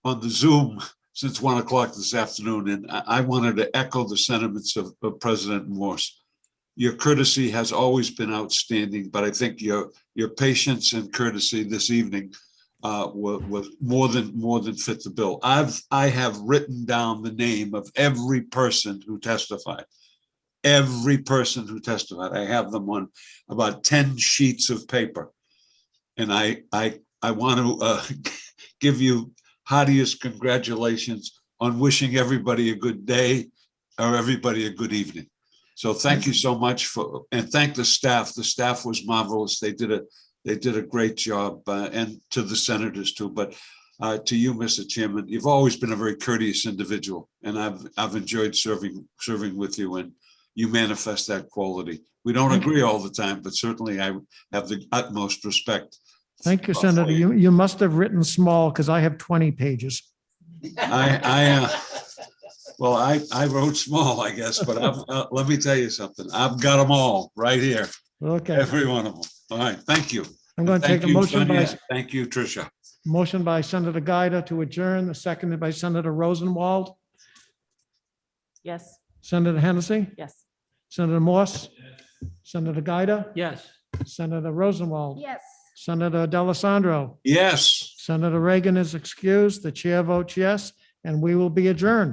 the Zoom since 1 o'clock this afternoon, and I wanted to echo the sentiments of President Morse. Your courtesy has always been outstanding, but I think your patience and courtesy this evening was more than fit the bill. I have written down the name of every person who testified. Every person who testified. I have them on about 10 sheets of paper. And I want to give you heartiest congratulations on wishing everybody a good day or everybody a good evening. So thank you so much and thank the staff. The staff was marvelous. They did a great job, and to the senators too. But to you, Mr. Chairman, you've always been a very courteous individual, and I've enjoyed serving with you, and you manifest that quality. We don't agree all the time, but certainly I have the utmost respect. Thank you, Senator. You must have written small because I have 20 pages. Well, I wrote small, I guess, but let me tell you something. I've got them all right here. Okay. Every one of them. All right. Thank you. I'm going to Thank take a you, motion by, Sonia. Thank you, Tricia. motion by Senator Gaida to adjourn, seconded by Senator Rosenwald. Yes. Senator Hennessy? Yes. Senator Morse? Senator Gaida? Yes. Senator Rosenwald? Yes. Senator D'Alessandro? Yes. Senator Reagan is excused. The chair votes yes, and we will be adjourned.